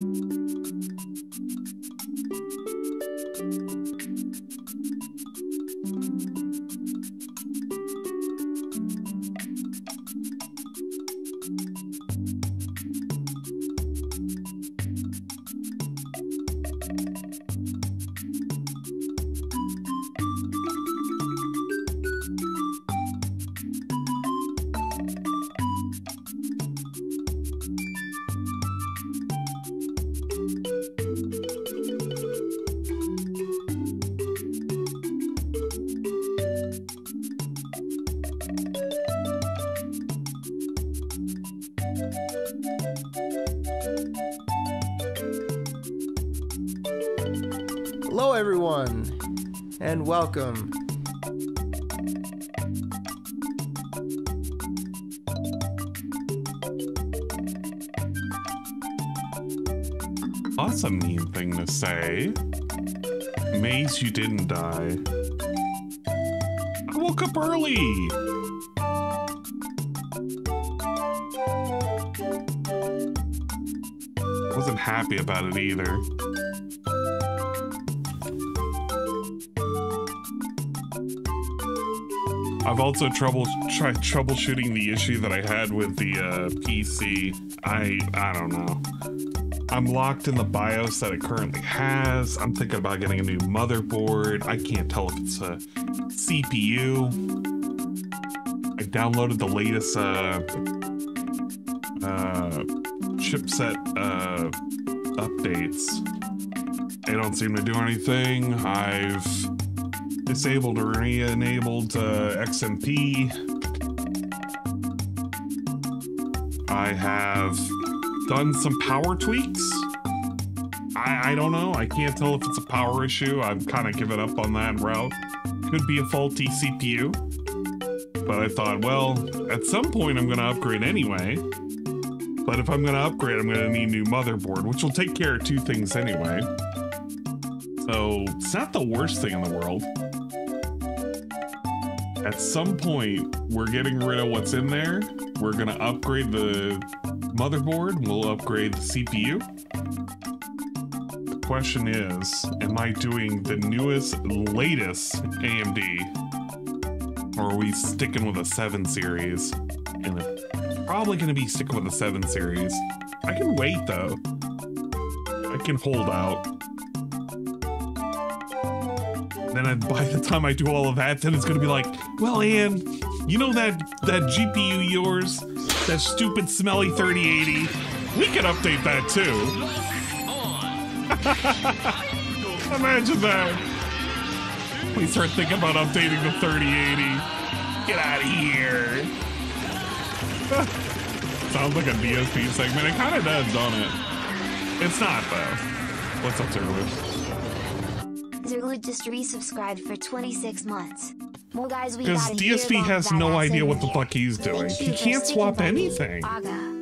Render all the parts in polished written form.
Hello everyone, and welcome. That's a mean thing to say. Maze, you didn't die. I woke up early! Wasn't happy about it either. I've also tried troubleshooting the issue that I had with the PC. I don't know. I'm locked in the BIOS that it currently has. I'm thinking about getting a new motherboard. I can't tell if it's a CPU. I downloaded the latest chipset updates. They don't seem to do anything. I've disabled or re-enabled XMP. I have done some power tweaks. I don't know. I can't tell if it's a power issue. I've kind of given up on that route. Could be a faulty CPU. But I thought, well, at some point I'm going to upgrade anyway. But if I'm going to upgrade, I'm going to need a new motherboard, which will take care of two things anyway. So it's not the worst thing in the world. At some point, we're getting rid of what's in there. We're going to upgrade the motherboard. We'll upgrade the CPU. The question is, am I doing the newest, latest AMD? Or are we sticking with a 7 series? And it's probably going to be sticking with a 7 series. I can wait, though. I can hold out. Then by the time I do all of that, then it's gonna be like, well, Ann, you know that GPU of yours, that stupid smelly 3080, we can update that too. Imagine that. We start thinking about updating the 3080. Get out of here. Sounds like a DSP segment. It kind of does, don't it? It's not though. What's up, Zerwood? Zerwood just resubscribed for 26 months. More guys, we because got DSP has no idea what the fuck he's doing. He can't swap anything. I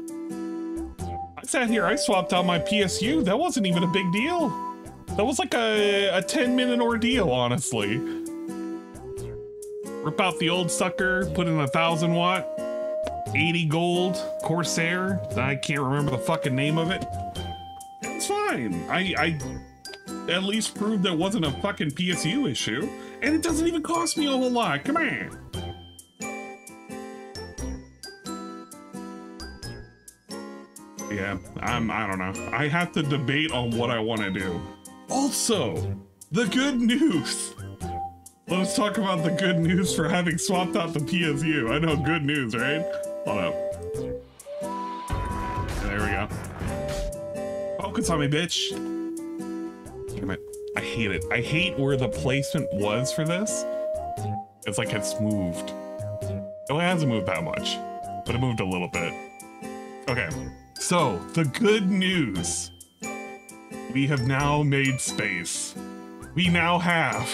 sat here, I swapped out my PSU. That wasn't even a big deal. That was like a 10-minute ordeal, honestly. Rip out the old sucker, put in a 1000 watt, 80 gold Corsair. I can't remember the fucking name of it. It's fine. I at least proved it wasn't a fucking PSU issue, and it doesn't even cost me a whole lot. Come on. Yeah, I don't know. I have to debate on what I want to do. Also, the good news. Let's talk about the good news for having swapped out the PSU. I know, good news, right? Hold up. There we go. Focus on me, bitch. Damn it. I hate it. I hate where the placement was for this. It's like it's moved. Oh, it hasn't moved that much, but it moved a little bit. Okay, so the good news. We have now made space. We now have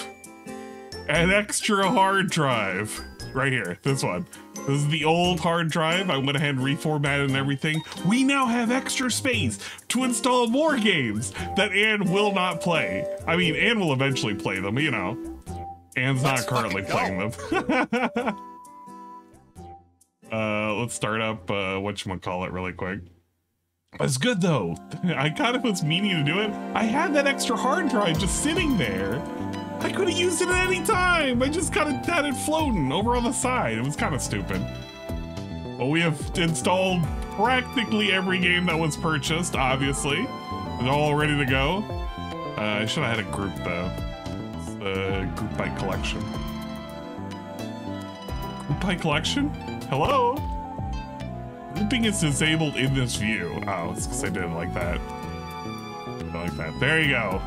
an extra hard drive. Right here, this one. This is the old hard drive. I went ahead and reformatted and everything. We now have extra space to install more games that Ann will not play. I mean, Ann will eventually play them, you know. Ann's not currently playing them. Let's start up whatchamacallit really quick. It's good though. I kind of was meaning to do it. I had that extra hard drive just sitting there. I could have used it at any time. I just kind of had it floating over on the side. It was kind of stupid. But we have installed practically every game that was purchased, obviously. It's all ready to go. I should have had a group though. It's the group by collection. Group by collection? Hello? Grouping is disabled in this view. Oh, it's because I did it like that. Like that. There you go.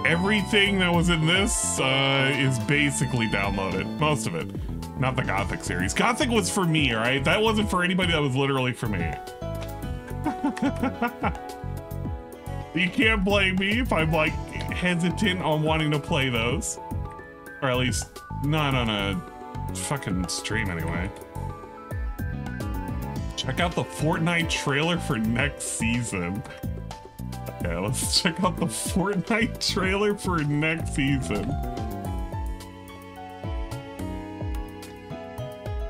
Everything that was in this is basically downloaded. Most of it. Not the Gothic series. Gothic was for me, alright? That wasn't for anybody, that was literally for me. You can't blame me if I'm like hesitant on wanting to play those. Or at least not on a fucking stream anyway. Check out the Fortnite trailer for next season. Okay, let's check out the Fortnite trailer for next season.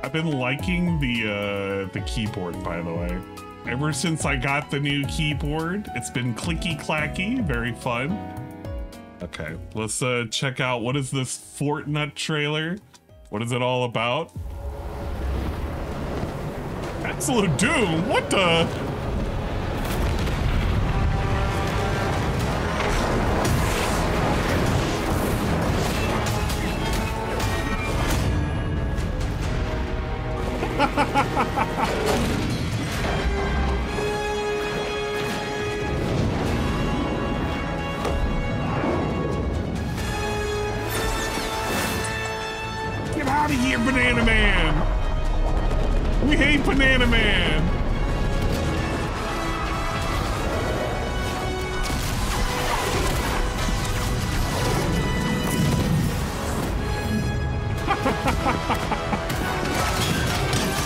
I've been liking the keyboard, by the way. Ever since I got the new keyboard, it's been clicky clacky, very fun. Okay, let's check out what is this Fortnite trailer? What is it all about? Absolute Doom, what the? Get out of here, Banana Man! We hate Banana Man!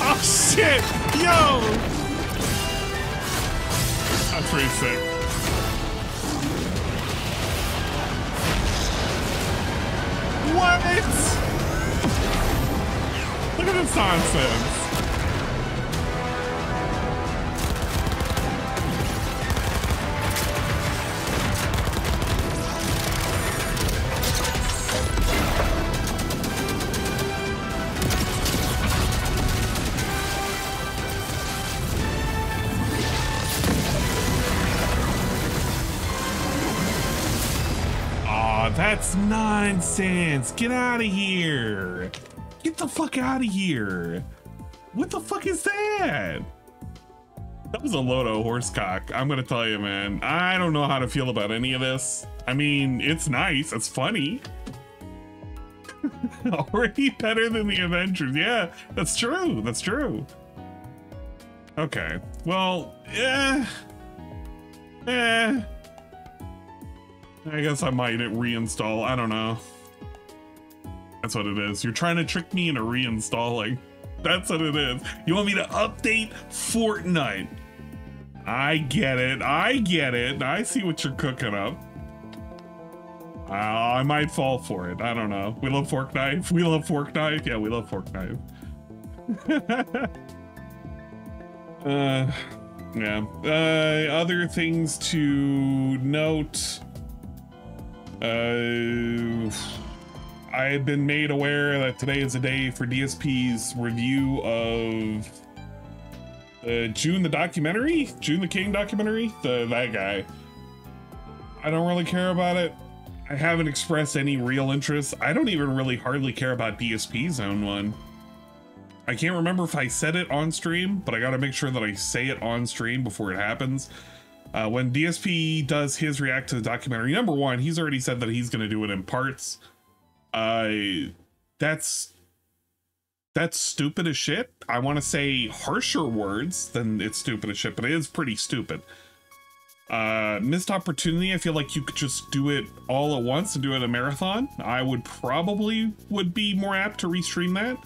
Oh shit! Yo! That's pretty sick. What? Look at this nonsense. That's nonsense. Get out of here. Get the fuck out of here. What the fuck is that? That was a load of horsecock. I'm gonna tell you, man. I don't know how to feel about any of this. I mean, it's nice. It's funny. Already better than the Avengers. Yeah, that's true. That's true. Okay. Well, yeah. I guess I might reinstall. I don't know. That's what it is. You're trying to trick me into reinstalling. That's what it is. You want me to update Fortnite? I get it. I get it. I see what you're cooking up. I might fall for it. I don't know. We love Fortnite. We love Fortnite. Yeah, we love Fortnite. Yeah. Other things to note. I had been made aware that today is a day for DSP's review of June the documentary, June the King documentary, that guy. I don't really care about it. I haven't expressed any real interest. I don't even really hardly care about DSP's own one. I can't remember if I said it on stream, but I gotta make sure that I say it on stream before it happens. When DSP does his react to the documentary, number one, he's already said that he's going to do it in parts. That's stupid as shit. I want to say harsher words than it's stupid as shit, but it is pretty stupid. Missed opportunity. I feel like you could just do it all at once and do it a marathon. I would be more apt to restream that.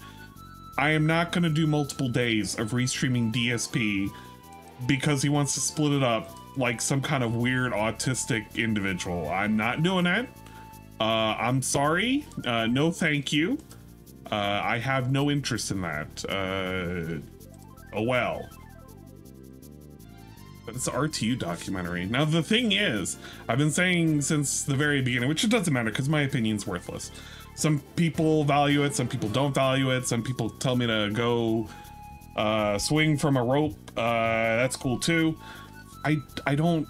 I am not going to do multiple days of restreaming DSP because he wants to split it up like some kind of weird autistic individual. I'm not doing that. I'm sorry. No, thank you. I have no interest in that. Oh well. But it's an RTU documentary. Now, the thing is, I've been saying since the very beginning, which it doesn't matter because my opinion's worthless. Some people value it, some people don't value it. Some people tell me to go swing from a rope. That's cool too. I don't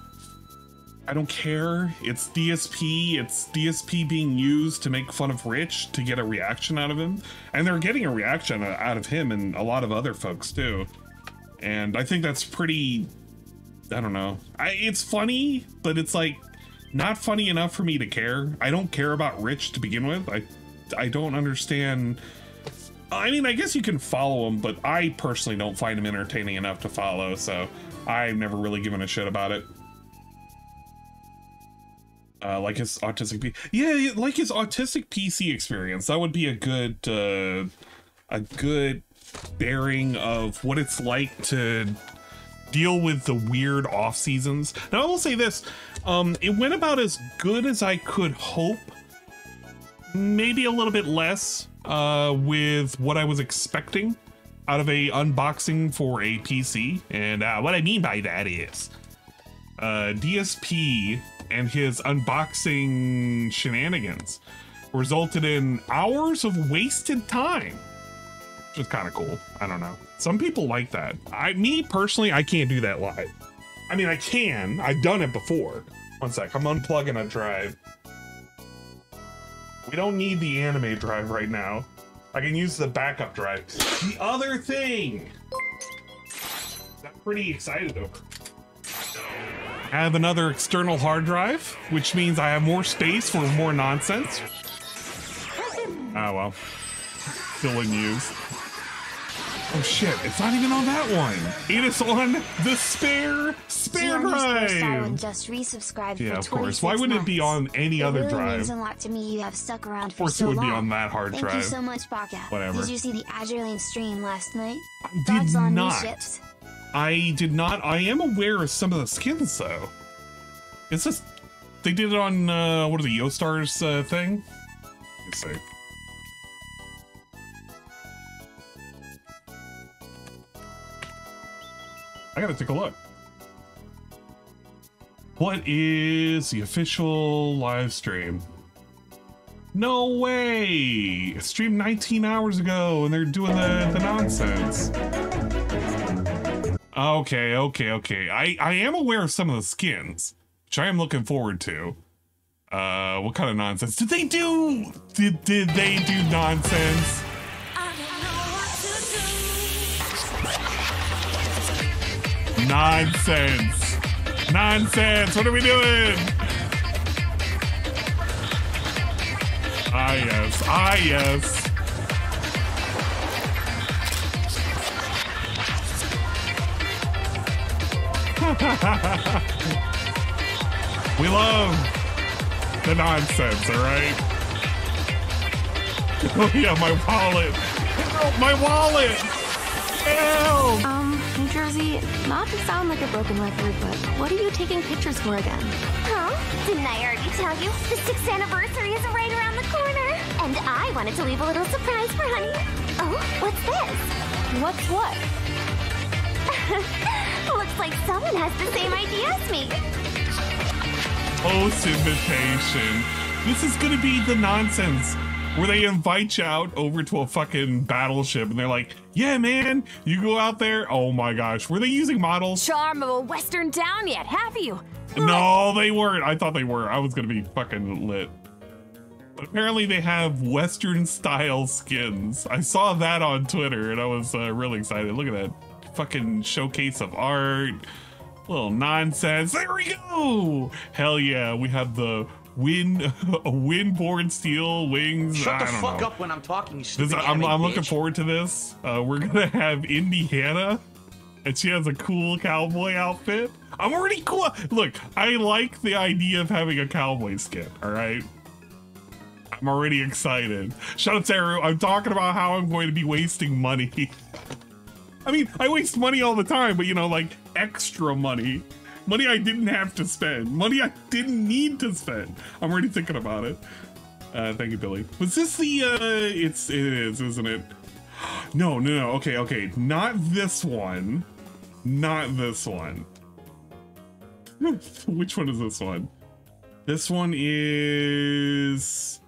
care. It's DSP. It's DSP being used to make fun of Rich to get a reaction out of him. And they're getting a reaction out of him and a lot of other folks too. And I think that's pretty, I don't know. It's funny, but it's like not funny enough for me to care. I don't care about Rich to begin with. I don't understand. I mean, I guess you can follow him, but I personally don't find him entertaining enough to follow. So I've never really given a shit about it. Like his autistic yeah, like his autistic PC experience. That would be a good bearing of what it's like to deal with the weird off seasons. Now I will say this, it went about as good as I could hope. Maybe a little bit less with what I was expecting out of a unboxing for a PC. And what I mean by that is DSP and his unboxing shenanigans resulted in hours of wasted time, which is kind of cool. I don't know. Some people like that. Me personally, I can't do that live. I mean, I can. I've done it before. One sec. I'm unplugging a drive. We don't need the anime drive right now. I can use the backup drive. The other thing I'm pretty excited over. I have another external hard drive, which means I have more space for more nonsense. Oh well, still in use. Oh shit, it's not even on that one. It is on the spare drive. Just resubscribed yeah, for of course. Why wouldn't it be on any other really drive? Means a lot to me. You have stuck around Of course, for so it would be long. on that hard drive. Thank you so much, Baka. Whatever. Did you see the Azurlane stream last night? I Thoughts did on new not. ships? I did not. I am aware of some of the skins though. It's just they did it on what is it, YoStar's thing? Let's see. I gotta take a look. What is the official live stream? No way! It streamed 19 hours ago and they're doing the nonsense. Okay. I am aware of some of the skins, which I am looking forward to. What kind of nonsense did they do? Did they do nonsense? Nonsense! What are we doing? Ah yes. We love the nonsense, alright? Oh yeah, my wallet! My wallet! Help! New Jersey, not to sound like a broken record, but what are you taking pictures for again? Huh? Didn't I already tell you? The 6th anniversary is right around the corner. And I wanted to leave a little surprise for honey. Oh, what's this? What's what? Looks like someone has the same idea as me. Post invitation. This is gonna be the nonsense where they invite you out over to a fucking battleship and they're like, yeah, man, you go out there. Oh my gosh, were they using models? Charm of a Western town yet, have you? No, they weren't. I thought they were. I was gonna be fucking lit. But apparently they have Western style skins. I saw that on Twitter and I was really excited. Look at that fucking showcase of art. Little nonsense. There we go. Hell yeah, we have the windborne steel wings. Shut the fuck up when I'm talking, you stupid I'm anime looking bitch. forward to this. We're gonna have Indiana, and she has a cool cowboy outfit. I'm already cool. Look, I like the idea of having a cowboy skin. All right, I'm already excited. Shut up, Saru. I'm talking about how I'm going to be wasting money. I mean, I waste money all the time, but you know, like extra money. Money I didn't have to spend. Money I didn't need to spend. I'm already thinking about it. Thank you, Billy. Was this the, it is, isn't it? No. Okay. Not this one. Not this one. Which one is this one? This one is...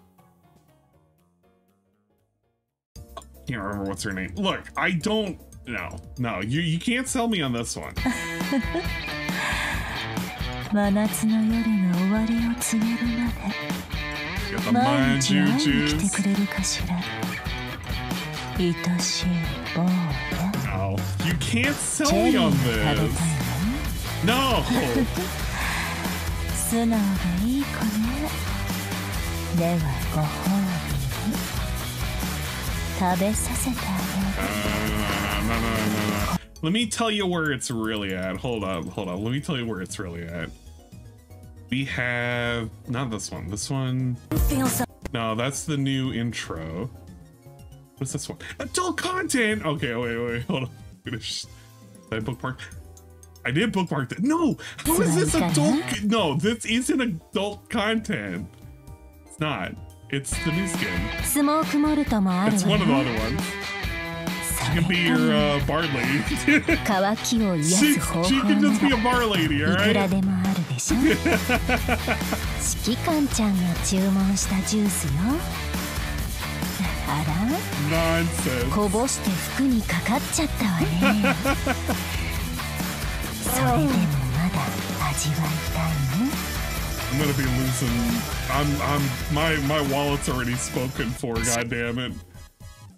Can't remember what's her name. Look, I don't... No, you can't sell me on this one. Got the mind juice. No, you can't sell me on this. No. No. Let me tell you where it's really at. Hold on. Let me tell you where it's really at. We have not this one. This one. No, that's the new intro. What's this one? Adult content. Okay, wait. Hold on. Did I bookmark? I did bookmark that. No, how is this adult? No, this isn't adult content. It's not. It's the new skin. It's one of the other ones. She can be your bar lady. she can just be a bar lady, alright? Nonsense. I'm gonna be losing. My wallet's already spoken for. God damn it.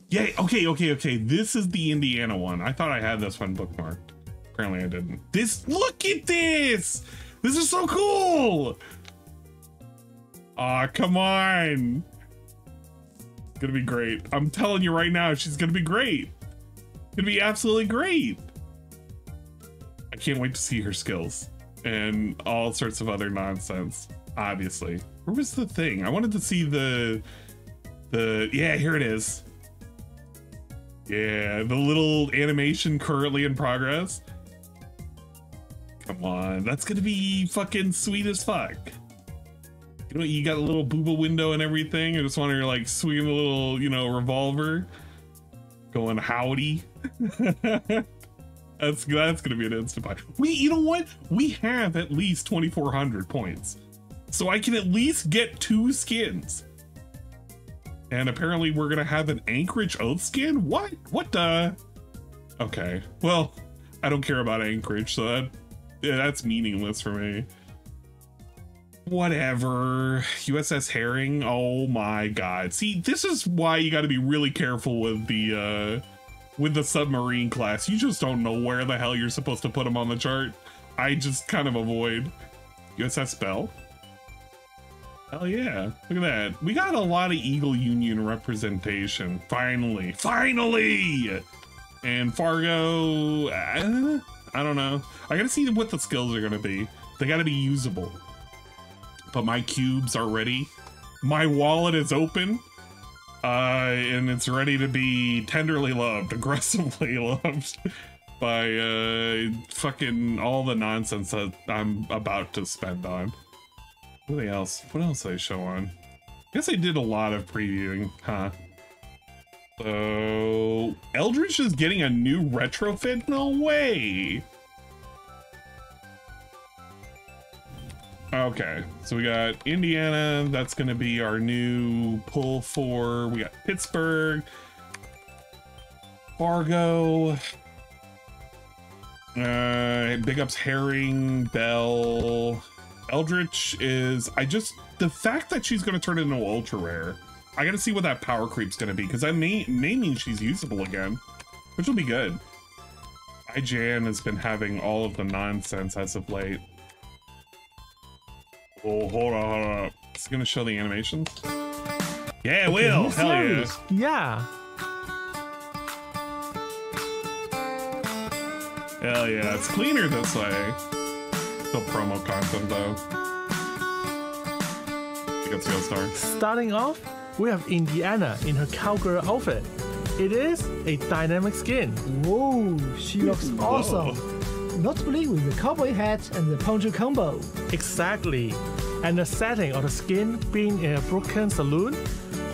Yeah. Okay. This is the Indiana one. I thought I had this one bookmarked. Apparently I didn't. Look at this. This is so cool. Aw, come on. It's gonna be great. I'm telling you right now, she's gonna be great. It's gonna be absolutely great. I can't wait to see her skills and all sorts of other nonsense. Obviously, where was the thing? I wanted to see the yeah, here it is. Yeah, the little animation currently in progress. Come on, that's gonna be fucking sweet as fuck. You know, you got a little booba window and everything. I just want her to like swing a little, revolver, going howdy. That's gonna be an instant buy. You know what? We have at least 2,400 points, so I can at least get 2 skins. And apparently we're gonna have an Anchorage Oath skin. What the? Okay, well, I don't care about Anchorage, so that's meaningless for me. Whatever. USS Herring. Oh my god. See, this is why you got to be really careful with the submarine class. You just don't know where the hell you're supposed to put them on the chart. I just kind of avoid. USS Bell. Hell yeah. Look at that. We got a lot of Eagle Union representation. Finally. And Fargo, I don't know. I gotta see what the skills are gonna be. They gotta be usable. But my cubes are ready. My wallet is open. And it's ready to be tenderly loved, aggressively loved by fucking all the nonsense that I'm about to spend on. What else did I show on? I guess I did a lot of previewing, huh? So Eldritch is getting a new retrofit? No way! Okay, so we got Indiana, that's gonna be our new pull for. We got Pittsburgh, Fargo, big ups Herring, Bell. Eldritch is, the fact that she's gonna turn into ultra rare, I gotta see what that power creep's gonna be, because that may mean she's usable again, which will be good. IJN has been having all of the nonsense as of late. Oh, hold on. It's gonna show the animations. Yeah, it will. Hell yeah. Yeah. Hell yeah. It's cleaner this way. Still promo content though. Let's go, Star. Starting off, we have Indiana in her cowgirl outfit. It is a dynamic skin. Whoa, she looks awesome. Notably with the cowboy hat and the poncho combo. Exactly. And the setting of the skin being in a broken saloon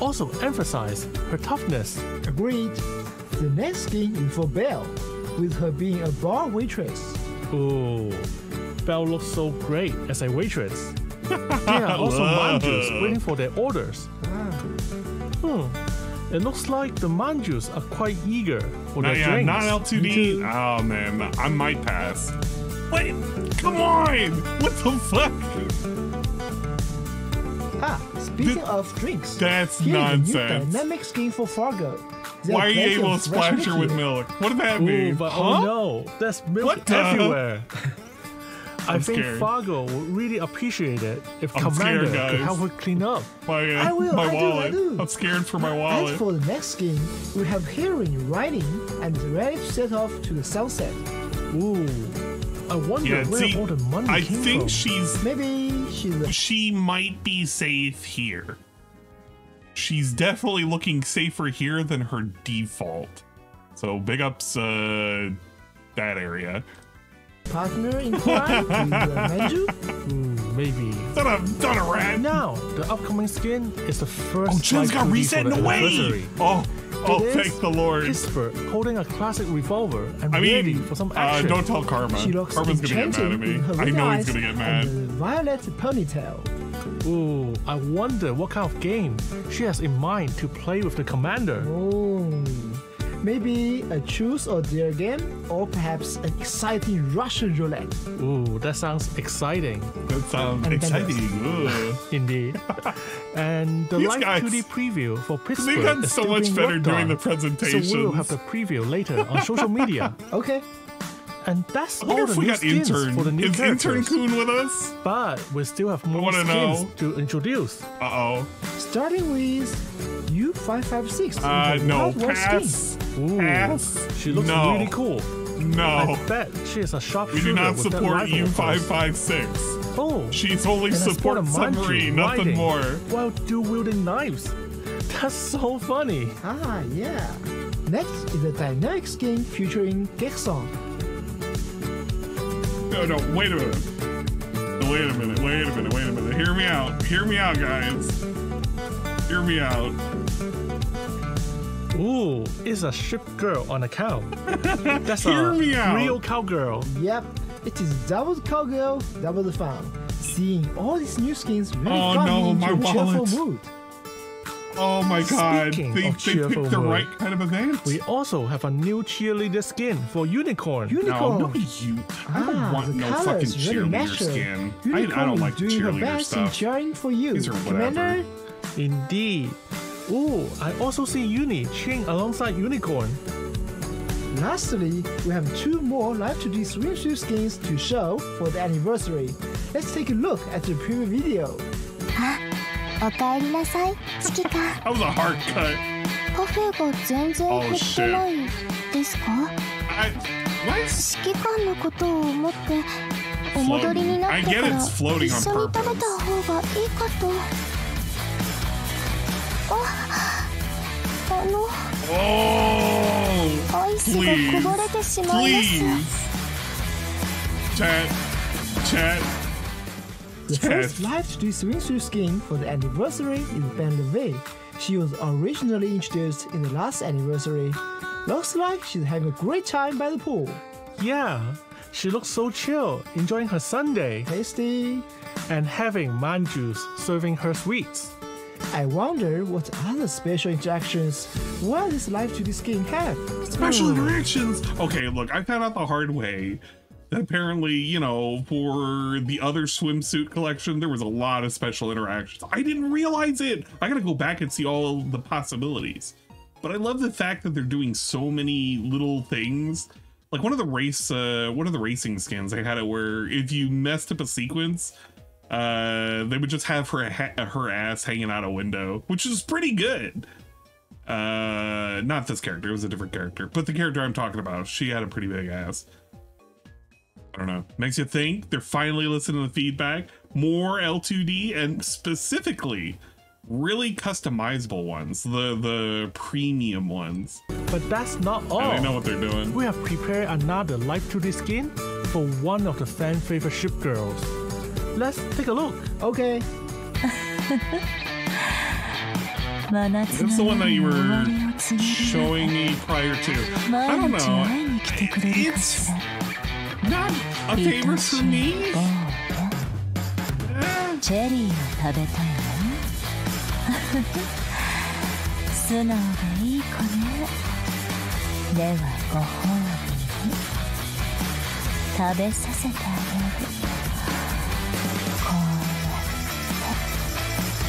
also emphasize her toughness. Agreed. The next skin is for Belle, with her being a bar waitress. Ooh. Belle looks so great as a waitress. There are also manjus waiting for their orders. It looks like the manjus are quite eager for their drinks. Not L2D. Oh man, I might pass. Wait, come on! What the fuck? Speaking of drinks, that's here's nonsense. a new dynamic skin for Fargo. Why are you able to splash her with milk? What does that mean? But oh no, there's milk everywhere. I think scared. Fargo would really appreciate it if Commander could help her clean up. I will. I do. I'm scared for my wallet. As for the next skin, we have Heroine riding and ready to set off to the sunset. Ooh, I wonder where all the money came from. Maybe she might be safe here. She's definitely looking safer here than her default. So big ups that area. Partner in crime with Manju? Maybe. Not a rat. Now, the upcoming skin is the first. Oh, Jen's got reset in a way. Oh, thank the Lord. Pittsburgh holding a classic revolver and ready for some action. Don't tell Karma. Karma's gonna get mad at me. I know he's gonna get mad. And the violet ponytail. Ooh, I wonder what kind of game she has in mind to play with the Commander. Oh, maybe a choose or dare game, or perhaps an exciting Russian roulette. Ooh, that sounds exciting. That sounds exciting. Indeed. And the live 2D preview for Pittsburgh they've gotten so much better doing the presentation. So we'll have the preview later on social media. Okay. And that's all the new skins for the new characters. Is Intern Kun with us? But we still have more skins to introduce. Starting with U556. No, pass. Pass. She looks really cool. No. I bet she is a sharpshooter. We do not support U556. Oh. She's only support submarine, nothing more. While dual-wielding knives. That's so funny. Yeah. Next is a dynamic skin featuring Gekson. No, wait a minute. Wait a minute. Hear me out, guys. Hear me out. Ooh, it's a ship girl on a cow. That's Hear me out. Real cowgirl. Yep, it is double the cowgirl, double the fun. Seeing all these new skins really got me into a cheerful mood. Oh my god, they picked the right kind of event. We also have a new cheerleader skin for Unicorn. No, I don't want no fucking cheerleader skin. I don't like cheerleader stuff. Cheering for you, These are whatever. Commander? Indeed. Ooh, I also see Uni cheering alongside Unicorn. Lastly, we have 2 more live 2D swimsuit skins to show for the anniversary. Let's take a look at the preview video. おかえりなさい、指揮官。 That was a hard cut. パフェが全然減ってないですか？指揮官のことを思ってお戻りになってから一緒に食べた方がいいかと。アイスがこぼれてしまいます。Chat. The first live 2D swimsuit skin for the anniversary is Ben LeVay. She was originally introduced in the last anniversary. Looks like she's having a great time by the pool. Yeah, she looks so chill, enjoying her Sunday. Tasty. And having manjus serving her sweets. I wonder what other special interactions will this live 2D skin have? Special interactions? Okay, look, I found out the hard way. Apparently, you know, for the other swimsuit collection, there was a lot of special interactions. I didn't realize it. I gotta go back and see all the possibilities. But I love the fact that they're doing so many little things. Like one of the racing skins, they had it where if you messed up a sequence, they would just have her ass hanging out a window, which is pretty good. Not this character, it was a different character, but the character I'm talking about, she had a pretty big ass. I don't know. Makes you think they're finally listening to the feedback. More L2D and specifically really customizable ones, the premium ones. But that's not all. And I know what they're doing. We have prepared another live 2D skin for one of the fan favorite ship girls. Let's take a look. Okay. That's the one that you were showing me prior to. I don't know. It's not A favor for me? チェリーを食べたいわ。素直でいい子ね。ではご褒美に食べさせてあげる。こうや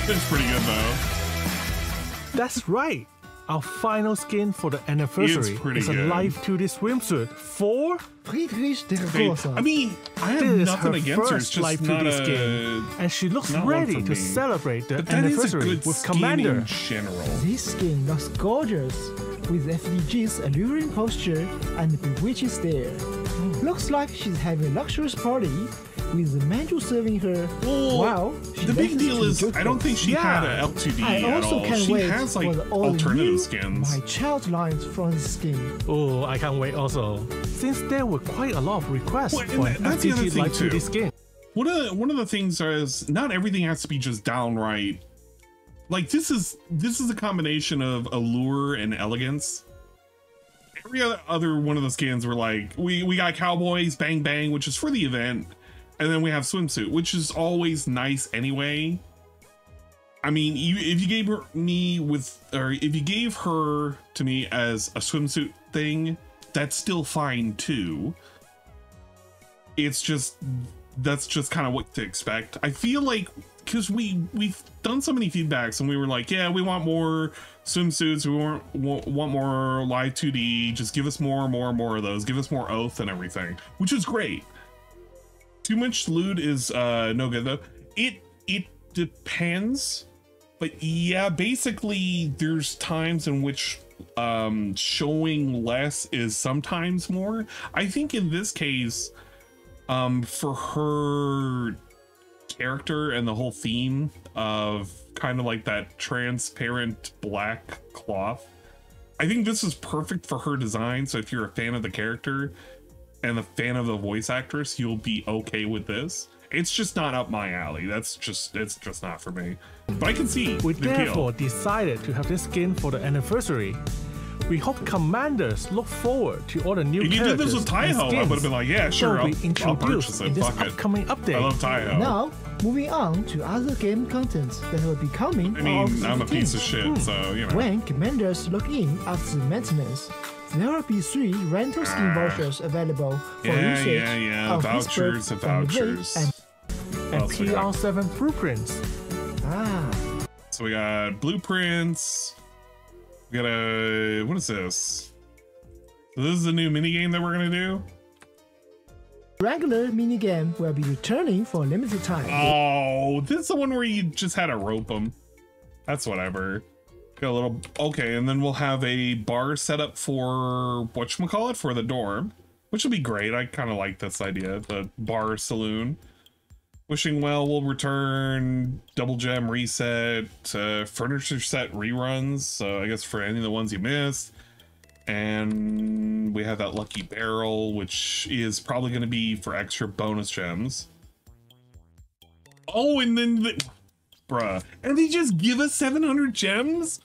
って。It's pretty good though. That's right. Our final skin for the anniversary is a live 2D swimsuit for Friedrich der Große. I mean, I have this nothing her against her. It's first just live not 2D a. skin, and she looks not one ready for to me. celebrate the But that is a anniversary good with skin Commander. in general. This skin looks gorgeous, with FDG's alluring posture and bewitching stare. Looks like she's having a luxurious party, with the manju serving her. Wow. The big deal is, I don't think she had a L2D I at also all. can't She wait has for like the all alternative new skins. My child lines from this skin. Oh, I can't wait also. Since there were quite a lot of requests Well, for an that's the other FDG thing live 2D too. skin. One of the things is not everything has to be just downright. Like this is a combination of allure and elegance. Every other one of the skins were like we got cowboys, bang bang, which is for the event, and then we have swimsuit, which is always nice anyway. I mean, if you gave her to me as a swimsuit thing, that's still fine too. It's just that's just kind of what to expect. I feel like because we've done so many feedbacks and we were like, yeah, we want more swimsuits, we want more live 2D, just give us more of those, give us more oath and everything, which is great. Too much lewd is no good though. It depends, but yeah, basically there's times in which showing less is sometimes more. I think in this case, for her character and the whole theme of kind of like that transparent black cloth, I think this is perfect for her design. So if you're a fan of the character and a fan of the voice actress, you'll be okay with this. It's just not up my alley. It's just not for me. But I can see We the appeal. therefore decided to have this skin for the anniversary. We hope commanders look forward to all the new if you did characters this with and Taiho, I skins would have been like, yeah, sure, that will be I'll introduced purchase in it. this Fuck it. upcoming update. I love Taiho. Now, moving on to other game contents that will be coming. I mean, out of I'm the a piece of game. shit, so, you know. When commanders log in after maintenance, there will be 3 rental skin vouchers available for usage. Yeah. of Vouchers Whispered and from the Veil vouchers. And else we got? PR7 blueprints. So we got blueprints. We got a, what is this? So this is a new minigame that we're gonna do. Regular minigame will be returning for a limited time. Oh, this is the one where you just had to rope them. That's whatever. Got a little, okay, and then we'll have a bar set up for whatchamacallit, for the dorm, which will be great. I kind of like this idea, the bar saloon. Wishing Well will return, Double Gem reset, furniture set reruns, so I guess for any of the ones you missed. And we have that Lucky Barrel, which is probably going to be for extra bonus gems. Oh, and then, bruh, and they just give us 700 gems?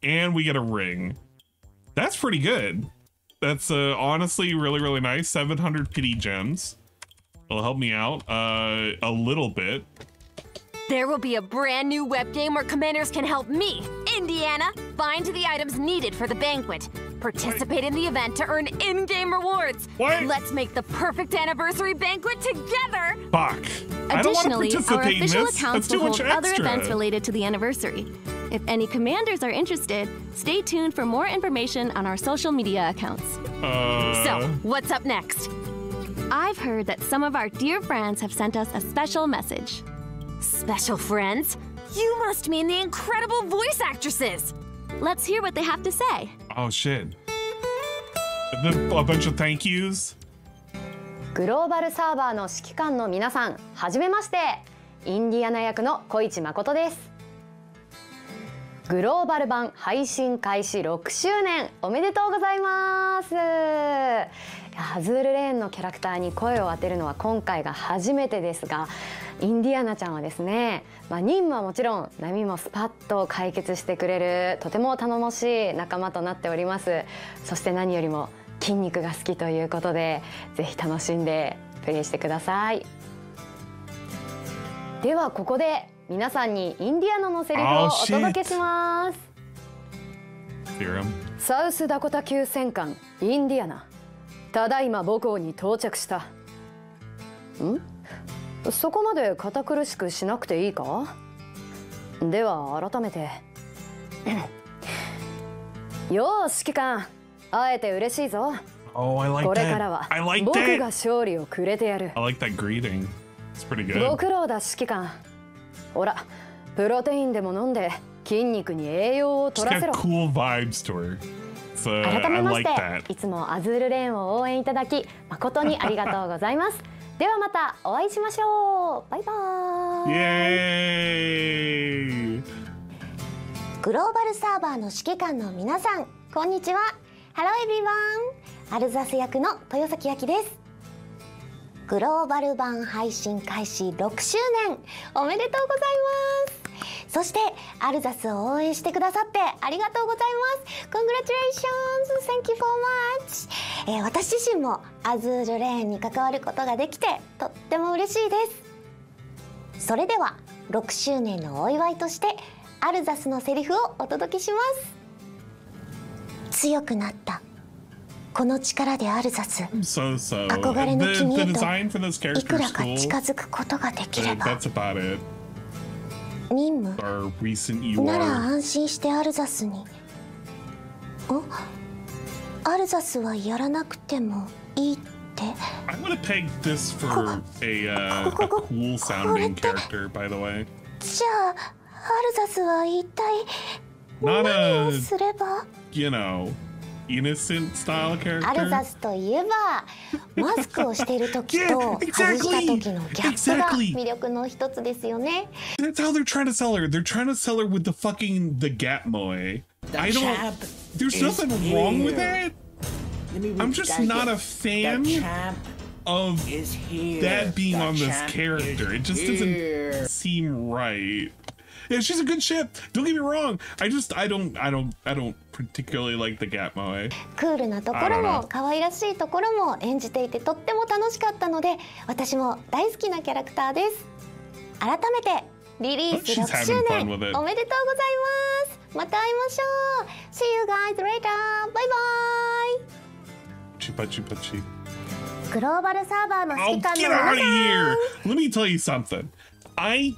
And we get a ring. That's pretty good. That's honestly really, really nice. 700 pity gems. It'll help me out a little bit. There will be a brand new web game where commanders can help me, Indiana, find the items needed for the banquet. Participate in the event to earn in-game rewards. What? Let's make the perfect anniversary banquet together. Fuck. I don't want to Additionally, our participate in official this. accounts That's too will much hold other extra. events related to the anniversary. If any commanders are interested, stay tuned for more information on our social media accounts. So, what's up next? I've heard that some of our dear friends have sent us a special message. Special friends? You must mean the incredible voice actresses. Let's hear what they have to say. Oh shit. A bunch of thank yous. グローバルサーバーの指揮官の皆さん、はじめまして。インディアナ役の小市誠です。グローバル版配信開始6周年おめでとうございます。アズールレーンのキャラクターに声を当てるのは今回が初めてですが、インディアナちゃんはですね、任務はもちろん波もスパッと解決してくれるとても頼もしい仲間となっております。そして何よりも筋肉が好きということで、ぜひ楽しんでプレイしてください。ではここで皆さんにインディアナのセリフをお届けします。サウスダコタ級戦艦インディアナ、ただいま母港に到着した。そこまで堅苦しくしなくていいか。では改めてよーし指揮官、会えて嬉しいぞ。これからは僕が勝利をくれてやる。ご苦労だ指揮官。ほら、プロテインでも飲んで筋肉に栄養を取らせろ。改めまして、いつもアズールレーンを応援いただき誠にありがとうございます。ではまたお会いしましょう。バイバーイ。イエーイ。グローバルサーバーの指揮官の皆さん、こんにちは。ハローエブリワン。アルザス役の豊崎亜希です。グローバル版配信開始6周年おめでとうございます。そしてアルザスを応援してくださってありがとうございます。 Congratulations! Thank you so much! 私自身もアズールレーンに関わることができてとっても嬉しいです。それでは6周年のお祝いとしてアルザスのセリフをお届けします。強くなった。この力でアルザス、憧れの君へといくらか近づくことができれば。任務なら安心してアルザスに。アルザスはやらなくてもいいって。I'm gonna peg this for a cool sounding character, by the way. じゃあアルザスは一体何をすれば？ You know, innocent style character. アルザスといえばマスクをしている時と外した時のギャップが魅力の一つですよね。 That's how they're trying to sell her. They're trying to sell her with the fucking the Gap Moe. I don't. There's nothing wrong with that. I'm just not a fan of that being on this character. It just doesn't seem right. Yeah, she's a good ship. Don't get me wrong. I don't particularly like the Gap Moe. クールなところも可愛らしいところも演じていてとっても楽しかったので、私も大好きなキャラクターです。改めてリリース6周年おめでとうございます。また会いましょう。See you guys later. Bye bye. パチパチ。グローバルサーバーの指揮官の皆さん。 Get out of here. Let me tell you something. I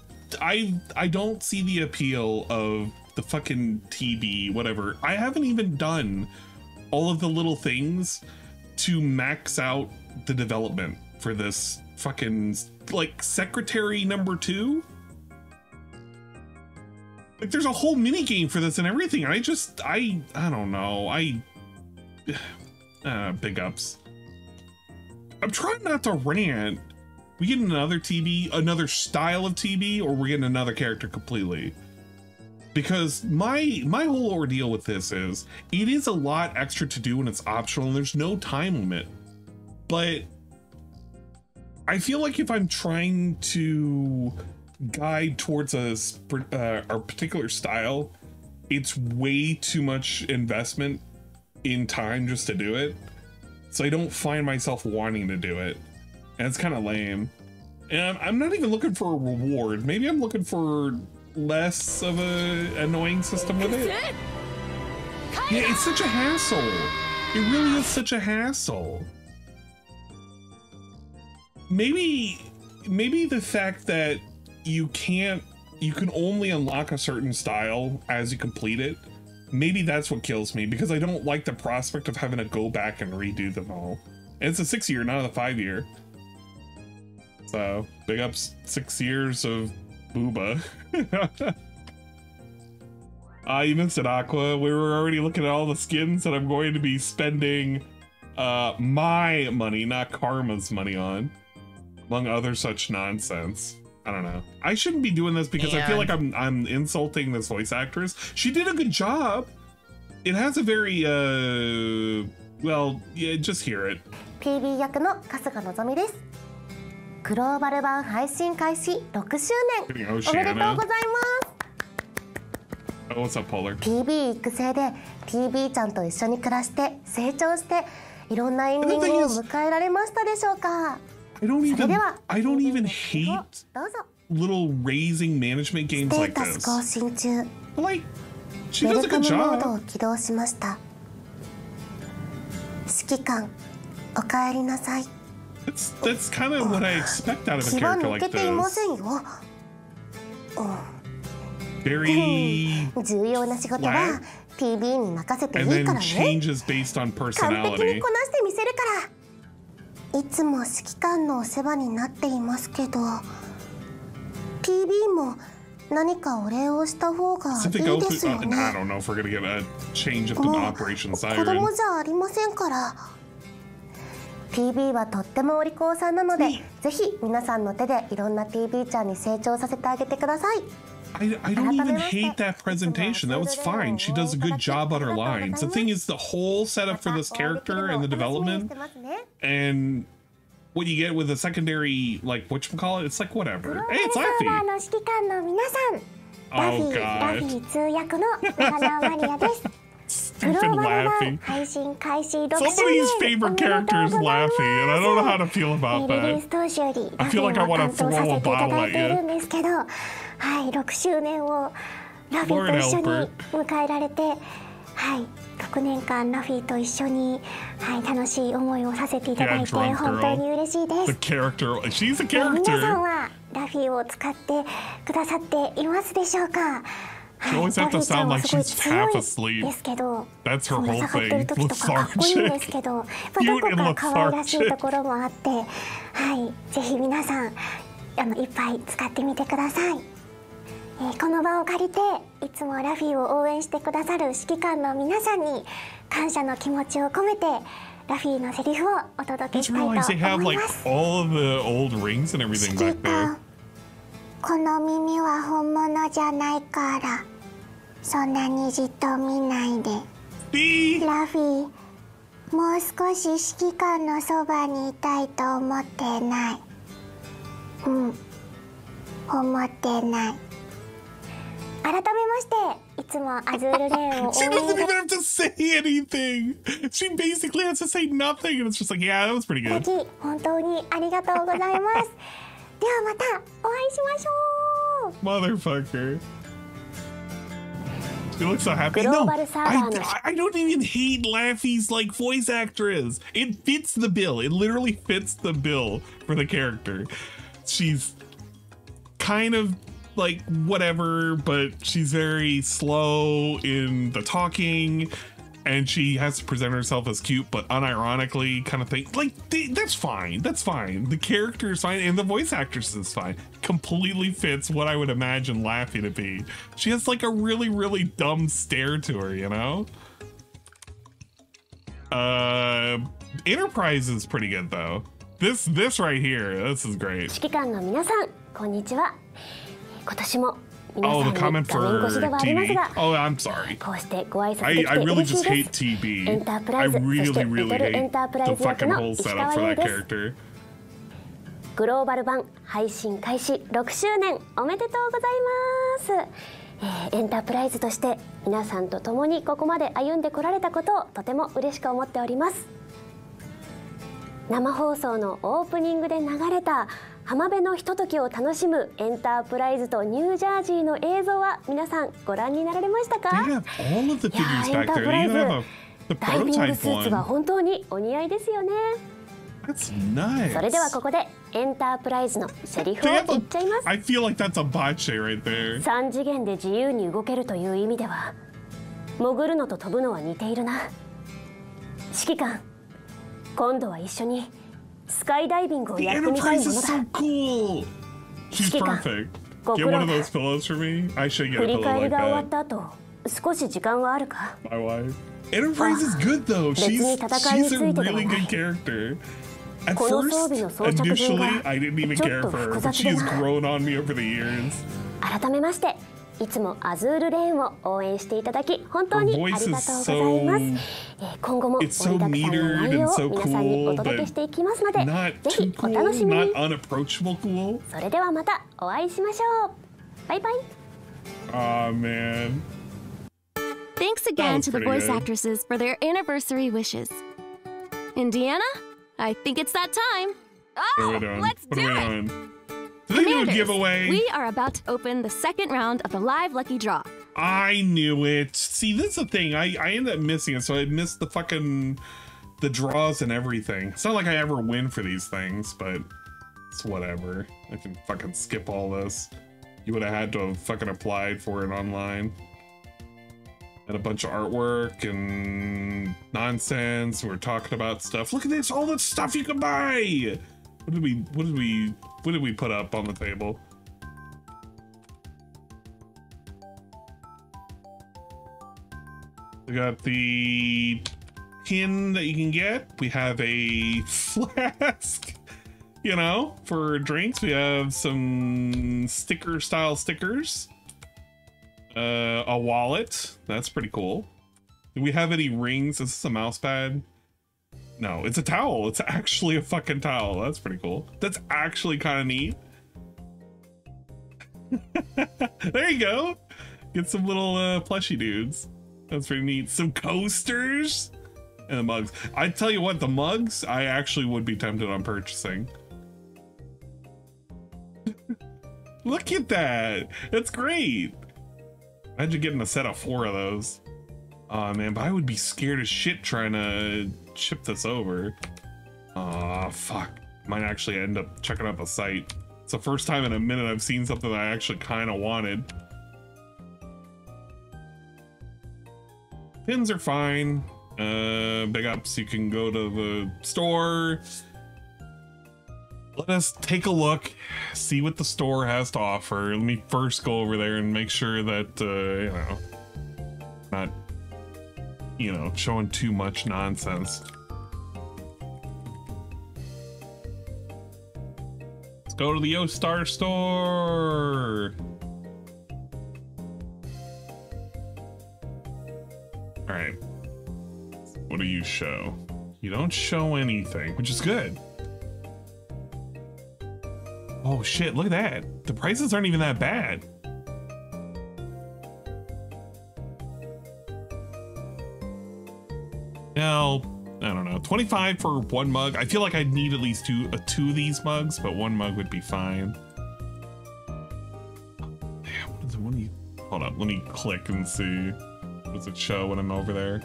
don't see the appeal of the fucking TB, whatever. I haven't even done all of the little things to max out the development for this fucking, like, secretary number 2. Like, there's a whole mini game for this and everything. I don't know. Big ups. I'm trying not to rant. We get another TB, another style of TB, or we're getting another character completely. Because my whole ordeal with this is, it is a lot extra to do and it's optional and there's no time limit. But I feel like if I'm trying to guide towards a particular style, it's way too much investment in time just to do it. So I don't find myself wanting to do it. And it's kind of lame. And I'm not even looking for a reward. Maybe I'm looking for less of a annoying system with it. Yeah, it's such a hassle. It really is such a hassle. Maybe the fact that you can only unlock a certain style as you complete it. Maybe that's what kills me, because I don't like the prospect of having to go back and redo them all. And it's a 6-year, not a 5-year. So, big ups 6 years of booba. You missed it, Aqua. We were already looking at all the skins that I'm going to be spending my money, not Karma's money on, among other such nonsense. I don't know. I shouldn't be doing this because I feel like I'm insulting this voice actress. She did a good job. It has a very well, yeah, just hear it. PB 役の春日のぞみです。グローバル版配信開始6周年おめでとうございます。Oh, what's up, Polar? PB 育成で PB ちゃんと一緒に暮らして成長していろんなエンディングを迎えられましたでしょうか。I don't even hate little raising management games like this. Like, she does a good job. That's kind of what I expect out of a character like this. Very flat, and then changes based on personality. いつも指揮官のお世話になっていますけど、PB も何かお礼をした方がいいですよね。I don't know if we're gonna get a change of the operation siren. 子供じゃありませんから。PB はとってもお利口さんなので、ぜひ皆さんの手でいろんな PB ちゃんに成長させてあげてください。I don't even hate that presentation. That was fine. She does a good job on her lines. The thing is, the whole setup for this character and the development, and what you get with the secondary, like, whatchamacallit, it's like, whatever. Hey, it's Laffy! Oh, God. Stupid Laffy. Somebody's favorite character is Laffy, and I don't know how to feel about that. I feel like I want to throw a bottle at you. はい、6周年をラフィーと一緒に迎えられて、はい、6年間ラフィーと一緒に、はい、楽しい思いをさせていただいて本当に嬉しいです。皆さんはラフィーを使ってくださっていますでしょうか。She always has to sound like she's half asleep. That's her whole thing. Lethargic. Cute and lethargic. はい、ぜひ皆さんいっぱい使ってみてください。この場を借りていつもラフィーを応援してくださる指揮官の皆さんに感謝の気持ちを込めてラフィーのセリフをお届けしたいと思います。指揮官、この耳は本物じゃないからそんなにじっと見ないで。ラフィー、もう少し指揮官のそばにいたいと思ってない。思ってない。改めましていつもアズールレーンを She doesn't even have to say anything. She basically has to say nothing, and it's just like, yeah, that was pretty good. 本当にありがとうございます。ではまたお会いしましょう。 Motherfucker. She looks so happy. No, I don't even hate Laffy's like voice actress. It fits the bill. It literally fits the bill for the character. She's kind of like whatever, but she's very slow in the talking, and she has to present herself as cute but unironically kind of thing. Like, that's fine. That's fine. The character is fine, and the voice actress is fine. Completely fits what I would imagine Laffy to be. She has like a really, really dumb stare to her, you know? Enterprise is pretty good though. This right here, this is great. 指揮官の皆さん、こんにちは。今年も Oh, the comment for TB. Oh, I'm sorry. I really just hate TB. I really, really hate the fucking whole setup for that character. グローバル版配信開始6周年おめでとうございます。エンタープライズとして皆さんと共にここまで歩んでこられたことをとても嬉しく思っております。生放送のオープニングで流れた浜辺のひとときを楽しむエンタープライズとニュージャージーの映像は皆さんご覧になられましたか？いや、エンタープライズダイビングスーツが本当にお似合いですよね。それではここでエンタープライズのセリフを言っちゃいます。3次元で自由に動けるという意味では潜るのと飛ぶのは似ているな。指揮官、今度は一緒にスカイダイビングをやってみたいものだ。指揮官、ご苦労だ。振り返りが終わった後、少し時間はあるか？ Enterprise is good though. She's a really good character. At first, initially, I didn't even care for her, but she's grown on me over the years. 改めまして、いつもアズールレーンを応援していただき本当にありがとうございます。今後も盛りだくさんの内容を皆さんにお届けしていきますので、ぜひお楽しみに。それではまたお会いしましょう。バイバイ。Aw, man. Thanks again to the voice actresses for their anniversary wishes. Indiana, I think it's that time. Oh, let's do it! Commanders, we are about to open the second round of the live lucky draw. I knew it. See, that's the thing. I ended up missing it, so I missed the draws and everything. It's not like I ever win for these things, but it's whatever. I can fucking skip all this. You would have had to have fucking applied for it online. And a bunch of artwork and nonsense. We're talking about stuff. Look at this, all the stuff you can buy. What did we put up on the table? We got the pin that you can get. We have a flask, you know, for drinks. We have some sticker style stickers. A wallet. That's pretty cool. Do we have any rings? Is this a mouse pad? No, it's a towel. It's actually a fucking towel. That's pretty cool. That's actually kind of neat. There you go. Get some little plushie dudes. That's pretty neat. Some coasters and the mugs. I tell you what, the mugs I actually would be tempted on purchasing. Look at that. That's great. Imagine getting a set of 4 of those. Oh man, but I would be scared as shit trying to ship this over. Oh fuck. Might actually end up checking out the site. It's the first time in a minute I've seen something that I actually kind of wanted. Pins are fine. Big ups, you can go to the store. Let us take a look, see what the store has to offer. Let me first go over there and make sure that, you know, not, you know, showing too much nonsense. Let's go to the Yo-Star store. All right. What do you show? You don't show anything, which is good. Oh shit, look at that. The prices aren't even that bad. Now, I don't know, 25 for 1 mug. I feel like I'd need at least two of these mugs, but 1 mug would be fine. Damn, what is it? When you, hold up, let me click and see. Does it show when I'm over there?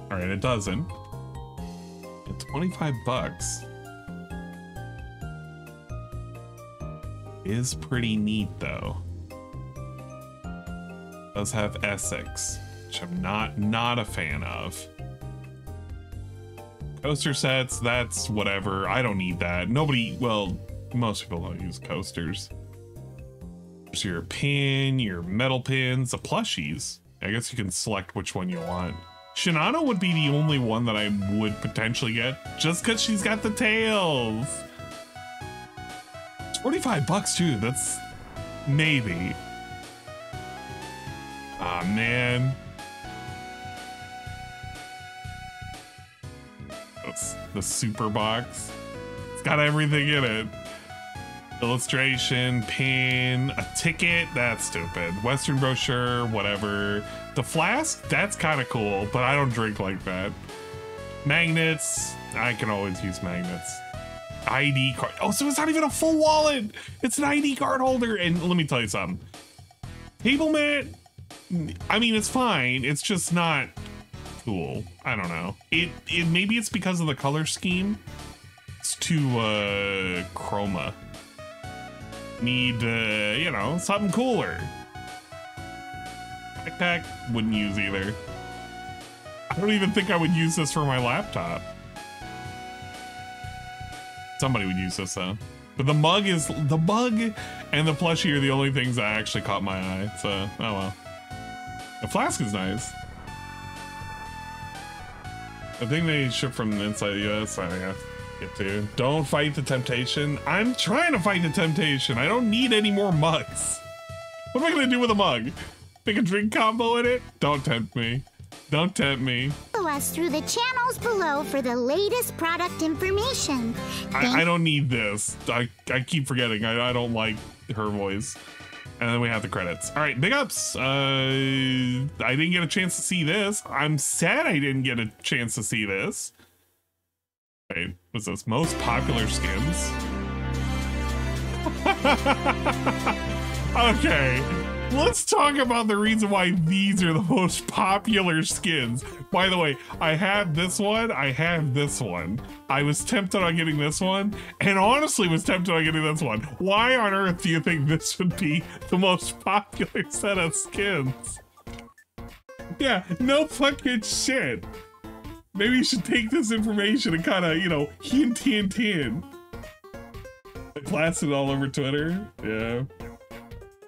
All right, it doesn't. At 25 bucks. Is pretty neat though. Does have Essex, which I'm not a fan of. Coaster sets, that's whatever. I don't need that. Nobody, well, most people don't use coasters. There's your pin, your metal pins, the plushies. I guess you can select which one you want. Shinano would be the only one that I would potentially get, just because she's got the tails. 45 bucks too, that's maybe. Aw, man. That's the super box. It's got everything in it. Illustration, pin, a ticket, that's stupid. Western brochure, whatever. The flask, that's kind of cool, but I don't drink like that. Magnets, I can always use magnets. ID card. Oh, so it's not even a full wallet. It's an ID card holder. And let me tell you something. Table mat, I mean, it's fine. It's just not cool. I don't know. It maybe it's because of the color scheme. It's too chroma. Need you know, something cooler. Backpack wouldn't use either. I don't even think I would use this for my laptop. Somebody would use this though. But the mug and the plushie are the only things that actually caught my eye. So, oh well. The flask is nice. I think they ship from inside the US. I have to get to. Don't fight the temptation. I'm trying to fight the temptation. I don't need any more mugs. What am I gonna do with a mug? Make a drink combo in it? Don't tempt me. Don't tempt me. Follow us through the channels below for the latest product information. I don't need this. I keep forgetting. I don't like her voice. And then we have the credits. All right, big ups. I didn't get a chance to see this. I'm sad I didn't get a chance to see this. Wait, what's this? Most popular skins? Okay, let's talk about the reason why these are the most popular skins. By the way, I have this one, I have this one. I was tempted on getting this one, and honestly was tempted on getting this one. Why on earth do you think this would be the most popular set of skins? Yeah, no fucking shit. Maybe you should take this information and kind of, you know, hint. I blasted all over Twitter. Yeah.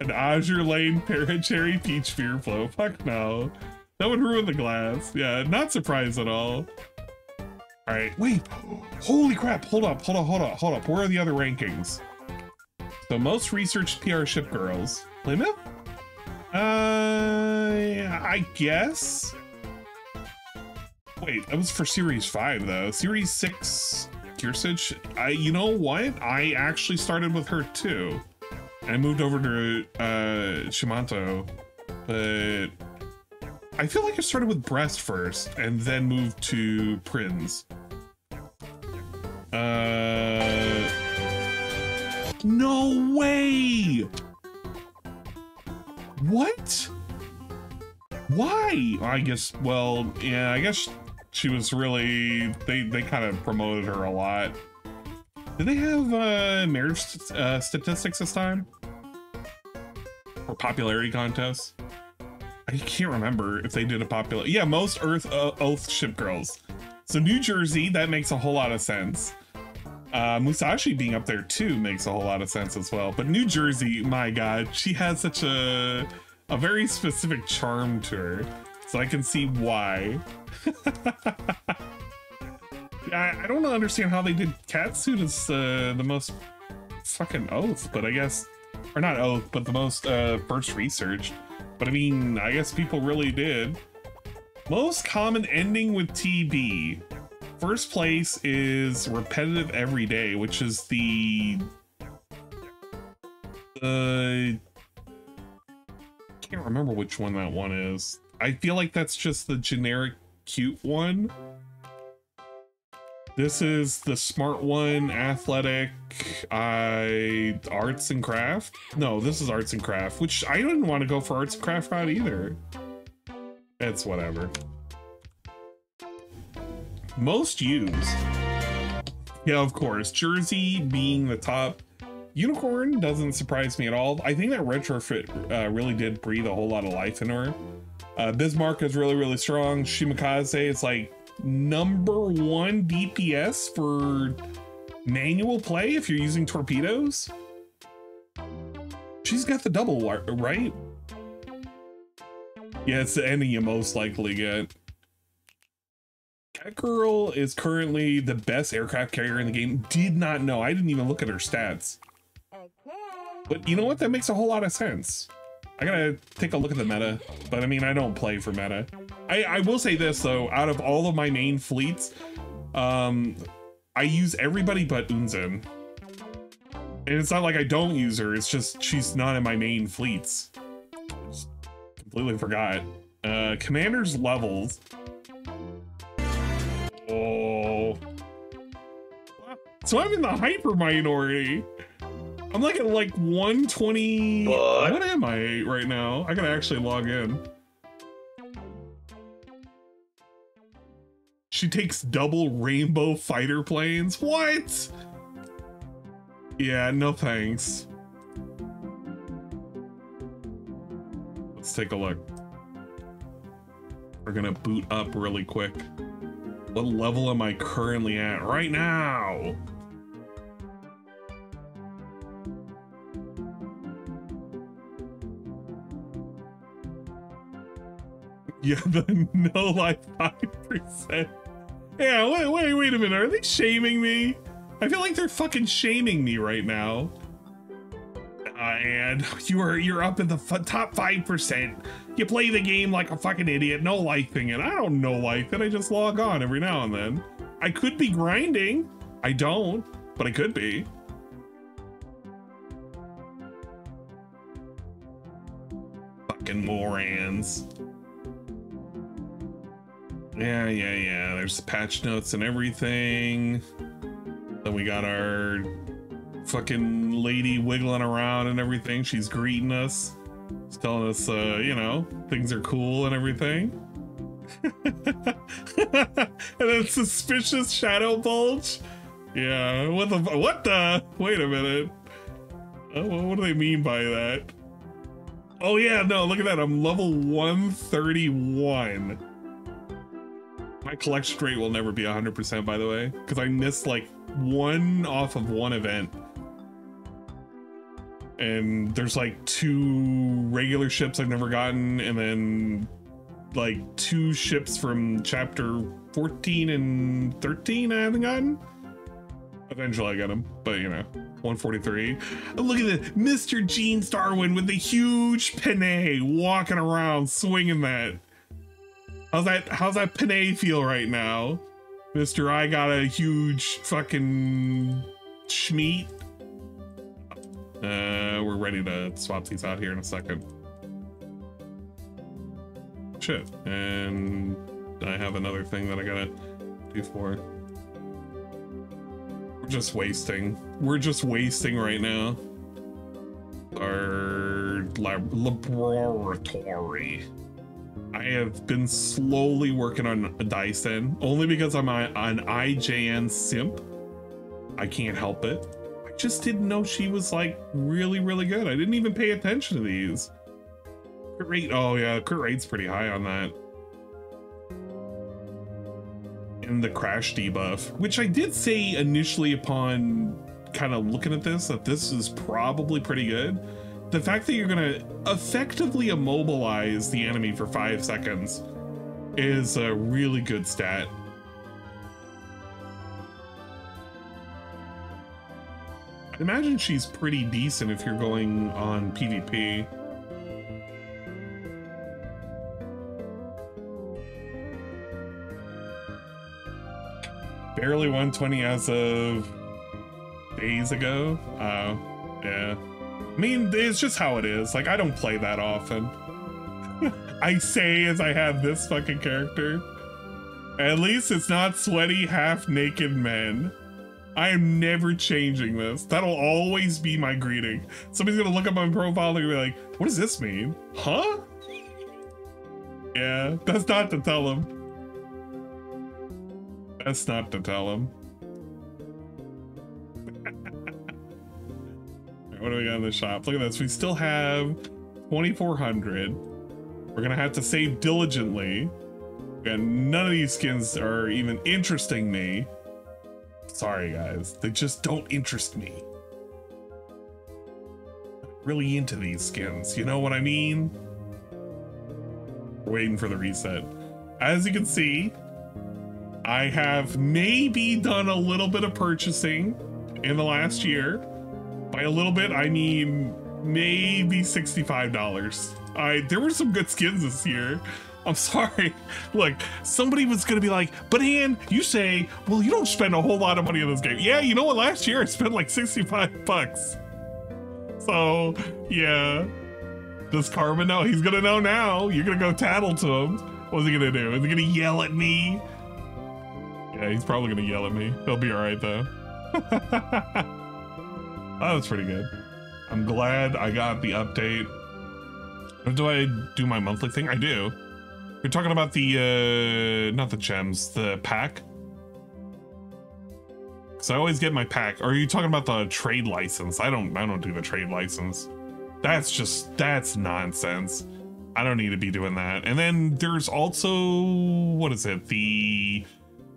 An Azure Lane Cherry Peach Fear Flow. Fuck no. That would ruin the glass. Yeah, not surprised at all. All right, wait. Holy crap. Hold up. Where are the other rankings? So most researched PR ship girls. Plymouth? I guess. Wait, that was for Series 5 though. Series 6 Kirsich. You know what? I actually started with her too. I moved over to Shimanto, but I feel like I started with Breast first and then moved to Prinz. No way! What? Why? I guess, well, yeah, I guess she was really, they kind of promoted her a lot. Did they have marriage statistics this time? Or popularity contests? I can't remember if they did a popular, yeah, most Oath ship girls. So New Jersey, that makes a whole lot of sense. Musashi being up there too makes a whole lot of sense as well. But New Jersey, my God, she has such a very specific charm to her. So I can see why. I don't understand how they did Catsuit as the most fucking Oath, but I guess, or not Oath, but the most first researched. But I mean, I guess people really did. Most common ending with TB. First place is repetitive every day, which is the can't remember which one that one is. I feel like that's just the generic cute one. This is the smart one, athletic, arts and craft. No, this is arts and craft, which I didn't want to go for arts and craft route either. It's whatever. Most used. Yeah, of course. Jersey being the top. Unicorn doesn't surprise me at all. I think that retrofit really did breathe a whole lot of life in her. Bismarck is really, really strong. Shimakaze is like #1 DPS for manual play if you're using torpedoes. She's got the double, right? Yeah, it's the ending you most likely get. Catgirl is currently the best aircraft carrier in the game. Did not know. I didn't even look at her stats. But you know what? That makes a whole lot of sense. I gotta take a look at the meta. But I mean, I don't play for meta. I will say this though, out of all of my main fleets, I use everybody but Unzen. And it's not like I don't use her, it's just she's not in my main fleets. Just completely forgot. Commander's levels. Oh. So I'm in the hyper minority. I'm like at like 120. What am I right now? I gotta actually log in. She takes double rainbow fighter planes. What? Yeah, no thanks. Let's take a look. We're gonna boot up really quick. What level am I currently at right now? Yeah, the no life 5%. Yeah, wait a minute. Are they shaming me? I feel like they're fucking shaming me right now. And you're up in the top 5%. You play the game like a fucking idiot, no lifing it. I don't know life it. I just log on every now and then. I could be grinding. I don't, but I could be. Fucking morons. Yeah. There's patch notes and everything. Then we got our fucking lady wiggling around and everything. She's greeting us. She's telling us, you know, things are cool and everything. And then suspicious shadow bulge. Yeah, what the? Wait a minute. What do they mean by that? Oh yeah, no, look at that. I'm level 131. My collection rate will never be 100%, by the way, because I missed like one off of one event. And there's like 2 regular ships I've never gotten, and then like 2 ships from chapter 14 and 13 I haven't gotten. Eventually I got them, but you know, 143. Oh, look at that, Mr. Gene Starwin with the huge penne walking around swinging that. How's that penne feel right now, Mr. I got a huge fucking schmeat. We're ready to swap these out here in a second. Shit, and I have another thing that I gotta do for. We're just wasting right now. Our laboratory. I have been slowly working on a Dyson, only because I'm an IJN simp. I can't help it. I just didn't know she was like really, really good. I didn't even pay attention to these. Crit rate, oh yeah, crit rate's pretty high on that. And the crash debuff, which I did say initially upon kind of looking at this, that this is probably pretty good. The fact that you're gonna effectively immobilize the enemy for 5 seconds is a really good stat. I imagine she's pretty decent if you're going on PvP. Barely 120 as of days ago. Oh, yeah. I mean, it's just how it is. Like, I don't play that often. I say as I have this fucking character. At least it's not sweaty, half-naked men. I am never changing this. That'll always be my greeting. Somebody's gonna look up my profile and be like, what does this mean? Huh? Yeah, that's not to tell them. That's not to tell them. What do we got in the shop? Look at this. We still have 2,400. We're gonna have to save diligently. And none of these skins are even interesting me. Sorry guys, they just don't interest me. I'm really into these skins, you know what I mean? We're waiting for the reset. As you can see, I have maybe done a little bit of purchasing in the last year. By a little bit, I mean maybe $65. There were some good skins this year. I'm sorry. Look, somebody was gonna be like, but Ann, you say, well, you don't spend a whole lot of money on this game. Yeah, you know what? Last year I spent like 65 bucks. So yeah, does Karma know? He's gonna know now. You're gonna go tattle to him. What's he gonna do? Is he gonna yell at me? Yeah, he's probably gonna yell at me. He'll be all right though. That was pretty good. I'm glad I got the update. Do I do my monthly thing? I do. You're talking about the, not the gems, the pack? So I always get my pack. Or are you talking about the trade license? I don't do the trade license. That's nonsense. I don't need to be doing that. And then there's also, what is it? The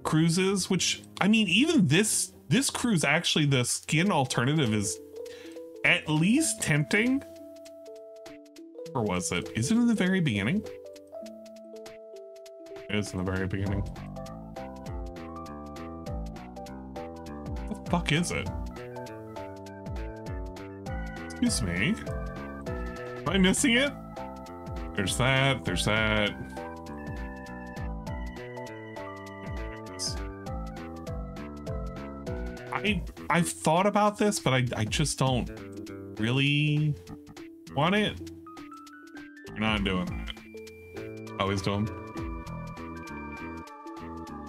cruises, which, I mean, even this cruise, actually, the skin alternative is at least tempting. Or was it? Is it in the very beginning? It is in the very beginning. What the fuck is it? Excuse me. Am I missing it? There's that, there's that. I've thought about this, but I just don't really want it. We're not doing that. Always do them.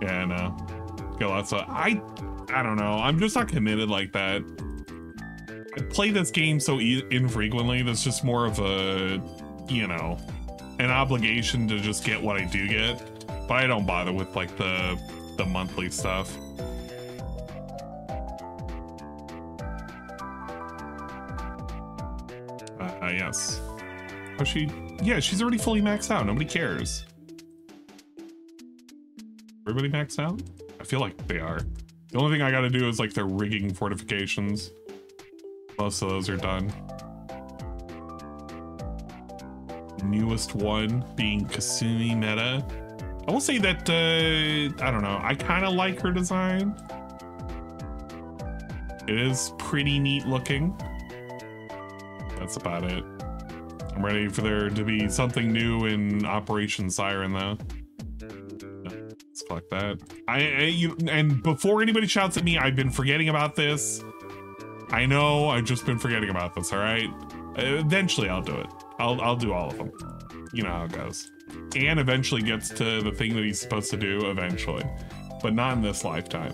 Yeah, no. Got lots of, I don't know. I'm just not committed like that. I play this game so infrequently. That's just more of a, you know, an obligation to just get what I do get. But I don't bother with like the monthly stuff. Yes. Oh, yeah, she's already fully maxed out. Nobody cares. Everybody maxed out? I feel like they are. The only thing I gotta do is like the rigging fortifications. Most of those are done. Newest one being Kasumi meta. I will say that, I don't know, I kind of like her design. It is pretty neat looking. That's about it. I'm ready for there to be something new in Operation Siren, though. Let's collect that. And before anybody shouts at me, I've been forgetting about this. I know, I've just been forgetting about this, all right? Eventually, I'll do it. I'll do all of them. You know how it goes. And eventually gets to the thing that he's supposed to do eventually, but not in this lifetime.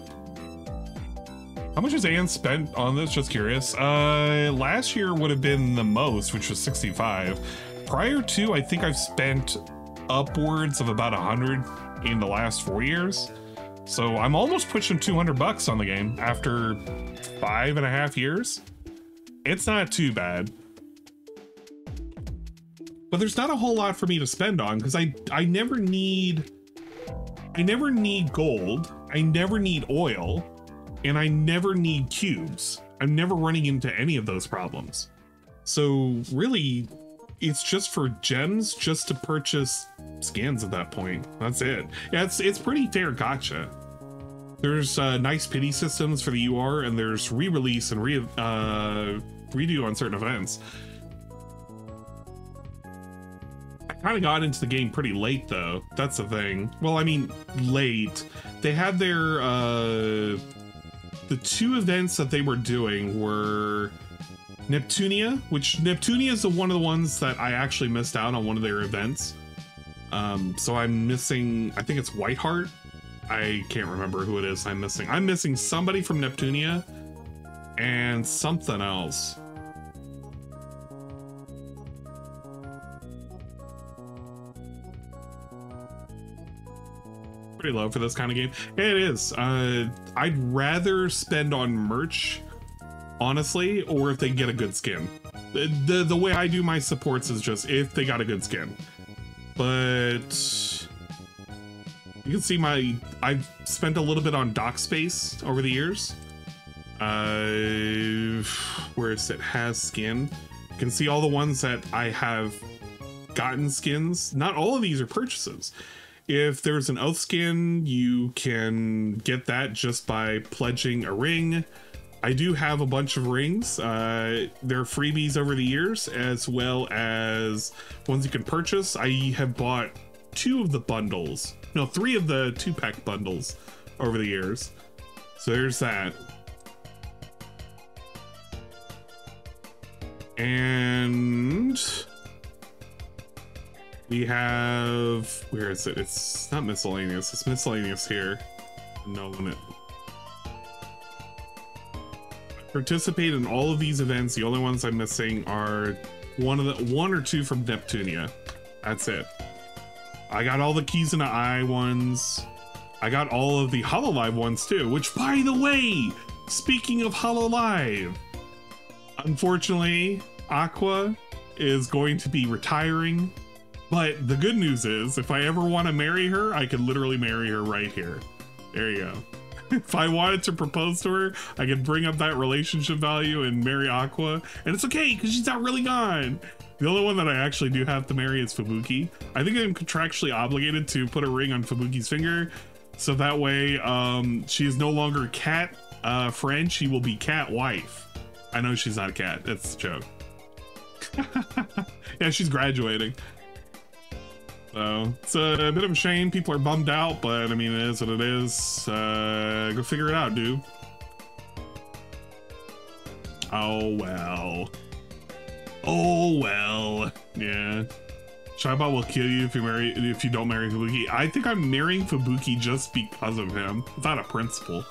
How much has Anne spent on this? Just curious. Last year would have been the most, which was 65. Prior to, I think I've spent upwards of about 100 in the last 4 years. So I'm almost pushing 200 bucks on the game after 5.5 years. It's not too bad. But there's not a whole lot for me to spend on because I never need gold. I never need oil. And I never need cubes. I'm never running into any of those problems. So really, it's just for gems, just to purchase skins at that point. That's it. Yeah, it's pretty fair gotcha. There's nice pity systems for the UR, and there's re-release and redo on certain events. I kind of got into the game pretty late, though. That's the thing. Well, I mean, late. They had their... The two events that they were doing were Neptunia, which Neptunia is one of the ones that I actually missed out on one of their events. So I'm missing, I think it's Whiteheart. I can't remember who it is I'm missing. I'm missing somebody from Neptunia and something else. Pretty low for this kind of game. It is. I'd rather spend on merch, honestly, or if they get a good skin. The way I do my supports is just if they got a good skin. But you can see I've spent a little bit on dock space over the years. Where it has skin. You can see all the ones that I have gotten skins. Not all of these are purchases. If there's an oath skin, you can get that just by pledging a ring. I do have a bunch of rings. They're freebies over the years, as well as ones you can purchase. I have bought 2 of the bundles. No, 3 of the 2-pack bundles over the years. So there's that. And... we have, where is it? It's not miscellaneous. It's miscellaneous here. No limit. I participate in all of these events. The only ones I'm missing are one or two from Neptunia. That's it. I got all the Keys in the Eye ones. I got all of the Hololive ones too, which, by the way, speaking of Hololive, unfortunately, Aqua is going to be retiring. But the good news is, if I ever want to marry her, I could literally marry her right here. There you go. If I wanted to propose to her, I could bring up that relationship value and marry Aqua. And it's okay, because she's not really gone. The only one that I actually do have to marry is Fubuki. I think I'm contractually obligated to put a ring on Fubuki's finger. So that way, she is no longer cat friend, she will be cat wife. I know she's not a cat, that's the joke. Yeah, she's graduating. So it's a bit of a shame. People are bummed out, but I mean, it is what it is. Go figure it out, dude. Oh well. Oh well. Yeah. Shaibot will kill you if you don't marry Fubuki. I think I'm marrying Fubuki just because of him. It's not a principle.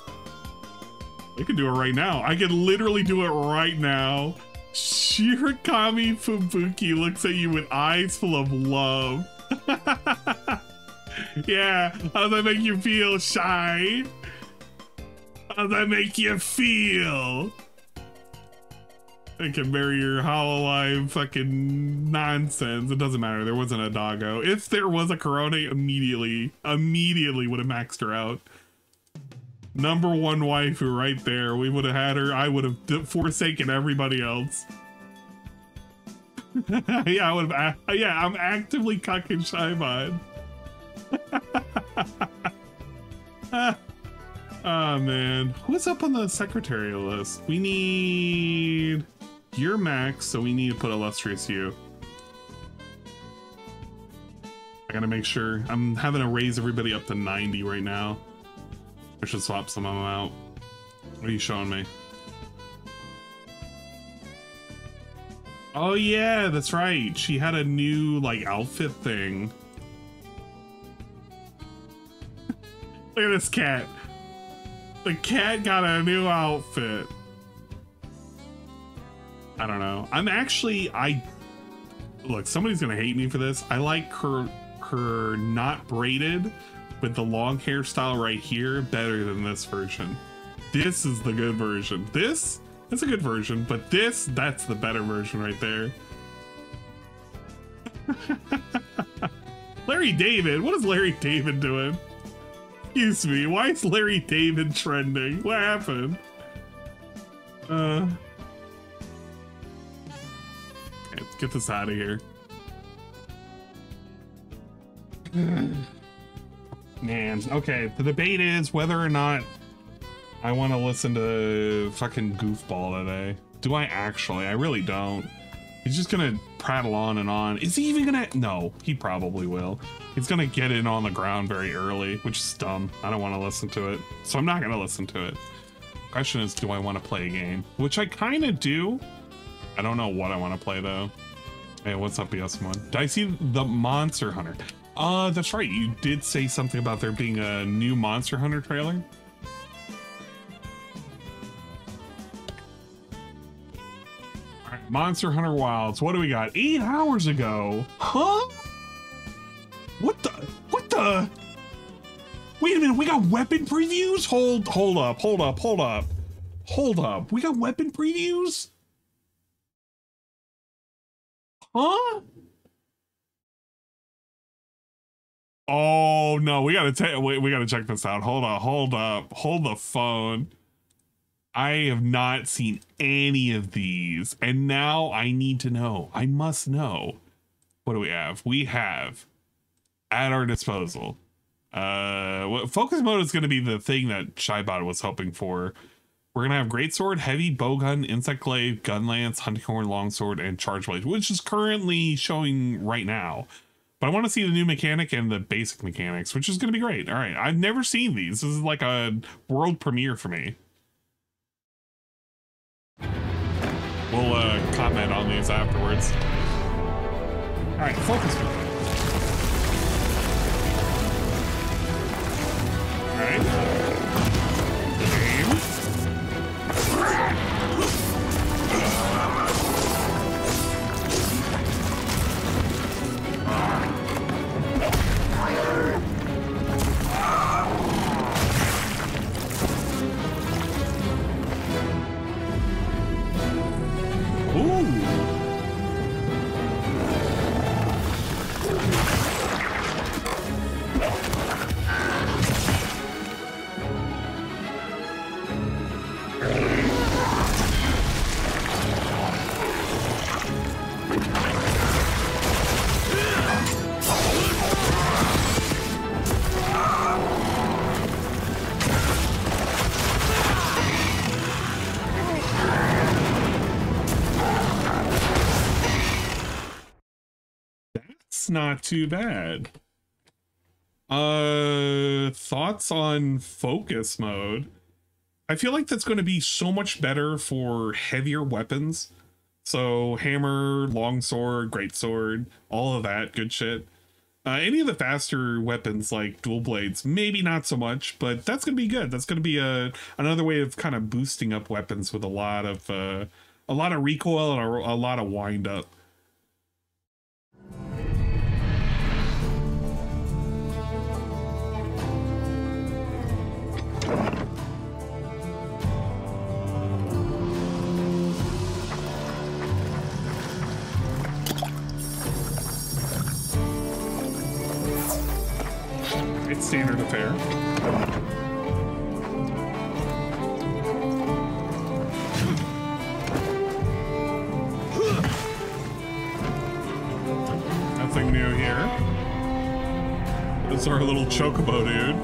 I can do it right now. I can literally do it right now. Shirakami Fubuki looks at you with eyes full of love. Yeah, how does that make you feel, Shy? How does that make you feel? I can marry your Hololive fucking nonsense. It doesn't matter. There wasn't a doggo. If there was a Corona, immediately would have maxed her out. Number one waifu right there. We would have had her. I would have forsaken everybody else. Yeah, I would have. Yeah, I'm actively cucking Shaibot. Oh man, who's up on the secretarial list? We need your max, so we need to put illustrious you. I gotta make sure. I'm having to raise everybody up to 90 right now. I should swap some of them out. What are you showing me? Oh yeah, that's right. She had a new like outfit thing. Look at this cat. The cat got a new outfit. I don't know. Look, somebody's gonna hate me for this. I like her not braided with the long hairstyle right here better than this version. This is the good version. That's a good version, but that's the better version right there. Larry David, what is Larry David doing? Excuse me, why is Larry David trending? What happened? Okay, let's get this out of here. Man, okay, the debate is whether or not I want to listen to fucking Goofball today. Do I actually? I really don't. He's just gonna prattle on and on. Is he even gonna? No, he probably will. He's gonna get in on the ground very early, which is dumb. I don't want to listen to it, so I'm not gonna listen to it. Question is, do I want to play a game? Which I kind of do. I don't know what I want to play though. Hey, what's up, BS1? Did I see the Monster Hunter? That's right. You did say something about there being a new Monster Hunter trailer. All right, Monster Hunter Wilds. What do we got? 8 hours ago. Huh? What the? Wait a minute. We got weapon previews? Hold up. We got weapon previews? Huh? Oh no, we gotta check this out. Hold up, hold the phone. I have not seen any of these, and now I need to know. I must know. What do we have? We have at our disposal. Focus mode is gonna be the thing that Shaibot was hoping for. We're gonna have greatsword, heavy bowgun, insect glaive, gun lance, hunting horn, longsword, and charge blade, which is currently showing right now. But I want to see the new mechanic and the basic mechanics, which is going to be great. All right, I've never seen these. This is like a world premiere for me. We'll comment on these afterwards. All right, focus mode. All right. Game. Not too bad. Thoughts on focus mode? I feel like that's going to be so much better for heavier weapons, So hammer, longsword, greatsword, all of that good shit. Any of the faster weapons like dual blades, maybe not so much, but that's gonna be good. That's gonna be another way of kind of boosting up weapons with a lot of recoil and a lot of wind up. It's standard affair. Nothing new here. This is our little chocobo dude.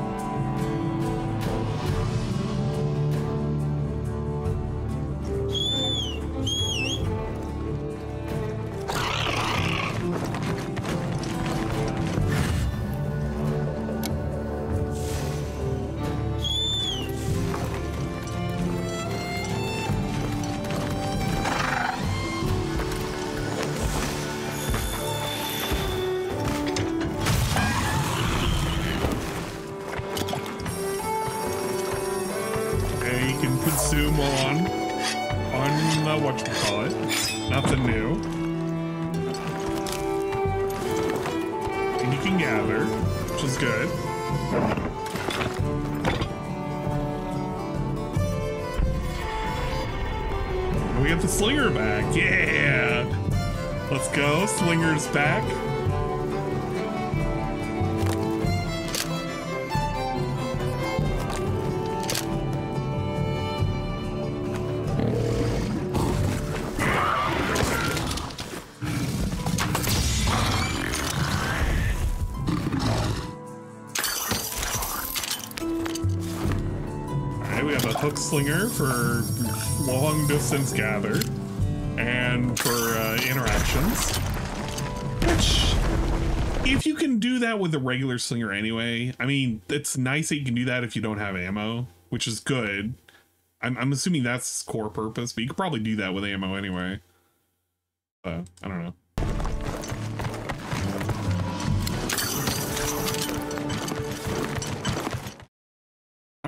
whatchamacallit. Nothing new. And you can gather, which is good. And we get the slinger back. Yeah! Let's go. Slinger's back. Hook slinger for long distance gather and for interactions, which if you can do that with the regular slinger anyway, I mean, it's nice that you can do that if you don't have ammo, which is good. I'm assuming that's its core purpose, but you could probably do that with ammo anyway. I don't know.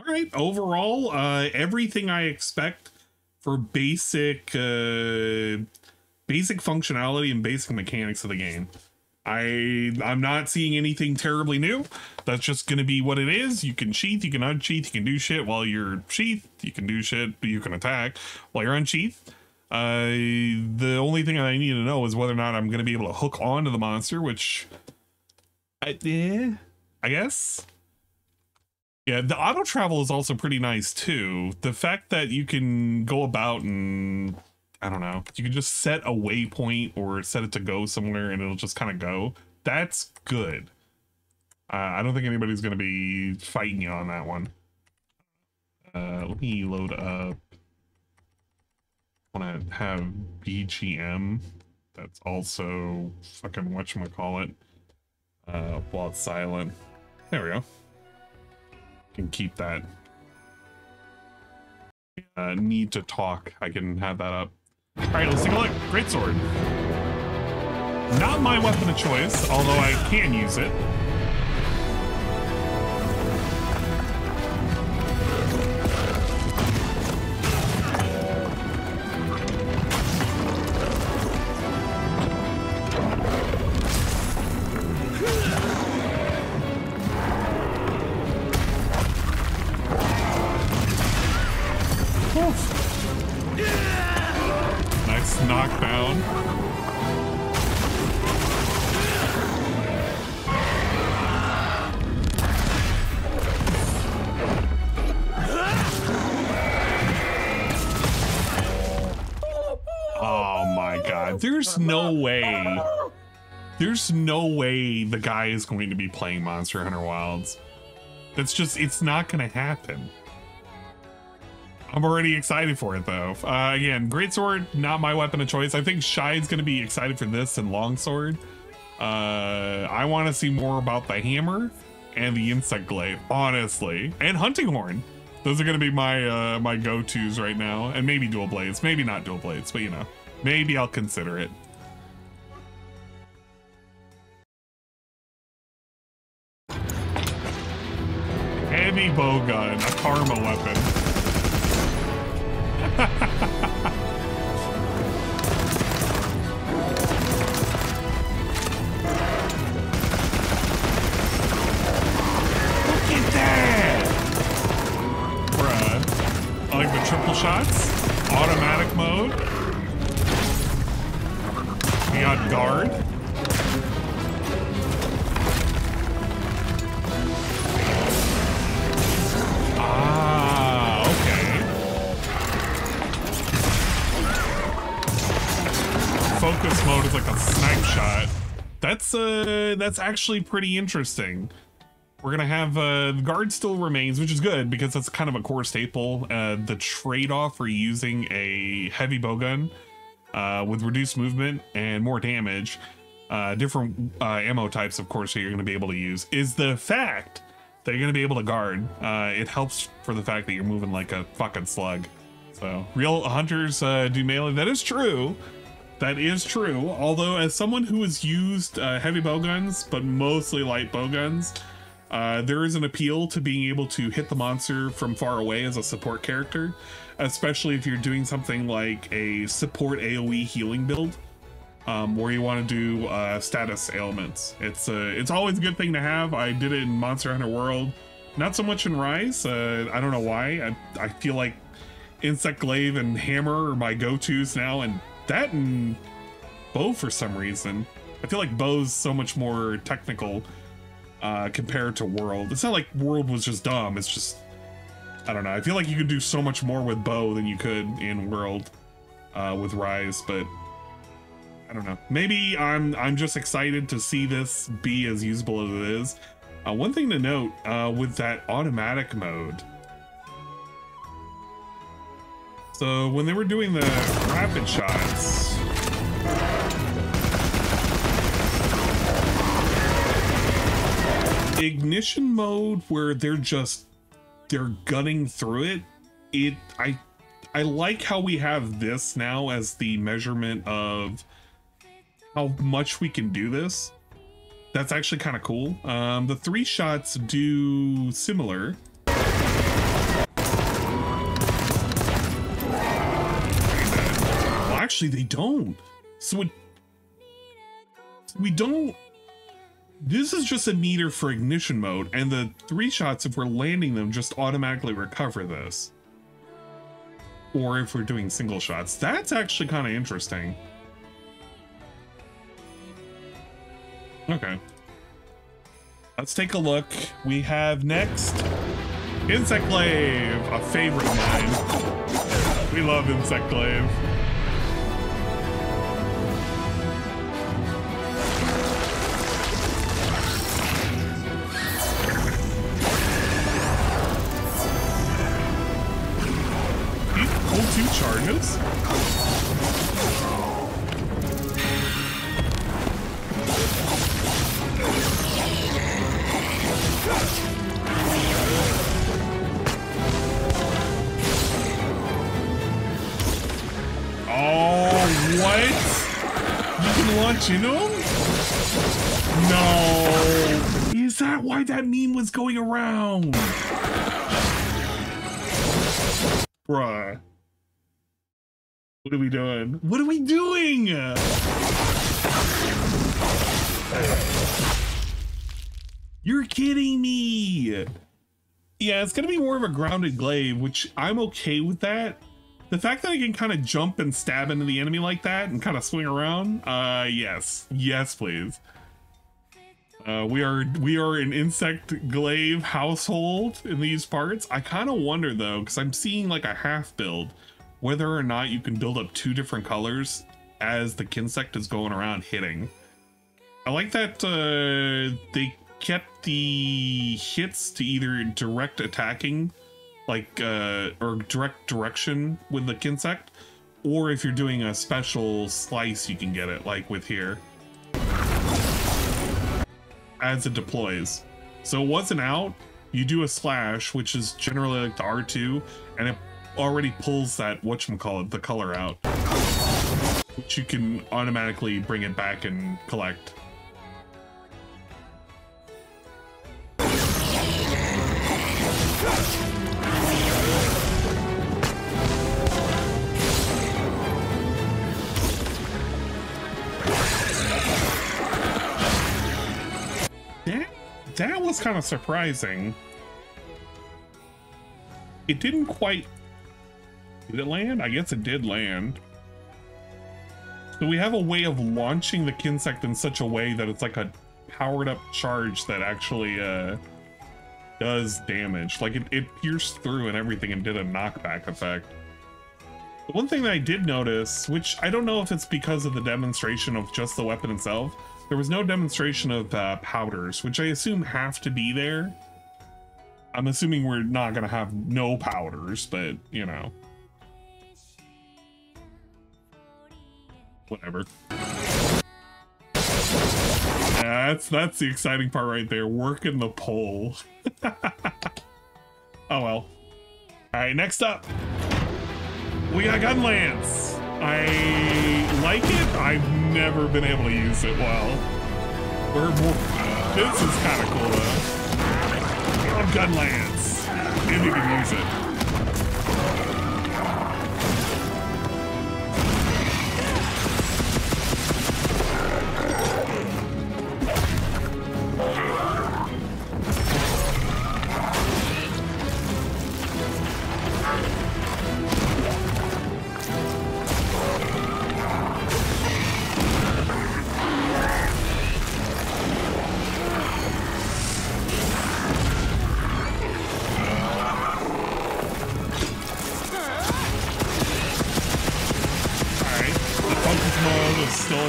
Right, overall, everything I expect for basic functionality and basic mechanics of the game. I'm not seeing anything terribly new. That's just going to be what it is. You can sheath, you can unsheath, you can do shit while you're sheathed, you can do shit, you can attack while you're unsheathed. The only thing I need to know is whether or not I'm going to be able to hook onto the monster, which I guess. Yeah, the auto travel is also pretty nice too. The fact that you can go about and, I don't know, you can just set a waypoint or set it to go somewhere and it'll just kind of go. That's good. I don't think anybody's going to be fighting you on that one. Let me load up. I want to have BGM. That's also fucking whatchamacallit. While it's silent. There we go. Can keep that. Need to talk. I can have that up. All right, let's take a look. Greatsword. Not my weapon of choice, although I can use it. Nice knockdown. Oh my god, there's no way. There's no way the guy is going to be playing Monster Hunter Wilds. That's just, it's not gonna happen. I'm already excited for it though. Again, Greatsword, not my weapon of choice. I think Shide's gonna be excited for this and Longsword. I want to see more about the hammer and the insect glaive, honestly, and hunting horn. Those are gonna be my my go-tos right now, and maybe dual blades, maybe not dual blades, but you know, Maybe I'll consider it. Heavy bowgun, a karma weapon. Look at that! Bruh. I like the triple shots. Automatic mode. We got guard. Ah, okay. Focus mode is like a snipe shot. That's actually pretty interesting. We're gonna have the guard still remains, which is good because that's kind of a core staple. The trade-off for using a heavy bowgun with reduced movement and more damage, different ammo types, of course, that you're gonna be able to use, is the fact that you're gonna be able to guard. It helps for the fact that you're moving like a fucking slug. So real hunters do melee. That is true. That is true. Although as someone who has used heavy bowguns, but mostly light bowguns, there is an appeal to being able to hit the monster from far away as a support character, especially if you're doing something like a support AoE healing build, where you want to do status ailments. It's always a good thing to have. I did it in Monster Hunter World, not so much in Rise. I don't know why. I feel like Insect Glaive and Hammer are my go-tos now, and that and Bow for some reason. I feel like Bow's so much more technical compared to World. It's not like World was just dumb, it's just, I don't know. I feel like you could do so much more with Bow than you could in World with Rise, but I don't know. Maybe I'm just excited to see this be as usable as it is. One thing to note with that automatic mode. So when they were doing the rapid shots, ignition mode where they're gunning through it, I like how we have this now as the measurement of how much we can do this. That's actually kind of cool. The 3 shots do similar. Well, actually they don't. So we don't. This is just a meter for ignition mode, and the 3 shots, if we're landing them, just automatically recover this. Or if we're doing single shots. That's actually kind of interesting. Okay. Let's take a look. We have next Insect Glaive, a favorite of mine. We love Insect Glaive. Hold 2 charges. Oh, what? You can launch into him? No. Is that why that meme was going around? Bruh. What are we doing? What are we doing? You're kidding me. Yeah, it's gonna be more of a grounded glaive, which I'm okay with that. The fact that I can kind of jump and stab into the enemy like that and kind of swing around, yes. Yes, please. We are an insect glaive household in these parts. I kind of wonder though, because I'm seeing like a half build, whether or not you can build up 2 different colors as the Kinsect is going around hitting. I like that they kept the hits to either direct attacking, like or direct direction with the Kinsect, or if you're doing a special slice, you can get it like with here as it deploys. So it wasn't out, you do a slash, which is generally like the R2, and it already pulls that whatchamacallit, the color out. which you can automatically bring it back and collect. That was kind of surprising. It didn't quite... Did it land? I guess it did land. So we have a way of launching the Kinsect in such a way that it's like a powered up charge that actually does damage. Like it pierced through and everything and did a knockback effect. The one thing that I did notice, which I don't know if it's because of the demonstration of just the weapon itself, there was no demonstration of powders, which I assume have to be there. I'm assuming we're not gonna have no powders, but you know. Whatever. Yeah, that's the exciting part right there. Working the pole. Oh well. Alright, next up. We got Gunlance. I like it. I've never been able to use it well. This is kind of cool though. Oh, Gunlance. If you can use it.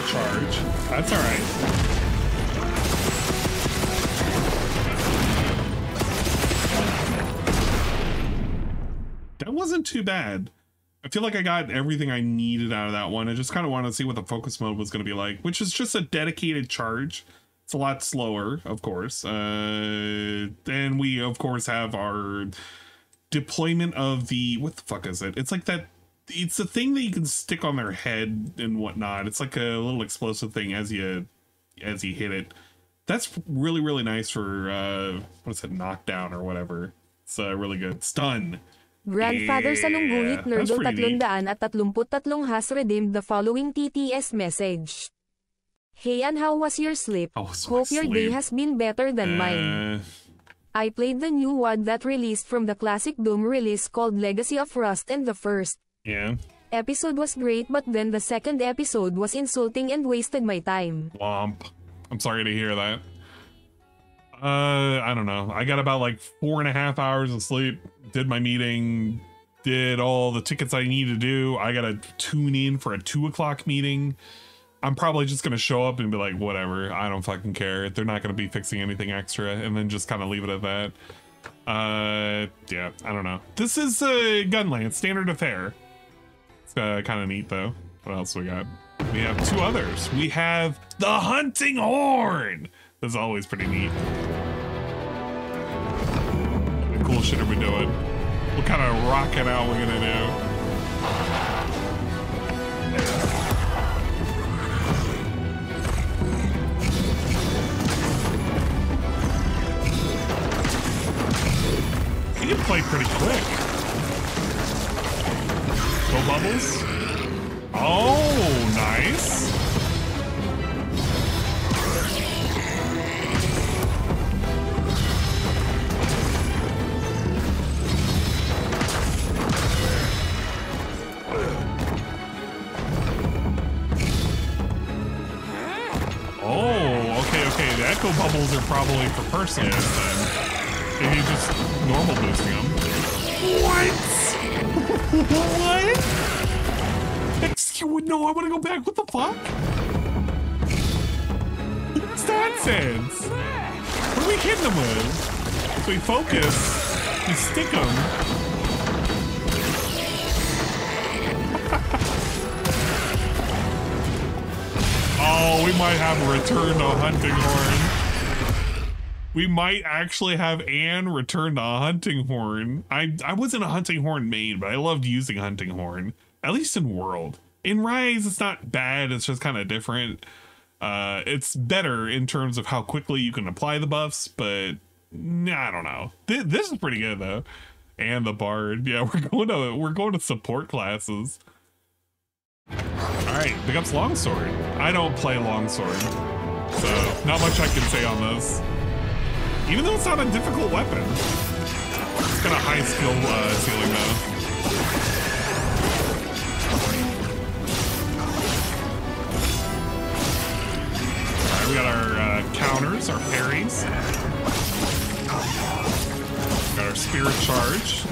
Charge. That's all right. That wasn't too bad. I feel like I got everything I needed out of that one. I just kind of wanted to see what the focus mode was going to be like, which is just a dedicated charge. It's a lot slower, of course. And we, of course, have our deployment of the... What the fuck is it? It's like that... It's a thing that you can stick on their head and whatnot. It's like a little explosive thing as you hit it. That's really, really nice for what is it, knockdown or whatever. It's really good. Stun. Grandfather Salungguhit Nerdle 333 has redeemed the following TTS message. Hey, and how was your sleep? Hope your day has been better than mine. I played the new one that released from the classic Doom release called Legacy of Rust and the first. Yeah. Episode was great, but then the second episode was insulting and wasted my time. Womp. I'm sorry to hear that. I don't know. I got about like 4.5 hours of sleep, did my meeting, did all the tickets I need to do. I gotta tune in for a 2 o'clock meeting. I'm probably just gonna show up and be like, whatever, I don't fucking care. They're not gonna be fixing anything extra, and then just kind of leave it at that. Yeah, I don't know. This is Gunlance, standard affair. It's kind of neat though. What else we got? We have 2 others. We have the Hunting Horn. That's always pretty neat. What cool shit are we doing? What kind of rocking out we're gonna do? You can play pretty quick. Go bubbles. Oh, nice. Oh, okay. The echo bubbles are probably for personals then. Maybe just normal boosting them. What? What? Excuse no, I want to go back. What the fuck? What's that sense? What are we hitting them with? So we focus, we stick them. Oh, we might have a return to Hunting Horn. We might actually have Anne return to Hunting Horn. I wasn't a Hunting Horn main, but I loved using Hunting Horn. At least in World. In Rise, it's not bad. It's just kind of different. It's better in terms of how quickly you can apply the buffs, but I don't know. This is pretty good though. And the Bard. Yeah, we're going to support classes. All right, pick up Longsword. I don't play Longsword, so not much I can say on this. Even though it's not a difficult weapon, it's got a high skill ceiling though. We got our counters, our parries. Got our spirit charge.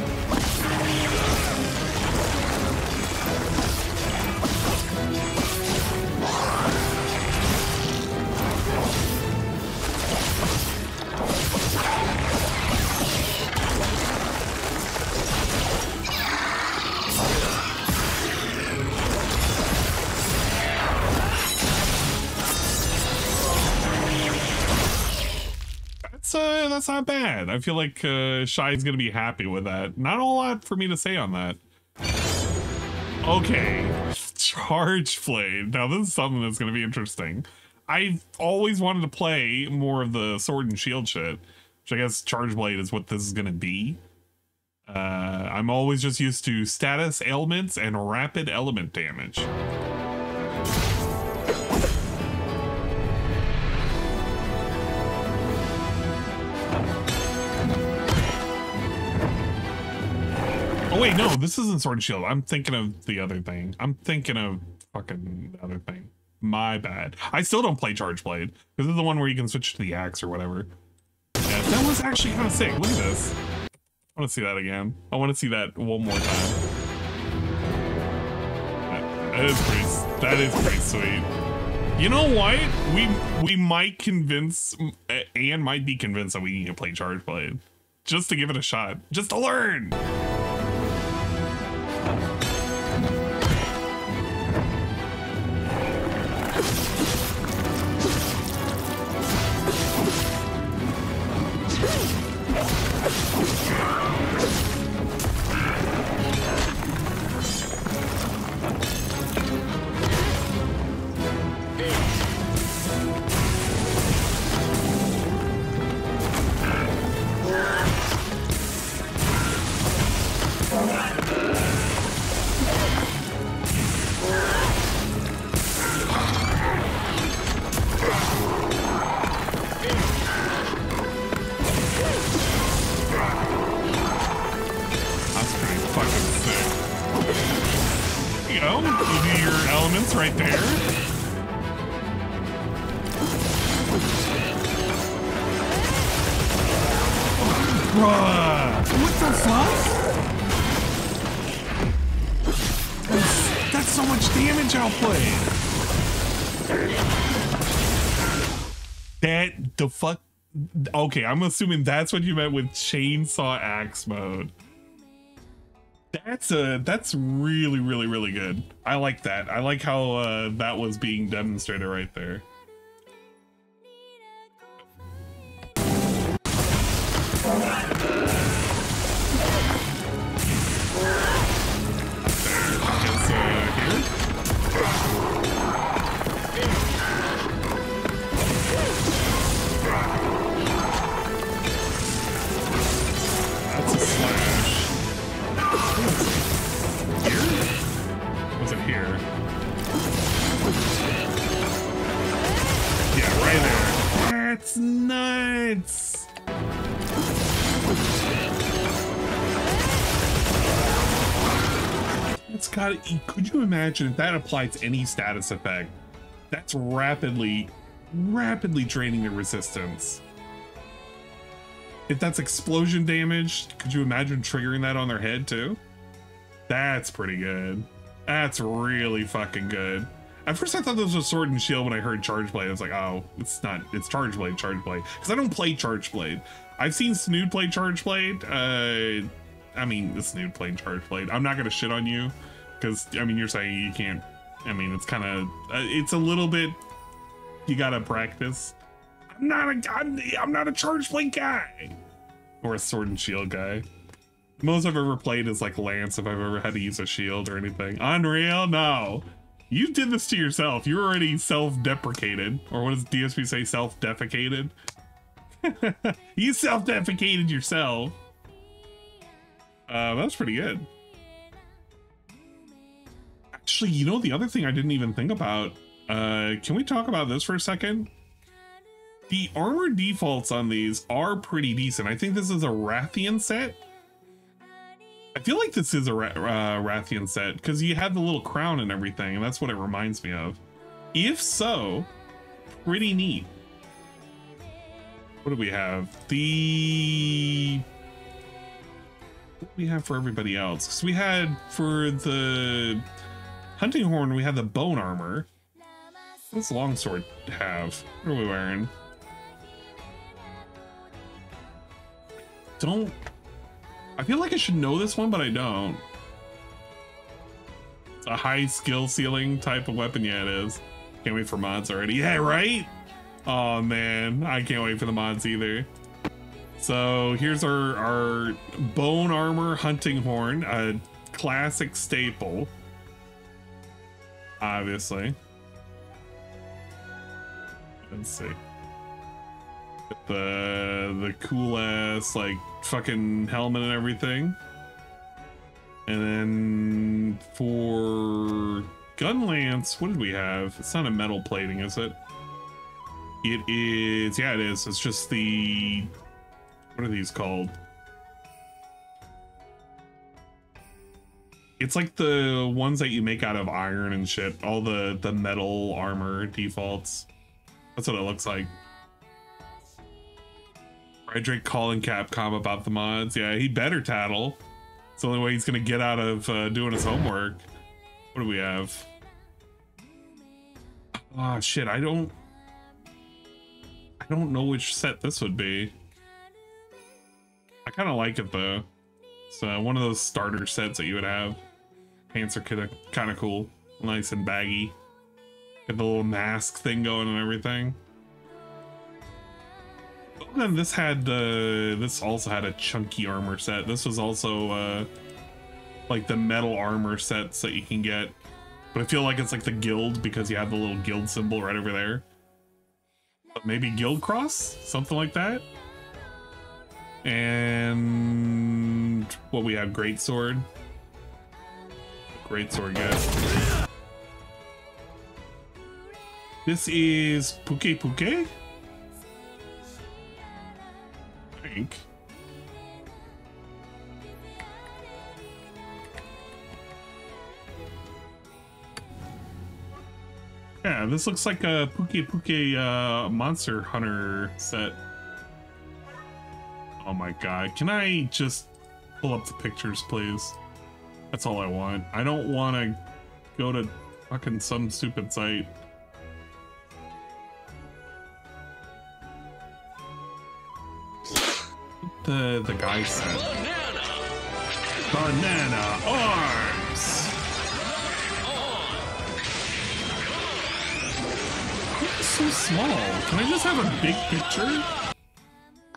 That's not bad. I feel like Shy's gonna be happy with that. Not a whole lot for me to say on that. Okay, Charge Blade. Now this is something that's gonna be interesting. I've always wanted to play more of the sword and shield shit, which I guess Charge Blade is what this is gonna be. I'm always just used to status ailments and rapid element damage. Oh wait, no, this isn't Sword and Shield. I'm thinking of the other thing. I'm thinking of fucking the other thing. My bad. I still don't play Charge Blade, because this is the one where you can switch to the axe or whatever. Yeah, that was actually kind of sick. Look at this. I want to see that again. I want to see that one more time. That is pretty sweet. You know what? We might convince, Anne might be convinced that we need to play Charge Blade. Just to give it a shot. Just to learn! Right there. Bruh! What the fuck? That's so much damage output. The fuck? Okay, I'm assuming that's what you meant with chainsaw axe mode. That's really, really, really good. I like that. I like how that was being demonstrated right there. That's nuts. It's got. Could you imagine if that applied to any status effect? That's rapidly draining the resistance. If that's explosion damage, could you imagine triggering that on their head too? That's pretty good. That's really fucking good. At first I thought this was Sword and Shield when I heard Charge Blade. I was like, oh, it's not, it's Charge Blade. Because I don't play Charge Blade. I've seen Snood play Charge Blade. I mean, Snood played Charge Blade. I'm not going to shit on you. Because, I mean, you're saying you can't, I mean, it's kind of, it's a little bit, you got to practice. I'm not a Charge Blade guy. Or a Sword and Shield guy. Most I've ever played is like Lance if I've ever had to use a shield or anything. Unreal? No. You did this to yourself. You're already self-deprecated. Or what does DSP say? Self-defecated? You self-defecated yourself. That's pretty good. Actually, you know, the other thing I didn't even think about. Can we talk about this for a second? The armor defaults on these are pretty decent. I think this is a Rathian set. I feel like this is a Rathian set because you had the little crown and everything, and that's what it reminds me of. If so, pretty neat. What do we have? What do we have for everybody else? Because we had for the hunting horn, we had the bone armor. What's longsword have? What are we wearing? I feel like I should know this one, but I don't. It's a high skill ceiling type of weapon. Yeah, it is. Can't wait for mods already. Yeah, right? Oh man, I can't wait for the mods either. So here's our bone armor hunting horn, a classic staple. Obviously. Let's see. The cool ass like fucking helmet and everything. And then for gun lance, what did we have? It's not a metal plating, is it? It is. Yeah, it is. It's just the, what are these called? It's like the ones that you make out of iron and shit. All the metal armor defaults. That's what it looks like. Frederick calling Capcom about the mods. Yeah, he better tattle. It's the only way he's gonna get out of doing his homework. What do we have? Oh shit, I don't know which set this would be. I kind of like it though. It's one of those starter sets that you would have. Pants are kind of cool, nice and baggy. Got the little mask thing going and everything. And then this had this also had a chunky armor set. This was also like the metal armor sets that you can get, but I feel like it's like the guild because you have the little guild symbol right over there. But maybe guild cross, something like that. And what we have, great sword. Great sword, guys. This is Puke Puke. I think. Yeah, this looks like a Puke Puke Monster Hunter set. Oh my god, can I just pull up the pictures, please? That's all I want. I don't want to go to fucking some stupid site. The guy said banana arms. It's so small. Can I just have a big picture?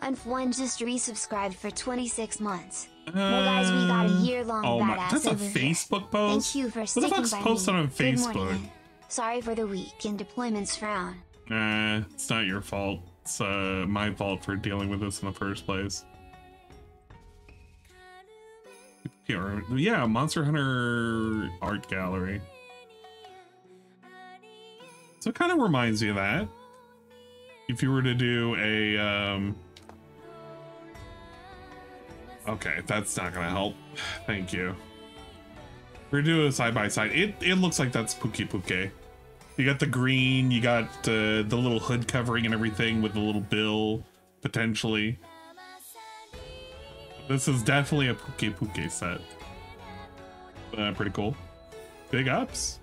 Unf1 just resubscribed for 26 months. Well, guys, we got a year-long badass that's a over Facebook here. post? Thank you for What the sticking fuck's by posted me. on Good Facebook? morning. Sorry for the week and deployments frown. Nah, it's not your fault. It's my fault for dealing with this in the first place. Yeah, Monster Hunter Art Gallery. So it kind of reminds me of that. If you were to do a okay, that's not gonna help. Thank you. We're doing a side by side. It looks like that's Puke Puke. You got the green, you got the little hood covering and everything with the little bill, potentially. This is definitely a Puke Puke set. Pretty cool. Big ups.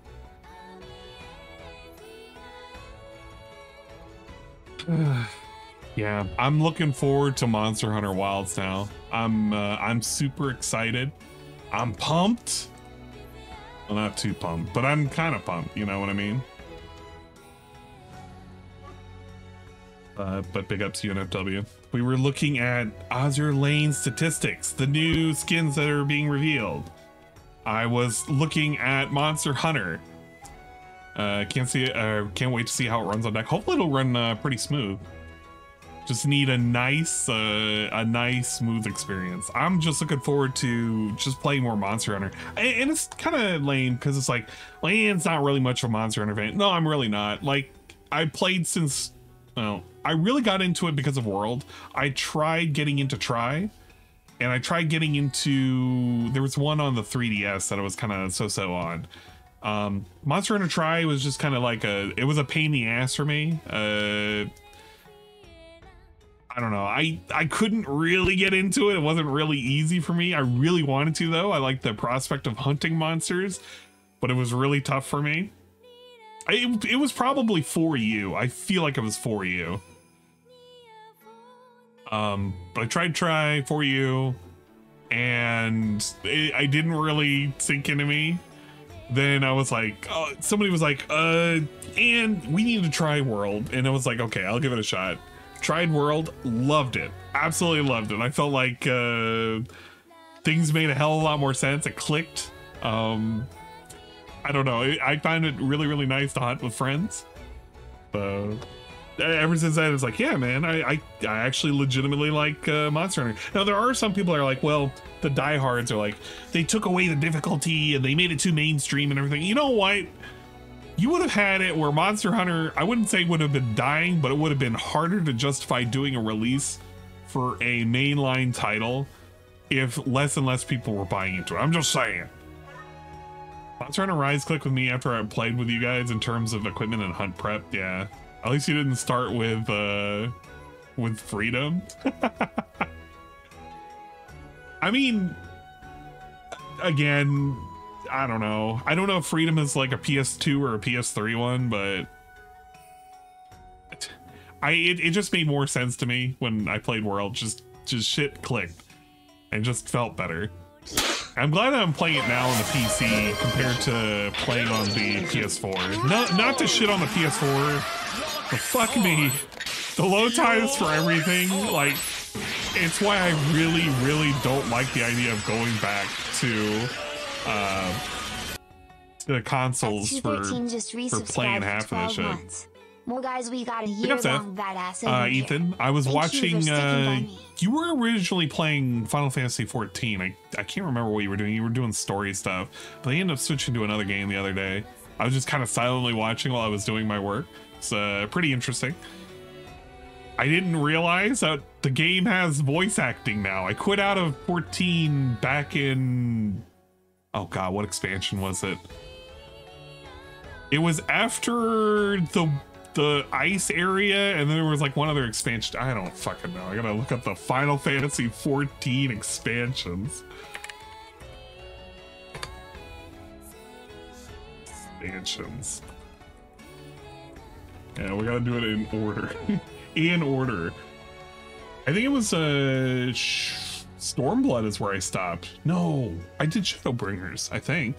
Yeah, I'm looking forward to Monster Hunter Wilds now. I'm super excited. I'm pumped. Well, not too pumped, but I'm kind of pumped. You know what I mean? But big ups UNFW. We were looking at Azure Lane statistics, the new skins that are being revealed. I was looking at Monster Hunter. Can't see it. Can't wait to see how it runs on deck. Hopefully it'll run pretty smooth. Just need a nice smooth experience. I'm just looking forward to just playing more Monster Hunter. And it's kind of lame because it's like, it's not really much of a Monster Hunter fan. No, I'm really not. Like, I played since, well, I really got into it because of World. I tried getting into Try, and I tried getting into, there was one on the 3DS that I was kind of so-so on. Monster Hunter Try was just kind of like it was a pain in the ass for me. I don't know. I couldn't really get into it. It wasn't really easy for me. I really wanted to, though. I like the prospect of hunting monsters, but it was really tough for me. It was probably for you. I feel like it was for you. But I tried Try for you, and I didn't really sink into me. Then I was like, somebody was like, and we need to try World. And I was like, okay, I'll give it a shot. Tried World, loved it, absolutely loved it. I felt like things made a hell of a lot more sense. It clicked. I don't know. I find it really nice to hunt with friends. Ever since then, it's like, yeah, man, I actually legitimately like Monster Hunter. Now there are some people that are like, well, the diehards are like, they took away the difficulty and they made it too mainstream and everything. You know what? You would have had it where Monster Hunter, I wouldn't say would have been dying, but it would have been harder to justify doing a release for a mainline title if less and less people were buying into it. I'm just saying. Monster Hunter Rise clicked with me after I played with you guys in terms of equipment and hunt prep. Yeah. At least you didn't start with Freedom. I mean, again, I don't know. I don't know if Freedom is like a PS2 or a PS3 one, but it just made more sense to me when I played World. Just shit clicked and just felt better. I'm glad that I'm playing it now on the PC compared to playing on the PS4. Not to shit on the PS4, but fuck me. The load times for everything, like, it's why I really don't like the idea of going back to the consoles for playing half of the shit. Well, guys, we got a year-long badass Ethan, I was watching, you were originally playing Final Fantasy 14. I can't remember what you were doing. You were doing story stuff, but they ended up switching to another game the other day. I was just kind of silently watching while I was doing my work. It's pretty interesting. I didn't realize that the game has voice acting now. I quit out of 14 back in, oh god, what expansion was it? It was after the ice area, and then there was like one other expansion. I don't fucking know. I gotta look up the Final Fantasy 14 expansions. Expansions. Yeah, we gotta do it in order. In order. I think it was Stormblood is where I stopped. No, I did Shadowbringers, I think.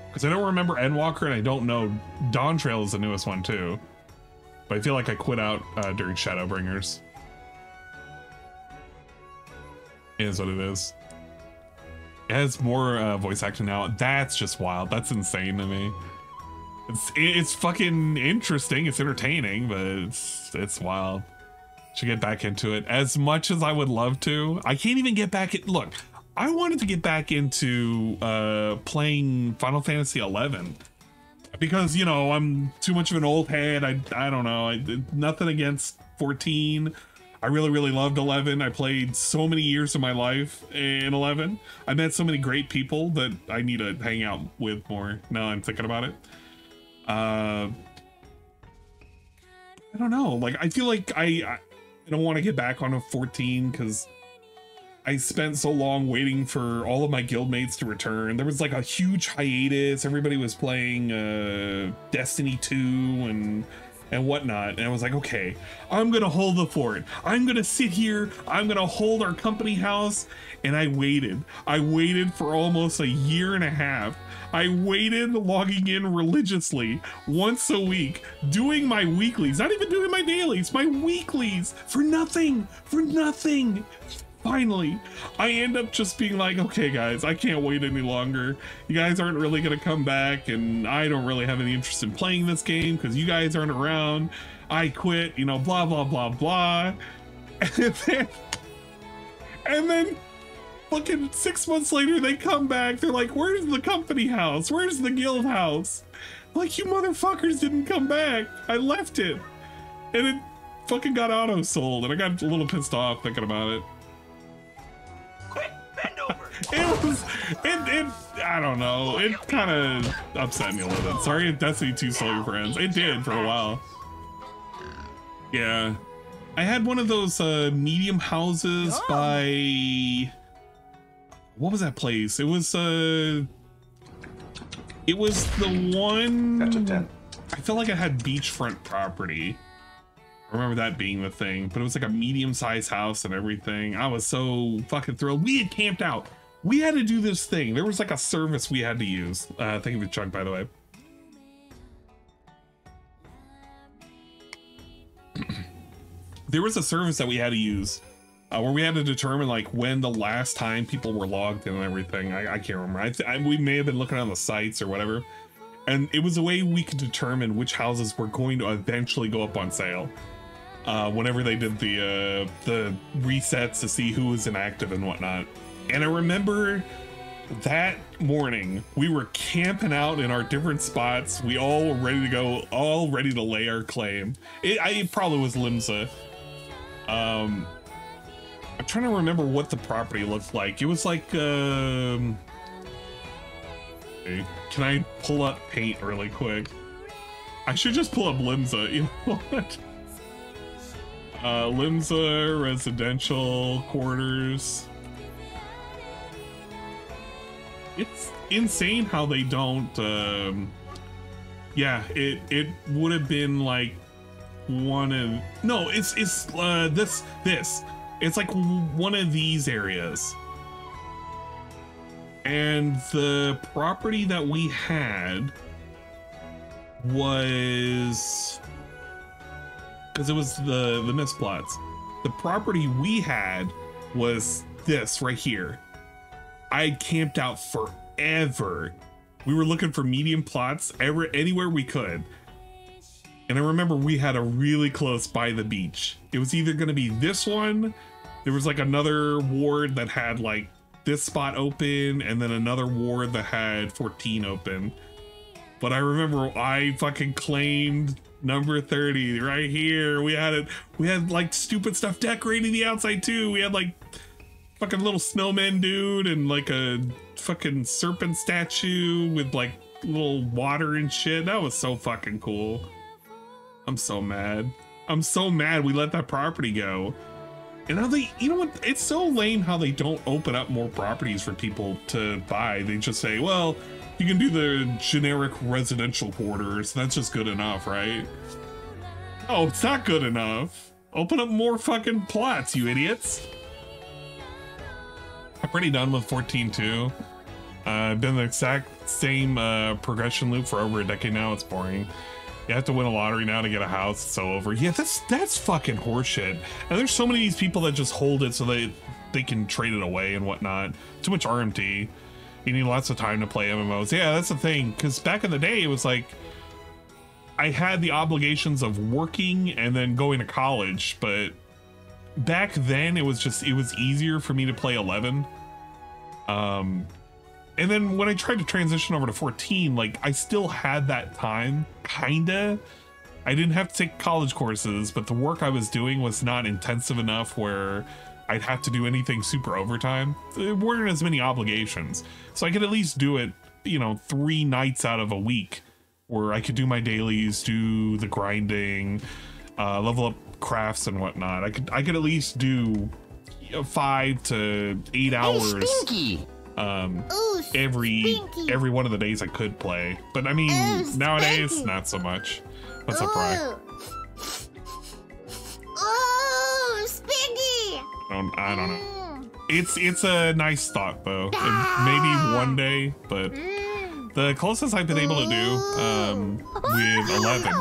Because I don't remember Endwalker, and I don't know Dawn Trail is the newest one too. But I feel like I quit out during Shadowbringers. It is what it is. It has more voice acting now. That's just wild. That's insane to me. It's fucking interesting. It's entertaining, but it's wild. Should get back into it. As much as I would love to, I can't even get back. Look, I wanted to get back into playing Final Fantasy 11 because, you know, I'm too much of an old head. I don't know. Nothing against 14. I really loved 11. I played so many years of my life in 11. I met so many great people that I need to hang out with more. Now I'm thinking about it. I don't know. Like, I feel like I don't want to get back on a 14 because I spent so long waiting for all of my guildmates to return. There was like a huge hiatus. Everybody was playing Destiny 2 and whatnot. And I was like, okay, I'm going to hold the fort. I'm going to sit here. I'm going to hold our company house. And I waited. I waited for almost a year and a half. I waited, logging in religiously once a week, doing my weeklies, not even doing my dailies, my weeklies for nothing, finally, I end up just being like, okay guys, I can't wait any longer. You guys aren't really gonna come back, and I don't really have any interest in playing this game because you guys aren't around. I quit, you know, blah blah blah blah. And then fucking 6 months later they come back. They're like, where's the company house? Where's the guild house? Like, you motherfuckers didn't come back. I left it, and it fucking got auto sold, and I got a little pissed off thinking about it. It I don't know, it kind of upset me a little bit. Sorry if Destiny 2 stole your friends. It did for a while. Yeah, I had one of those medium houses by, what was that place? It was the one, I felt like it had beachfront property. I remember that being the thing, but it was like a medium-sized house and everything. I was so fucking thrilled. We had camped out. We had to do this thing. There was like a service we had to use. Thank you for Chuck, by the way. There was a service that we had to use where we had to determine like when the last time people were logged in and everything. I can't remember. We may have been looking on the sites or whatever. And it was a way we could determine which houses were going to eventually go up on sale. Whenever they did the resets to see who was inactive and whatnot. And I remember that morning we were camping out in our different spots. We all were ready to go, all ready to lay our claim. It probably was Limsa. I'm trying to remember what the property looked like. It was like, can I pull up paint really quick? I should just pull up Limsa, you know what? Limsa residential quarters. It's insane how they don't, yeah, it would have been like one of, no, it's this, it's like one of these areas. And the property that we had was, because it was the misplots. The property we had was this right here. I camped out forever. We were looking for medium plots anywhere we could. And I remember we had a really close by the beach. It was either going to be this one. There was like another ward that had like this spot open, and then another ward that had 14 open. But I remember I fucking claimed number 30 right here. We had like stupid stuff decorating the outside too. We had like fucking little snowman dude and like a fucking serpent statue with like little water and shit. That was so fucking cool. I'm so mad. I'm so mad we let that property go. And how they, you know what, it's so lame how they don't open up more properties for people to buy. They just say, well, you can do the generic residential quarters. That's just good enough, right? Oh, it's not good enough. Open up more fucking plots, you idiots. I'm pretty done with 14.2. I've been the exact same progression loop for over a decade now. It's boring. You have to win a lottery now to get a house. It's so over. Yeah, that's fucking horseshit. And there's so many of these people that just hold it so they can trade it away and whatnot. Too much RMT. You need lots of time to play MMOs. Yeah, that's the thing. Because back in the day, it was like I had the obligations of working and then going to college, but back then it was easier for me to play 11. And then when I tried to transition over to 14, like I still had that time, kinda. I didn't have to take college courses, but the work I was doing was not intensive enough where I'd have to do anything super overtime. There weren't as many obligations. So I could at least do it, you know, 3 nights out of a week where I could do my dailies, do the grinding, level up crafts and whatnot. I could at least do 5 to 8 hours. Hey, every one of the days I could play. But I mean, nowadays, not so much. What's up, Rye? Oh, Spinky! I don't know. It's a nice thought though. Maybe one day, but the closest I've been able to do with 11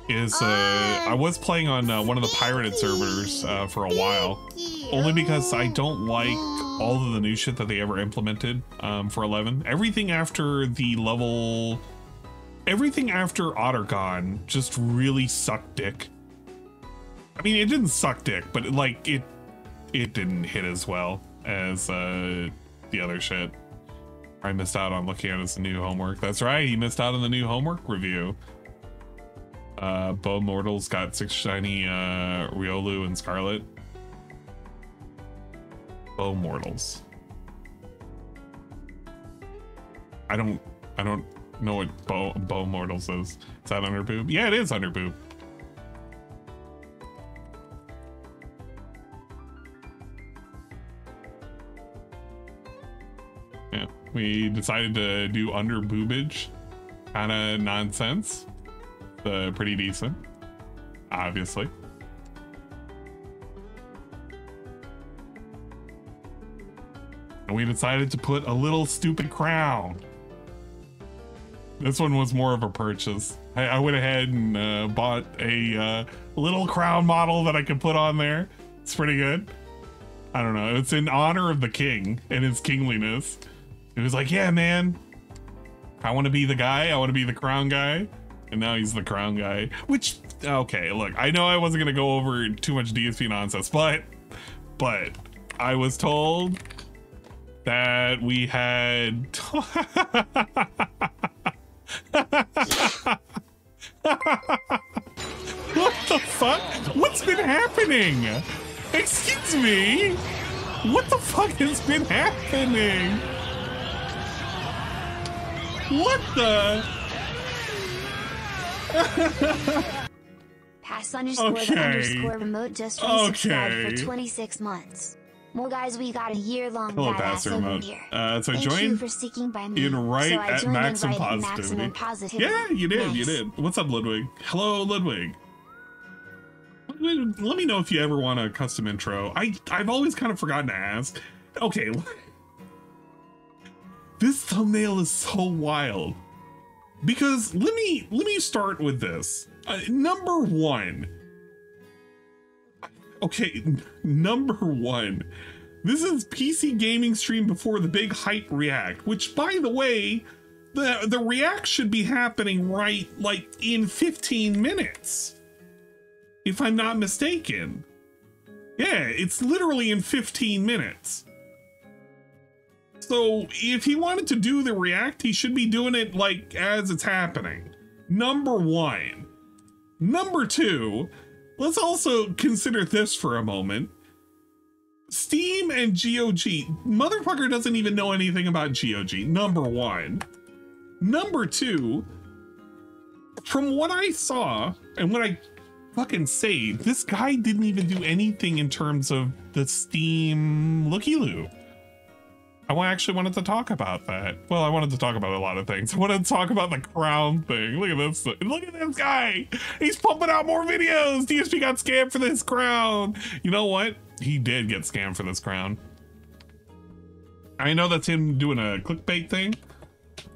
is I was playing on one of the pirated servers for a while. only because I don't like all of the new shit that they ever implemented for 11. Everything after Ottergon just really sucked dick. I mean, it didn't suck dick, but it didn't hit as well as the other shit. I missed out on looking at his new homework. That's right, he missed out on the new homework review. Bo Mortal's got 6 shiny Riolu and Scarlet. Bo Mortals. I don't know what Bo Mortals is. Is that under boob? Yeah, it is under boob. Yeah, we decided to do under boobage kind of nonsense. Pretty decent, obviously. And we decided to put a little stupid crown. This one was more of a purchase. I went ahead and bought a little crown model that I could put on there. It's pretty good. I don't know. It's in honor of the king and his kingliness. It was like, yeah, man, I want to be the guy. I want to be the crown guy. And now he's the crown guy, which, okay, look, I know I wasn't going to go over too much DSP nonsense, but I was told that we had... What the fuck? What's been happening? Excuse me? What the fuck has been happening? What the... Pass underscore the underscore remote just resubscribed for 26 months. Well, guys, we got a year-long badass over here. So Thank join you for sticking by me. in right so at maximum positivity. Yeah, you did, nice. you did. What's up, Ludwig? Hello, Ludwig. Let me know if you ever want a custom intro. I've always kind of forgotten to ask. Okay, this thumbnail is so wild. Because let me start with this. Number one. Okay, number one. This is PC gaming stream before the big hype react, which, by the way, the react should be happening right in 15 minutes. If I'm not mistaken. Yeah, it's literally in 15 minutes. So if he wanted to do the react, he should be doing it as it's happening. Number one. Number two, let's also consider this for a moment. Steam and GOG. Motherfucker doesn't even know anything about GOG. Number one. Number two, from what I saw and what I fucking saved, this guy didn't even do anything in terms of the Steam looky-loo. I actually wanted to talk about that. Well, I wanted to talk about a lot of things. I wanted to talk about the crown thing. Look at this. Look at this guy. He's pumping out more videos. DSP got scammed for this crown. You know what? He did get scammed for this crown. I know that's him doing a clickbait thing,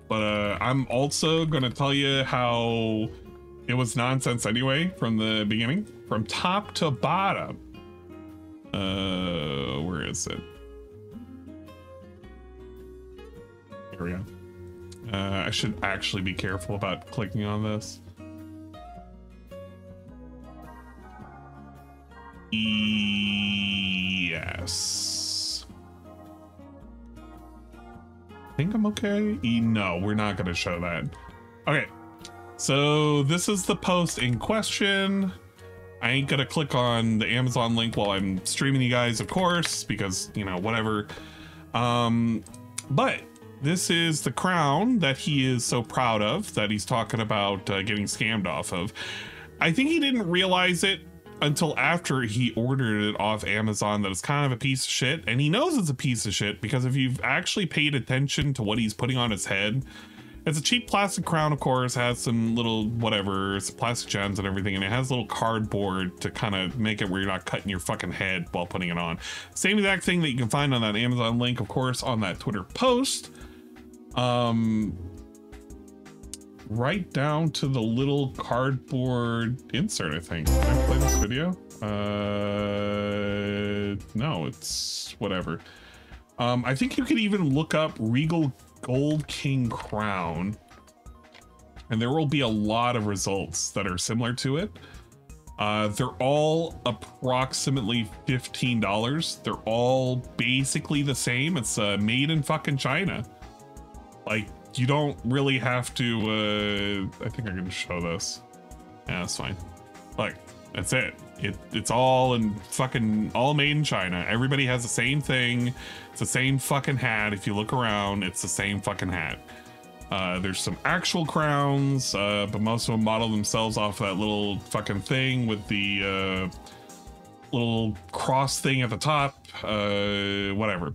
but I'm also going to tell you how it was nonsense anyway from the beginning, from top to bottom. Where is it? Here we go. I should actually be careful about clicking on this. Yes. I think I'm okay. No, we're not going to show that. Okay. So this is the post in question. I ain't going to click on the Amazon link while I'm streaming you guys, of course, because, you know, whatever. But this is the crown that he is so proud of, that he's talking about getting scammed off of. I think he didn't realize it until after he ordered it off Amazon that it's kind of a piece of shit. And he knows it's a piece of shit because if you've actually paid attention to what he's putting on his head, it's a cheap plastic crown, of course, has some little whatever, some plastic gems and everything, and it has a little cardboard to kind of make it where you're not cutting your fucking head while putting it on. Same exact thing that you can find on that Amazon link, of course, on that Twitter post. Right down to the little cardboard insert, I think. Can I play this video? No, it's whatever. I think you could even look up Regal Gold King Crown, and there will be a lot of results that are similar to it. They're all approximately $15. They're all basically the same. It's made in fucking China. Like, you don't really have to, I think I can show this. Yeah, that's fine. Like, that's it. It's all in fucking, all made in China. Everybody has the same thing. It's the same fucking hat. If you look around, it's the same fucking hat. There's some actual crowns, but most of them model themselves off that little fucking thing with the little cross thing at the top. Whatever.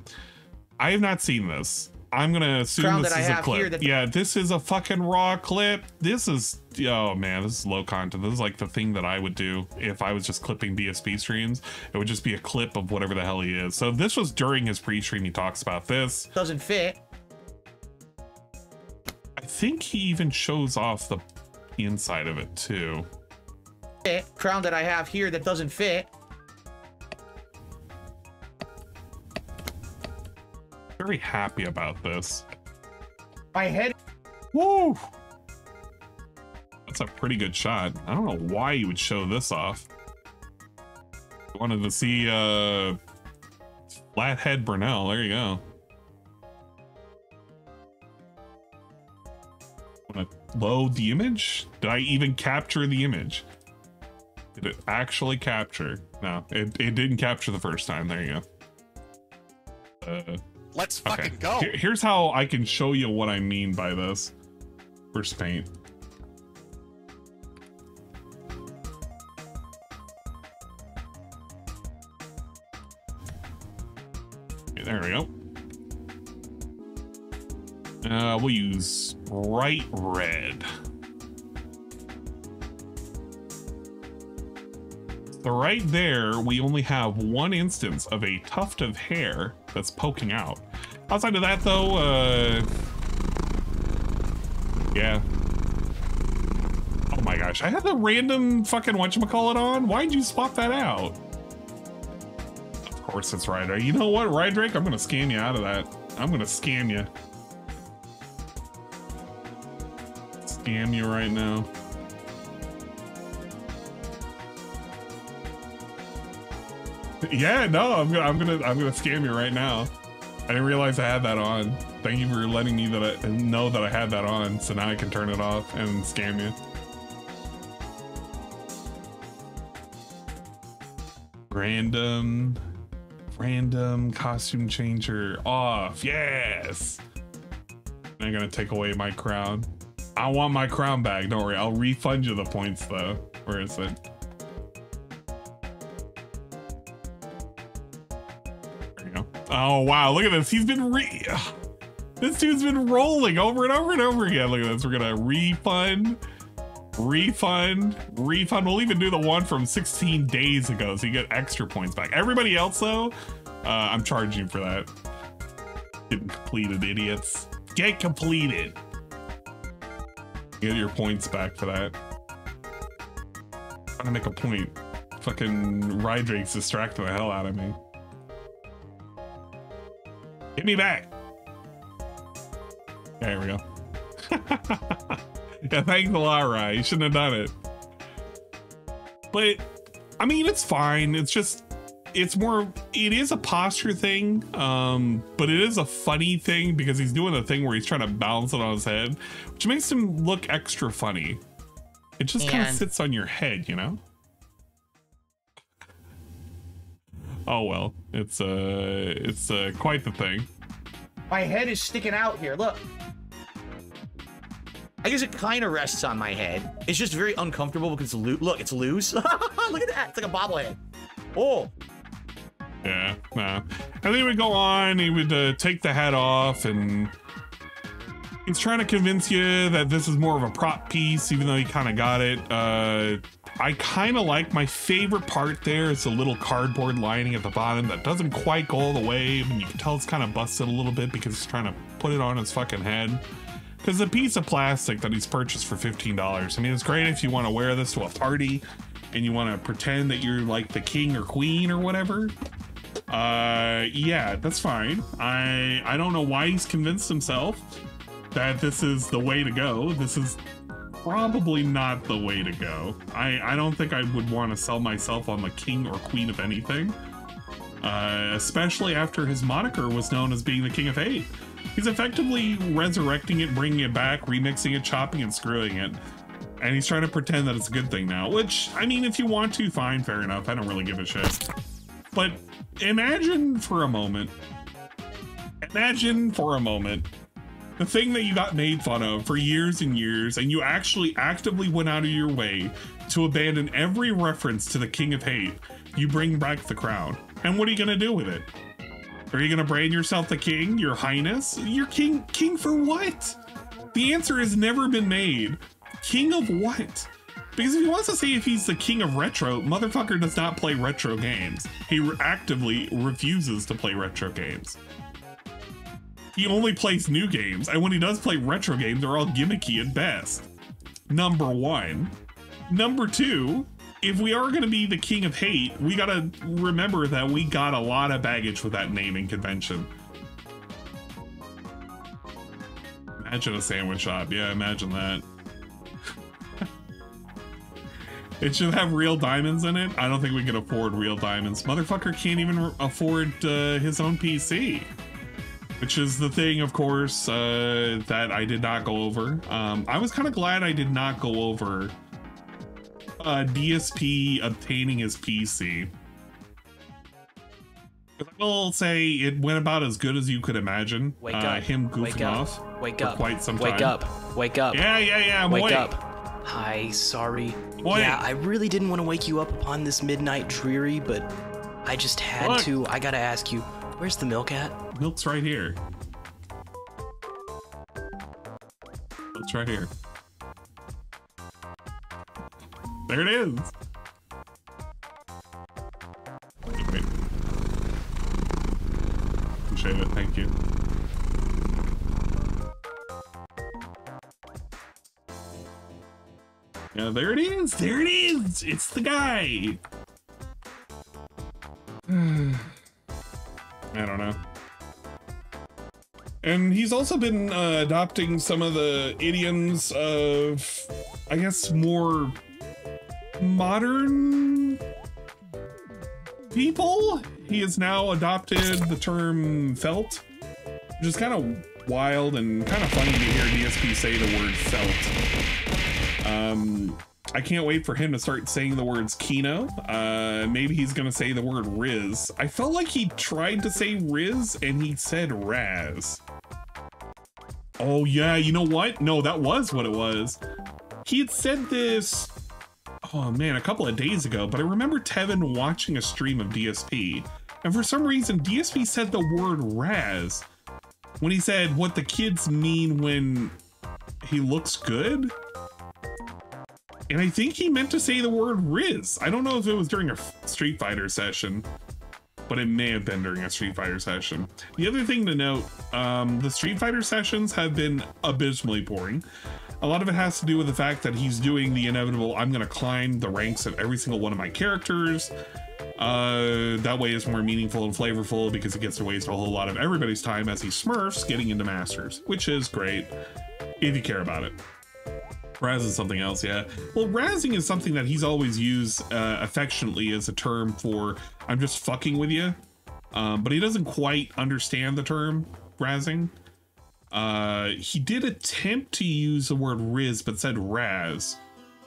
I have not seen this. I'm gonna assume this is a clip. Yeah, this is a fucking raw clip. This is, oh man, this is low content. This is like the thing that I would do if I was just clipping BSP streams. It would just be a clip of whatever the hell he is. So this was during his pre-stream. He talks about this. Doesn't fit. I think he even shows off the inside of it too. Crown that I have here that doesn't fit. Very happy about this. My head. Woo! That's a pretty good shot. I don't know why you would show this off. I wanted to see Flathead Brunel. There you go. Want to load the image? Did I even capture the image? Did it actually capture? No, it didn't capture the first time. There you go. Let's fucking go. Here's how I can show you what I mean by this. First paint. Okay, there we go. We'll use bright red. So right there, we only have one instance of a tuft of hair that's poking out. Outside of that, though, yeah. Oh my gosh, I had the random fucking whatchamacallit on. Why'd you swap that out? Of course it's Rydrake. You know what, Rydrake? I'm gonna scam you out of that. I'm gonna scam you. Scam you right now. Yeah, no, I'm gonna scam you right now. I didn't realize I had that on. Thank you for letting me know that I had that on, so now I can turn it off and scam you. Random costume changer off. Yes. I'm gonna take away my crown. I want my crown back. Don't worry, I'll refund you the points though. Where is it? Oh wow, look at this. He's been this dude's been rolling over and over and over again. Look at this. We're gonna refund. We'll even do the one from 16 days ago, so you get extra points back. Everybody else though, I'm charging you for that. Getting completed, idiots. Get completed. Get your points back for that. I'm trying to make a point. Fucking Rydrake's distracting the hell out of me. Get me back. There we go. Yeah, thanks a lot, Rye. You shouldn't have done it. But, I mean, it's fine. It's just, it is a posture thing, but it is a funny thing because he's doing a thing where he's trying to balance it on his head, which makes him look extra funny. It just kind of sits on your head, you know? Oh well, it's quite the thing. My head is sticking out here. Look. I guess it kind of rests on my head. It's just very uncomfortable because it's loose. Look, it's loose. Look at that. It's like a bobblehead. Oh. Yeah, nah. And then he would go on. He would take the hat off, and he's trying to convince you that this is more of a prop piece, even though he kind of got it. I kind of like, my favorite part there is the little cardboard lining at the bottom that doesn't quite go all the way, and you can tell it's kind of busted a little bit because he's trying to put it on his fucking head. Because the piece of plastic that he's purchased for $15, I mean, it's great if you want to wear this to a party and you want to pretend that you're like the king or queen or whatever. Yeah, that's fine. I don't know why he's convinced himself that this is the way to go. This is probably not the way to go. I don't think I would want to sell myself on the king or queen of anything. Especially after his moniker was known as being the King of Hate. He's effectively resurrecting it, bringing it back, remixing it, chopping and screwing it. And he's trying to pretend that it's a good thing now, which, I mean, if you want to, fine, fair enough. I don't really give a shit. But imagine for a moment, the thing that you got made fun of for years and years, and you actually actively went out of your way to abandon every reference to the King of Hate. You bring back the crown. And what are you going to do with it? Are you going to brand yourself the king, your highness? You're king for what? The answer has never been made. King of what? Because if he wants to say if he's the king of retro, motherfucker does not play retro games. He actively refuses to play retro games. He only plays new games, and when he does play retro games, they're all gimmicky at best. Number one. Number two, if we are going to be the King of Hate, we got to remember that we got a lot of baggage with that naming convention. Imagine a sandwich shop. Yeah, imagine that. It should have real diamonds in it. I don't think we can afford real diamonds. Motherfucker can't even afford his own PC. Which is the thing, of course, that I did not go over. I was kind of glad I did not go over DSP obtaining his PC. I will say it went about as good as you could imagine. Wake up. Him goofing off for quite some time. Wake up. Wake up. Yeah, I'm Wake awake. up. Hi, sorry. What? Yeah, I really didn't want to wake you up upon this midnight dreary, but I just had to. I gotta ask you, where's the milk at? Milk's right here. Milk's right here. There it is. Wait. Appreciate it. Thank you. Yeah, there it is. There it is. It's the guy. I don't know. And he's also been adopting some of the idioms of, I guess, more modern people. He has now adopted the term felt, which is kind of wild and kind of funny to hear DSP say the word felt. I can't wait for him to start saying the words Kino. Maybe he's gonna say the word Riz. I felt like he tried to say Riz and he said Raz. Oh yeah, you know what? No, that was what it was. He had said this, oh man, a couple of days ago, but I remember Tevin watching a stream of DSP, and for some reason DSP said the word Raz when he said what the kids mean when he looks good. And I think he meant to say the word Riz. I don't know if it was during a Street Fighter session, but it may have been during a Street Fighter session. The other thing to note, the Street Fighter sessions have been abysmally boring. A lot of it has to do with the fact that he's doing the inevitable, I'm gonna climb the ranks of every single one of my characters. That way it's more meaningful and flavorful because it gets to waste a whole lot of everybody's time as he smurfs getting into Masters, which is great if you care about it. Raz is something else, yeah. Well, razzing is something that he's always used affectionately as a term for I'm just fucking with you. But he doesn't quite understand the term razzing. He did attempt to use the word Riz, but said Raz.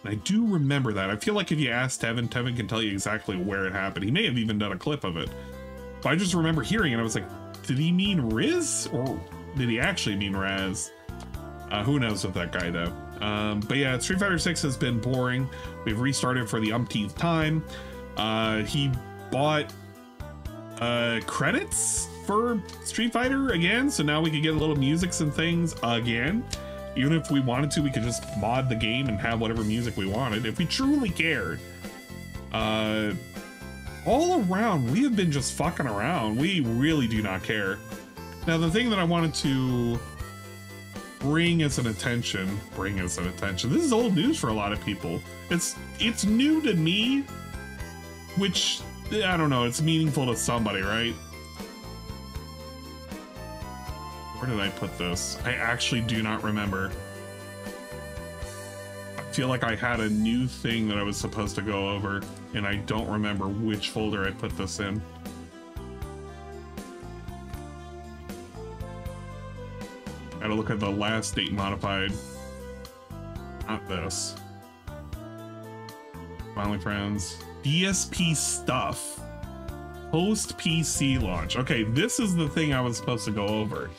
And I do remember that. I feel like if you ask Tevin, Tevin can tell you exactly where it happened. He may have even done a clip of it. But I just remember hearing it. I was like, did he mean Riz? Or did he actually mean Raz? Who knows with that guy, though. But yeah, Street Fighter 6 has been boring. We've restarted for the umpteenth time. He bought credits for Street Fighter again, so now we can get little musics and things again. Even if we wanted to, we could just mod the game and have whatever music we wanted if we truly cared. All around, we have been just fucking around. We really do not care. Now, the thing that I wanted to bring as an attention, this is old news for a lot of people. It's new to me, which I don't know, it's meaningful to somebody, right? Where did I put this? I actually do not remember. I feel like I had a new thing that I was supposed to go over, and I don't remember which folder I put this in. Gotta look at the last date modified. Not this. Finally friends. DSP stuff. Post PC launch. Okay, this is the thing I was supposed to go over.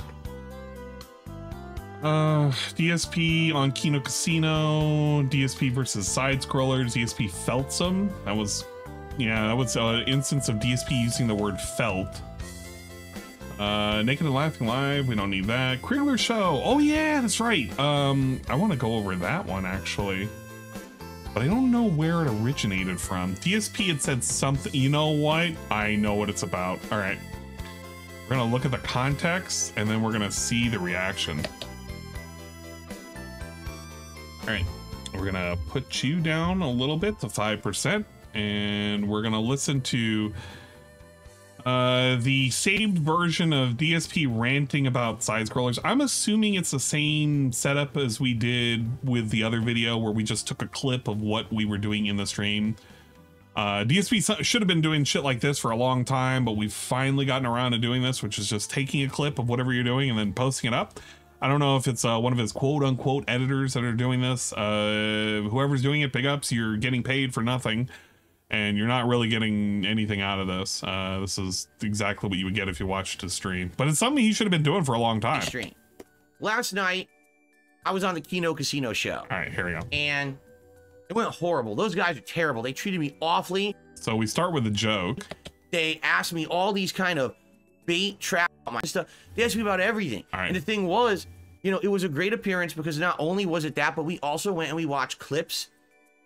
DSP on Kino Casino, DSP versus side scrollers, DSP felt some. That was, yeah, that was an instance of DSP using the word felt. Naked and Laughing Live, we don't need that. Kriggler Show, oh yeah, that's right. I want to go over that one actually, but I don't know where it originated from. DSP had said something, you know what? I know what it's about. All right, we're gonna look at the context and then we're gonna see the reaction. All right, we're gonna put you down a little bit to 5%, and we're gonna listen to the saved version of DSP ranting about side scrollers. I'm assuming it's the same setup as we did with the other video where we just took a clip of what we were doing in the stream. DSP should have been doing shit like this for a long time, but we've finally gotten around to doing this, which is just taking a clip of whatever you're doing and then posting it up. I don't know if it's one of his quote-unquote editors that are doing this. Whoever's doing it, big ups, you're getting paid for nothing, and you're not really getting anything out of this. This is exactly what you would get if you watched his stream. But it's something he should have been doing for a long time. Stream. Last night, I was on the Kino Casino show. All right, here we go. And it went horrible. Those guys are terrible. They treated me awfully. So we start with a joke. They asked me all these kind of bait, trap, my stuff. They asked me about everything. And the thing was, you know, it was a great appearance because not only was it that, but we also went and we watched clips.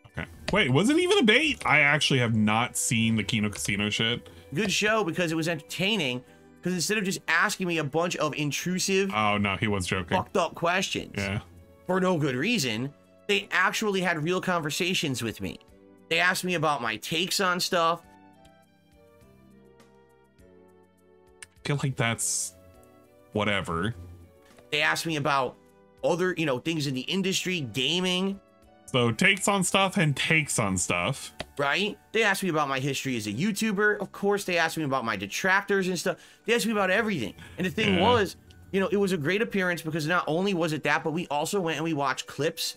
Okay. Wait, was it even a bait? I actually have not seen the Kino Casino shit. Good show because it was entertaining. Because instead of just asking me a bunch of intrusive, oh no, he was joking, fucked up questions, yeah, for no good reason, they actually had real conversations with me. They asked me about my takes on stuff. I feel like that's whatever. They asked me about other, you know, things in the industry, gaming. So takes on stuff and takes on stuff. Right? They asked me about my history as a YouTuber. Of course, they asked me about my detractors and stuff. They asked me about everything. And the thing was, you know, it was a great appearance because not only was it that, but we also went and we watched clips.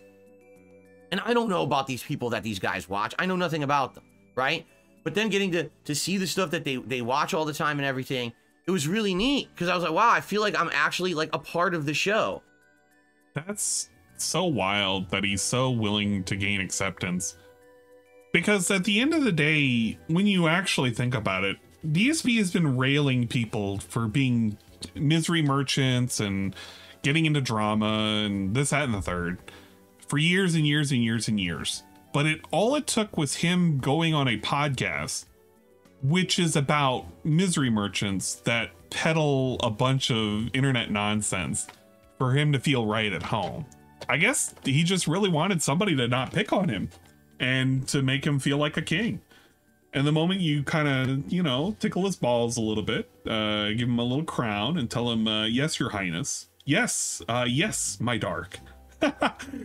And I don't know about these people that these guys watch. I know nothing about them, right? But then getting to see the stuff that they watch all the time and everything, it was really neat because I was like, wow, I feel like I'm actually like a part of the show. That's so wild that he's so willing to gain acceptance. Because at the end of the day, when you actually think about it, DSP has been railing people for being misery merchants and getting into drama and this, that, and the third for years and years and years and years. But all it took was him going on a podcast, which is about misery merchants that peddle a bunch of internet nonsense, for him to feel right at home. I guess he just really wanted somebody to not pick on him and to make him feel like a king. And the moment you kind of, you know, tickle his balls a little bit, give him a little crown and tell him, yes, your highness. Yes, yes, my dark.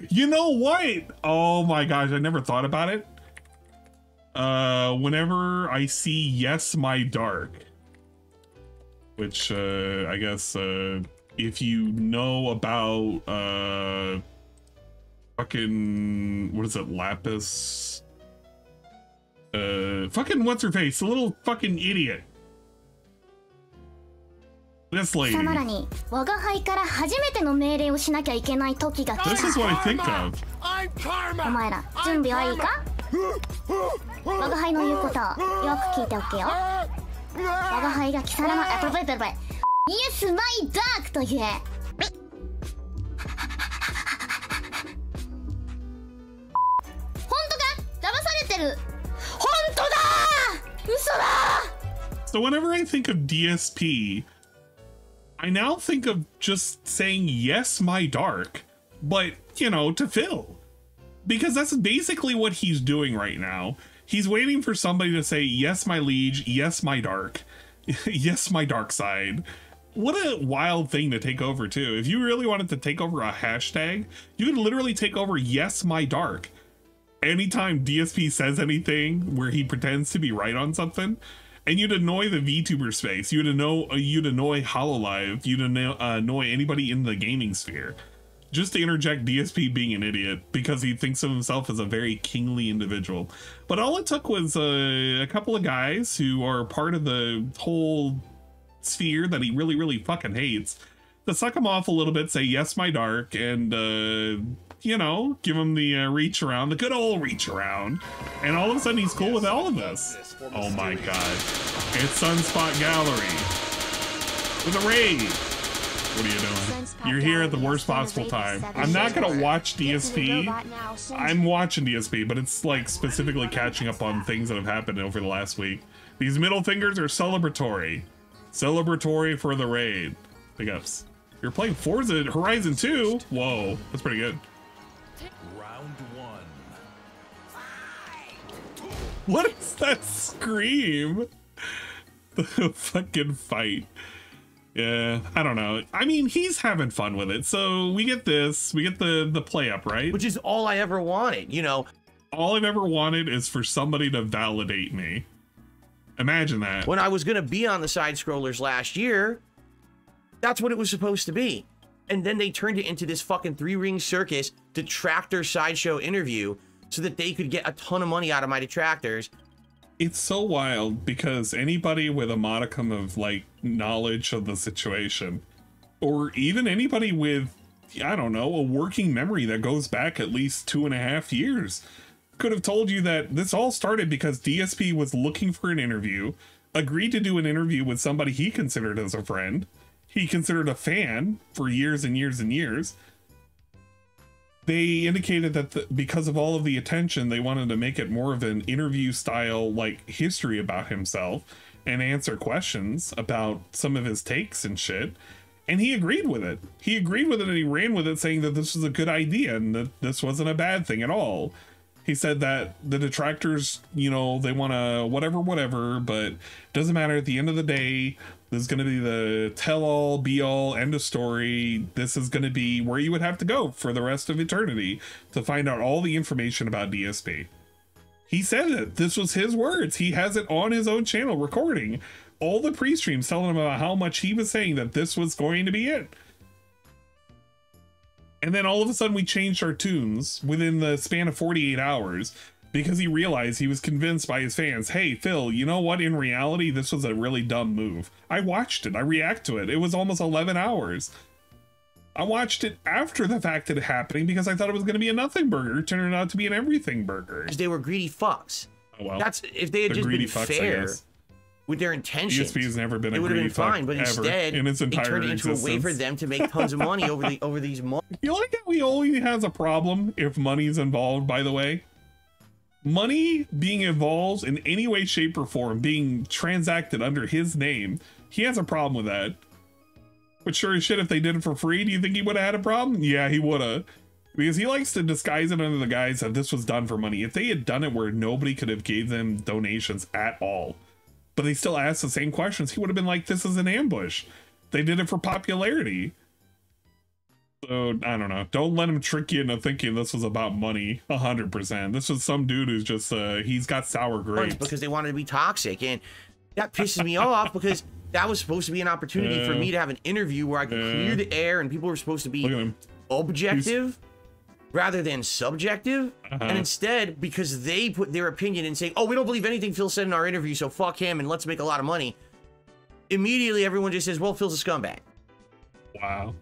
You know what? Oh my gosh, I never thought about it. Whenever I see yes, my dark, which I guess if you know about fucking, what is it, Lapis? Fucking what's her face? A little fucking idiot. This lady. This is what I think of. I'm Karma. お前ら準備はいいか? 我が輩の言うことをよく聞いておけよ。我が輩が貴様のイエスマイダークと言え。本当か？騙されてる。本当だ！嘘だ！ So whenever I think of DSP, I now think of just saying yes, my dark, but you know, to Phil. Because that's basically what he's doing right now. He's waiting for somebody to say, yes, my liege, yes, my dark, yes, my dark side. What a wild thing to take over, too. If you really wanted to take over a hashtag, you could literally take over yes, my dark. Anytime DSP says anything where he pretends to be right on something, and you'd annoy the VTuber space, you'd annoy HoloLive, you'd annoy anybody in the gaming sphere. Just to interject DSP being an idiot because he thinks of himself as a very kingly individual. But all it took was a couple of guys who are part of the whole sphere that he really, really fucking hates to suck him off a little bit, say, yes, my dark, and, you know, give him the reach around, the good old reach around. And all of a sudden he's cool with all of this. Oh my god. It's Sunspot Gallery with a raid. What are you doing? You're here at the worst possible time. I'm not gonna watch DSP. I'm watching DSP, but it's like specifically catching up on things that have happened over the last week. These middle fingers are celebratory. Celebratory for the raid. Big ups. You're playing Forza Horizon 2? Whoa, that's pretty good. Round 1. What is that scream? The fucking fight. Yeah, I don't know. I mean, he's having fun with it. So we get this, we get the play up, right? Which is all I ever wanted, you know. All I've ever wanted is for somebody to validate me. Imagine that. When I was going to be on the side scrollers last year, that's what it was supposed to be. And then they turned it into this fucking 3-ring circus detractor sideshow interview so that they could get a ton of money out of my detractors. It's so wild because anybody with a modicum of like knowledge of the situation, or even anybody with, I don't know, a working memory that goes back at least 2.5 years, could have told you that this all started because DSP was looking for an interview, agreed to do an interview with somebody he considered as a friend, he considered a fan for years and years and years. They indicated that because of all of the attention, they wanted to make it more of an interview style, like history about himself and answer questions about some of his takes and shit. And he agreed with it. He agreed with it and he ran with it, saying that this was a good idea and that this wasn't a bad thing at all. He said that the detractors, you know, they want to whatever, but doesn't matter. At the end of the day, this is going to be the tell-all, be-all, end of story. This is going to be where you would have to go for the rest of eternity to find out all the information about DSP. He said it. This was his words. He has it on his own channel recording all the pre-streams telling him about how much he was saying that this was going to be it. And then all of a sudden we changed our tunes within the span of 48 hours because he realized, he was convinced by his fans, hey, Phil, you know what? In reality, this was a really dumb move. I watched it. I react to it. It was almost 11 hours. I watched it after the fact that it happening because I thought it was going to be a nothing burger. It turned out to be an everything burger. Because they were greedy fucks. Oh, well. That's, if they had just been fair with their intentions, DSP has never been a it would have greedy been fine, but instead in its entire it turned it into a way for them to make tons of money over these months. You like how he only has a problem if money's involved, by the way? Money being involved in any way, shape, or form, being transacted under his name, he has a problem with that. But sure as shit, if they did it for free, do you think he would have had a problem? Yeah, he would have. Because he likes to disguise it under the guise that this was done for money. If they had done it where nobody could have gave them donations at all, but they still asked the same questions, he would have been like, this is an ambush. They did it for popularity. So, I don't know. Don't let him trick you into thinking this was about money. 100%. This was some dude who's just, he's got sour grapes. Because they wanted to be toxic. And that pisses me off because that was supposed to be an opportunity for me to have an interview where I could clear the air and people were supposed to be objective rather than subjective. And instead, because they put their opinion in saying, oh, we don't believe anything Phil said in our interview, so fuck him and let's make a lot of money. Immediately, everyone just says, well, Phil's a scumbag. Wow.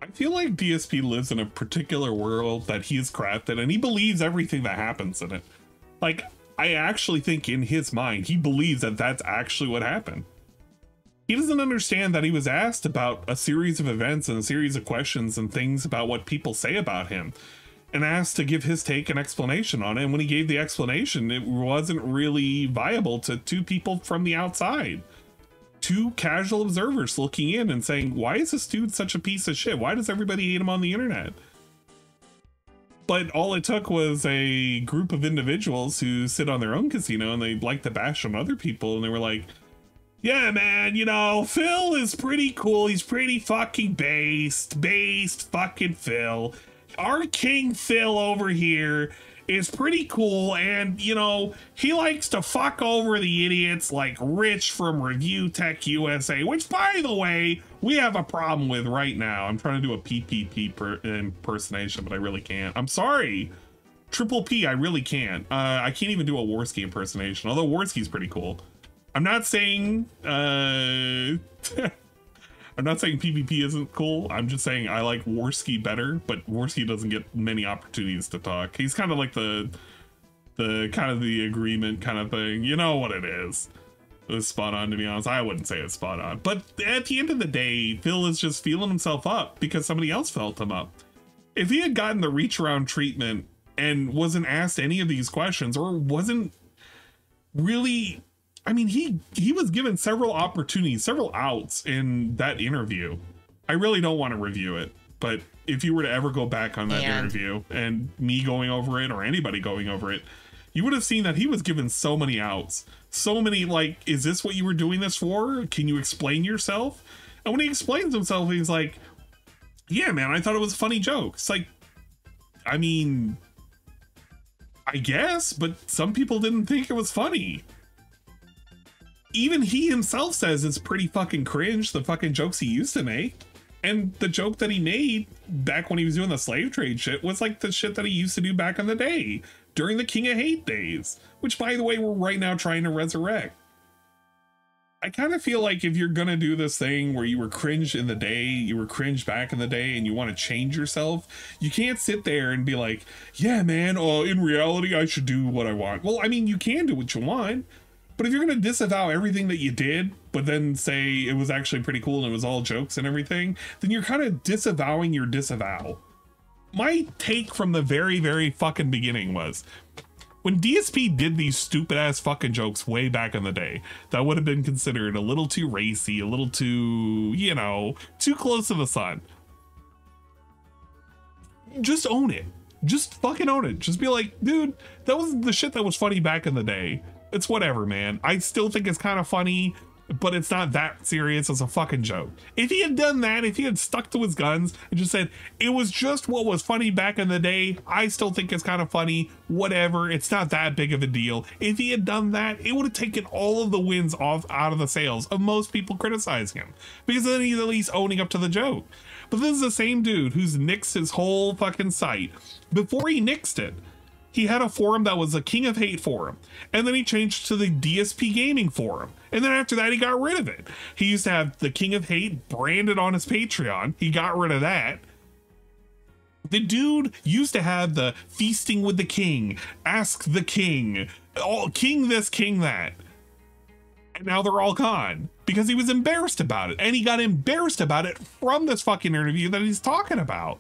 I feel like DSP lives in a particular world that he's crafted and he believes everything that happens in it. Like, I actually think in his mind, he believes that that's actually what happened. He doesn't understand that he was asked about a series of events and a series of questions and things about what people say about him and asked to give his take and explanation on it. And when he gave the explanation, it wasn't really viable to two people from the outside. Two casual observers looking in and saying, why is this dude such a piece of shit? Why does everybody hate him on the internet? But all it took was a group of individuals who sit on their own casino and they like to bash on other people, and they were like, yeah, man, you know, Phil is pretty cool. He's pretty fucking based fucking Phil. Our King Phil over here is pretty cool, and, you know, he likes to fuck over the idiots like Rich from Review Tech USA, which, by the way, we have a problem with right now. I'm trying to do a PPP impersonation, but I really can't. I'm sorry. Triple P, I really can't. I can't even do a Warski impersonation, although Warski's pretty cool. I'm not saying I'm not saying PvP isn't cool. I'm just saying I like Warski better, but Warski doesn't get many opportunities to talk. He's kind of like the kind of the agreement kind of thing. You know what it is. It was spot on, to be honest. I wouldn't say it's spot on, but at the end of the day, Phil is just feeling himself up because somebody else felt him up. If he had gotten the reach around treatment and wasn't asked any of these questions, or wasn't really, I mean, he was given several opportunities, several outs in that interview. I really don't want to review it, but if you were to ever go back on that interview and me going over it or anybody going over it, you would have seen that he was given so many outs. So many, like, is this what you were doing this for? Can you explain yourself? And when he explains himself, he's like, yeah, man, I thought it was a funny joke. It's like, I mean, I guess, but some people didn't think it was funny. Even he himself says it's pretty fucking cringe, the fucking jokes he used to make. And the joke that he made back when he was doing the slave trade shit was like the shit that he used to do back in the day, during the King of Hate days, which, by the way, we're right now trying to resurrect. I kind of feel like if you're gonna do this thing where you were cringe in the day, you were cringe back in the day, and you want to change yourself, you can't sit there and be like, yeah, man, in reality, I should do what I want. Well, I mean, you can do what you want. But if you're going to disavow everything that you did, but then say it was actually pretty cool and it was all jokes and everything, then you're kind of disavowing your disavow. My take from the very, very fucking beginning was, when DSP did these stupid ass fucking jokes way back in the day, that would have been considered a little too racy, a little too, you know, too close to the sun. Just own it. Just fucking own it. Just be like, dude, that was the shit that was funny back in the day. It's whatever, man. I still think it's kind of funny, but it's not that serious as a fucking joke. If he had done that, if he had stuck to his guns and just said, it was just what was funny back in the day, I still think it's kind of funny, whatever, it's not that big of a deal. If he had done that, it would have taken all of the wins out of the sails of most people criticizing him, because then he's at least owning up to the joke. But this is the same dude who's nixed his whole fucking site. Before he nixed it, he had a forum that was a King of Hate forum, and then he changed to the DSP Gaming forum, and then after that he got rid of it. He used to have the King of Hate branded on his Patreon. He got rid of that. The dude used to have the Feasting with the King, Ask the King, all King this, King that, and now they're all gone because he was embarrassed about it, and he got embarrassed about it from this fucking interview that he's talking about.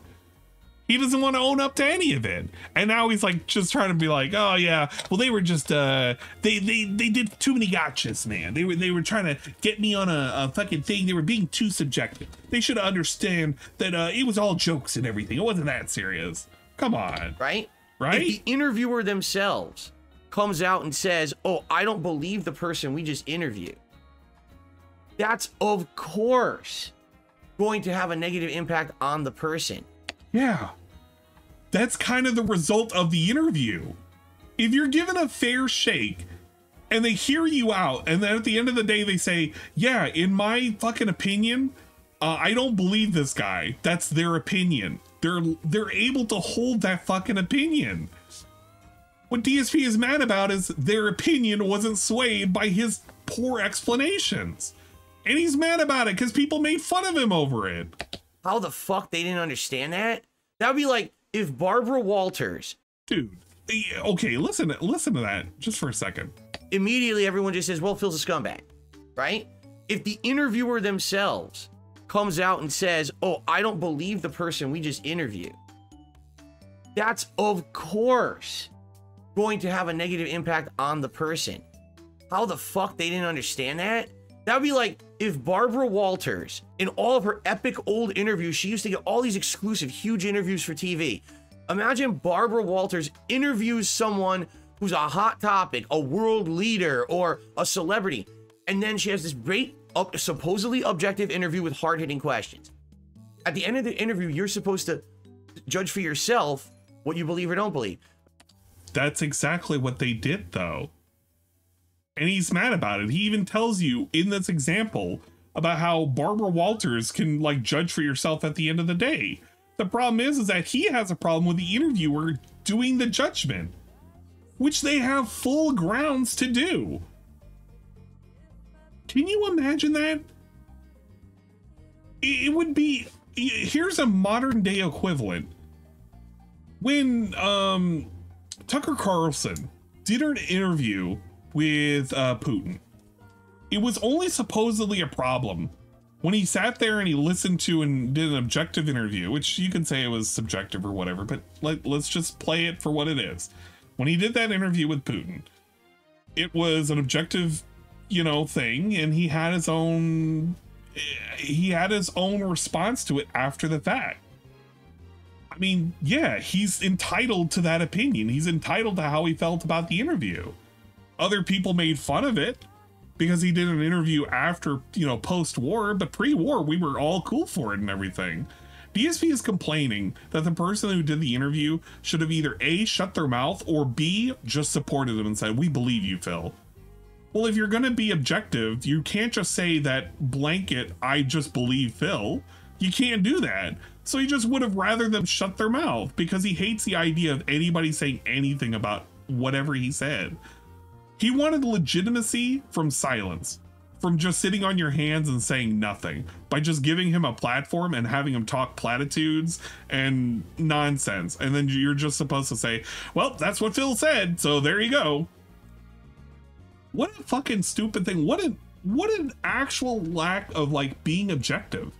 He doesn't want to own up to any of it. And now he's like just trying to be like, oh yeah, well they were just they did too many gotchas, man. They were trying to get me on a fucking thing. They were being too subjective. They should understand that it was all jokes and everything. It wasn't that serious. Come on. Right? Right? If the interviewer themselves comes out and says, oh, I don't believe the person we just interviewed, that's of course going to have a negative impact on the person. Yeah, that's kind of the result of the interview. If you're given a fair shake and they hear you out, and then at the end of the day they say, yeah, in my fucking opinion, I don't believe this guy. That's their opinion. They're able to hold that fucking opinion. What DSP is mad about is their opinion wasn't swayed by his poor explanations. And he's mad about it because people made fun of him over it. How the fuck they didn't understand that? That would be like if Barbara Walters... Dude, okay, listen to that just for a second. Immediately everyone just says, well, Phil's a scumbag, right? If the interviewer themselves comes out and says, oh, I don't believe the person we just interviewed, that's of course going to have a negative impact on the person. How the fuck they didn't understand that? That would be like if Barbara Walters, in all of her epic old interviews, she used to get all these exclusive, huge interviews for TV. Imagine Barbara Walters interviews someone who's a hot topic, a world leader, or a celebrity, and then she has this great, supposedly objective interview with hard-hitting questions. At the end of the interview, you're supposed to judge for yourself what you believe or don't believe. That's exactly what they did, though. And he's mad about it. He even tells you in this example about how Barbara Walters can, like, judge for yourself at the end of the day. The problem is that he has a problem with the interviewer doing the judgment, which they have full grounds to do. Can you imagine that? It would be, here's a modern day equivalent. When Tucker Carlson did an interview with Putin, it was only supposedly a problem when he sat there and he listened to and did an objective interview, which you can say it was subjective or whatever, but let's just play it for what it is. When he did that interview with Putin, it was an objective, you know, thing, and he had his own response to it after the fact. I mean, yeah, he's entitled to that opinion. He's entitled to how he felt about the interview. Other people made fun of it because he did an interview after, you know, post-war, but pre-war, we were all cool for it and everything. DSP is complaining that the person who did the interview should have either A, shut their mouth, or B, just supported him and said, "We believe you, Phil." Well, if you're going to be objective, you can't just say that blanket, "I just believe Phil." You can't do that. So he just would have rather them shut their mouth because he hates the idea of anybody saying anything about whatever he said. He wanted legitimacy from silence, from just sitting on your hands and saying nothing, by just giving him a platform and having him talk platitudes and nonsense. And then you're just supposed to say, "Well, that's what Phil said, so there you go." What a fucking stupid thing. What an actual lack of, like, being objective.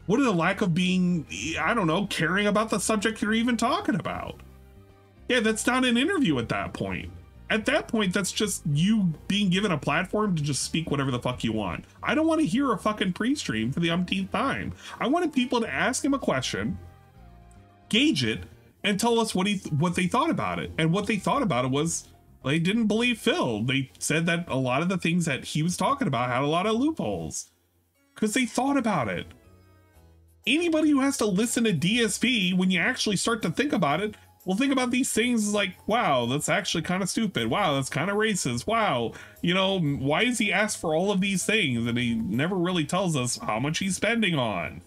What a lack of being, I don't know, caring about the subject you're even talking about. Yeah, that's not an interview at that point. At that point, that's just you being given a platform to just speak whatever the fuck you want. I don't want to hear a fucking pre-stream for the umpteenth time. I wanted people to ask him a question, gauge it, and tell us what they thought about it. And what they thought about it was they didn't believe Phil. They said that a lot of the things that he was talking about had a lot of loopholes because they thought about it. Anybody who has to listen to DSP, when you actually start to think about it, will think about these things like, wow, that's actually kind of stupid. Wow, that's kind of racist. Wow, you know, why does he ask for all of these things and he never really tells us how much he's spending on?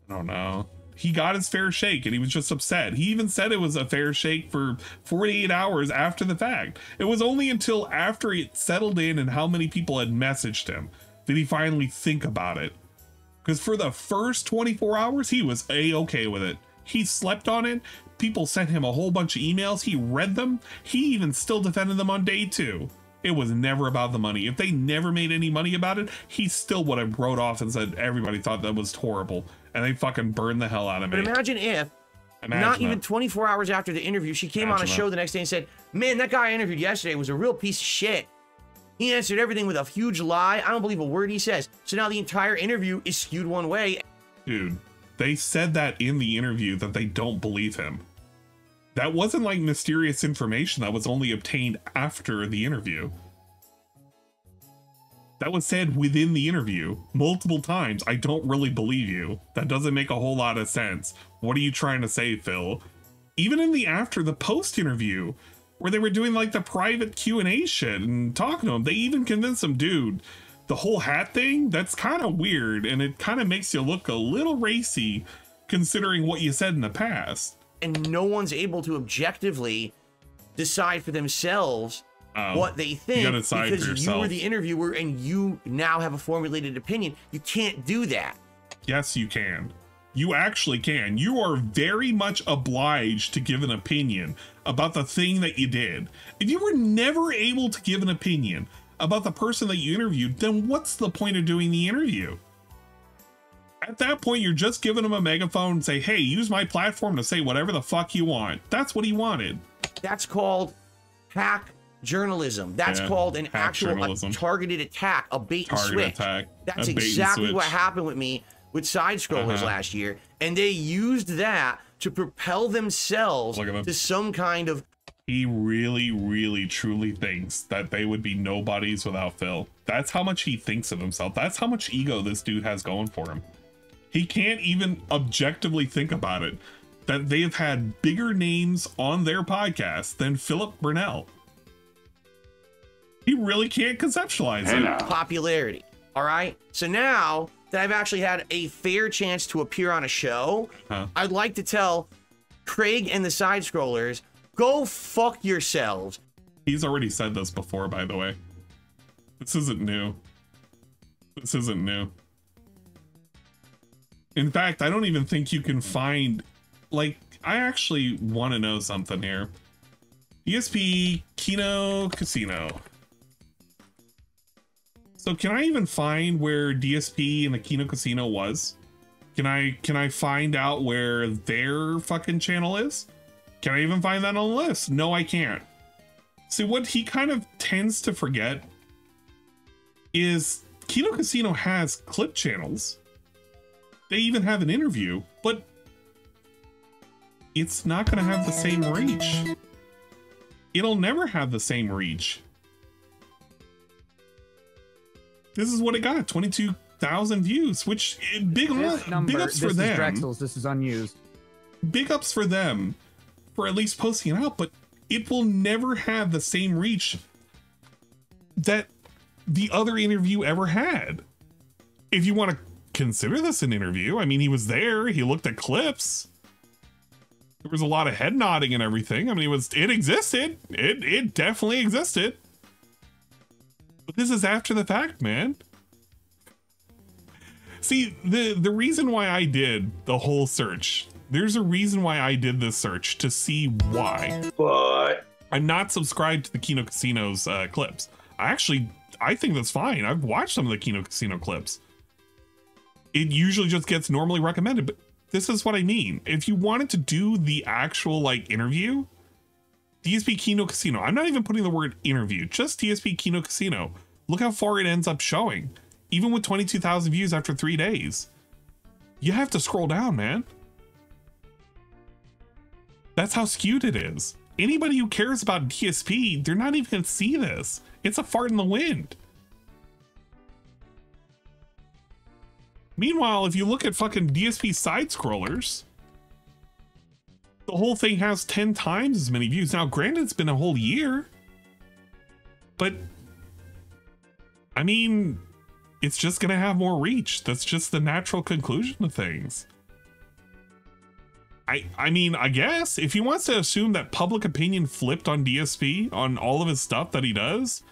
I don't know. He got his fair shake and he was just upset. He even said it was a fair shake for 48 hours after the fact. It was only until after it settled in and how many people had messaged him did he finally think about it. Because for the first 24 hours, he was A-okay with it. He slept on it. People sent him a whole bunch of emails. He read them. He even still defended them on day 2. It was never about the money. If they never made any money about it, he still would have wrote off and said everybody thought that was horrible. And they fucking burned the hell out of me. But imagine if, not even 24 hours after the interview, she came on a show the next day and said, "Man, that guy I interviewed yesterday was a real piece of shit. He answered everything with a huge lie. I don't believe a word he says." So now the entire interview is skewed one way. Dude, they said that in the interview that they don't believe him. That wasn't like mysterious information that was only obtained after the interview. That was said within the interview multiple times. "I don't really believe you. That doesn't make a whole lot of sense. What are you trying to say, Phil?" Even in the post interview, where they were doing like the private Q&A shit and talking to him, they even convinced him, "Dude, the whole hat thing, that's kind of weird and it kind of makes you look a little racy considering what you said in the past." And no one's able to objectively decide for themselves what they think because you were the interviewer and you now have a formulated opinion. You can't do that. Yes, you can. You actually can. You are very much obliged to give an opinion about the thing that you did. If you were never able to give an opinion about the person that you interviewed, then what's the point of doing the interview? At that point, you're just giving them a megaphone and say, "Hey, use my platform to say whatever the fuck you want." That's what he wanted. That's called hack journalism. That's called an actual targeted attack, a bait and switch. That's exactly what happened with me with side scrollers last year. And they used that to propel themselves to some kind of... He really, really, truly thinks that they would be nobodies without Phil. That's how much he thinks of himself. That's how much ego this dude has going for him. He can't even objectively think about it, that they've had bigger names on their podcast than Philip Burnell. He really can't conceptualize it. Popularity. All right. So now that I've actually had a fair chance to appear on a show, I'd like to tell Craig and the side scrollers, go fuck yourselves. He's already said this before, by the way. This isn't new. This isn't new. In fact, I don't even think you can find, like, I actually want to know something here. DSP Kino Casino. So can I even find where DSP and the Kino Casino was? Can I find out where their fucking channel is? Can I even find that on the list? No, I can't. See, what he kind of tends to forget is Kino Casino has clip channels. They even have an interview, but it's not going to have the same reach. It'll never have the same reach. This is what it got, 22,000 views, which big ups for them. This is Drexel's, this is unused. Big ups for them for at least posting it out, but it will never have the same reach that the other interview ever had. If you want to consider this an interview, I mean, he was there, he looked at clips. There was a lot of head nodding and everything. I mean, it existed. It definitely existed. But this is after the fact, man. See, the reason why I did the whole search, there's a reason why I did this search, to see why. But I'm not subscribed to the Kino Casino's clips. I think that's fine. I've watched some of the Kino Casino clips. It usually just gets normally recommended, but this is what I mean. If you wanted to do the actual like interview, DSP Kino Casino, I'm not even putting the word interview, just DSP Kino Casino. Look how far it ends up showing, even with 22,000 views after 3 days. You have to scroll down, man. That's how skewed it is. Anybody who cares about DSP, they're not even gonna see this. It's a fart in the wind. Meanwhile, if you look at fucking DSP side scrollers, the whole thing has 10 times as many views. Now, granted, it's been a whole year, but I mean, it's just gonna have more reach. That's just the natural conclusion of things. I mean, I guess if he wants to assume that public opinion flipped on DSP on all of his stuff that he does,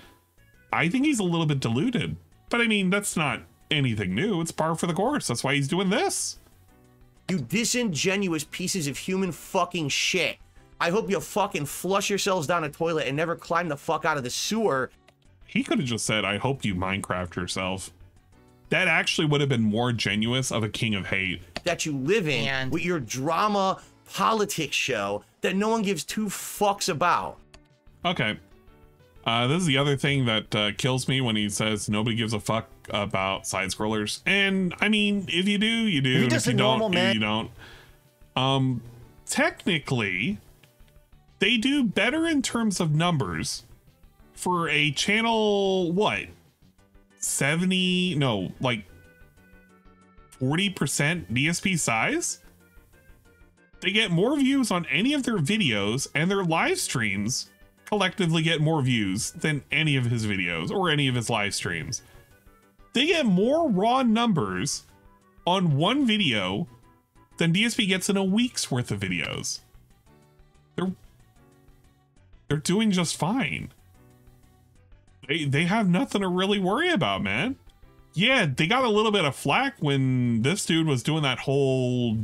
I think he's a little bit deluded. But I mean, that's not anything new. It's par for the course. That's why he's doing this. You disingenuous pieces of human fucking shit. I hope you fucking flush yourselves down a toilet and never climb the fuck out of the sewer. He could have just said, I hope you Minecraft yourself. That actually would have been more genuine of a king of hate. That you live in with your drama politics show that no one gives two fucks about. Okay. This is the other thing that kills me when he says nobody gives a fuck about side scrollers. And I mean, if you do, you do. If you don't, you don't. Technically, they do better in terms of numbers for a channel, what? 70, no, like 40% DSP size? They get more views on any of their videos, and their live streams collectively get more views than any of his videos or any of his live streams. They get more raw numbers on one video than DSP gets in a week's worth of videos. They're doing just fine. They have nothing to really worry about, man. Yeah, they got a little bit of flack when this dude was doing that whole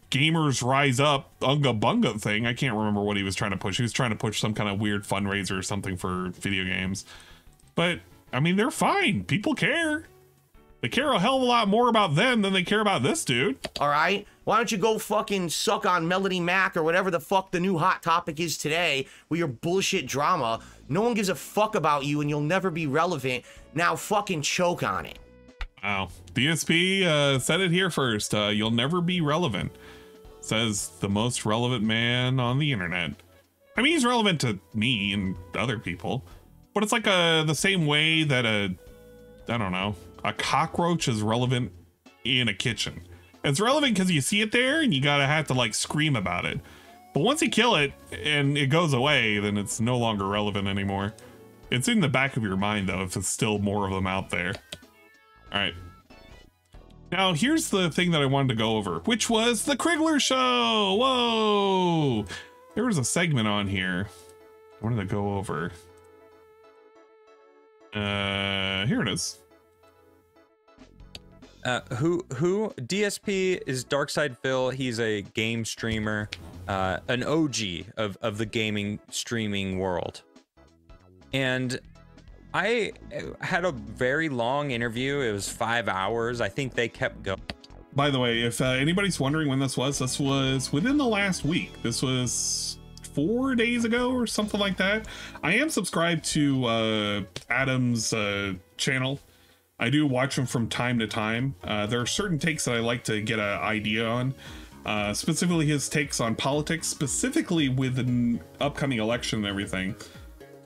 Gamers Rise Up Unga Bunga thing. I can't remember what he was trying to push. He was trying to push some kind of weird fundraiser or something for video games. But, I mean, they're fine. People care. They care a hell of a lot more about them than they care about this dude. All right? Why don't you go fucking suck on Melody Mac or whatever the fuck the new hot topic is today with your bullshit drama. No one gives a fuck about you and you'll never be relevant. Now fucking choke on it. Wow. DSP said it here first. You'll never be relevant. Says the most relevant man on the internet. I mean, he's relevant to me and other people, but it's like the same way that I don't know, a cockroach is relevant in a kitchen. It's relevant because you see it there and you gotta have to like scream about it. But once you kill it and it goes away, then it's no longer relevant anymore. It's in the back of your mind though, if it's still more of them out there. All right. Now here's the thing that I wanted to go over, which was the Krigler show. Whoa. There was a segment on here. I wanted to go over. Here it is. Who DSP is Darkside Phil. He's a game streamer, an OG of the gaming streaming world. And I had a very long interview. It was 5 hours. I think they kept going. By the way, if anybody's wondering when this was within the last week. This was 4 days ago or something like that. I am subscribed to Adam's channel. I do watch him from time to time. There are certain takes that I like to get an idea on. Specifically his takes on politics, specifically with an upcoming election and everything.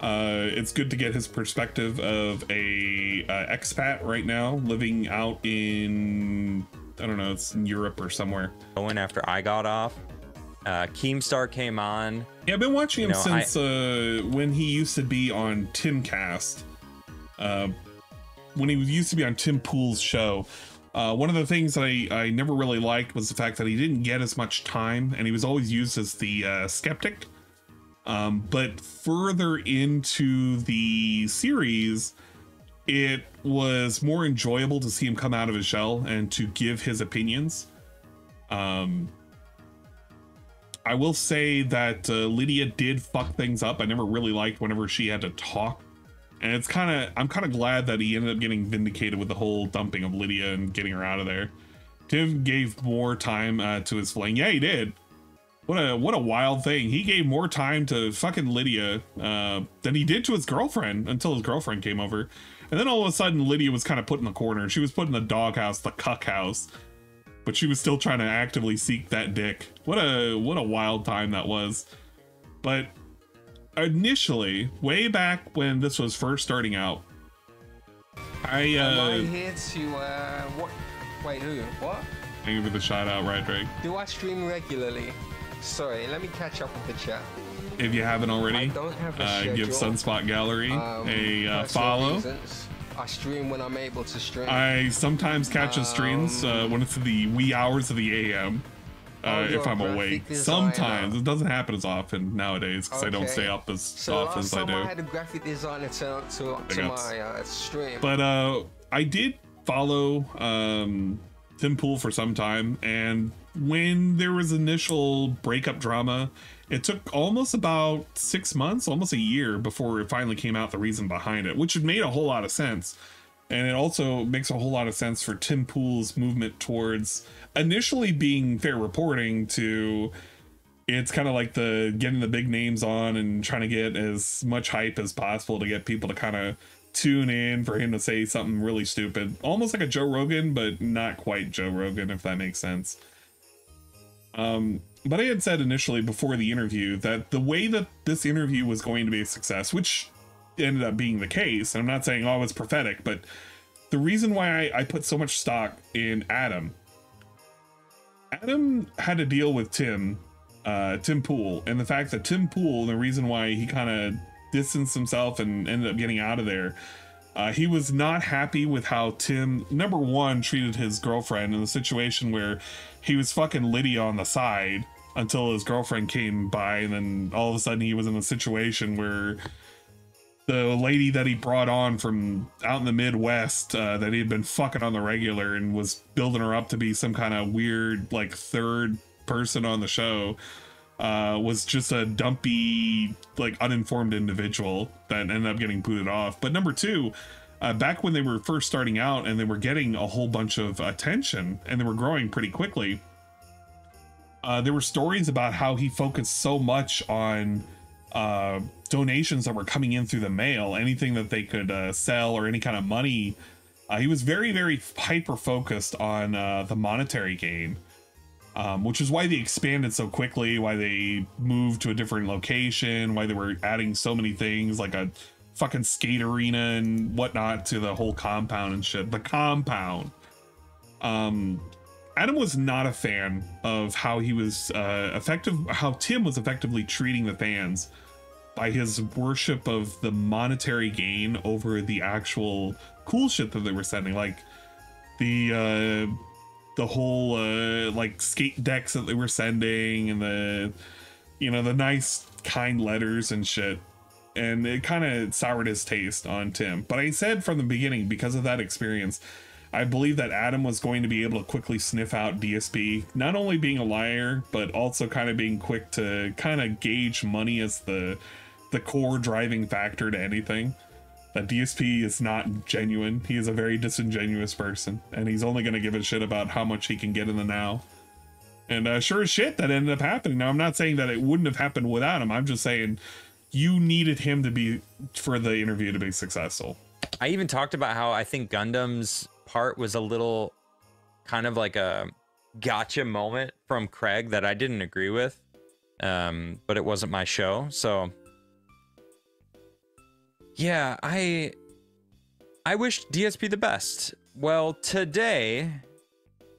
It's good to get his perspective of a expat right now living out in, I don't know, it's in Europe or somewhere. Going after I got off. Keemstar came on. Yeah, I've been watching him since when he used to be on Timcast. When he used to be on Tim Pool's show. One of the things that I never really liked was the fact that he didn't get as much time, and he was always used as the skeptic. But further into the series, it was more enjoyable to see him come out of his shell and to give his opinions. I will say that Lydia did fuck things up. I never really liked whenever she had to talk. And it's I'm kind of glad that he ended up getting vindicated with the whole dumping of Lydia and getting her out of there. Tim gave more time to his fling. Yeah, he did. What a wild thing. He gave more time to fucking Lydia than he did to his girlfriend until his girlfriend came over. And then all of a sudden Lydia was kind of put in the corner. She was put in the doghouse, the cuck house. But she was still trying to actively seek that dick. What a wild time that was. But initially, way back when this was first starting out, Am I here to what? Wait, who? What? Thank you for the shout out, right, Drake? Do I stream regularly? Sorry, let me catch up with the chat. If you haven't already, I don't have a give Sunspot Gallery a follow. Reasons. I stream when I'm able to stream. I sometimes catch his streams when it's the wee hours of the AM. If I'm awake. Sometimes. It doesn't happen as often nowadays because I don't stay up as often as I do. I had a graphic designer turn up to my stream. But I did follow Tim Pool for some time, and when there was initial breakup drama, it took almost about 6 months, almost a year before it finally came out the reason behind it, which made a whole lot of sense. And it also makes a whole lot of sense for Tim Pool's movement towards initially being fair reporting to it's kind of like the getting the big names on and trying to get as much hype as possible to get people to kind of tune in for him to say something really stupid. Almost like a Joe Rogan, but not quite Joe Rogan, if that makes sense. But I had said initially before the interview that the way that this interview was going to be a success, which ended up being the case, and I'm not saying, oh, it's prophetic, but the reason why I put so much stock in Adam had to deal with Tim Pool, and the fact that Tim Pool, the reason why he kind of distanced himself and ended up getting out of there, he was not happy with how Tim, number one, treated his girlfriend in the situation where he was fucking Lydia on the side until his girlfriend came by, and then all of a sudden he was in a situation where the lady that he brought on from out in the Midwest that he had been fucking on the regular and was building her up to be some kind of weird like third person on the show was just a dumpy, like uninformed individual that ended up getting booted off. But number two, back when they were first starting out and they were getting a whole bunch of attention and they were growing pretty quickly, there were stories about how he focused so much on donations that were coming in through the mail, anything that they could sell or any kind of money. He was very, very hyper focused on the monetary gain. which is why they expanded so quickly, why they moved to a different location, why they were adding so many things like a fucking skate arena and whatnot to the whole compound and shit. The compound. Adam was not a fan of how he was how Tim was effectively treating the fans by his worship of the monetary gain over the actual cool shit that they were sending, like the whole like skate decks that they were sending, and the, you know, the nice kind letters and shit. And it kind of soured his taste on Tim. But I said from the beginning, because of that experience, I believe that Adam was going to be able to quickly sniff out DSP, not only being a liar, but also kind of being quick to kind of gauge money as the core driving factor to anything. That DSP is not genuine. He is a very disingenuous person, and he's only going to give a shit about how much he can get in the now. And sure as shit, that ended up happening. Now, I'm not saying that it wouldn't have happened without him. I'm just saying you needed him to be, for the interview to be successful. I even talked about how I think Gundam's part was a little kind of like a gotcha moment from Craig that I didn't agree with, but it wasn't my show. So yeah, I wish DSP the best. Well, today,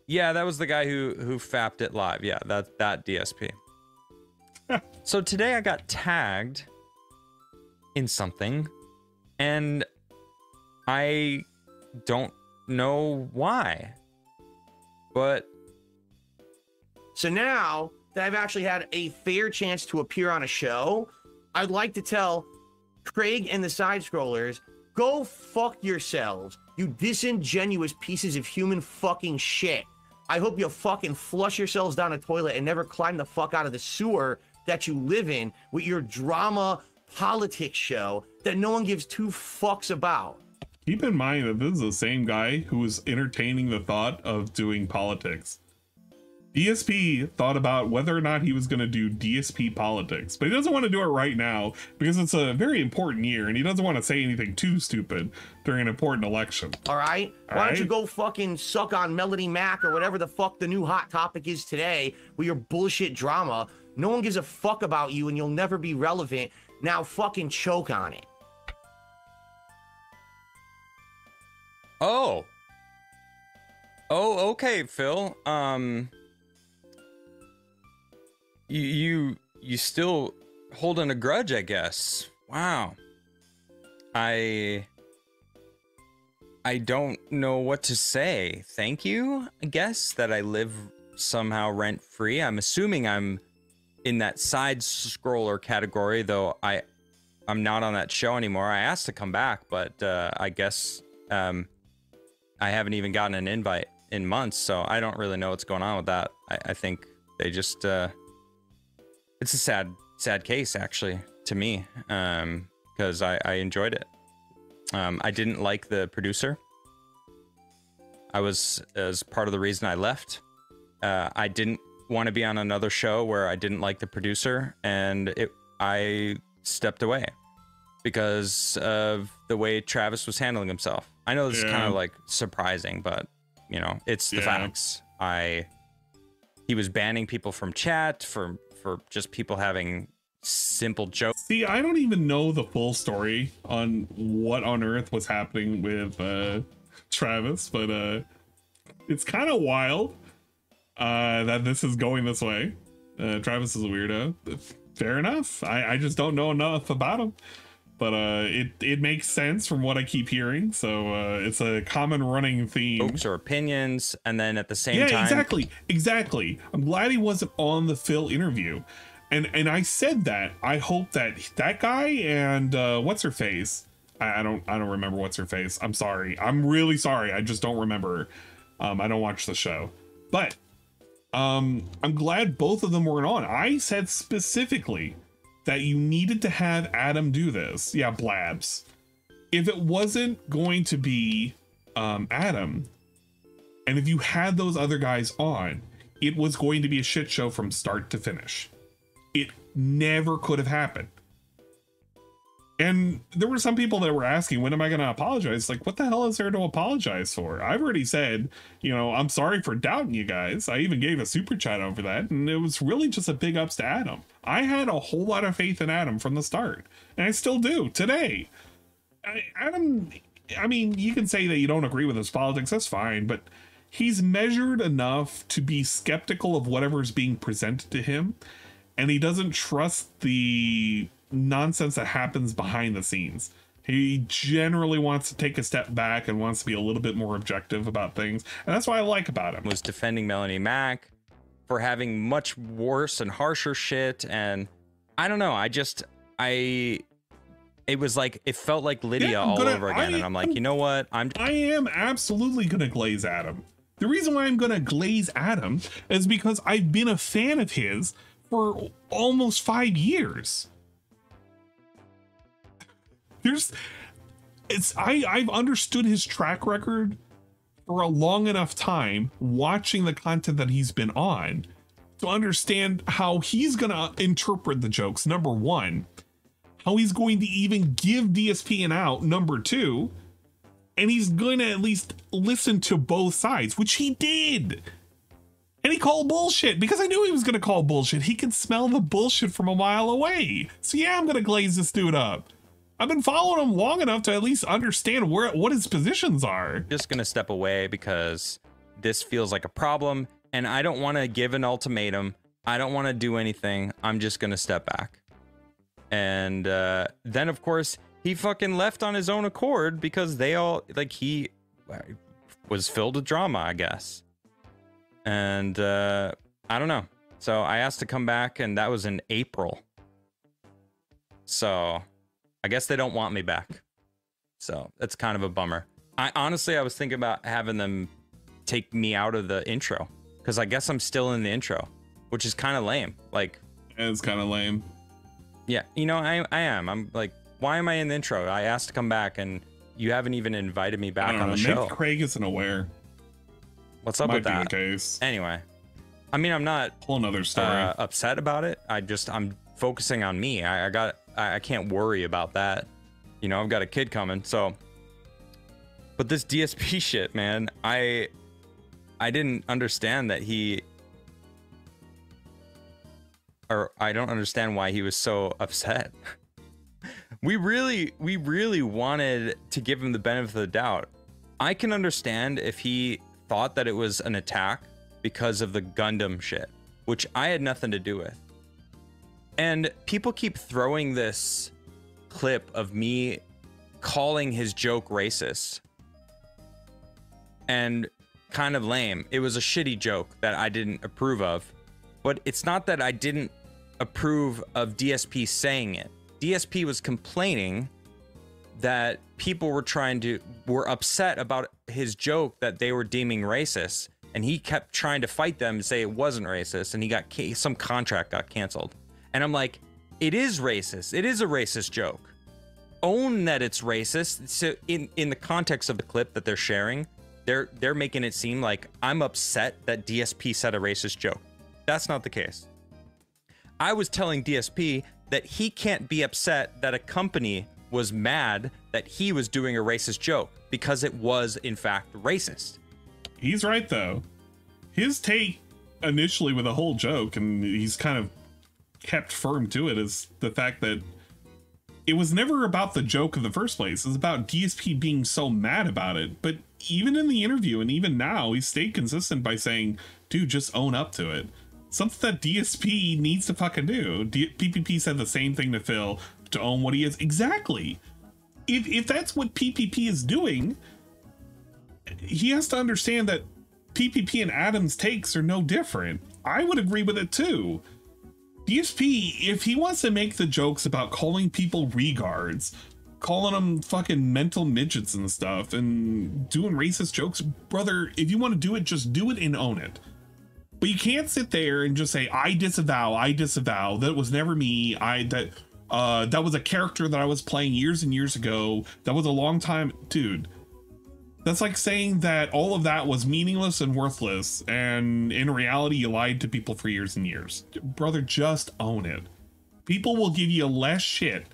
yeah, that was the guy who fapped it live. Yeah, that DSP. So today I got tagged in something, and I don't know why, but so now that I've actually had a fair chance to appear on a show, I'd like to tell Craig and the side scrollers, go fuck yourselves, you disingenuous pieces of human fucking shit. I hope you fucking flush yourselves down a toilet and never climb the fuck out of the sewer that you live in with your drama politics show that no one gives two fucks about. Keep in mind that this is the same guy who was entertaining the thought of doing politics. DSP thought about whether or not he was going to do DSP politics, but he doesn't want to do it right now because it's a very important year and he doesn't want to say anything too stupid during an important election. All right? Why don't you go fucking suck on Melody Mac or whatever the fuck the new hot topic is today with your bullshit drama? No one gives a fuck about you and you'll never be relevant. Now fucking choke on it. Oh, okay, Phil. You still holding a grudge, I guess. Wow. I don't know what to say. Thank you, I guess, that I live somehow rent-free. I'm assuming I'm in that side scroller category, though I'm not on that show anymore. I asked to come back, but I guess I haven't even gotten an invite in months, so I don't really know what's going on with that. I think they just it's a sad case, actually, to me, because I enjoyed it. I didn't like the producer. As part of the reason I left. I didn't want to be on another show where I didn't like the producer, and I stepped away because of the way Travis was handling himself. I know this is kind of like surprising, but you know, it's the facts. He was banning people from chat for just people having simple jokes. See, I don't even know the full story on what on earth was happening with Travis, but it's kind of wild that this is going this way. Travis is a weirdo. Fair enough. I just don't know enough about him, but it makes sense from what I keep hearing. So it's a common running theme. Jokes or opinions, and then at the same time, exactly. I'm glad he wasn't on the Phil interview, and I said that I hope that guy and what's her face. I don't remember what's her face. I'm sorry. I'm really sorry. I just don't remember. I don't watch the show, but I'm glad both of them weren't on. I said specifically that you needed to have Adam do this. Yeah, Blabs. If it wasn't going to be Adam, and if you had those other guys on, it was going to be a shit show from start to finish. It never could have happened. And there were some people that were asking, when am I going to apologize? Like, what the hell is there to apologize for? I've already said, you know, I'm sorry for doubting you guys. I even gave a super chat over that. And it was really just a big ups to Adam. I had a whole lot of faith in Adam from the start. And I still do today. Adam, I mean, you can say that you don't agree with his politics. That's fine. But he's measured enough to be skeptical of whatever's being presented to him. And he doesn't trust the nonsense that happens behind the scenes. He generally wants to take a step back and wants to be a little bit more objective about things, and that's what I like about him. Was defending Melanie Mac for having much worse and harsher shit, and I don't know, it was like, it felt like Lydia all over again, and I'm like, you know what, I am absolutely gonna glaze Adam. The reason why I'm gonna glaze Adam is because I've been a fan of his for almost 5 years. I've understood his track record for a long enough time watching the content that he's been on to understand how he's gonna interpret the jokes, number one, how he's going to even give DSP an out, number two, and he's going to at least listen to both sides, which he did. And he called bullshit because I knew he was going to call bullshit. He can smell the bullshit from a mile away. So yeah, I'm going to glaze this dude up. I've been following him long enough to at least understand what his positions are. Just gonna step away because this feels like a problem, and I don't want to give an ultimatum. I don't want to do anything. I'm just gonna step back. And then, of course, he fucking left on his own accord because they all, like, he was filled with drama, I guess. And I don't know. So I asked to come back, and that was in April. So I guess they don't want me back. So that's kind of a bummer. I was thinking about having them take me out of the intro, because I guess I'm still in the intro, which is kind of lame. Like, it's kind of lame. Yeah, you know, I am. I'm like, why am I in the intro? I asked to come back, and you haven't even invited me back on the show. Maybe Craig isn't aware. What's up with that? Might be the case. Anyway, I mean, I'm not whole another story upset about it. I'm focusing on me. I can't worry about that. You know, I've got a kid coming, so. But this DSP shit, man, I didn't understand that I don't understand why he was so upset. We really wanted to give him the benefit of the doubt. I can understand if he thought that it was an attack because of the Gundam shit, which I had nothing to do with. And people keep throwing this clip of me calling his joke racist and kind of lame. It was a shitty joke that I didn't approve of, but it's not that I didn't approve of DSP saying it. DSP was complaining that people were upset about his joke that they were deeming racist, and he kept trying to fight them and say it wasn't racist, and he got some contract got canceled. And I'm like, it is racist. It is a racist joke. Own that it's racist. So in the context of the clip that they're sharing, they're making it seem like I'm upset that DSP said a racist joke. That's not the case. I was telling DSP that he can't be upset that a company was mad that he was doing a racist joke, because it was in fact racist. He's right though. His take initially with the whole joke, and he's kind of kept firm to it, is the fact that it was never about the joke in the first place. It was about DSP being so mad about it. But even in the interview, and even now, he stayed consistent by saying, dude, just own up to it. Something that DSP needs to fucking do. PPP said the same thing to Phil, to own what he is. Exactly. If that's what PPP is doing, he has to understand that PPP and Adam's takes are no different. I would agree with it too. DSP, if he wants to make the jokes about calling people regards, calling them fucking mental midgets and stuff, and doing racist jokes, brother, if you want to do it, just do it and own it. But you can't sit there and just say, I disavow, that was never me, that was a character that I was playing years and years ago, that was a long time. Dude, that's like saying that all of that was meaningless and worthless, and in reality you lied to people for years and years. Brother, just own it. People will give you less shit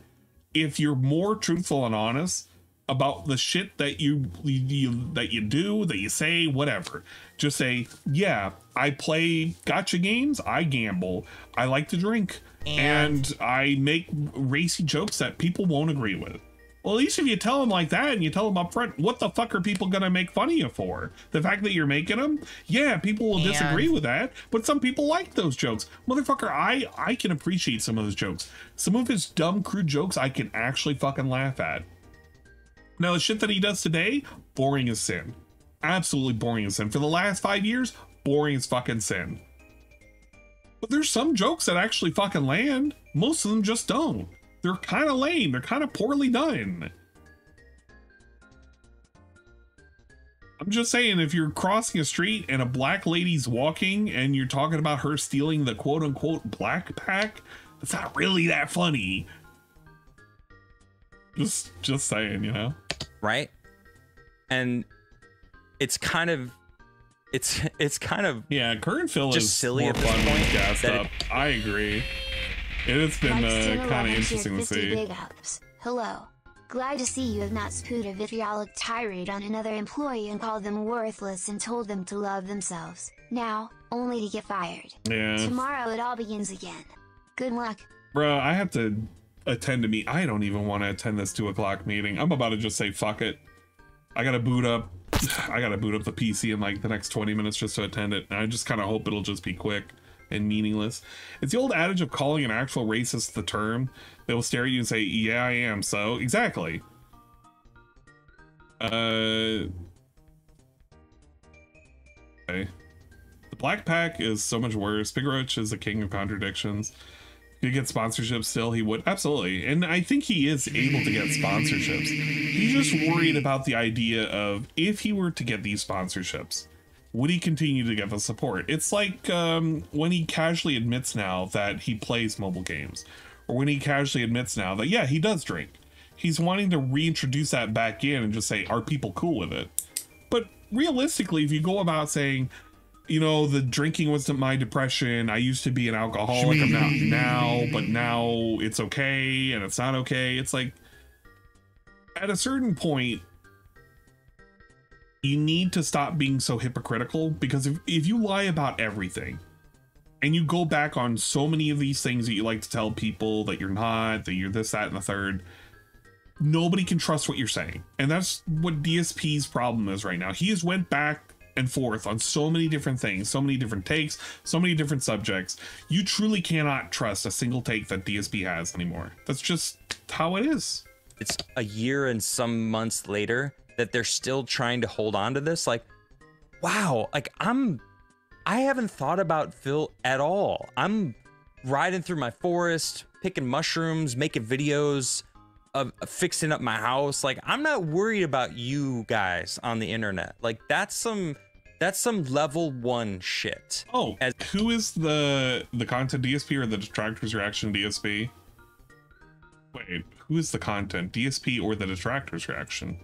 if you're more truthful and honest about the shit that you do, that you say, whatever, just say, yeah, I play gacha games, I gamble, I like to drink, and I make racy jokes that people won't agree with. Well, at least if you tell them like that and you tell them up front, what the fuck are people gonna make fun of you for? The fact that you're making them? Yeah, people will disagree with that, but some people like those jokes. Motherfucker, I can appreciate some of those jokes. Some of his dumb, crude jokes I can actually fucking laugh at. Now, the shit that he does today, boring as sin. Absolutely boring as sin. For the last 5 years, boring as fucking sin. But there's some jokes that actually fucking land. Most of them just don't. They're kind of lame. They're kind of poorly done. I'm just saying, if you're crossing a street and a black lady's walking and you're talking about her stealing the quote-unquote black pack, it's not really that funny. Just saying, you know? Right? And it's kind of yeah, current Phil just is silly more at this fun when point. he's gassed up. I agree. It has been kind of interesting to see. Big ups. Hello. Glad to see you have not spewed a vitriolic tirade on another employee and called them worthless and told them to love themselves. Now, only to get fired. Yeah. Tomorrow it all begins again. Good luck. Bruh, I have to attend a meet. I don't even want to attend this 2 o'clock meeting. I'm about to just say fuck it. I gotta boot up the PC in like the next 20 minutes just to attend it. And I just kind of hope it'll just be quick and meaningless. It's the old adage of calling an actual racist the term. They will stare at you and say, yeah, I am. So exactly. Okay. The Black Pack is so much worse. Big Roach is the king of contradictions. If he get sponsorships still, he would. Absolutely. And I think he is able to get sponsorships. He's just worried about the idea of, if he were to get these sponsorships, would he continue to get the support? It's like when he casually admits now that he plays mobile games, or when he casually admits now that, yeah, he does drink. He's wanting to reintroduce that back in and just say, are people cool with it? But realistically, if you go about saying, you know, the drinking wasn't my depression, I used to be an alcoholic, I'm not now, but now it's okay and it's not okay. It's like, at a certain point, you need to stop being so hypocritical, because if you lie about everything and you go back on so many of these things that you like to tell people that you're not, that you're this, that, and the third, nobody can trust what you're saying. And that's what DSP's problem is right now. He has went back and forth on so many different things, so many different takes, so many different subjects. You truly cannot trust a single take that DSP has anymore. That's just how it is. It's a year and some months later that they're still trying to hold on to this. Like, wow, like I haven't thought about Phil at all. I'm riding through my forest, picking mushrooms, making videos of fixing up my house. Like, I'm not worried about you guys on the internet. Like, that's some level 1 shit. Oh, who is the content DSP or the detractors reaction DSP? Wait, who is the content DSP or the detractors reaction?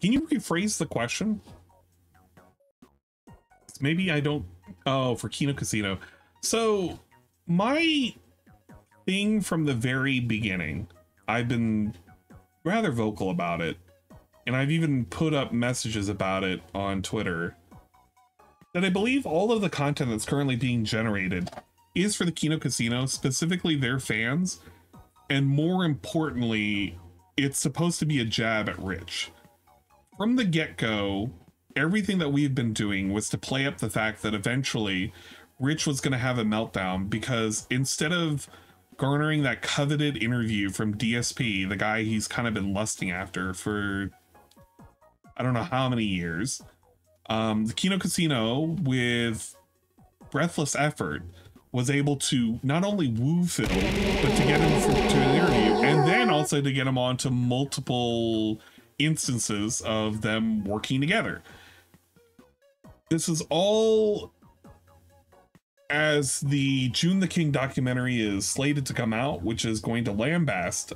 Can you rephrase the question? Maybe I don't. Oh, for Kino Casino. So my thing from the very beginning, I've been rather vocal about it, and I've even put up messages about it on Twitter, that I believe all of the content that's currently being generated is for the Kino Casino, specifically their fans, and more importantly, it's supposed to be a jab at Rich. From the get-go, everything that we've been doing was to play up the fact that eventually Rich was going to have a meltdown, because instead of garnering that coveted interview from DSP, the guy he's kind of been lusting after for I don't know how many years, the Kino Casino, with breathless effort, was able to not only woo Phil, but to get him to an interview, and then also to get him on to multiple instances of them working together. This is all as the June the King documentary is slated to come out, which is going to lambaste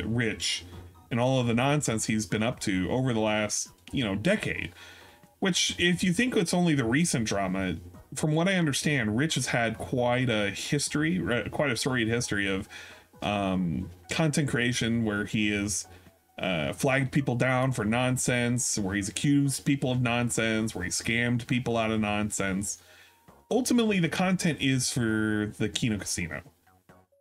Rich and all of the nonsense he's been up to over the last, decade. Which, if you think it's only the recent drama, from what I understand, Rich has had quite a history, quite a storied history of content creation where he has flagged people down for nonsense, where he's accused people of nonsense, where he scammed people out of nonsense. Ultimately, the content is for the Kino Casino.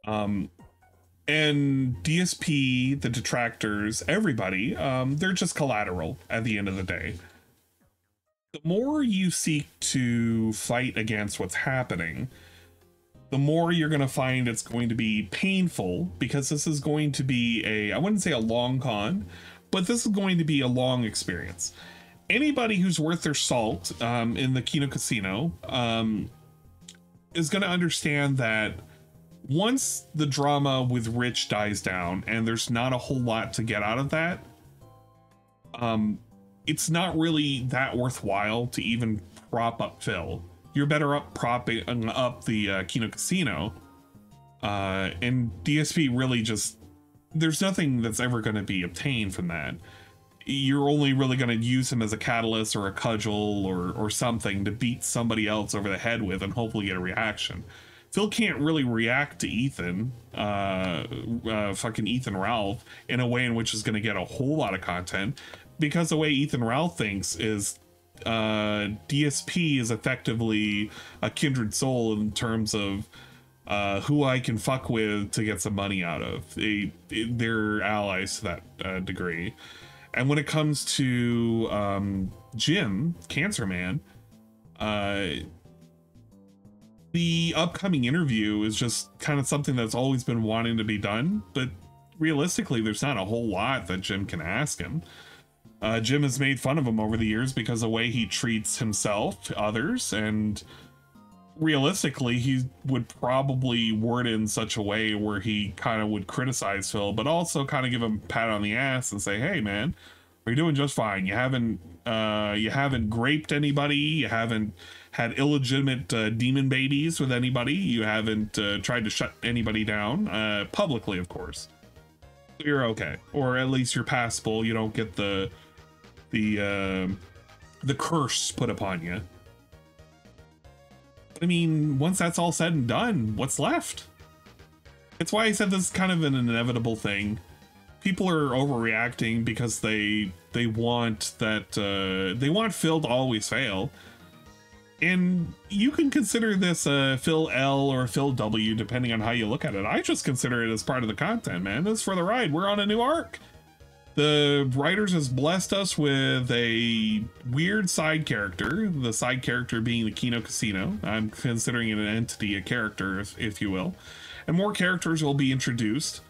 And DSP, the detractors, everybody, they're just collateral at the end of the day. The more you seek to fight against what's happening, the more you're going to find it's going to be painful, because this is going to be I wouldn't say a long con, but this is going to be a long experience. Anybody who's worth their salt in the Kino Casino is going to understand that once the drama with Rich dies down and there's not a whole lot to get out of that, it's not really that worthwhile to even prop up Phil. You're better up propping up the Kino Casino. And DSP really just, there's nothing that's ever going to be obtained from that. You're only really going to use him as a catalyst or a cudgel or something to beat somebody else over the head with and hopefully get a reaction. Phil can't really react to Ethan, fucking Ethan Ralph, in a way in which is going to get a whole lot of content, because the way Ethan Ralph thinks is DSP is effectively a kindred soul in terms of who I can fuck with to get some money out of. They're allies to that degree. And when it comes to Jim, Cancer Man, the upcoming interview is just kind of something that's always been wanting to be done, but realistically, there's not a whole lot that Jim can ask him. Jim has made fun of him over the years because of the way he treats himself to others, and realistically, he would probably word it in such a way where he kind of would criticize Phil, but also kind of give him a pat on the ass and say, hey man, you're doing just fine. You haven't graped anybody. You haven't had illegitimate demon babies with anybody. You haven't tried to shut anybody down, publicly, of course. You're okay, or at least you're passable. You don't get the curse put upon you. I mean, once that's all said and done, what's left? It's why I said this is kind of an inevitable thing. People are overreacting because they want that they want Phil to always fail. And you can consider this a Phil L or a Phil W, depending on how you look at it. I just consider it as part of the content, man. This is for the ride. We're on a new arc. The writers has blessed us with a weird side character, the side character being the Kino Casino. I'm considering it an entity, a character, if you will. And more characters will be introduced.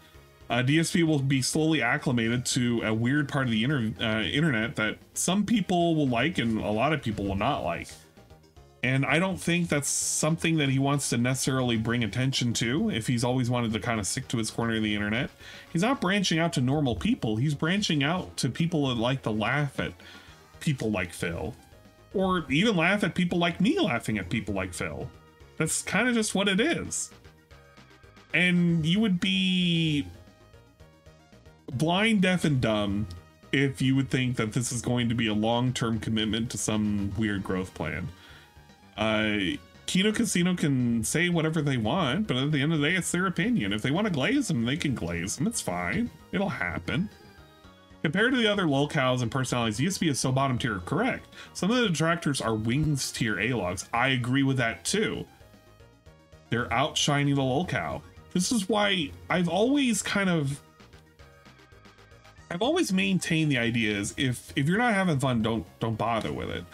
DSP will be slowly acclimated to a weird part of the internet that some people will like and a lot of people will not like. And I don't think that's something that he wants to necessarily bring attention to if he's always wanted to kind of stick to his corner of the internet. He's not branching out to normal people. He's branching out to people that like to laugh at people like Phil. Or even laugh at people like me laughing at people like Phil. That's kind of just what it is. And you would be blind, deaf, and dumb if you would think that this is going to be a long-term commitment to some weird growth plan. Kino Casino can say whatever they want, but at the end of the day, it's their opinion. If they want to glaze them, they can glaze them. It's fine. It'll happen. Compared to the other lolcows and personalities, DSP is so bottom tier, correct. Some of the detractors are wings tier A-logs. I agree with that too. They're outshining the lolcow. This is why I've always maintained the idea is if you're not having fun, don't bother with it.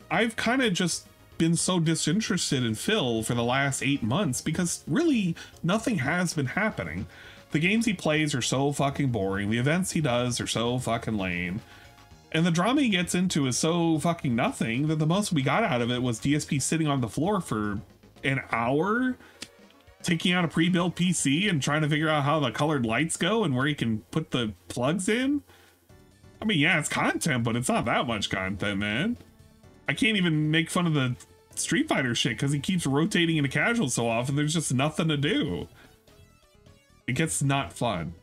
I've kind of just been so disinterested in Phil for the last 8 months because really nothing has been happening. The games he plays are so fucking boring. The events he does are so fucking lame. And the drama he gets into is so fucking nothing that the most we got out of it was DSP sitting on the floor for an hour, taking out a pre-built PC and trying to figure out how the colored lights go and where he can put the plugs in. I mean, yeah, it's content, but it's not that much content, man. I can't even make fun of the Street Fighter shit because he keeps rotating into casual so often. There's just nothing to do. It gets not fun.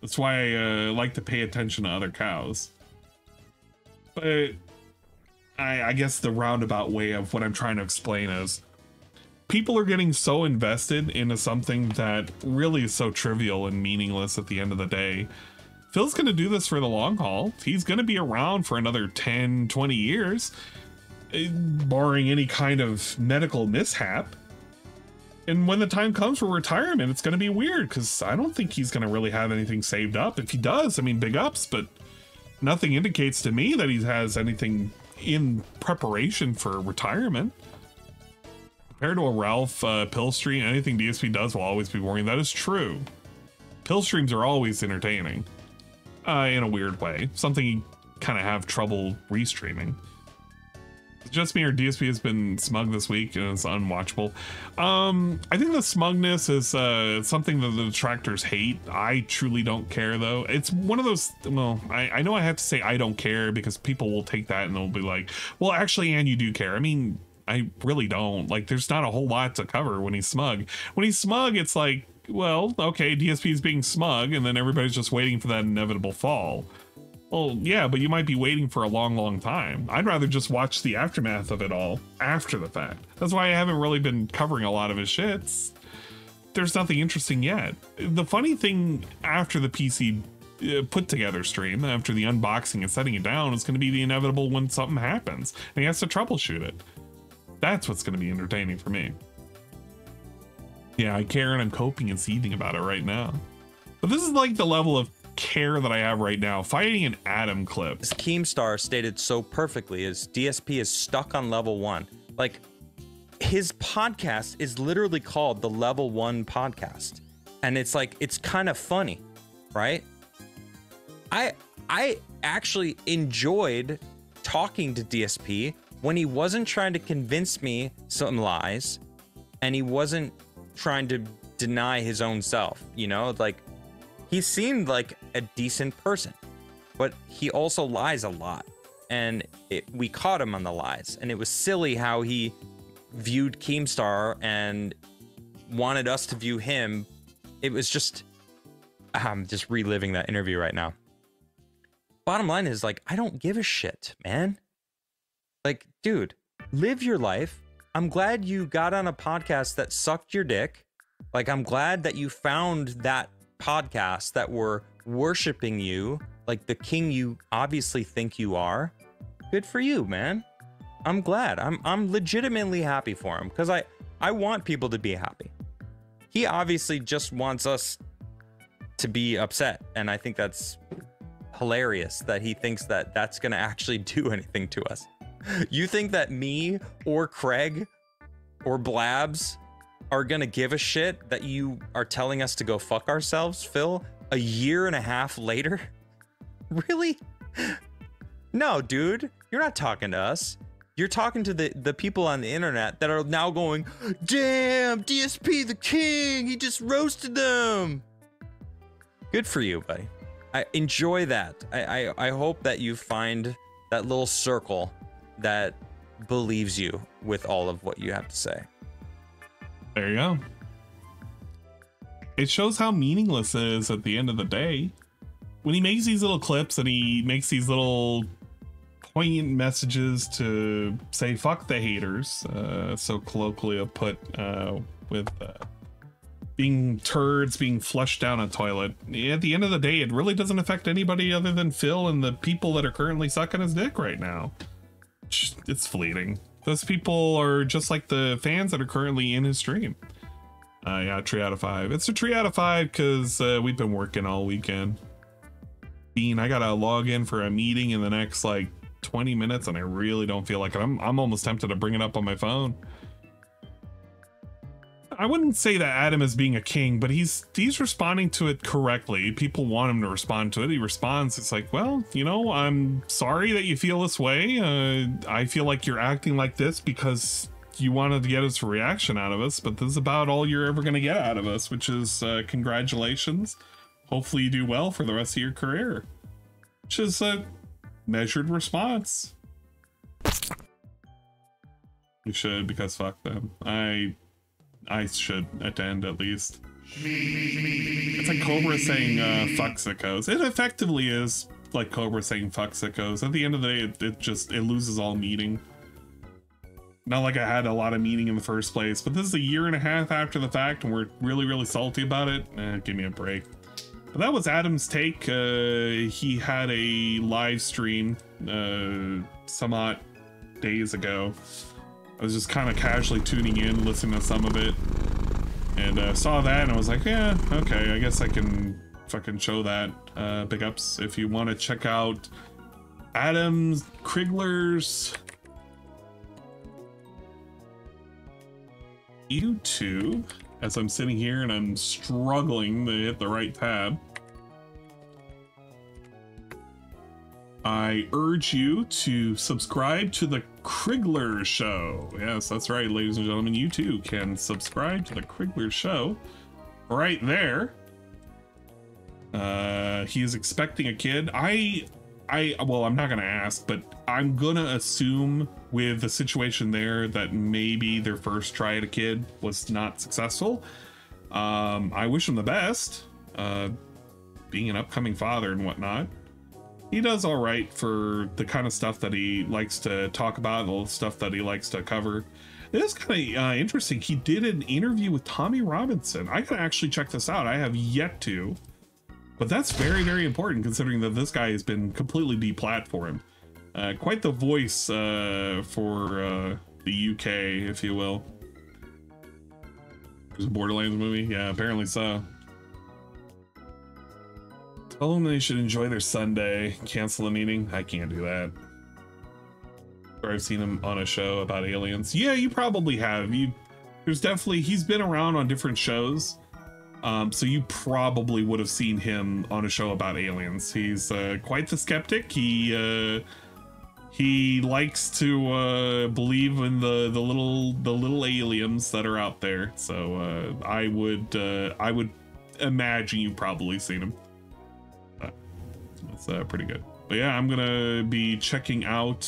That's why I like to pay attention to other cows. But I guess the roundabout way of what I'm trying to explain is people are getting so invested into something that really is so trivial and meaningless at the end of the day. Phil's going to do this for the long haul. He's going to be around for another 10, 20 years, barring any kind of medical mishap. And when the time comes for retirement, it's going to be weird because I don't think he's going to really have anything saved up. If he does, I mean, big ups, but nothing indicates to me that he has anything in preparation for retirement. Compared to a Ralph pill stream, anything DSP does will always be boring. That is true. Pill streams are always entertaining. In a weird way. Something you kind of have trouble restreaming. Just me or DSP has been smug this week and it's unwatchable. I think the smugness is something that the detractors hate. I truly don't care though. It's one of those, well, I know I have to say I don't care because people will take that and they'll be like, well, actually, Ann, you do care. I mean, I really don't. Like, there's not a whole lot to cover when he's smug. When he's smug, it's like, well, okay, DSP is being smug, and then everybody's just waiting for that inevitable fall. Well, yeah, but you might be waiting for a long, long time. I'd rather just watch the aftermath of it all after the fact. That's why I haven't really been covering a lot of his shits. There's nothing interesting yet. The funny thing after the PC put together stream, after the unboxing and setting it down, is going to be the inevitable when something happens, and he has to troubleshoot it. That's what's going to be entertaining for me. Yeah, I care and I'm coping and seething about it right now. But this is like the level of care that I have right now. Fighting an Adam clip. As Keemstar stated so perfectly, is DSP is stuck on level 1. Like, his podcast is literally called the Level 1 Podcast. And it's like, it's kind of funny, right? I actually enjoyed talking to DSP when he wasn't trying to convince me some lies and he wasn't trying to deny his own self, you know? Like, he seemed like a decent person, but he also lies a lot, and we caught him on the lies, and it was silly how he viewed Keemstar and wanted us to view him. It was just, I'm just reliving that interview right now. Bottom line is, like, I don't give a shit, man. Like, dude, live your life. I'm glad you got on a podcast that sucked your dick. Like, I'm glad that you found that podcast that were worshiping you like the king you obviously think you are. Good for you, man. I'm glad. I'm legitimately happy for him because I want people to be happy. He obviously just wants us to be upset, and I think that's hilarious that he thinks that that's gonna actually do anything to us. You think that me or Craig or Blabs are gonna give a shit that you are telling us to go fuck ourselves, Phil, a year and a half later? Really? No, dude, you're not talking to us. You're talking to the people on the internet that are now going, damn, DSP the king, he just roasted them. Good for you, buddy. I enjoy that. I hope that you find that little circle that believes you with all of what you have to say. There you go. It shows how meaningless it is at the end of the day. When he makes these little clips and he makes these little poignant messages to say fuck the haters, so colloquially put, with being turds being flushed down a toilet. At the end of the day, it really doesn't affect anybody other than Phil and the people that are currently sucking his dick right now. It's fleeting. Those people are just like the fans that are currently in his stream. Yeah, 3 out of 5. It's a 3 out of 5 because we've been working all weekend. Bean, I gotta log in for a meeting in the next like 20 minutes and I really don't feel like it. I'm almost tempted to bring it up on my phone. I wouldn't say that Adam is being a king, but he's responding to it correctly. People want him to respond to it. He responds. It's like, well, you know, I'm sorry that you feel this way. I feel like you're acting like this because you wanted to get us a reaction out of us, but this is about all you're ever going to get out of us, which is congratulations. Hopefully you do well for the rest of your career, which is a measured response. You should, because fuck them. I should attend at least. It's like Cobra saying fuck sickos. It effectively is like Cobra saying fuck sickos. At the end of the day, it loses all meaning. Not like I had a lot of meaning in the first place, but this is a year and a half after the fact, and we're really, really salty about it. Give me a break. But that was Adam's take. He had a live stream some odd days ago. I was just kind of casually tuning in, listening to some of it, and saw that, and I was like, yeah, okay, I guess I can fucking show that. Big ups if you want to check out Adam's Krigler's YouTube. As I'm sitting here and I'm struggling to hit the right tab, I urge you to subscribe to the Krigler Show. Yes, that's right, ladies and gentlemen. You too can subscribe to the Krigler Show right there. He is expecting a kid. Well, I'm not gonna ask, but I'm gonna assume with the situation there that maybe their first try at a kid was not successful. I wish him the best, being an upcoming father and whatnot. He does all right for the kind of stuff that he likes to talk about, all the stuff that he likes to cover. It is kind of interesting. He did an interview with Tommy Robinson. I gotta actually check this out. I have yet to. But that's very, very important considering that this guy has been completely deplatformed. Quite the voice for the UK, if you will. There's a Borderlands movie? Yeah, apparently so. Tell them they should enjoy their Sunday. Cancel the meeting. I can't do that. Or I've seen him on a show about aliens. Yeah, you probably have. There's definitely, he's been around on different shows. So you probably would have seen him on a show about aliens. He's quite the skeptic. He likes to believe in the little aliens that are out there. So I would imagine you've probably seen him. That's pretty good. But yeah, I'm gonna be checking out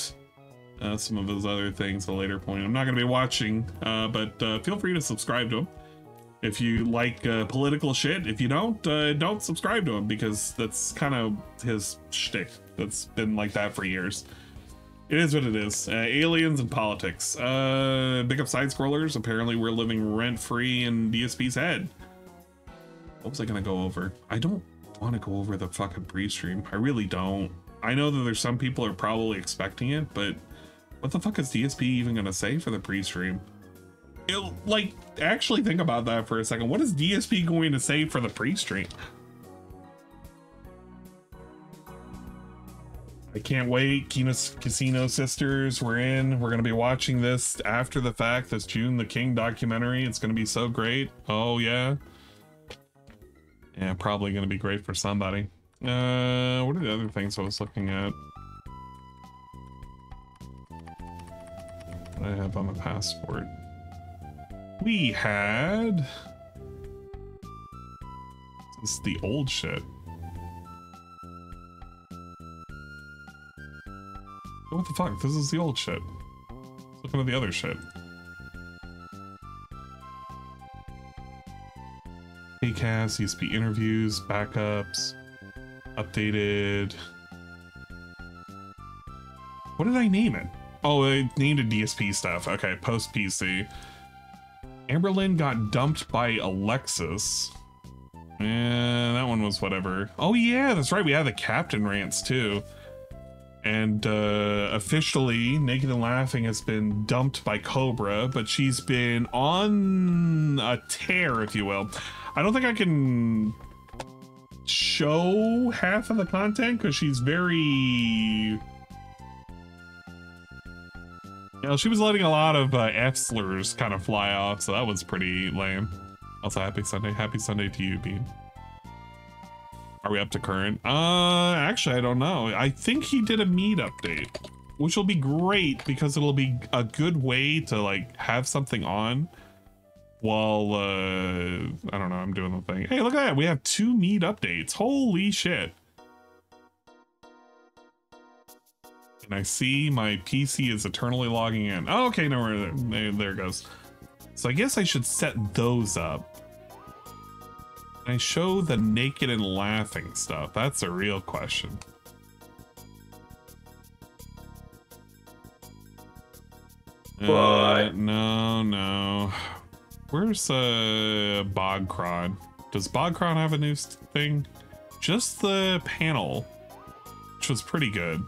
some of his other things at a later point. I'm not gonna be watching, but feel free to subscribe to him. If you like political shit, if you don't subscribe to him, because that's kind of his shtick. That's been like that for years. It is what it is. Aliens and politics. Big up side scrollers. Apparently we're living rent-free in DSP's head. What was I gonna go over? I don't want to go over the fucking pre-stream. I really don't. I know that there's some people are probably expecting it, but what the fuck is DSP even gonna say for the pre-stream? Like, actually think about that for a second. What is DSP going to say for the pre-stream? I can't wait. Casino Sisters, we're going to be watching this after the fact. This June the King documentary. It's going to be so great. Oh, yeah. Yeah, probably going to be great for somebody. What are the other things I was looking at? What I have on the passport. We had... This is the old shit. What the fuck? This is the old shit. Let's look at the other shit. Acast, ESP interviews, backups, updated. What did I name it? Oh, I named it DSP stuff. Okay, post PC. Amberlynn got dumped by Alexis. And that one was whatever. Oh yeah, that's right. We had the Captain rants too. And officially, Naked and Laughing has been dumped by Cobra, but she's been on a tear, if you will. I don't think I can show half of the content because she's very... You know, she was letting a lot of F slurs kind of fly off, so that was pretty lame. Also, happy Sunday. Happy Sunday to you, Bean. Are we up to current? Actually, I don't know. I think he did a meat update, which will be great because it'll be a good way to like have something on while, I don't know, I'm doing the thing. Hey, look at that. We have 2 meat updates. Holy shit. And I see my PC is eternally logging in. Oh, okay, no, there it goes. So I guess I should set those up. I show the Naked and Laughing stuff. That's a real question. No. Where's Bogcron? Does Bogcron have a new thing? Just the panel, which was pretty good.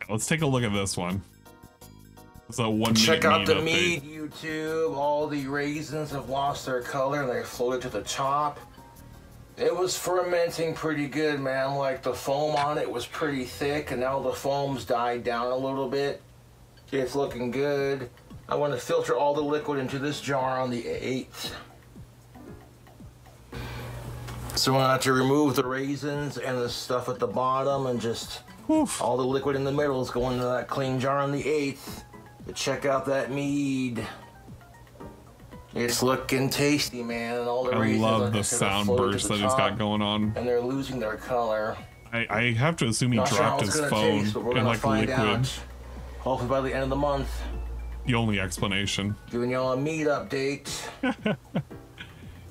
Let's take a look at this one. It's a 1 minute Check out the update. mead, YouTube. All the raisins have lost their color and they floated to the top. It was fermenting pretty good, man. Like the foam on it was pretty thick, and now the foam's died down a little bit. It's looking good. I want to filter all the liquid into this jar on the 8th. So I have to remove the raisins and the stuff at the bottom, and just all the liquid in the middle is going into that clean jar on the 8th. But check out that mead. It's looking tasty, man. And all the I raisins love the sound burst that he's got going on. And they're losing their color. I have to assume he Not sure how dropped it's his gonna phone taste, but we're in gonna like find liquid. out. Hopefully by the end of the month. The only explanation. Giving y'all a mead update.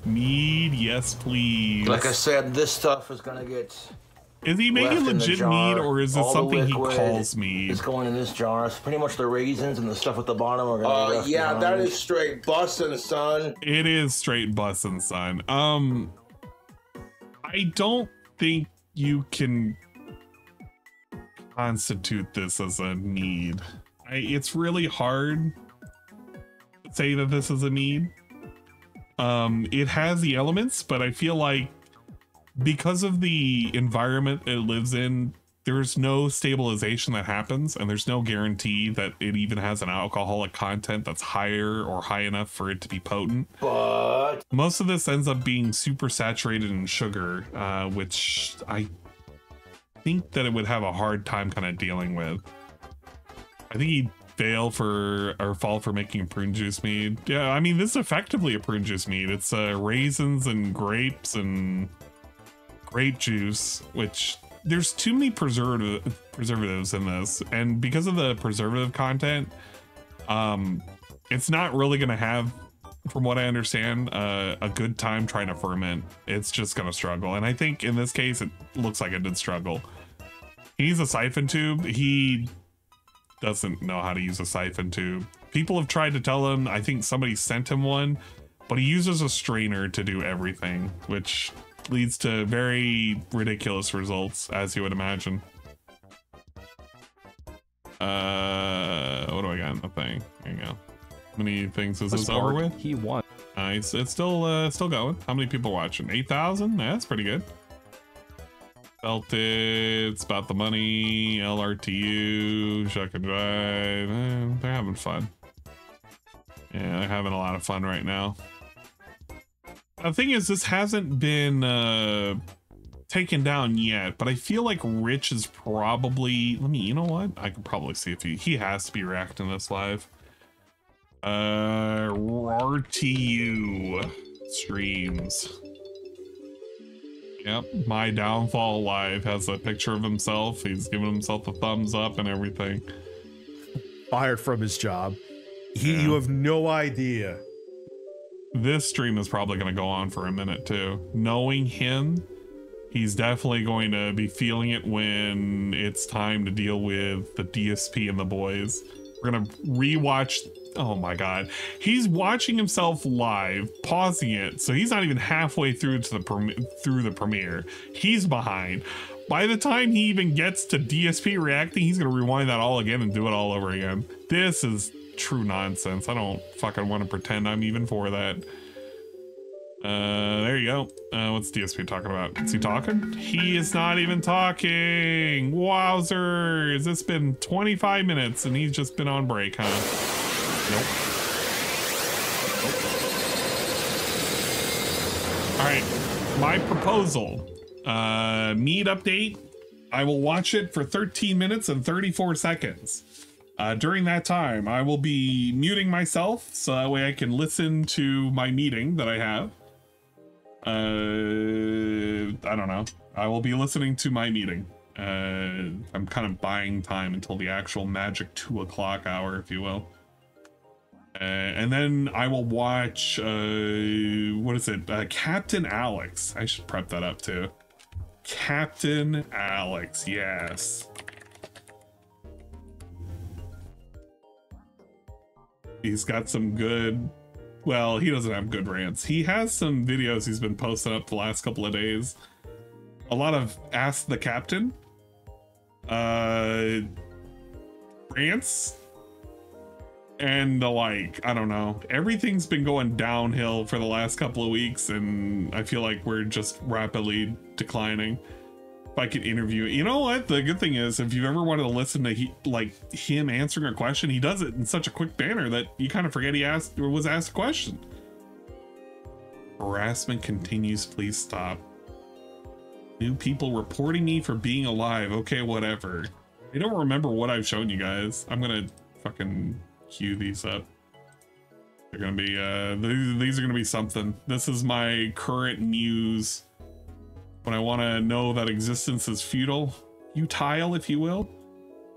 Mead, yes please. Like I said, this stuff is gonna get. Is he making left in the legit jar. mead, or is it All the something he liquid calls mead? It's going in this jar. It's pretty much the raisins and the stuff at the bottom are gonna be left Yeah, behind. that is straight bussin', son. It is straight bussin', son. I don't think you can constitute this as a mead. It's really hard to say that this is a mead. It has the elements, but I feel like because of the environment it lives in, there's no stabilization that happens, and there's no guarantee that it even has an alcoholic content that's higher or high enough for it to be potent. But most of this ends up being super saturated in sugar, which I think that it would have a hard time kind of dealing with. I think he'd fall for making a prune juice mead. Yeah, I mean, this is effectively a prune juice mead. It's raisins and grapes and grape juice, which there's too many preservatives in this, and because of the preservative content, it's not really gonna have, from what I understand, a good time trying to ferment. It's just gonna struggle, and I think in this case it looks like it did struggle. He needs a siphon tube. He doesn't know how to use a siphon tube. People have tried to tell him. I think somebody sent him one, but he uses a strainer to do everything, which leads to very ridiculous results, as you would imagine. What do I got in the thing? There you go. How many things is this over with? He won. Nice. It's still going. How many people watching? 8,000? That's pretty good. Felt it's about the money. LRTU, Shuck and Drive. They're having fun. Yeah, they're having a lot of fun right now. The thing is, this hasn't been taken down yet, but I feel like Rich is probably, you know what? I can probably see if he has to be reacting this live. RTU streams. Yep, My Downfall Live has a picture of himself. He's giving himself a thumbs up and everything. Fired from his job. You have no idea. This stream is probably going to go on for a minute too. Knowing him, he's definitely going to be feeling it when it's time to deal with the DSP and the boys. We're going to rewatch. Oh my God. He's watching himself live, pausing it. So he's not even halfway through to the premiere. He's behind. By the time he even gets to DSP reacting, he's going to rewind that all again and do it all over again. This is true nonsense. I don't fucking want to pretend I'm even for that. There you go. What's DSP talking about? Is he talking? He is not even talking. Wowzers. It's been 25 minutes and he's just been on break, huh? Nope. All right. My proposal. Mead update. I will watch it for 13 minutes and 34 seconds. During that time, I will be muting myself so that way I can listen to my meeting that I have. I don't know. I will be listening to my meeting. I'm kind of buying time until the actual magic 2 o'clock hour, if you will. And then I will watch, what is it? Captain Alex. I should prep that up too. Captain Alex, yes. He's got some good, well, he doesn't have good rants. He has some videos he's been posting up the last couple of days. A lot of Ask the Captain. Rants. And the like, I don't know. Everything's been going downhill for the last couple of weeks, and I feel like we're just rapidly declining. If I could interview, you know what? The good thing is, if you've ever wanted to listen to him answering a question, he does it in such a quick manner that you kind of forget he asked or was asked a question. Harassment continues. Please stop. New people reporting me for being alive. Okay, whatever. I don't remember what I've shown you guys. I'm gonna fucking queue these up. They're gonna be these are gonna be something. This is my current news when I want to know that existence is futile, if you will.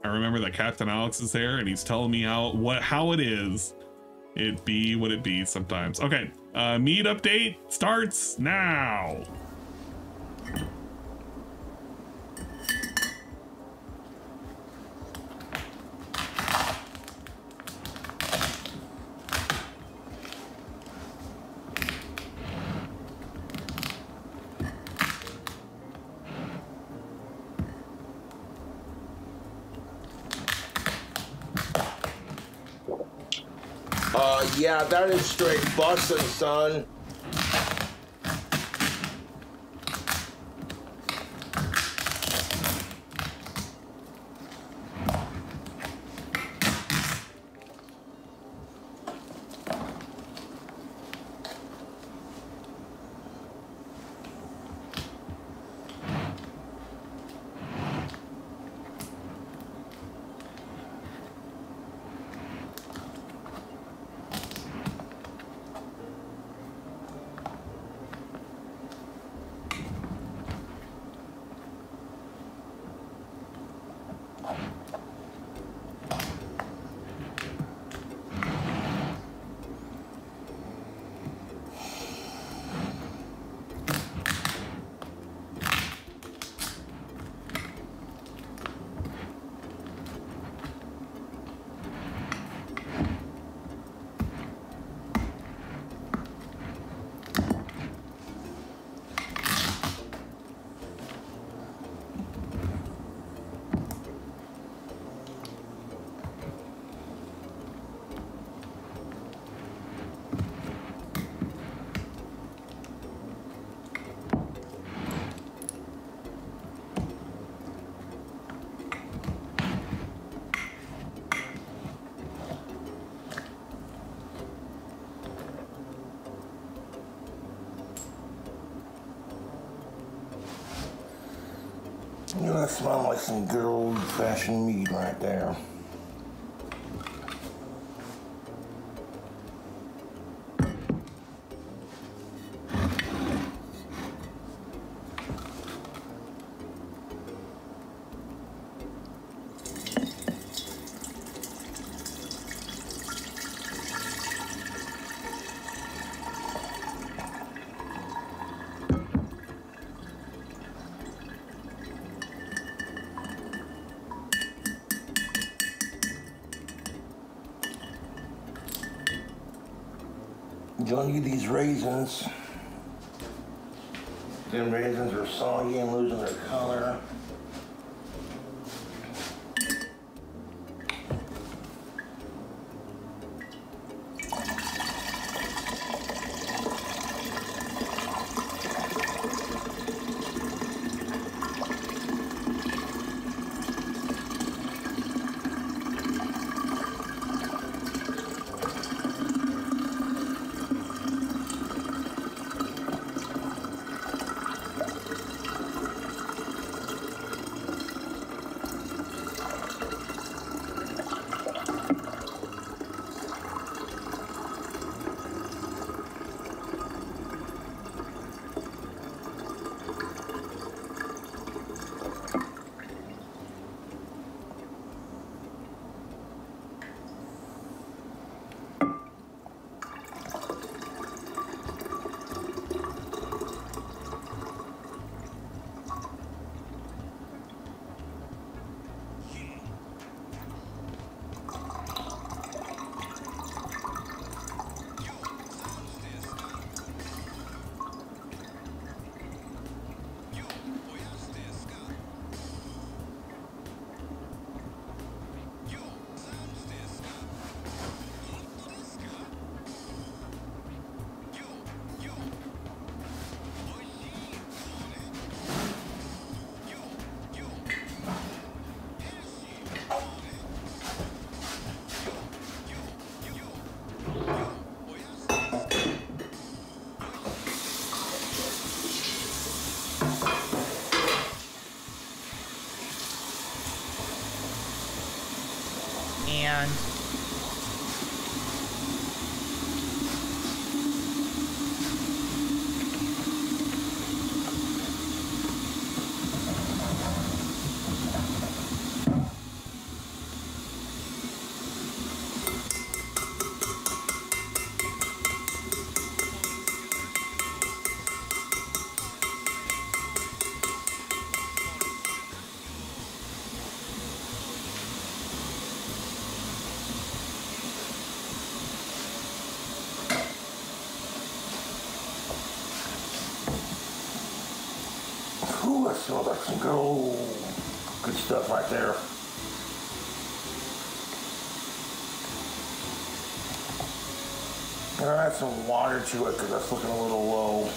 I remember that Captain Alex is there and he's telling me how it is. It be what it be sometimes. Okay, meet update starts now. Yeah, that is straight bussin', son. You know, that smells like some good old-fashioned meat right there. Enjoying you these raisins. Them raisins are soggy and losing their color. And ooh, that smells like some good stuff right there. I'm gonna add some water to it because that's looking a little low.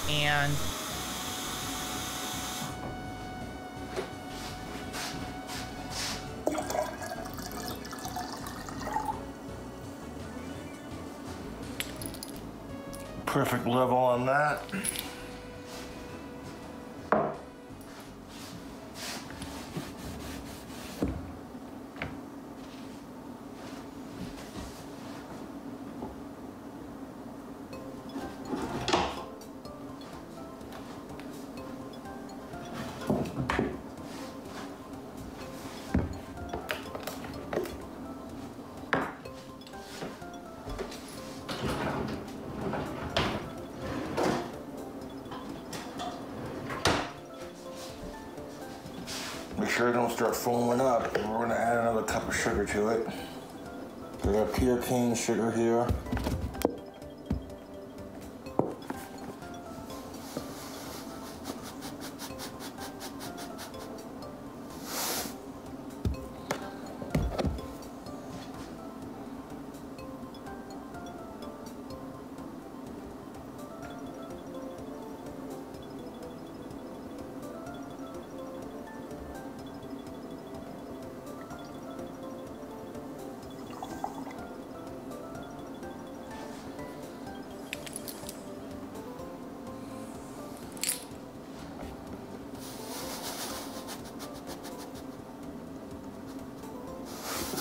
And perfect level on that. Make sure it don't start foaming up. We're gonna add another cup of sugar to it. We got pure cane sugar here.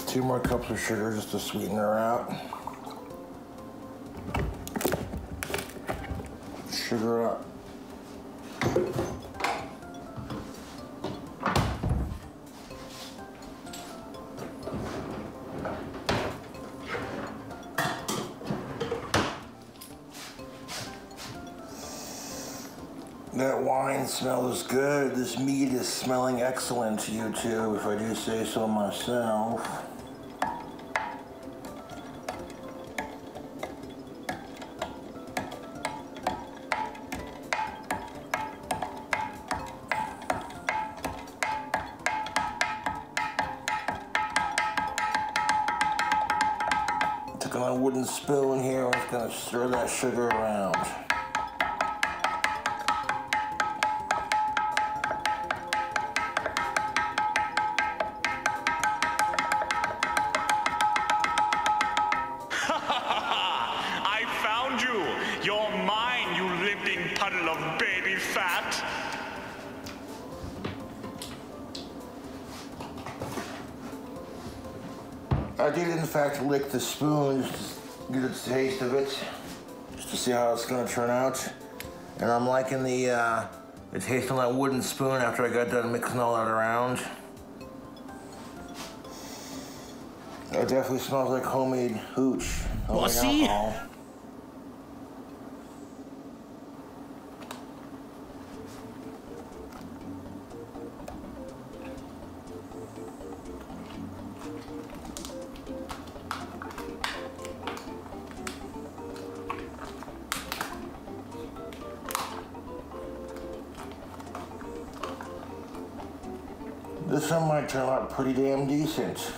Two more cups of sugar just to sweeten her out. Sugar up. That wine smells good. This meat is smelling excellent, YouTube, if I do say so myself. Took my wooden spoon here, I'm just gonna stir that sugar around. I did in fact lick the spoon just to get a taste of it, just to see how it's gonna turn out. And I'm liking the taste on that wooden spoon after I got done mixing all that around. It definitely smells like homemade hooch. Homemade alcohol. This one might turn out pretty damn decent.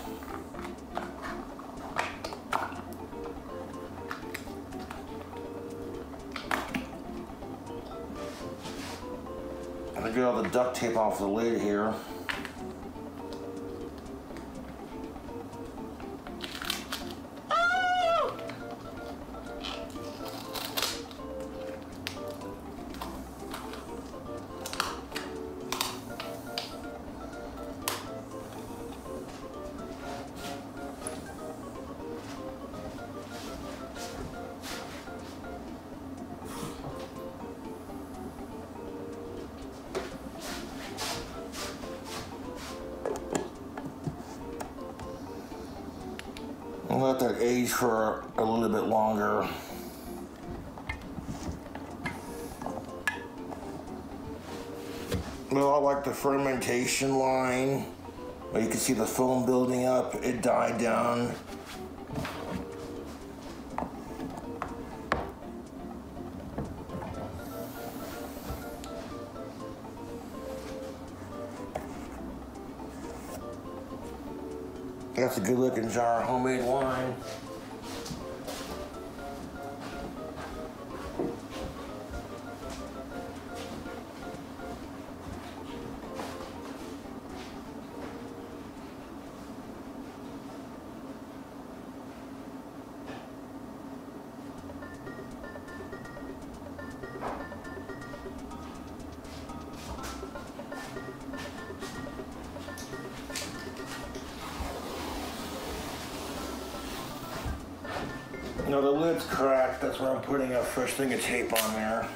I'm gonna get all the duct tape off the lid here. I'll let that age for a little bit longer. Well, I like the fermentation line, where you can see the foam building up, it died down. That's a good looking jar of homemade wine. No, the lid's cracked. That's why I'm putting a fresh thing of tape on there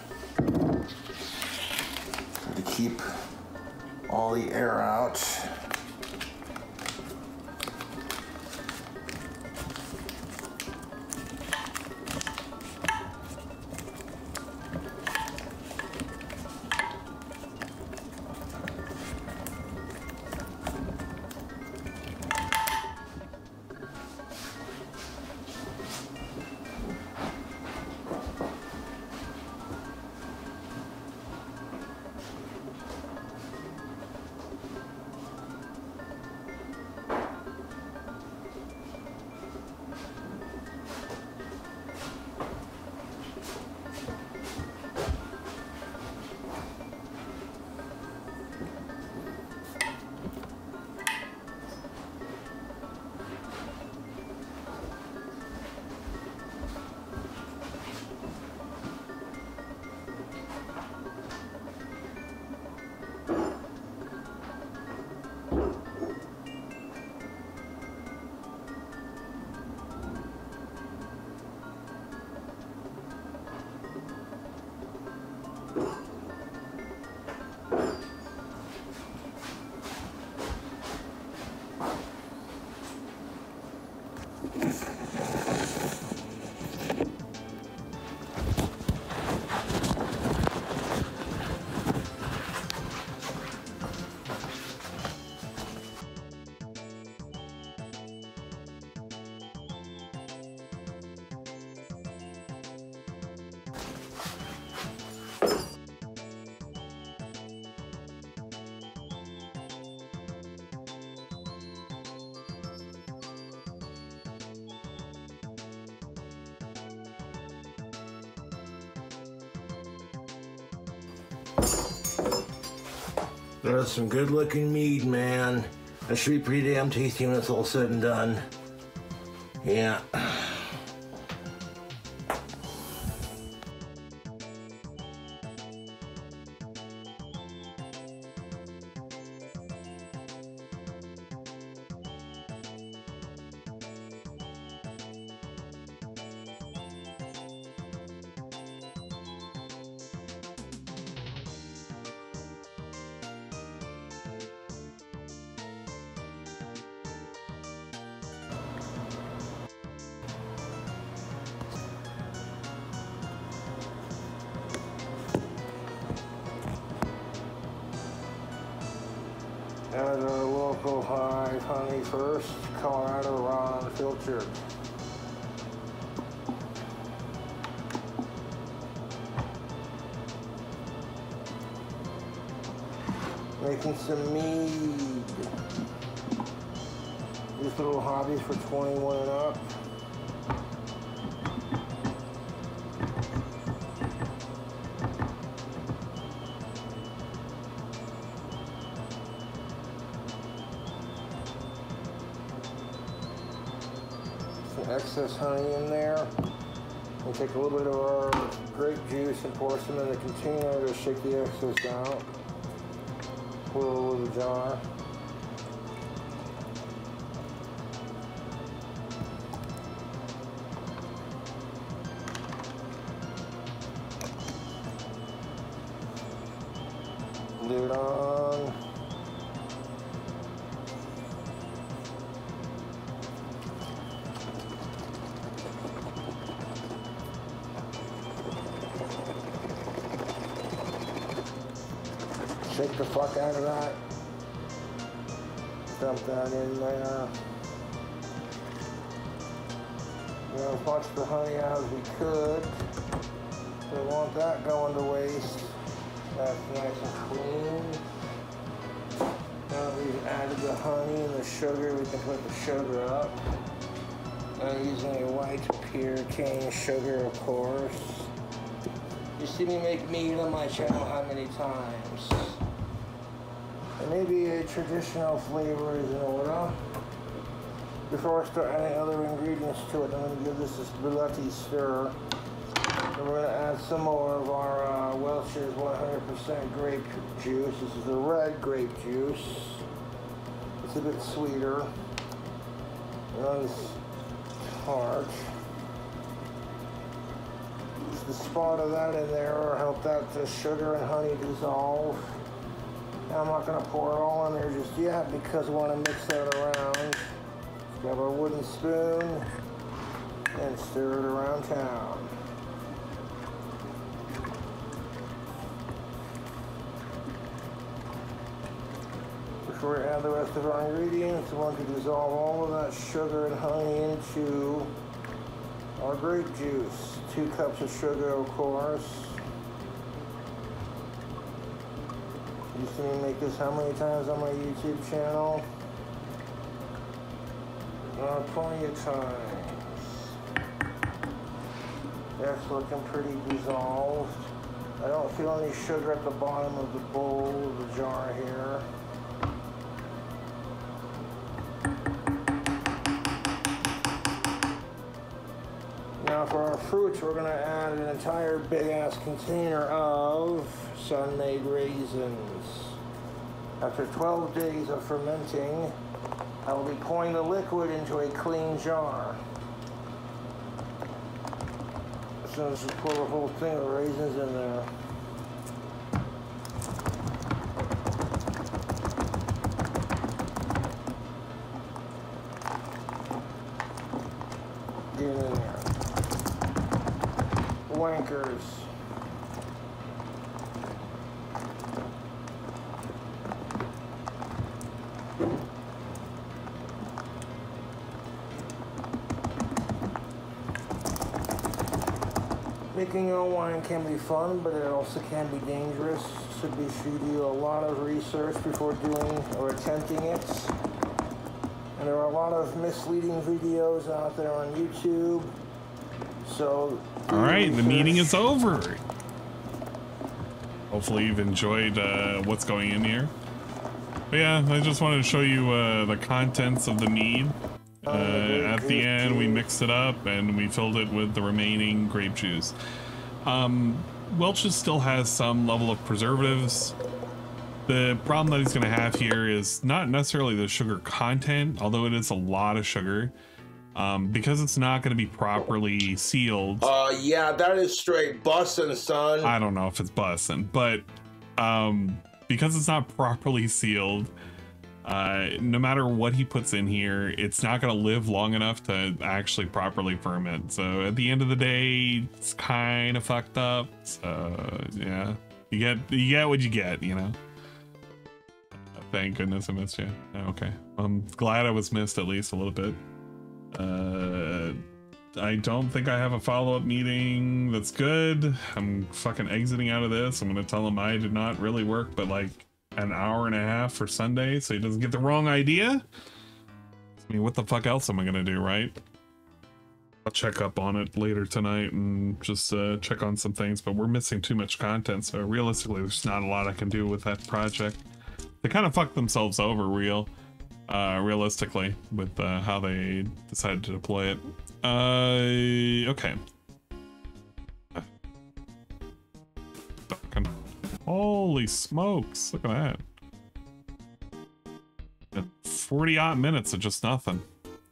to keep all the air out. That's some good looking mead, man. That should be pretty damn tasty when it's all said and done. Yeah. Add our local hive honey first, Colorado raw unfiltered. Making some mead. These little hobbies for 21 and up. Some excess honey in there. We'll take a little bit of our grape juice and pour some in the container to shake the excess out. Pour it over the jar. Lid on. Shake the fuck out of that. Dump that in there. We're gonna punch the honey out as we could. We don't want that going to waste. That's nice and clean. Now that we've added the honey and the sugar, we can put the sugar up. I'm using a white pure cane sugar, of course. You see me make mead on my channel how many times? And maybe a traditional flavor is in order. Before I start adding other ingredients to it, I'm going to give this a bloody stir. And we're going to add some more of our Welch's 100% grape juice. This is the red grape juice. It's a bit sweeter. Not as tart. Just a spot of that in there will help that sugar and honey dissolve. Now I'm not going to pour it all in there just yet because I want to mix that around. Let's grab our wooden spoon and stir it around town. Before we add the rest of our ingredients, we want to dissolve all of that sugar and honey into our grape juice. 2 cups of sugar, of course. You see me make this how many times on my YouTube channel? Plenty of times. That's looking pretty dissolved. I don't feel any sugar at the bottom of the bowl, the jar here. Now for our fruits, we're going to add an entire big-ass container of sun-made raisins. After 12 days of fermenting, I will be pouring the liquid into a clean jar. So just pour the whole thing of raisins in there. Get in there. Wankers. Making your own wine can be fun, but it also can be dangerous. So be sure you do a lot of research before doing or attempting it. And there are a lot of misleading videos out there on YouTube. So all right, the meeting is over. Hopefully you've enjoyed what's going in here. But yeah, I just wanted to show you the contents of the mead. At the end, we mixed it up and we filled it with the remaining grape juice. Welch's still has some level of preservatives. The problem that he's going to have here is not necessarily the sugar content, although it is a lot of sugar. Because it's not going to be properly sealed. Yeah, that is straight bussin', son. I don't know if it's bussin', but because it's not properly sealed, no matter what he puts in here, it's not going to live long enough to actually properly ferment. So at the end of the day, it's kind of fucked up. So yeah, you get what you get, you know. Thank goodness I missed you. Okay, I'm glad I was missed at least a little bit. I don't think I have a follow-up meeting that's good. I'm fucking exiting out of this. I'm gonna tell them I did not really work, but like an hour and a half for Sunday so he doesn't get the wrong idea. I mean, what the fuck else am I gonna do, right? I'll check up on it later tonight and just check on some things, but we're missing too much content, so realistically there's not a lot I can do with that project. They kind of fucked themselves over realistically with how they decided to deploy it. Okay. Holy smokes, look at that. 40-odd minutes of just nothing.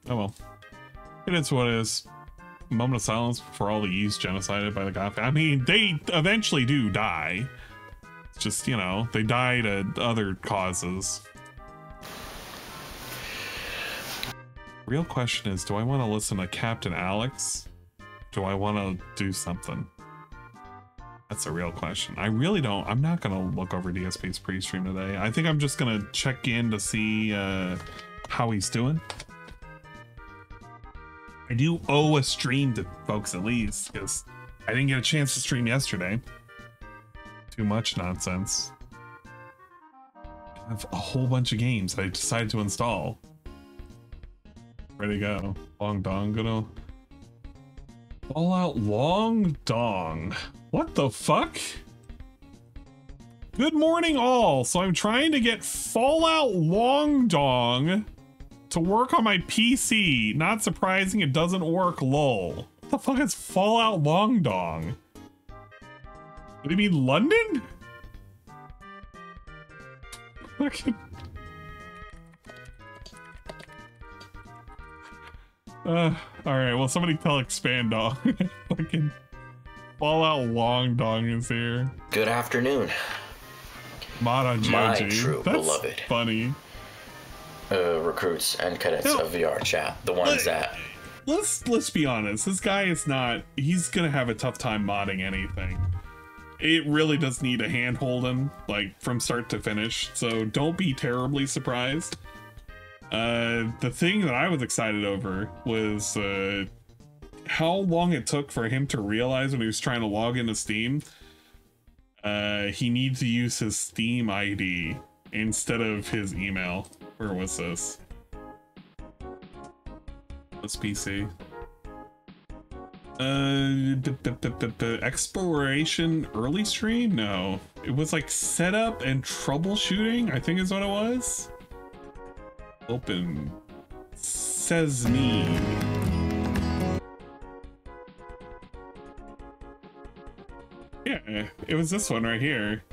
Oh well. It is what it is. Moment of silence for all the Ys genocided by the Goth. I mean, they eventually do die. It's just, you know, they die to other causes. Real question is, do I want to listen to Captain Alex? Do I want to do something? That's a real question. I really don't. I'm not going to look over DSP's pre-stream today. I think I'm just going to check in to see how he's doing. I do owe a stream to folks at least, because I didn't get a chance to stream yesterday. Too much nonsense. I have a whole bunch of games that I decided to install. Ready to go. Long Dong, gonna... Fallout Long Dong. What the fuck? Good morning all. So I'm trying to get Fallout Long Dong to work on my PC. Not surprising, it doesn't work, lol. What the fuck is Fallout Long Dong? What do you mean, London? Fucking... alright, well somebody tell Expand Dong. Fucking Fallout Long Dong is here. Good afternoon. Mod on GOG. My true That's beloved. Funny. Recruits and cadets of VR chat. The ones that... Let's be honest, this guy is not... He's gonna have a tough time modding anything. It really does need a hand hold him, like, from start to finish, so don't be terribly surprised. The thing that I was excited over was how long it took for him to realize when he was trying to log into Steam, he needs to use his Steam ID instead of his email. Where was this? This PC. Exploration early stream? No. It was like setup and troubleshooting, I think is what it was. Open Sesame. Yeah, it was this one right here.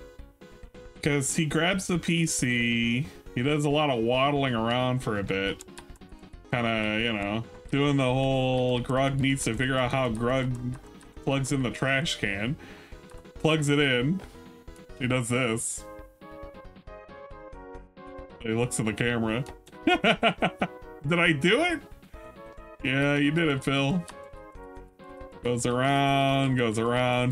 Because he grabs the PC, he does a lot of waddling around for a bit. Kind of, you know, doing the whole Grug needs to figure out how Grug plugs in the trash can. Plugs it in. He does this. He looks at the camera. Did I do it? Yeah, you did it, Phil. Goes around,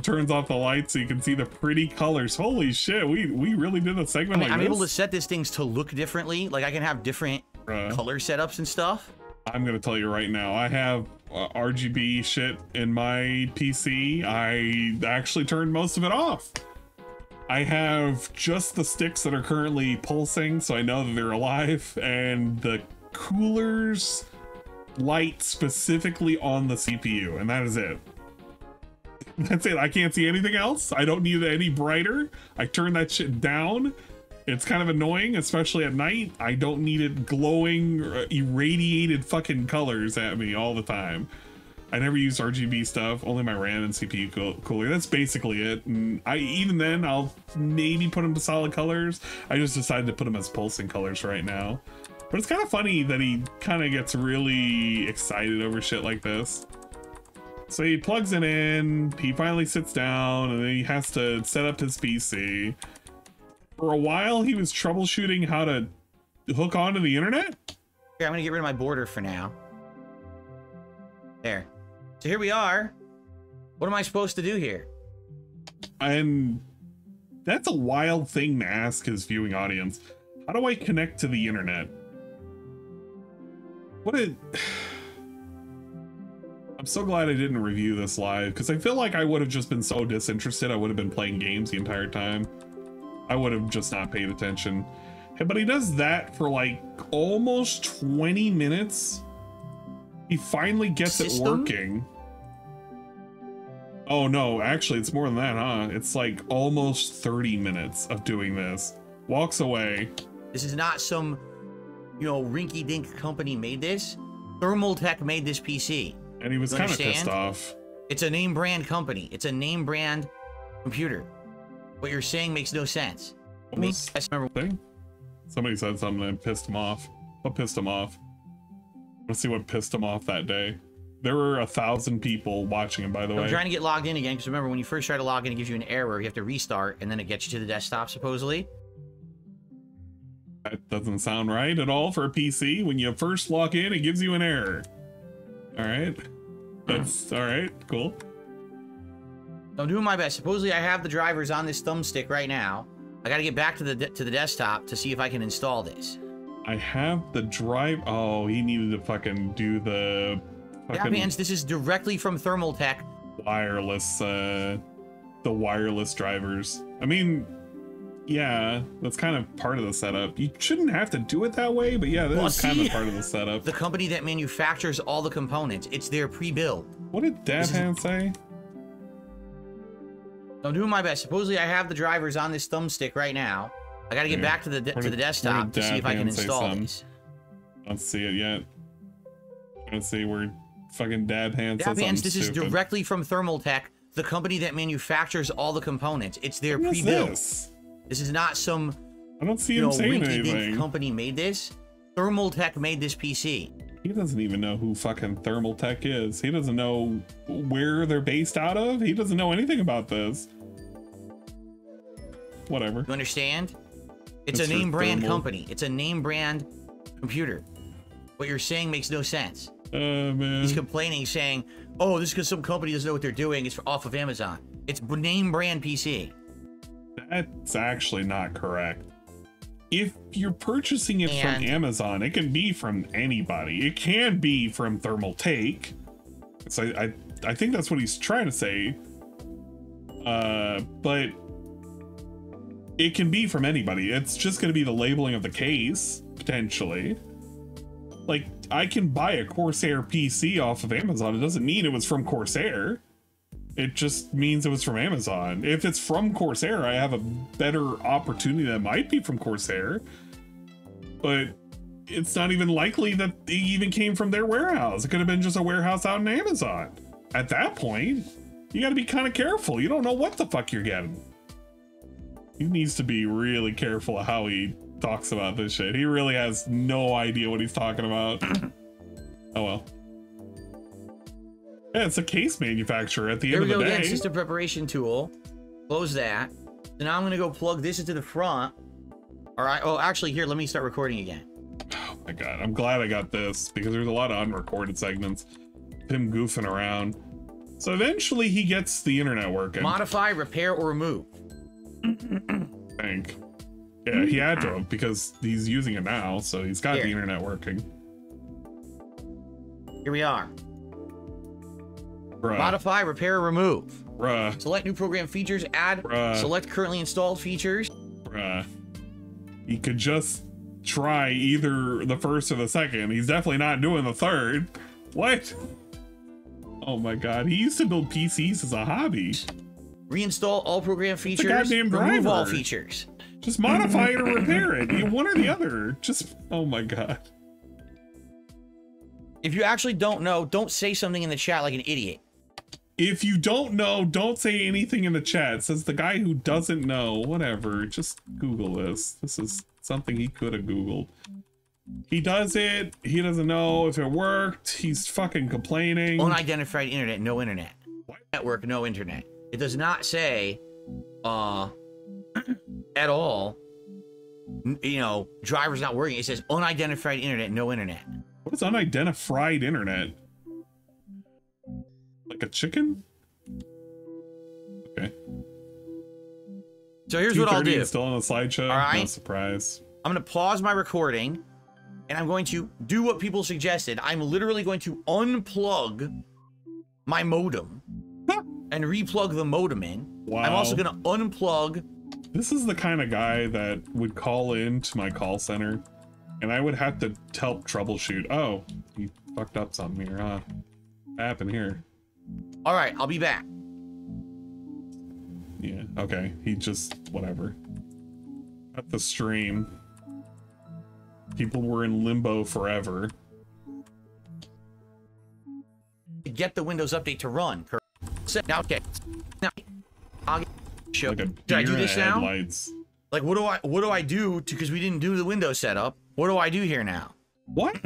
turns off the lights so you can see the pretty colors. Holy shit, we really did a segment like this? I'm able to set these things to look differently. Like I can have different color setups and stuff. I'm gonna tell you right now, I have RGB shit in my PC. I actually turned most of it off. I have just the sticks that are currently pulsing, so I know that they're alive, and the coolers light specifically on the CPU, and that is it. That's it. I can't see anything else. I don't need it any brighter. I turn that shit down. It's kind of annoying, especially at night. I don't need it glowing, irradiated fucking colors at me all the time. I never use RGB stuff, only my RAM and CPU cooler. That's basically it. And even then, I'll maybe put them to solid colors. I just decided to put them as pulsing colors right now. But it's kind of funny that he kind of gets really excited over shit like this. So he plugs it in, he finally sits down, and then he has to set up his PC. For a while, he was troubleshooting how to hook onto the internet. Here, I'm gonna get rid of my border for now. There. So here we are. What am I supposed to do here? And that's a wild thing to ask his viewing audience. How do I connect to the internet? I'm so glad I didn't review this live, because I feel like I would have just been so disinterested. I would have been playing games the entire time. I would have just not paid attention. Hey, but he does that for like almost 20 minutes. He finally gets it working. Oh no, actually it's more than that, huh? It's like almost 30 minutes of doing this. Walks away. This is not some, you know, rinky-dink company made this. Thermaltake made this PC. And he was kind of pissed off. It's a name brand company. It's a name brand computer. What you're saying makes no sense. Somebody said something that pissed him off. What pissed him off? Let's see what pissed him off that day. There were 1,000 people watching him, by the way. I'm trying to get logged in again, because remember, when you first try to log in, it gives you an error. You have to restart, and then it gets you to the desktop, supposedly. That doesn't sound right at all for a PC. When you first log in, it gives you an error. All right. That's all right. Cool. I'm doing my best. Supposedly, I have the drivers on this thumbstick right now. I got to get back to the desktop to see if I can install this. I have the drive. Oh, he needed to fucking do the. Yeah, man, this is directly from Thermaltake. Wireless, the wireless drivers. I mean, yeah, that's kind of part of the setup. You shouldn't have to do it that way, but yeah, that's kind of part of the setup. The company that manufactures all the components, it's their pre-build. What did Dad Hand say? I'm doing my best. Supposedly, I have the drivers on this thumbstick right now. I got to get back to the desktop to see if I can install this. I don't see it yet. Let's see where fucking Dad Hand says something this is stupid. directly from Thermaltake, the company that manufactures all the components. It's their pre-build. This is not some, I don't see him saying anything. Company made this. Thermaltake made this PC. He doesn't even know who fucking Thermaltake is. He doesn't know where they're based out of. He doesn't know anything about this. Whatever. You understand? It's a name brand company. It's a name brand computer. What you're saying makes no sense. Man. He's complaining, saying, oh, this is because some company doesn't know what they're doing. It's off of Amazon. It's name brand PC. That's actually not correct. If you're purchasing it from Amazon, it can be from anybody. It can be from Thermaltake. So I think that's what he's trying to say. But it can be from anybody. It's just going to be the labeling of the case, potentially. Like, I can buy a Corsair PC off of Amazon. It doesn't mean it was from Corsair. It just means it was from Amazon. If it's from Corsair, I have a better opportunity that might be from Corsair. But it's not even likely that it even came from their warehouse. It could have been just a warehouse out in Amazon. At that point, you got to be kind of careful. You don't know what the fuck you're getting. He needs to be really careful of how he talks about this shit. He really has no idea what he's talking about. Oh well. Yeah, it's a case manufacturer at the end of the day. There we go, system preparation tool. Close that. So now I'm gonna go plug this into the front. All right, oh, actually here, let me start recording again. Oh my God, I'm glad I got this because there's a lot of unrecorded segments. Him goofing around. So eventually he gets the internet working. Modify, repair, or remove. I think. Yeah, he had to because he's using it now, so he's got the internet working. Here we are. Bruh. Modify, repair, remove. Bruh. Select new program features, add, select currently installed features. Bruh. He could just try either the first or the second. He's definitely not doing the third. What? Oh my God, he used to build PCs as a hobby. Reinstall all program features, goddamn remove all driver. features. Just modify it or repair it. One or the other. Just, oh my God. If you actually don't know, don't say something in the chat like an idiot. If you don't know, don't say anything in the chat. Says the guy who doesn't know. Whatever. Just Google this. This is something he could have Googled. He does it. He doesn't know if it worked. He's fucking complaining. Unidentified internet, no internet. Network, no internet. It does not say, at all, you know, driver's not working. It says unidentified internet, no internet. What is unidentified internet? Like a chicken? Okay. So here's what I'll do. Still on the slideshow? All right. No surprise. I'm going to pause my recording, and I'm going to do what people suggested. I'm literally going to unplug my modem and replug the modem in. Wow. I'm also going to unplug This is the kind of guy that would call in to my call center and I would have to help troubleshoot. Oh, he fucked up something here, huh? What happened here? All right, I'll be back. Yeah, okay. He just, whatever. At the stream. People were in limbo forever. Get the Windows update to run. Now, okay. Now, I'll show. Like Did I do this now? Headlights. Like, what do I do? Because we didn't do the Windows setup. What do I do here now? What?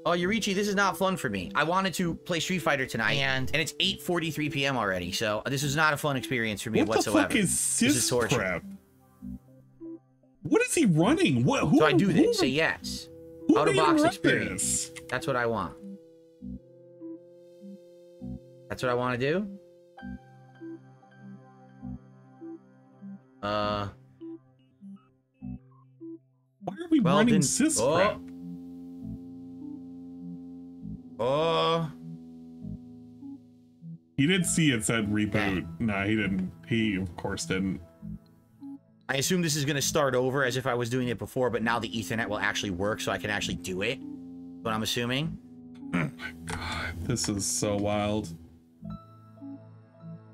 Oh, Yurichi, this is not fun for me. I wanted to play Street Fighter tonight, and it's 8:43 p.m. already, so this is not a fun experience for me whatsoever. What the fuck is sys prep? What is he running? What? Who, so I do this. Say yes. Out-of-box experience. That's what I want. That's what I want to do? Why are we running sys prep? He did see it said reboot. Nah, he didn't. He, of course, didn't. I assume this is going to start over as if I was doing it before, but now the Ethernet will actually work so I can actually do it. What I'm assuming. Oh my god, this is so wild.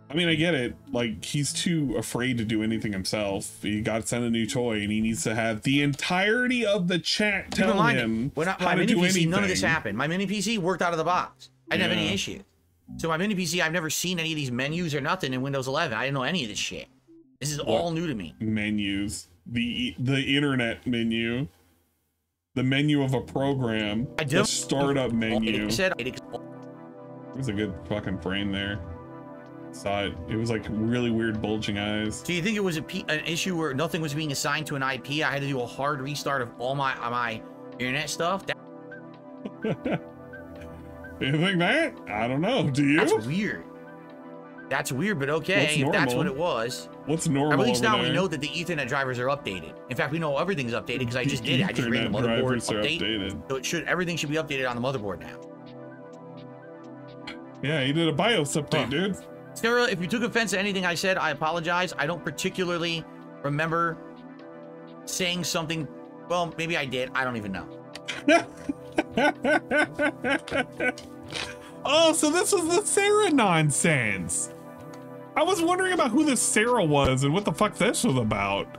I mean, I get it. Like, he's too afraid to do anything himself. He got sent a new toy, and he needs to have the entirety of the chat tell him how to do anything. None of this happened. My mini PC worked out of the box. I didn't have any issues. So my mini PC, I've never seen any of these menus or nothing in Windows 11. I didn't know any of this shit. This is all new to me. Menus. The internet menu. The menu of a program. The startup menu. There's a good fucking frame there. Saw it. It was like really weird bulging eyes. Do you think it was an issue where nothing was being assigned to an IP? I had to do a hard restart of all my internet stuff? You think that? I don't know. Do you? That's weird. That's weird, but okay, if that's what it was. What's normal? At least now we know that the Ethernet drivers are updated. In fact, we know everything's updated because I just did it. I just ran the motherboard update. So everything should be updated on the motherboard now. Yeah, he did a BIOS update, dude. Sarah, if you took offense to anything I said, I apologize. I don't particularly remember saying something. Well, maybe I did. I don't even know. Oh, so this was the Sarah nonsense. I was wondering about who this Sarah was and what the fuck this was about.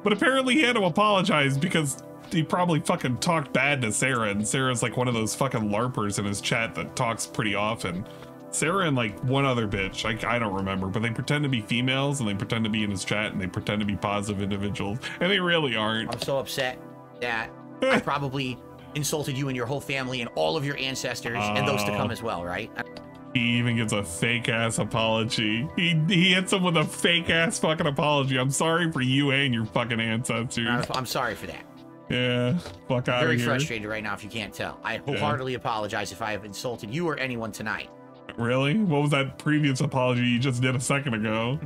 But apparently he had to apologize because he probably fucking talked bad to Sarah, and Sarah's like one of those fucking LARPers in his chat that talks pretty often. Sarah and like one other bitch, I don't remember, but they pretend to be females and they pretend to be in his chat and they pretend to be positive individuals, and they really aren't. I'm so upset that I probably insulted you and your whole family and all of your ancestors and those to come as well, right? He even gets a fake ass apology. He hits him with a fake ass fucking apology. I'm sorry for you and your fucking ancestors. I'm sorry for that. Yeah, fuck out of here. Very frustrated right now if you can't tell. I wholeheartedly apologize if I have insulted you or anyone tonight. Really? What was that previous apology you just did a second ago?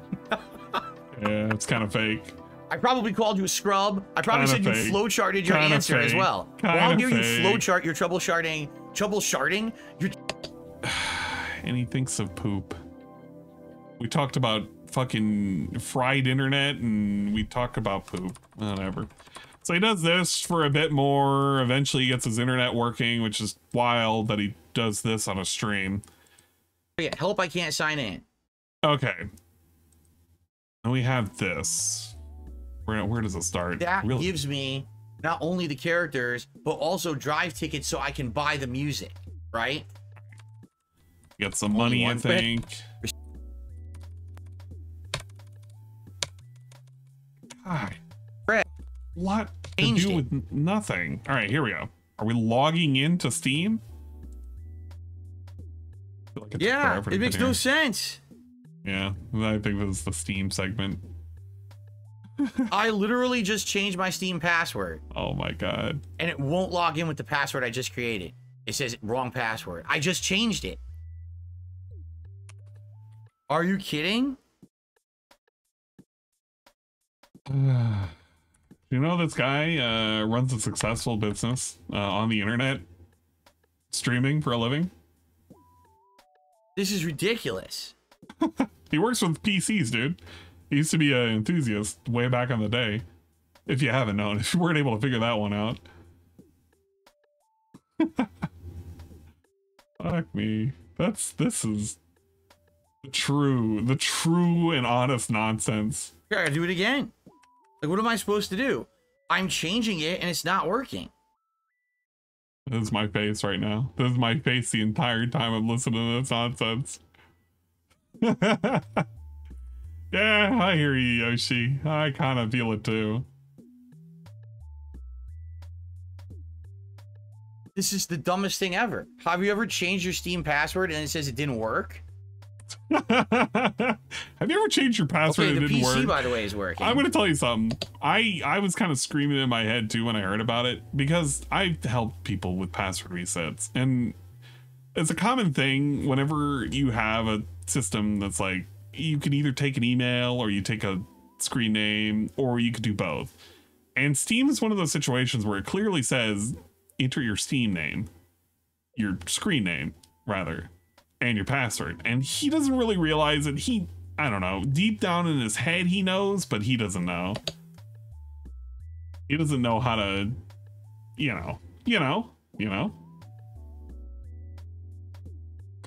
Yeah, it's kind of fake. I probably called you a scrub. I probably said you flowcharted your answer as well. How dare you flowchart your troublesharding? And he thinks of poop. We talked about fucking fried internet and we talk about poop. Whatever. So he does this for a bit more. Eventually he gets his internet working, which is wild that he does this on a stream. Yeah, help, I can't sign in. Okay. And we have this. Where does it start? That gives me not only the characters, but also drive tickets so I can buy the music, right? Get some money, I think. God. What to do with nothing? All right, here we go. Are we logging into Steam? Like yeah, it makes no sense. Yeah, I think this is the Steam segment. I literally just changed my Steam password. Oh my god. And it won't log in with the password I just created. It says wrong password. I just changed it. Are you kidding? You know, this guy runs a successful business on the internet, streaming for a living. This is ridiculous. He works with PCs, dude. He used to be an enthusiast way back in the day. If you haven't known, if you weren't able to figure that one out. Fuck me. This is the true and honest nonsense. I gotta do it again. Like, what am I supposed to do? I'm changing it and it's not working. This is my face right now. This is my face the entire time I'm listening to this nonsense. Yeah, I hear you, Yoshi. I kind of feel it too. This is the dumbest thing ever. Have you ever changed your Steam password and it says it didn't work? Have you ever changed your password and it didn't work? The PC, by the way, is working. I'm going to tell you something. I was kind of screaming in my head too when I heard about it, because I've helped people with password resets. And it's a common thing whenever you have a system that's like, you can either take an email or you take a screen name, or you could do both. And Steam is one of those situations where it clearly says, enter your Steam name, your screen name rather, and your password. And he doesn't really realize it. I don't know, deep down in his head he knows, but he doesn't know. He doesn't know how to, you know.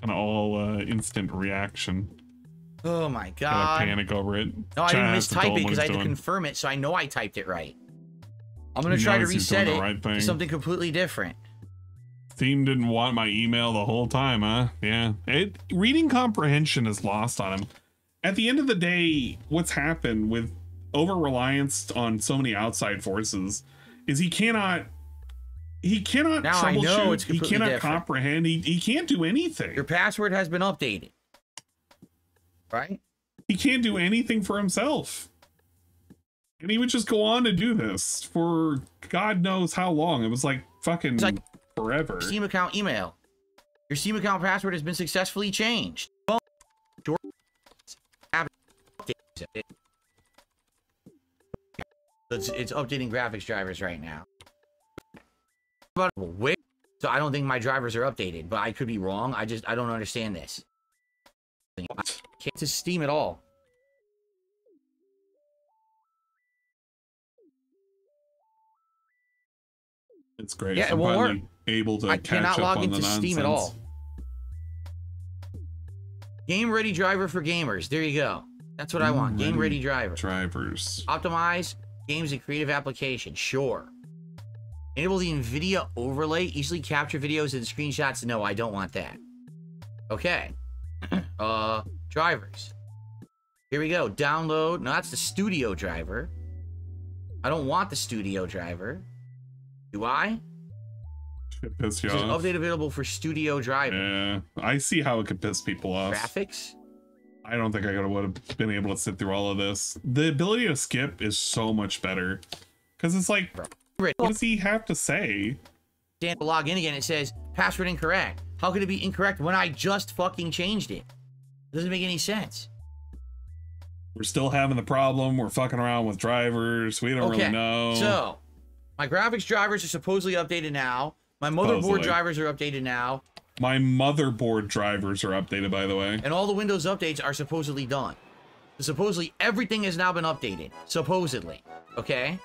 Kind of all instant reaction. Oh my god. Panic over it. No, I didn't mistype it because I had to confirm it, so I know I typed it right. I'm gonna try to reset it to something completely different. Steam didn't want my email the whole time, huh? Yeah. Reading comprehension is lost on him. At the end of the day, what's happened with over-reliance on so many outside forces is he cannot troubleshoot. He cannot comprehend. He can't do anything. Your password has been updated. Right? He can't do anything for himself. And he would just go on to do this for God knows how long. It was like fucking forever. Steam account email. Your Steam account password has been successfully changed. It's updating graphics drivers right now. But wait, so I don't think my drivers are updated, but I could be wrong. I don't understand this. I can't to Steam at all. It's great. Yeah, it won't work. Able to I cannot log into Steam at all. Game ready driver for gamers. There you go. That's what I want. Game ready driver. Drivers. Optimize games and creative application. Sure. Enable the NVIDIA overlay. Easily capture videos and screenshots. No, I don't want that. Okay. Drivers. Here we go. Download. No, that's the studio driver. I don't want the studio driver. Do I? Should piss you off. Update available for studio driver. Yeah, I see how it could piss people off. Graphics? I don't think I would have been able to sit through all of this. The ability to skip is so much better. Because it's like, what does he have to say? Dan, log in again, it says, password incorrect. How could it be incorrect when I just fucking changed it? It doesn't make any sense. We're still having the problem. We're fucking around with drivers. We don't really know. So, my graphics drivers are supposedly updated now. My motherboard drivers are updated now. My motherboard drivers are updated, by the way. And all the Windows updates are supposedly done. So supposedly, everything has now been updated. Supposedly. Okay?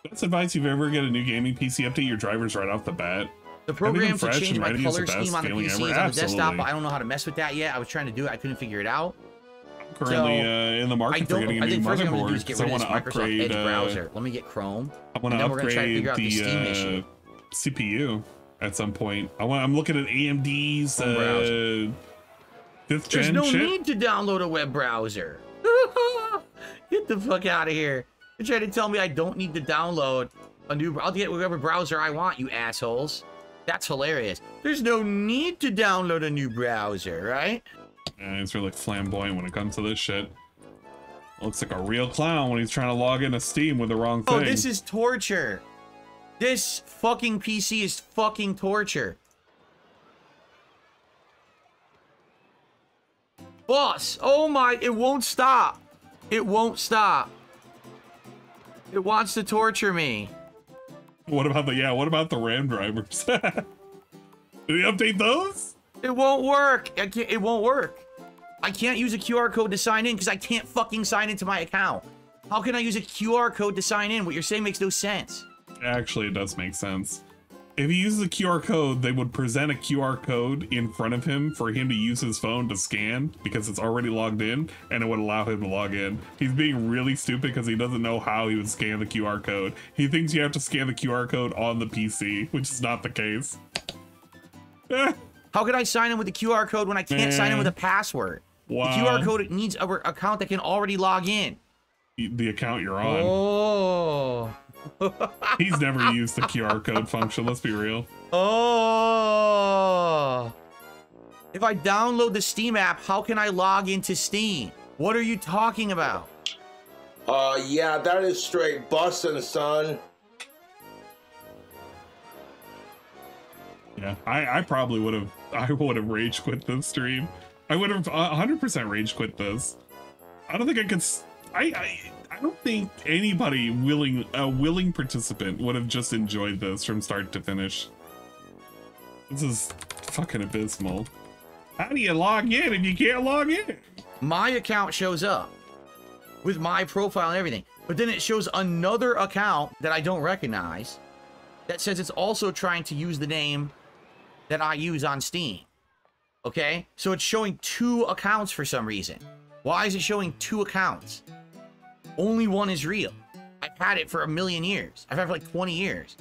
Best advice you've ever get a new gaming PC update your drivers right off the bat. The program to change my color scheme on the PC is on the desktop, but I don't know how to mess with that yet. I was trying to do it. I couldn't figure it out. I'm currently in the market for getting a new motherboard because I want to upgrade browser. Let me get Chrome. I want to upgrade the CPU at some point. I'm looking at AMD's 5th gen There's no chip. need to download a web browser. Get the fuck out of here. You're trying to tell me I don't need to download a new... I'll get whatever browser I want, you assholes. That's hilarious. There's no need to download a new browser, right? Yeah, he's really flamboyant when it comes to this shit. Looks like a real clown when he's trying to log into Steam with the wrong thing. Oh, this is torture. This fucking PC is fucking torture. Boss, oh my, it won't stop. It won't stop. It wants to torture me. What about the RAM drivers? Did he update those? It won't work. It won't work. I can't use a QR code to sign in because I can't fucking sign into my account. How can I use a QR code to sign in? What you're saying makes no sense. Actually, it does make sense. If he uses a QR code, they would present a QR code in front of him for him to use his phone to scan because it's already logged in, and it would allow him to log in. He's being really stupid because he doesn't know how he would scan the QR code. He thinks you have to scan the QR code on the PC, which is not the case. How can I sign in with the QR code when I can't sign in with a password? Wow. The QR code needs an account that can already log in. The account you're on. Oh. He's never used the QR code function, let's be real. Oh. If I download the Steam app, how can I log into Steam? What are you talking about? Yeah, that is straight bussin', son. Yeah, I probably would have rage quit this stream. I would have 100% rage quit this. I don't think I could. I don't think anybody a willing participant would have just enjoyed this from start to finish. This is fucking abysmal. How do you log in if you can't log in? My account shows up with my profile and everything, but then it shows another account that I don't recognize that says it's also trying to use the name that I use on Steam. Okay, so it's showing two accounts for some reason. Why is it showing two accounts? Only one is real. I've had it for a million years. I've had it for like 20 years.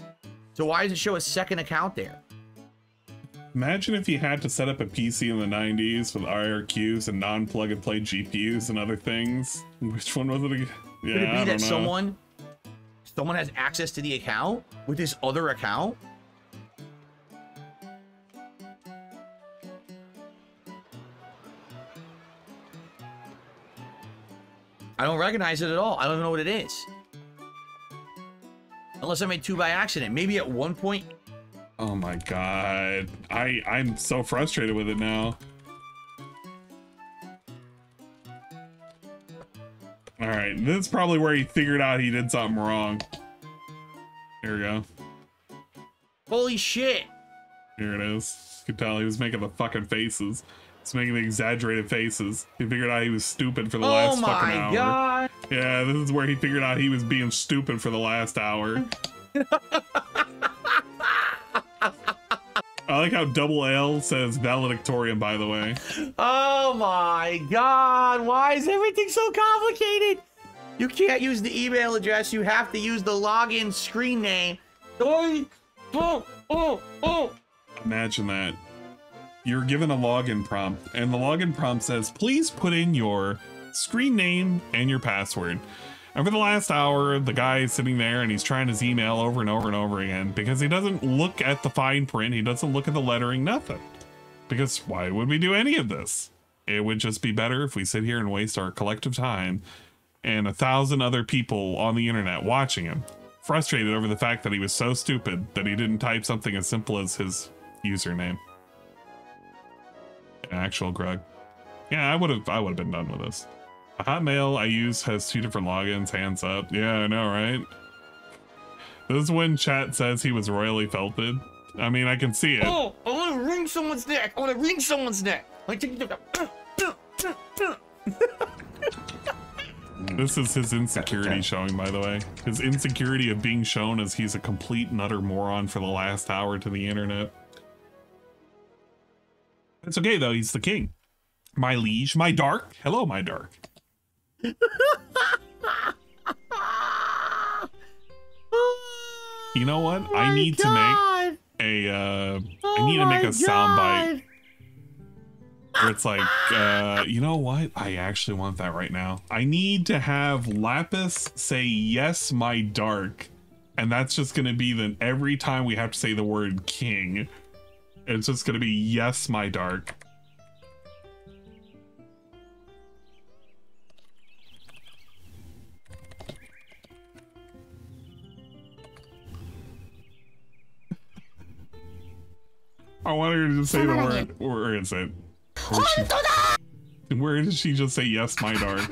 So why does it show a second account there? Imagine if you had to set up a PC in the 90s with IRQs and non-plug-and-play GPUs and other things. Which one was it again? Yeah, Could it be I that don't know. someone has access to the account with this other account? I don't recognize it at all. I don't know what it is. Unless I made two by accident. Maybe at one point. Oh my god. I'm so frustrated with it now. Alright, this is probably where he figured out he did something wrong. Here we go. Holy shit. Here it is. You can tell he was making the fucking faces. He's making the exaggerated faces. He figured out he was stupid for the last fucking hour. Oh my god. Yeah, this is where he figured out he was being stupid for the last hour. I like how Double L says valedictorian, by the way. Oh my god, why is everything so complicated? You can't use the email address, you have to use the login screen name. Imagine that. You're given a login prompt, and the login prompt says, please put in your screen name and your password. And for the last hour, the guy is sitting there and he's trying his email over and over and over again because he doesn't look at the fine print, he doesn't look at the lettering, nothing. Because why would we do any of this? It would just be better if we sit here and waste our collective time and 1,000 other people on the internet watching him, frustrated over the fact that he was so stupid that he didn't type something as simple as his username. Actual Grug. Yeah, I would have been done with this. A Hotmail I use has 2 different logins, hands up. Yeah, I know, right? This is when chat says he was royally felted. I mean, I can see it. Oh, I want to wring someone's neck. I want to wring someone's neck. This is his insecurity showing, by the way. His insecurity of being shown as he's a complete and utter moron for the last hour to the internet. It's okay, though. He's the king. My liege, my dark. Hello, my dark. You know what? I need to make a I need to make a soundbite where it's like, you know what? I actually want that right now. I need to have Lapis say, yes, my dark. And that's just going to be then every time we have to say the word king. It's just going to be, yes, my dark. I want her to just say the word. Where is it? Where did she just say, yes, my dark?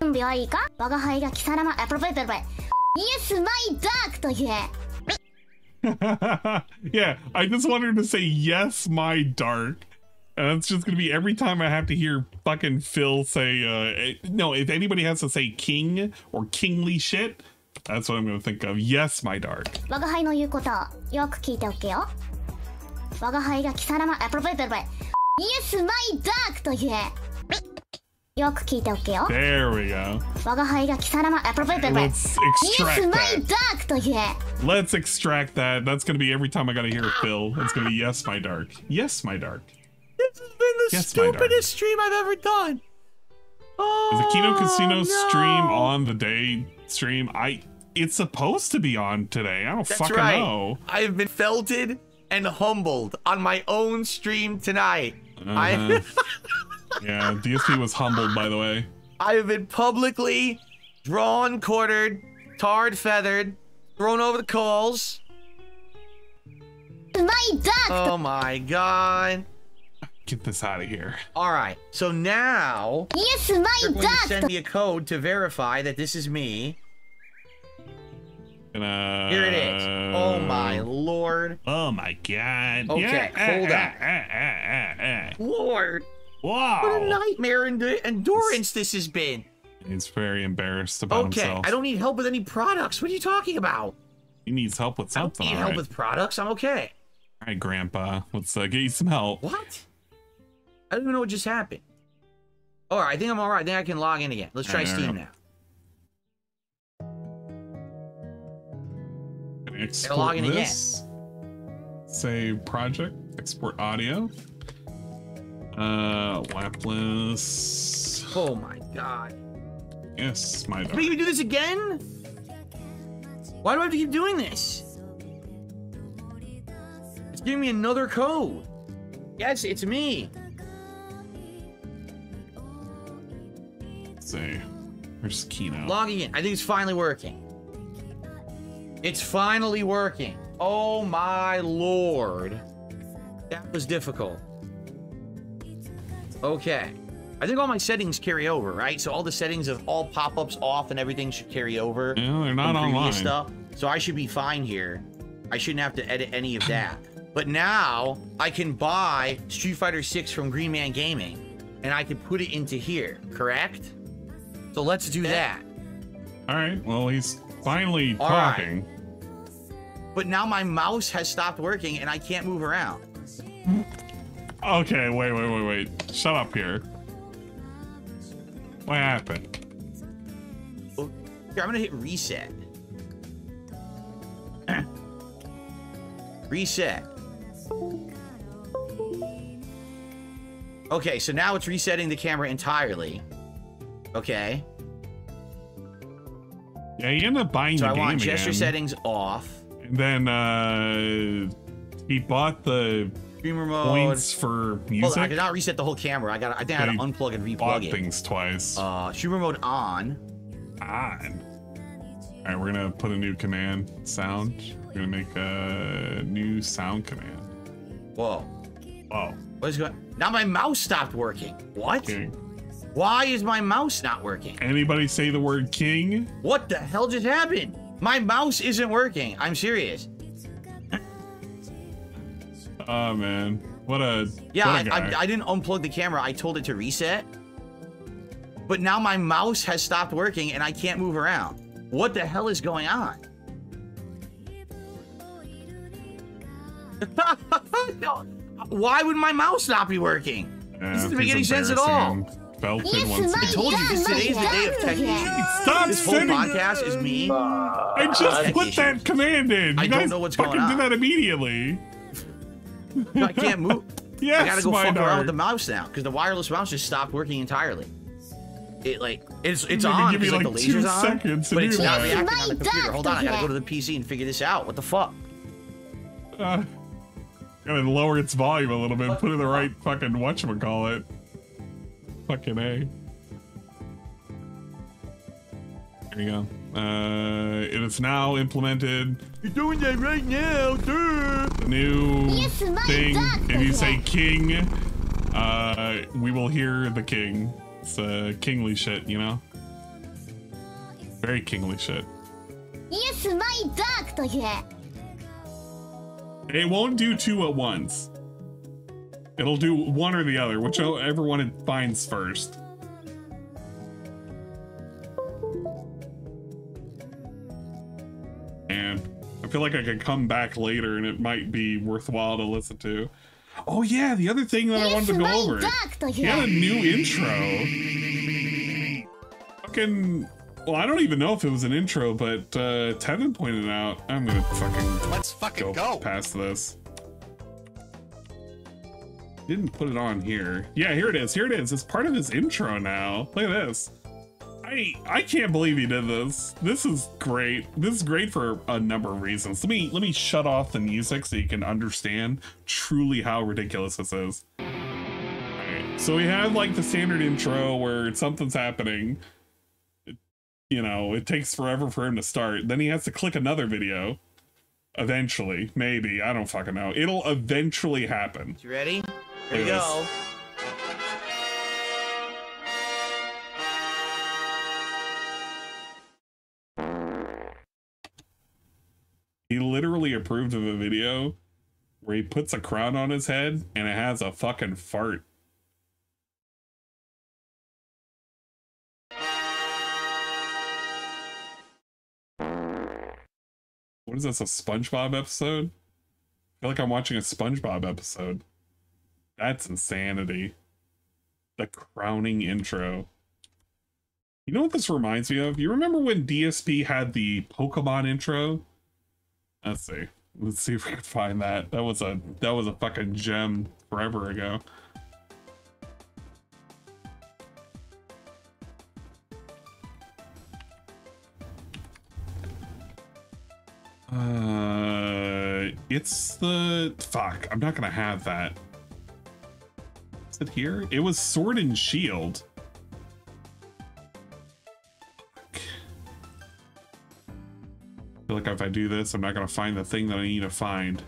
準備はいいか？我が輩が貴様、Yes, my dark と言え。Yeah, I just wanted to say yes, my dark. And that's just gonna be every time I have to hear fucking Phil say, no, if anybody has to say king or kingly shit, that's what I'm gonna think of. Yes, my dark. 我が輩の言うことをよく聞いておけよ。我が輩が貴様あ、プロペペペ。Yes, my dark と言え。よく聞いておけよ。There we go. 我が輩が貴様あ、プロペペペ。Let's extract Yes, my that. dark と言え。Let's extract that. That's gonna be every time I gotta hear Phil. It's gonna be yes, my dark. Yes, my dark. This has been the stupidest stream I've ever done. Oh, is the Kino Casino stream on the day stream? It's supposed to be on today. I don't fucking know. I have been felted and humbled on my own stream tonight. Yeah, DSP was humbled, by the way. I have been publicly drawn, quartered, tarred, feathered, thrown over the coals. My duck. Oh my god. Get this out of here. All right, so now yes, my you're going duck. to send me a code to verify that this is me. Here it is. Oh my lord. Oh my god. Okay, yeah. hold on. Lord. Wow. What a nightmare endurance this has been. He's very embarrassed about himself. I don't need help with any products. What are you talking about? He needs help with something. I don't need help with products. I'm okay. All right, Grandpa. Let's get you some help. What? I don't even know what just happened. All right, I think I'm all right. I think I can log in again. Let's try Steam now. Export log in this. Save project. Export audio. Lapless. Oh my god. Yes, my dog. Are we gonna do this again? Why do I have to keep doing this? It's giving me another code. Yes, it's me. Let's see. Where's Kino? Logging in. I think it's finally working. It's finally working. Oh my lord. That was difficult. Okay. I think all my settings carry over, right? So all the settings of all pop-ups off and everything should carry over. No, they're not online. Stuff. So I should be fine here. I shouldn't have to edit any of that. But now I can buy Street Fighter 6 from Green Man Gaming and I can put it into here, correct? So let's do that. All right. Well, he's finally talking. Right. But now my mouse has stopped working and I can't move around. Okay, wait. Shut up here. What happened? Here, I'm gonna hit reset. Reset. Okay, so now it's resetting the camera entirely. Okay. Yeah, he ended up buying the game again. So I want gesture settings off. And then he bought the streamer mode points for music. Hold on, I did not reset the whole camera. I think I had to unplug and replug it. Things twice. Streamer mode on. On. All right, we're gonna put a new command sound. We're gonna make a new sound command. Whoa. Whoa. What is going? Now my mouse stopped working. What? King. Why is my mouse not working? Anybody say the word king? What the hell just happened? My mouse isn't working. I'm serious. Oh man, what a I didn't unplug the camera. I told it to reset. But now my mouse has stopped working and I can't move around. What the hell is going on? No. Why would my mouse not be working? This doesn't make any sense at all. I told you this today's the day of tech issues. Stop this whole podcast is me. I just put that command in. I don't know what's going on. Fucking do that immediately. I can't move. Yes, I gotta go fuck around with the mouse now because the wireless mouse just stopped working entirely. It's on because like the laser's on, but it's not reacting on the computer. Hold on, I gotta go to the PC and figure this out. What the fuck? Gotta lower its volume a little bit. Put in the right fucking whatchamacallit. Fucking A. There you go. It is now implemented. You're doing that right now, dude. The new thing. If you say king, we will hear the king. It's kingly shit, you know? Very kingly shit. Yes, my duck と言え。It won't do two at once. It'll do one or the other, whichever one it finds first. And I feel like I could come back later and it might be worthwhile to listen to. Oh yeah, the other thing that I wanted to go over. He had a new intro. Fucking, well, I don't even know if it was an intro, but Tevin pointed it out. I'm gonna fucking go past this. Didn't put it on here. Yeah, here it is. Here it is. It's part of his intro now. Look at this. I can't believe he did this. This is great. This is great for a number of reasons. Let me shut off the music so you can understand truly how ridiculous this is. Alright, so we have like the standard intro where something's happening. You know, it takes forever for him to start. Then he has to click another video. Eventually, maybe. I don't fucking know. It'll eventually happen. You ready? Here we go. He literally approved of a video where he puts a crown on his head and it has a fucking fart. What is this, a SpongeBob episode? I feel like I'm watching a SpongeBob episode. That's insanity. The crowning intro. You know what this reminds me of? You remember when DSP had the Pokemon intro? Let's see. Let's see if we can find that. That was a fucking gem forever ago. It's the fuck. I'm not gonna have that. Is it here? It was Sword and Shield. Fuck. I feel like if I do this, I'm not gonna find the thing that I need to find.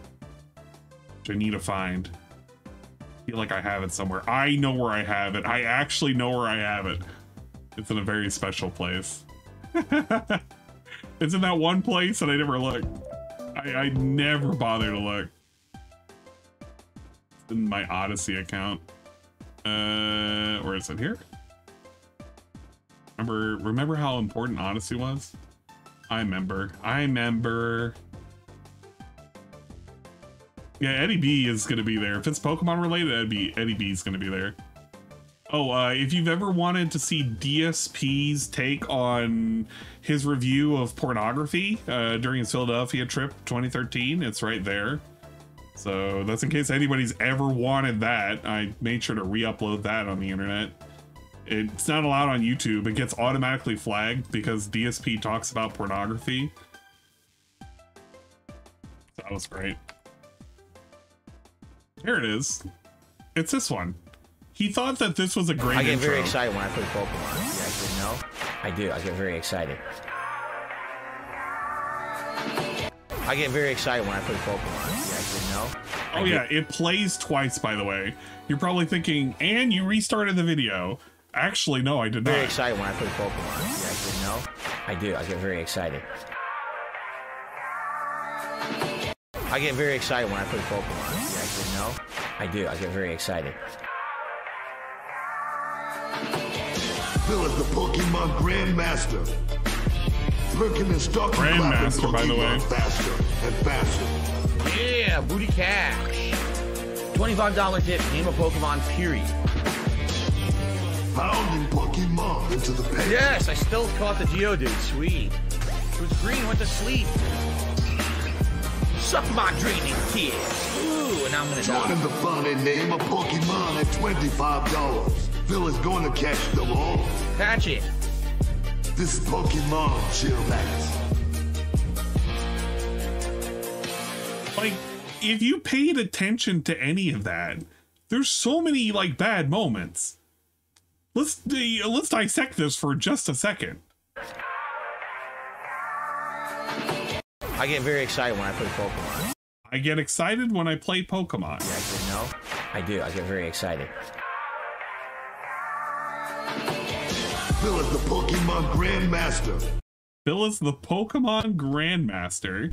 Which I need to find. I feel like I have it somewhere. I know where I have it. I actually know where I have it. It's in a very special place. It's in that one place that I never looked. I never bother to look. It's in my Odyssey account. Where is it here? Remember how important Odyssey was? I remember. Yeah, Eddie B is gonna be there. If it's Pokemon related, Eddie B is gonna be there. Oh, if you've ever wanted to see DSP's take on his review of pornography during his Philadelphia trip 2013, it's right there. So that's in case anybody's ever wanted that. I made sure to re-upload that on the internet. It's not allowed on YouTube. It gets automatically flagged because DSP talks about pornography. So that was great. Here it is. It's this one. He thought that this was a great intro. I get very excited when I play Pokemon. You guys didn't know? I do. I get very excited. I get very excited when I play Pokemon. You guys didn't know? Oh yeah, it plays twice, by the way. You're probably thinking, and you restarted the video. Actually, no, I did not. Very excited when I play Pokemon. You guys didn't know? I do. I get very excited. I get very excited when I play Pokemon. You guys didn't know? I do. I get very excited. Phil is the Pokemon Grandmaster. Lurking and stalking Grandmaster, by the way. Faster and faster. Yeah, booty cash. $25 tip, name a Pokemon, period. Pounding Pokemon into the pen. Yes, I still caught the Geodude, sweet. Who's green, went to sleep. Suck my dreaming kid. Ooh, and I'm gonna die. Join in the fun and name a Pokemon at $25. Phil is going to catch them all. Catch it. This is Pokemon Chillax. Like, if you paid attention to any of that, there's so many like bad moments. Let's dissect this for just a second. I get very excited when I play Pokemon. I get excited when I play Pokemon. You guys didn't know? I do. I get very excited. Phil is the Pokemon Grandmaster. Phil is the Pokemon Grandmaster.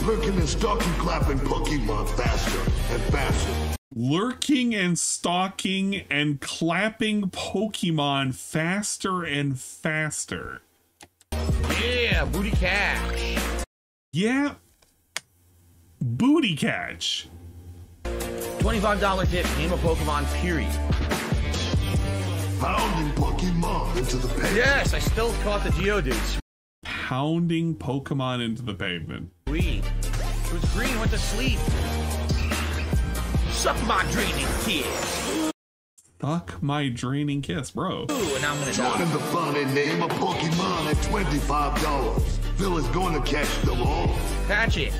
Lurking and stalking, clapping Pokemon faster and faster. Lurking and stalking and clapping Pokemon faster and faster. Yeah, booty catch. Yeah. Booty catch. $25 tip, name a Pokemon, period. Pounding Pokemon into the pavement. Yes, I still caught the Geodudes. Pounding Pokemon into the pavement. Sweet. Who's green went to sleep. Suck my draining kiss. Fuck my draining kiss, bro. Ooh, and I'm gonna join in the fun and name a Pokemon at $25. Phil is going to catch them all. Catch it.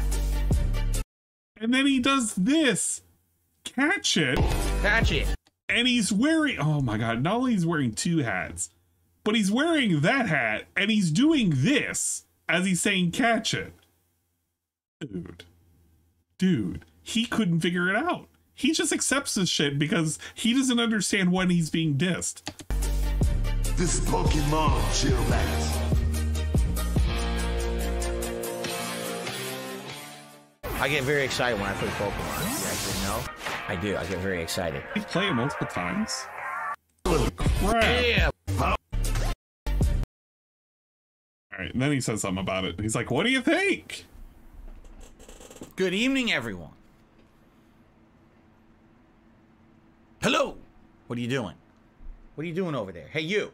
And then he does this. Catch it. Catch it. And he's wearing, oh my god, not only he's wearing two hats, but he's wearing that hat and he's doing this as he's saying catch it. Dude, he couldn't figure it out. He just accepts this shit because he doesn't understand when he's being dissed. This Pokemon chillax. I get very excited when I play Pokemon. You guys didn't know? I do. I get very excited. You play it multiple times? Holy crap. Yeah. Alright, and then he says something about it. He's like, what do you think? Good evening, everyone. Hello. What are you doing? What are you doing over there? Hey, you.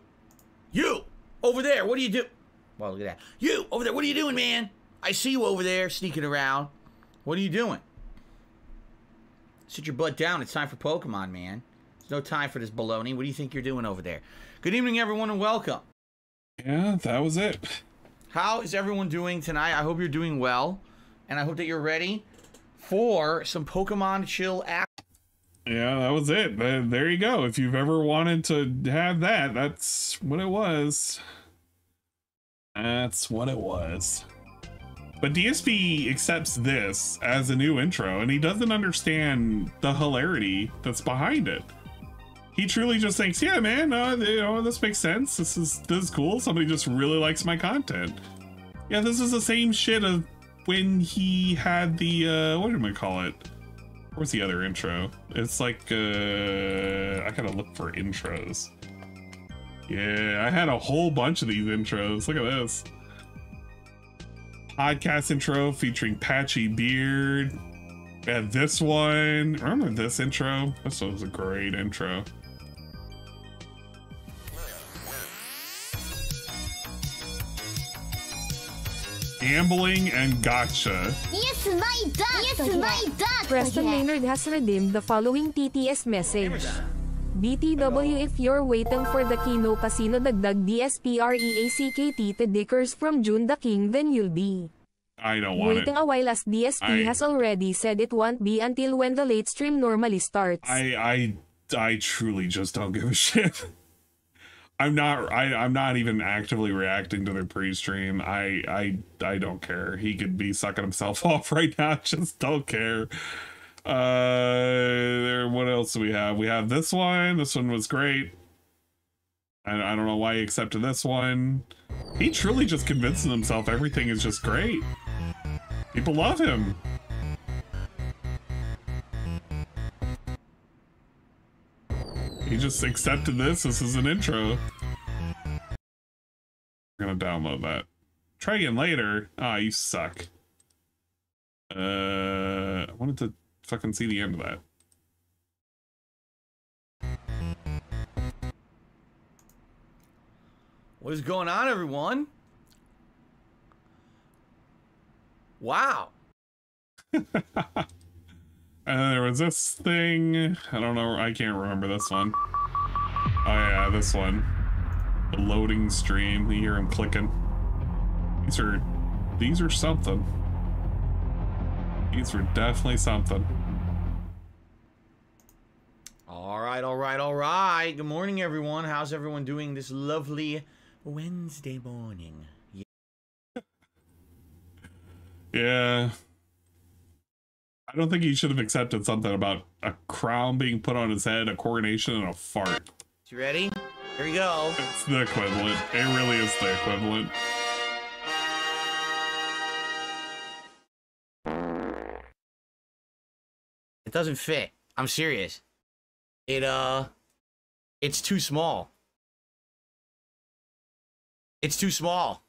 You. Over there. What are you doing? Well, look at that. You. Over there. What are you doing, man? I see you over there sneaking around. What are you doing? Sit your butt down. It's time for Pokemon, man. There's no time for this baloney. What do you think you're doing over there? Good evening, everyone, and welcome. Yeah, that was it. How is everyone doing tonight? I hope you're doing well, and I hope that you're ready for some Pokemon chill action. Yeah, that was it. There you go. If you've ever wanted to have that, that's what it was. That's what it was. But DSP accepts this as a new intro, and he doesn't understand the hilarity that's behind it. He truly just thinks, yeah, man, you know, this makes sense. This is cool. Somebody just really likes my content. Yeah, this is the same shit of when he had the, what do I call it? Where's the other intro? It's like, I gotta look for intros. Yeah, I had a whole bunch of these intros. Look at this. Podcast intro featuring Patchy Beard. And this one. Remember this intro? This was a great intro. Gambling and gotcha. Yes, my duck! Yes, my duck! Preston Maynard has redeemed the following TTS message. BTW, if you're waiting for the Kino Casino dagdag DSPREACKT to Dickers from June the King, then you'll be I don't want waiting a while, as DSP has already said it won't be until when the late stream normally starts. I truly just don't give a shit. I'm not even actively reacting to their pre-stream. I don't care. He could be sucking himself off right now. Just don't care. What else do we have? We have this one. This one was great. I don't know why he accepted this one. He truly just convincing himself everything is just great. People love him. He just accepted this. This is an intro. We're gonna download that. Try again later. Ah, you suck. I wanted to fucking see the end of that. What is going on, everyone? Wow. And there was this thing. I don't know. I can't remember this one. Oh yeah, this one. The loading stream. You hear him clicking. These are something. These were definitely something. All right. Good morning, everyone. How's everyone doing this lovely Wednesday morning? Yeah. I don't think he should have accepted something about a crown being put on his head, a coronation, and a fart. You ready? Here we go. It's the equivalent. It really is the equivalent. It doesn't fit. I'm serious. It's too small. It's too small.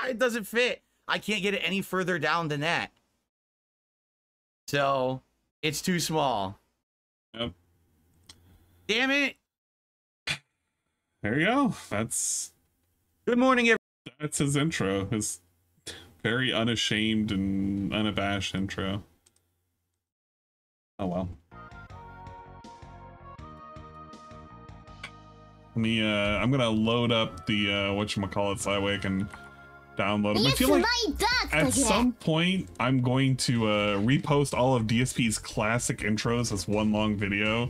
It doesn't fit. I can't get it any further down than that. So, it's too small. Yep. Damn it. There you go. That's... Good morning, everyone. That's his intro. His very unashamed and unabashed intro. Oh, well. Let me, I'm gonna load up the, whatchamacallit so that way I can download them. I feel like at some point I'm going to, repost all of DSP's classic intros as one long video.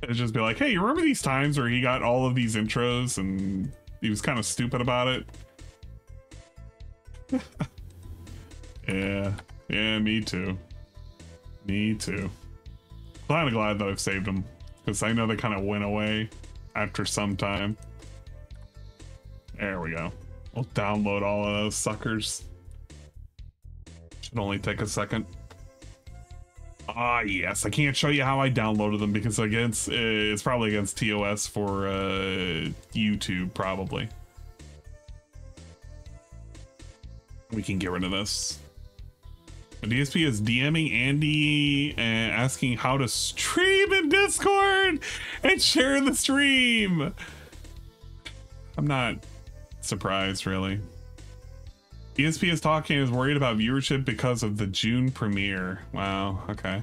And just be like, hey, you remember these times where he got all of these intros and he was kind of stupid about it? Yeah, me too. Me too. Kind of glad that I've saved them, because I know they kind of went away after some time. There we go. We'll download all of those suckers. Should only take a second. Ah, yes. I can't show you how I downloaded them because it's probably against TOS for YouTube, probably. We can get rid of this. The DSP is DMing Andy and asking how to stream in Discord and share the stream. I'm not surprised, really. DSP is talking is worried about viewership because of the June premiere. Wow, okay.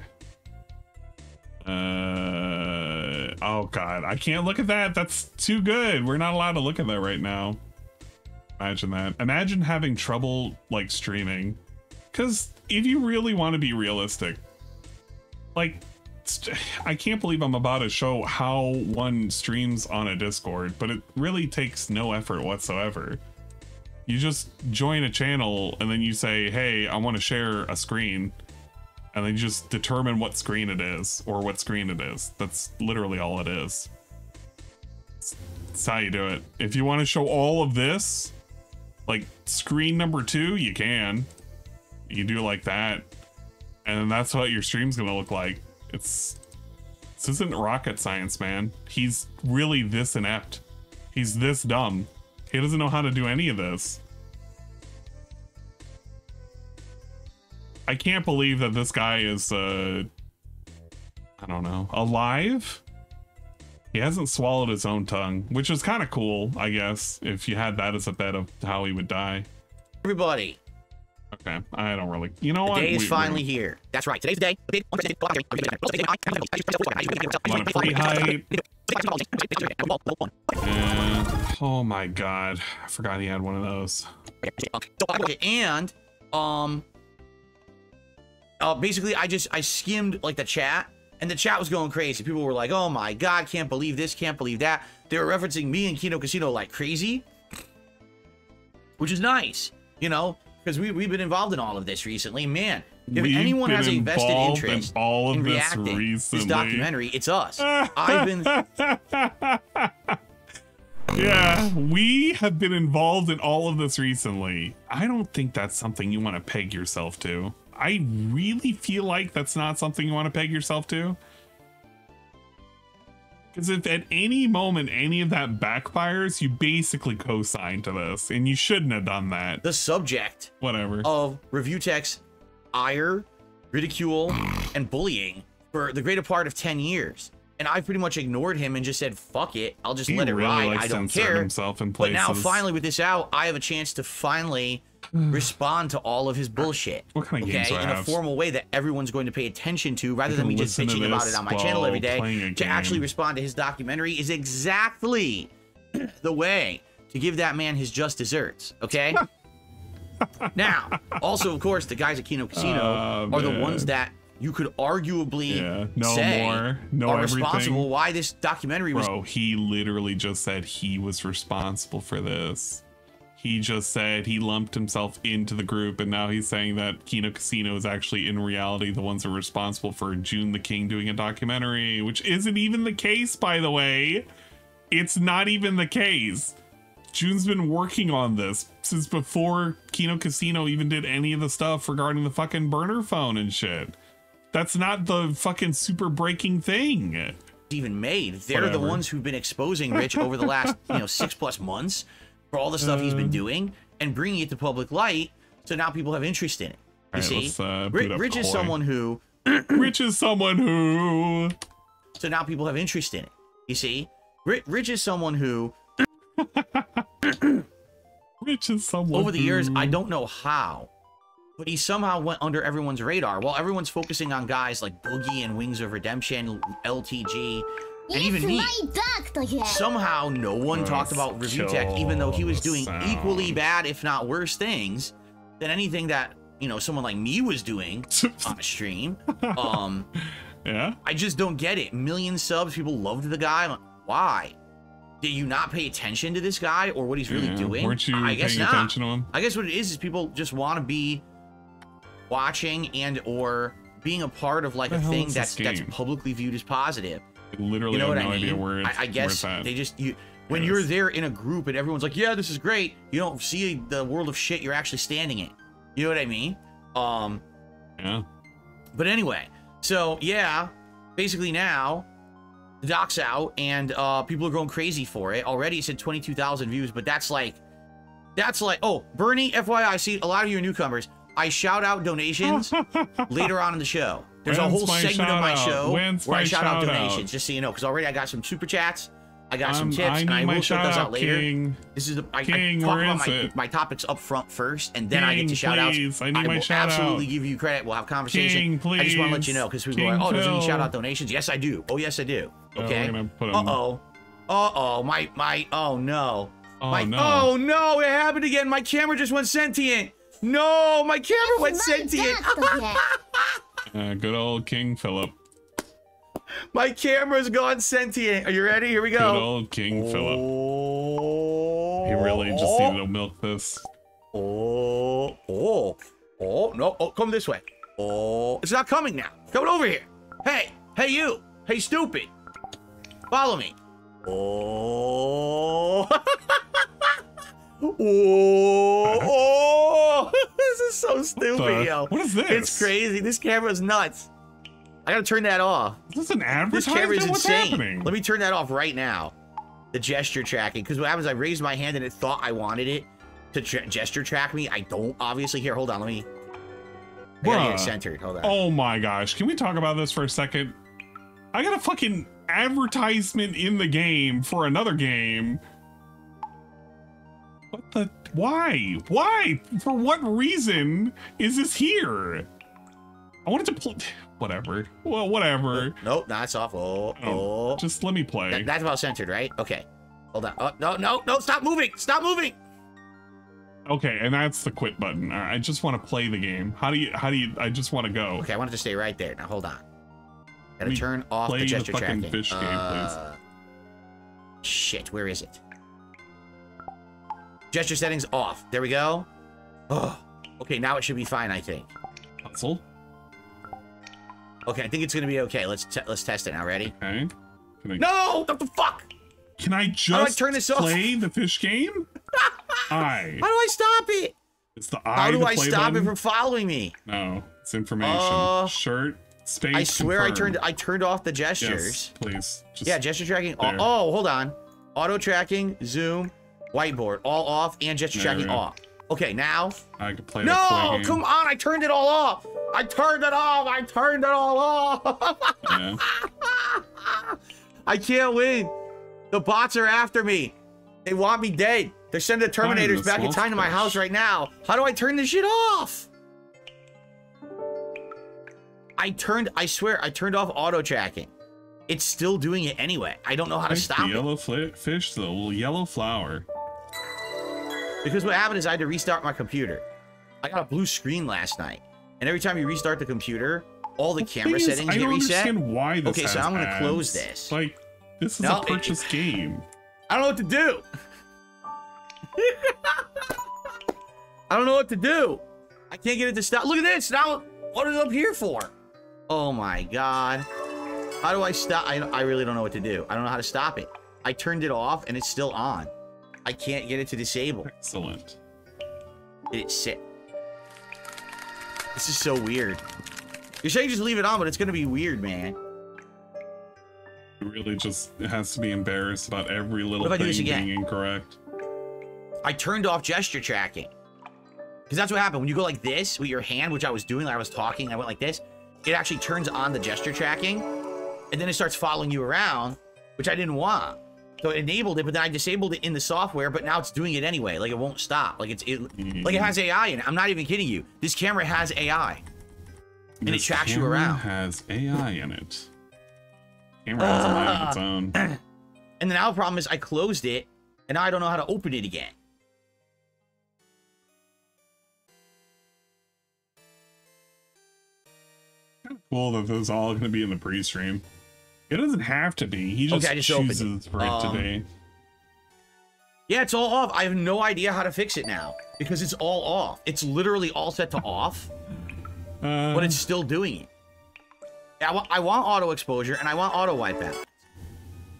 Oh god, I can't look at that. That's too good. We're not allowed to look at that right now. Imagine that. Imagine having trouble like streaming. Because if you really want to be realistic, like, I can't believe I'm about to show how one streams on a Discord, but it really takes no effort whatsoever. You just join a channel and then you say, hey, I want to share a screen, and then you just determine what screen it is or what screen it is. That's literally all it is. That's how you do it. If you want to show all of this, like screen number 2, you can. You do it like that, and that's what your stream's gonna look like. This isn't rocket science, man. He's really this inept. He's this dumb. He doesn't know how to do any of this. I can't believe that this guy is, I don't know, alive? He hasn't swallowed his own tongue, which is kind of cool, I guess, if you had that as a bet of how he would die. Everybody. Okay, I don't really. You know what? The day is finally here. That's right. Today's the day. Want a free hype? And, oh my god, I forgot he had one of those. And basically, I skimmed like the chat, and the chat was going crazy. People were like, "Oh my god, can't believe this, can't believe that." They were referencing me and Kino Casino like crazy, which is nice, you know. Because we've been involved in all of this recently. Man, if anyone has a vested interest in reacting to this documentary, it's us. I've been... Yeah, we have been involved in all of this recently. I don't think that's something you want to peg yourself to. I really feel like that's not something you want to peg yourself to. Because if at any moment any of that backfires, you basically co-sign to this, and you shouldn't have done that. The subject of review tech's ire, ridicule, and bullying for the greater part of 10 years. And I pretty much ignored him and just said, fuck it, I'll just let it ride, I don't care. Himself in but now finally with this out, I have a chance to finally respond to all of his bullshit. What kind of games do I in have? a formal way that everyone's going to pay attention to, rather than me just bitching about it on my channel every day. To actually respond to his documentary is exactly the way to give that man his just desserts, okay? Now, also, of course, the guys at Kino Casino are the ones that you could arguably say are responsible why this documentary was... Bro, he literally just said he was responsible for this. He just said he lumped himself into the group, and now he's saying that Kino Casino is actually, in reality, the ones that are responsible for June the King doing a documentary, which isn't even the case, by the way. It's not even the case. June's been working on this since before Kino Casino even did any of the stuff regarding the fucking burner phone and shit. That's not the fucking super breaking thing. Even made. They're the ones who've been exposing Rich over the last 6+ months for all the stuff he's been doing and bringing it to public light. So now people have interest in it. You see, Rich is someone who. Rich is someone who. So now people have interest in it. You see, Rich is someone who. Rich is someone. Over the years, I don't know how, but he somehow went under everyone's radar. While everyone's focusing on guys like Boogie and Wings of Redemption, LTG, and even me, somehow no one talked about Review Tech, even though he was doing equally bad, if not worse, things than anything that someone like me was doing on a stream. Yeah. I just don't get it. Million subs, people loved the guy. Like, why? Did you not pay attention to this guy or what he's really doing? Weren't you I guess paying not. attention to him? I guess what it is people just want to be watching and or being a part of like a thing that's publicly viewed as positive. I literally have no idea where it's I guess they just when you're there in a group and everyone's like, yeah, this is great, you don't see the world of shit you're actually standing in. You know what I mean? Yeah. But anyway, so yeah, basically now the doc's out and people are going crazy for it. Already it said 22,000 views, but that's like, oh, Bernie, FYI, I see a lot of you are newcomers. I shout out donations later on in the show. There's a whole segment of my show where I shout out donations, just so you know, because already I got some super chats, I got some tips, and I will shout those out later. King. This is I talk where about is my topics up front first, and then I get to shout outs. I will absolutely give you credit. We'll have conversation. I just want to let you know because people are like, oh, doesn't he shout out donations? Yes, I do. Oh, yes, I do. Okay. Oh no. Oh no, it happened again. My camera just went sentient. No, my camera went sentient. Good old King Philip. My camera's gone sentient. Are you ready? Here we go. Good old King Philip. He really just needed to milk this. No. Oh, come this way. Oh, it's not coming now. Coming over here. Hey, you. Hey, stupid. Follow me. Oh. This is so stupid, yo. What is this? It's crazy. This camera's nuts. I gotta turn that off. Is this an advertisement? This camera is What's insane. happening? Let me turn that off right now. The gesture tracking, because what happens, I raised my hand and it thought I wanted it to gesture track me. I don't, obviously. Here, hold on, I gotta get it centered. Hold on. Oh my gosh, can we talk about this for a second? I got a fucking advertisement in the game for another game. What the? Why? For what reason is this here? I wanted to play. Whatever. Well, whatever. Nope, that's off. Oh. Just let me play. That's about centered, right? Okay. Hold on. Oh, no, stop moving. Stop moving. Okay, and that's the quit button. All right, I just want to play the game. How do you, I just want to go. Okay, I want it to stay right there. Now, hold on. Gotta turn off the gesture tracking. Fish game, please. Shit, where is it? Gesture settings off. There we go. Oh, okay, now it should be fine, I think. Puzzle? Okay, I think it's gonna be okay. Let's test it now. Ready? Okay. No! What the fuck? Can I just How do I turn this off? play the fish game? How do I stop it? It's the How do I stop it from following me? No, it's information. Shirt, space. I swear confirm. I turned off the gestures. Yes, please. Yeah, gesture tracking. Oh, hold on. Auto tracking, zoom, whiteboard, all off, and gesture tracking off. Okay, now. I can play. No, come on! I turned it all off. I turned it all off. Yeah. I can't win. The bots are after me. They want me dead. They're sending the Terminators back in time to my house right now. How do I turn this shit off? I swear, I turned off auto tracking. It's still doing it anyway. I don't know how to stop it. Yellow fish, the little yellow flower. Because what happened is I had to restart my computer. I got a blue screen last night. And every time you restart the computer, all the camera settings get reset. I don't understand why this Okay, so I'm going to close this. Like, this is a purchase game. I don't know what to do. I don't know what to do. I can't get it to stop. Look at this. Now, what is it up here for? Oh my God. How do I stop? I really don't know what to do. I don't know how to stop it. I turned it off and it's still on. I can't get it to disable. Excellent. Did it sit? This is so weird. You're saying just leave it on, but it's gonna be weird, man. It really just has to be embarrassed about every little thing being incorrect. I turned off gesture tracking. Because that's what happened. When you go like this with your hand, which I was doing, like I was talking, and I went like this, it actually turns on the gesture tracking, and then it starts following you around, which I didn't want. So it enabled it, but then I disabled it in the software, but now it's doing it anyway. Like, it won't stop. Like, like it has AI in it. I'm not even kidding you. This camera has AI. And it tracks you around. It has AI in it. Camera has a mind of its own. And then now the problem is I closed it, and now I don't know how to open it again. Cool that this is all going to be in the pre-stream. It doesn't have to be. He just chooses for it to be. Yeah, it's all off. I have no idea how to fix it now because it's all off. It's literally all set to off, but it's still doing it. I want auto exposure and I want auto wipeout.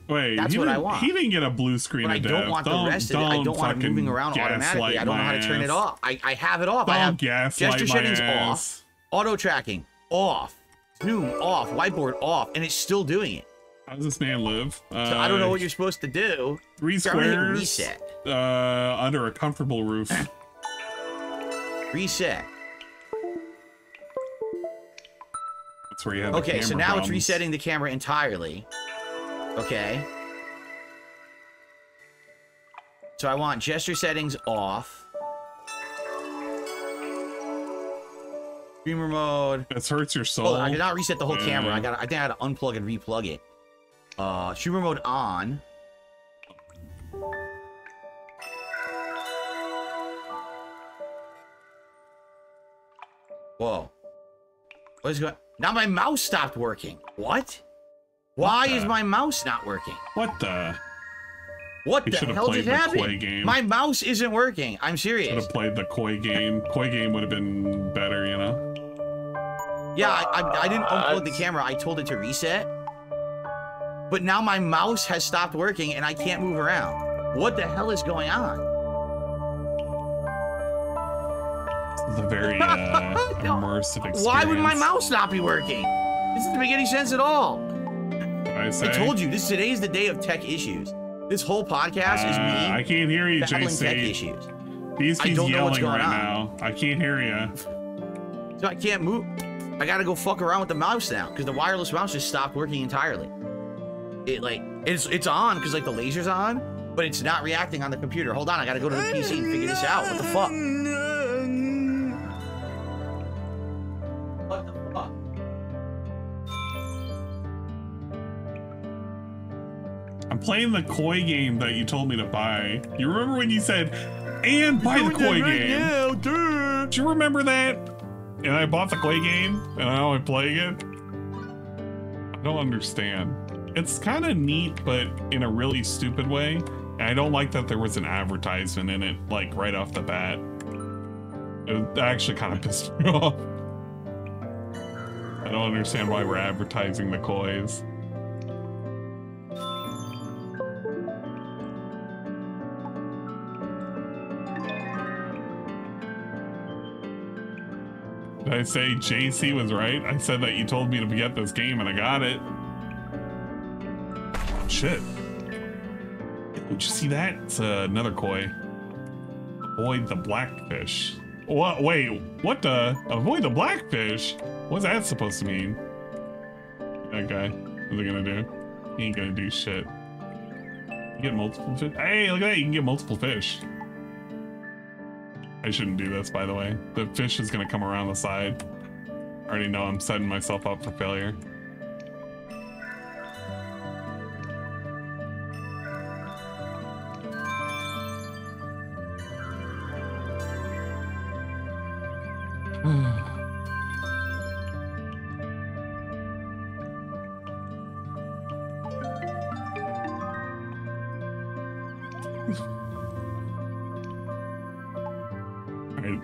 Wait, that's what I want. He didn't get a blue screen. But I don't want the rest of it. I don't want it moving around automatically. I don't know how to turn it off. I have it off. I have gesture settings off, auto tracking off, zoom off, whiteboard off, and it's still doing it. How does this man live? So I don't know what you're supposed to do. 3 squares. Reset. Under a comfortable roof. Reset. That's where you have. Okay, so now problems. it's resetting the camera entirely. Okay. So I want gesture settings off. Streamer mode. This hurts your soul. Oh, I cannot reset the whole camera. I think I had to unplug and replug it. Streamer mode on. Whoa. What is going on? Now my mouse stopped working. What? Why is my mouse not working? What the? What the hell just happened? My mouse isn't working. I'm serious. Should have played the Koi game. Koi game would have been better, you know? Yeah, I didn't unplug the camera. I told it to reset. But now my mouse has stopped working and I can't move around. What the hell is going on? This is a very immersive experience. Why would my mouse not be working? This doesn't make any sense at all. I told you, today's the day of tech issues. This whole podcast is me. I can't hear you, battling JC. tech issues. He's I don't know what's yelling going right on. now. I can't hear you. So I can't move. I gotta go fuck around with the mouse now because the wireless mouse just stopped working entirely. It's on because like the laser's on, but it's not reacting on the computer. Hold on, I gotta go to the PC and figure this out. What the fuck? What the fuck? I'm playing the Koi game that you told me to buy. You remember when you said, and buy the Koi game? Now, dude. Do you remember that? And I bought the Koi game, and now I'm playing it? I don't understand. It's kind of neat, but in a really stupid way. And I don't like that there was an advertisement in it, like, right off the bat. It actually kind of pissed me off. I don't understand why we're advertising the Kois. Did I say JC was right? I said that you told me to get this game and I got it. Shit. Did you see that? It's another Koi. Avoid the blackfish. What? Wait, what the? Avoid the blackfish? What's that supposed to mean? That guy. What's he gonna do? He ain't gonna do shit. You get multiple fish? Hey, look at that. You can get multiple fish. I shouldn't do this, by the way. The fish is gonna come around the side. I already know I'm setting myself up for failure.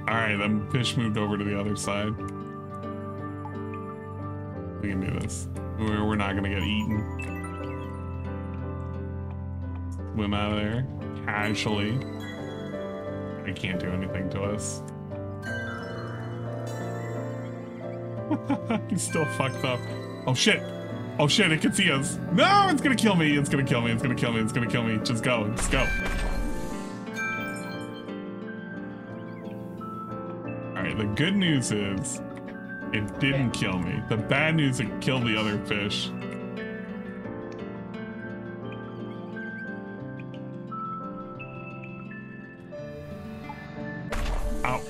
Alright, the fish moved over to the other side. We can do this. We're not gonna get eaten. Swim out of there casually. I can't do anything to us. He's still fucked up. Oh shit. Oh shit, it can see us. No, it's gonna kill me. It's gonna kill me. It's gonna kill me. It's gonna kill me. Just go. Just go. Alright, the good news is it didn't kill me. The bad news, it killed the other fish. Ow.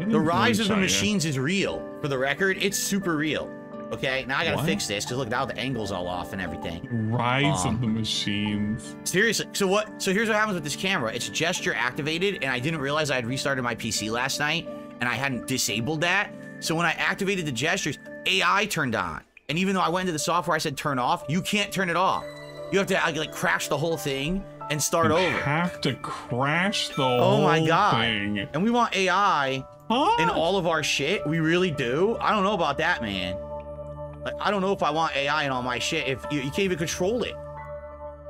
The rise of the machines is real. For the record, it's super real. Okay, now I gotta fix this because look, now the angle's all off and everything. Rise of the machines. Seriously, so here's what happens with this camera. It's gesture activated, and I didn't realize I had restarted my PC last night, and I hadn't disabled that. So when I activated the gestures, AI turned on. And even though I went into the software, I said turn off, you can't turn it off. You have to like crash the whole thing and start over. You have to crash the whole thing. And we want AI in all of our shit. We really do. I don't know about that, man. Like, I don't know if I want AI in all my shit if you can't even control it.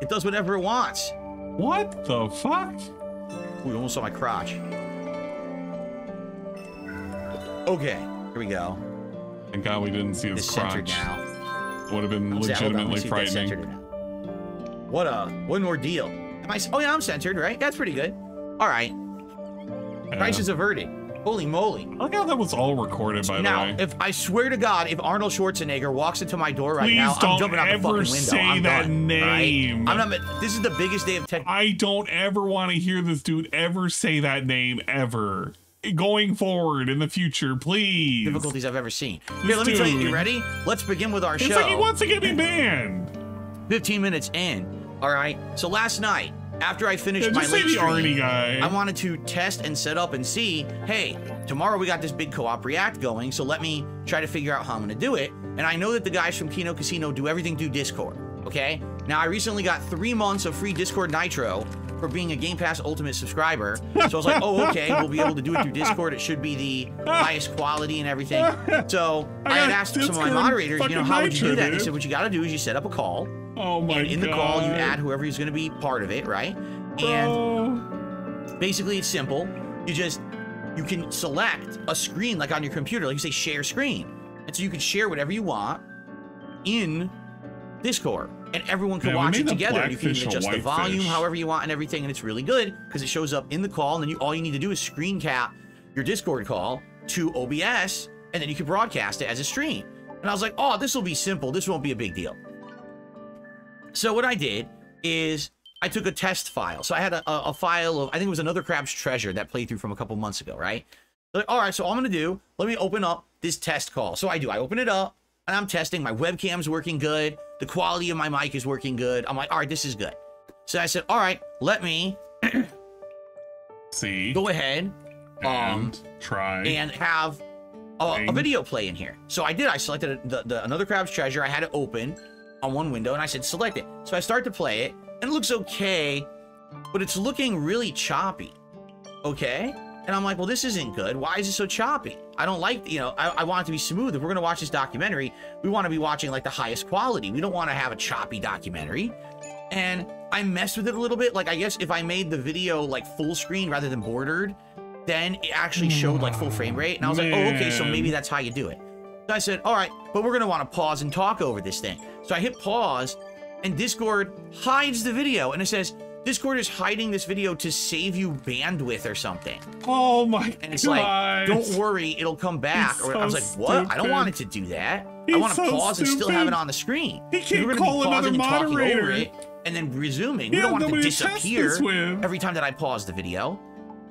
It does whatever it wants. What the fuck? Ooh, almost saw my crotch. Okay, here we go. Thank God we didn't see his crotch. Now. Would have been legitimately frightening. What an ordeal. Am I? Oh yeah, I'm centered, right? That's pretty good. All right. Crisis averted. Holy moly. I like how that was all recorded, by the way. Now, if I swear to God, if Arnold Schwarzenegger walks into my door right now, I'm jumping out the fucking window. Say I'm that done, name. right? I'm not. This is the biggest day of tech. I don't ever want to hear this dude ever say that name ever. Going forward in the future, please. Difficulties I've ever seen. Here, let me tell you. You ready? Let's begin with our show. It's like he wants to get me banned. 15 minutes in. All right. So last night, after I finished my late stream, I wanted to test and set up and see, hey, tomorrow we got this big co-op react going, so let me try to figure out how I'm going to do it. And I know that the guys from Kino Casino do everything through Discord, okay? Now, I recently got 3 months of free Discord Nitro for being a Game Pass Ultimate subscriber. So I was like, oh, okay, we'll be able to do it through Discord. It should be the highest quality and everything. So I had asked some of my moderators, you know, how would you do that? And they said, what you got to do is you set up a call. Oh my God. In the call, you add whoever is going to be part of it, right? And basically, it's simple. You can select a screen like on your computer, like you say share screen. And so you can share whatever you want in Discord. And everyone can watch it together. You can even adjust the volume however you want and everything. And it's really good because it shows up in the call. And then all you need to do is screen cap your Discord call to OBS. And then you can broadcast it as a stream. And I was like, oh, this will be simple. This won't be a big deal. So what I did is I took a test file. So I had a file of, I think it was Another Crab's Treasure, that playthrough from a couple months ago, right? So, all right, so all I'm going to do, let me open up this test call. So I open it up, and I'm testing. My webcam's working good. The quality of my mic is working good. I'm like, all right, this is good. So I said, all right, let me go ahead and try and have a video play in here. So I did. I selected the Another Crab's Treasure. I had it open on one window, and I said, select it. So I start to play it, and it looks okay, but it's looking really choppy, okay? And I'm like, well, this isn't good. Why is it so choppy? I don't like, you know, I want it to be smooth. If we're gonna watch this documentary, we want to be watching like the highest quality. We don't want to have a choppy documentary. And I messed with it a little bit. Like, I guess if I made the video like full screen rather than bordered, then it actually showed like full frame rate. And I was like, oh, okay, so maybe that's how you do it. So I said, all right, but we're gonna want to pause and talk over this thing. So I hit pause, and Discord hides the video, and it says, Discord is hiding this video to save you bandwidth or something. Oh my God. And it's like, don't worry, it'll come back. Or I was like, what? I don't want it to do that. I want to pause and still have it on the screen. He can't call another moderator. And then resuming. We don't want it to disappear every time that I pause the video.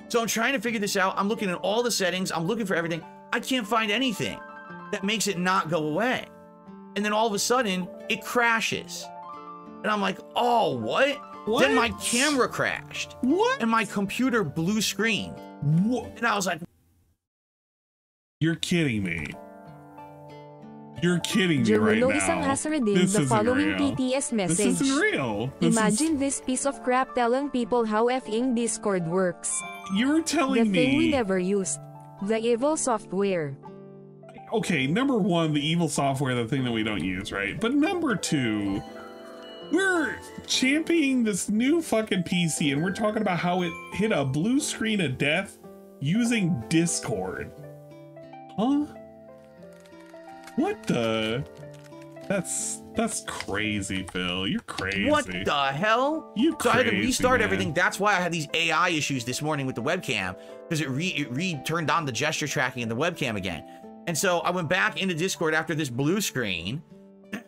So I'm trying to figure this out. I'm looking at all the settings. I'm looking for everything. I can't find anything that makes it not go away. And then all of a sudden, it crashes. And I'm like, oh, what? Then my camera crashed. What? And my computer blue screen. What? And I was like, you're kidding me. You're kidding me right now. Isang has redeemed the following TTS message. This isn't real. Imagine this piece of crap telling people how effing Discord works. You're telling me. The thing we never used. The evil software. Okay, number one, the evil software, the thing that we don't use, right? But number two, we're championing this new fucking PC and we're talking about how it hit a blue screen of death using Discord. Huh? What the? That's crazy, Phil. You're crazy. What the hell? You So I had to crazy, restart man. everything. That's why I had these AI issues this morning with the webcam, because it turned on the gesture tracking in the webcam again. And so I went back into Discord after this blue screen,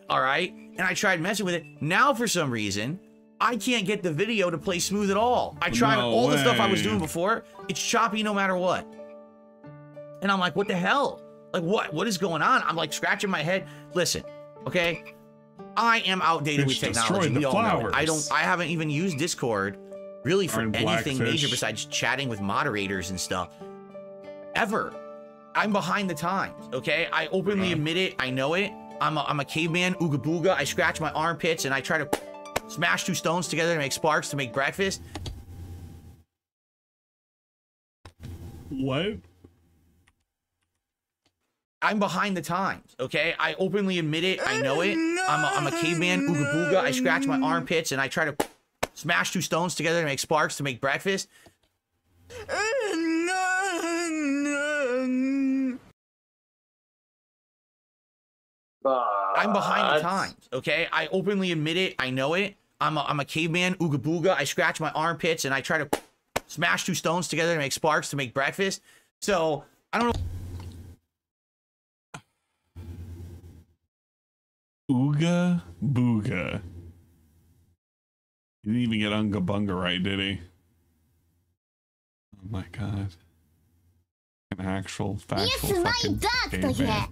all right, and I tried messing with it. Now, for some reason, I can't get the video to play smooth at all. I tried all the stuff I was doing before. It's choppy no matter what. And I'm like, what the hell? Like, what is going on? I'm like scratching my head. Listen, okay? I am outdated with technology. We all know it. I haven't even used Discord really for anything major besides chatting with moderators and stuff. Ever. I'm behind the times, okay? I openly admit it. I know it. I'm a caveman, ooga booga. I scratch my armpits and I try to smash two stones together to make sparks to make breakfast. What? I'm behind the times, okay? I openly admit it. I know it. I'm a caveman, ooga booga. I scratch my armpits and I try to smash two stones together to make sparks to make breakfast. I'm behind the times, okay? I openly admit it. I know it. I'm a caveman, ooga booga. I scratch my armpits and I try to smash two stones together to make sparks to make breakfast. So, I don't know. Ooga booga. He didn't even get unga bunga right, did he? Oh my god. An actual factual fucking caveman.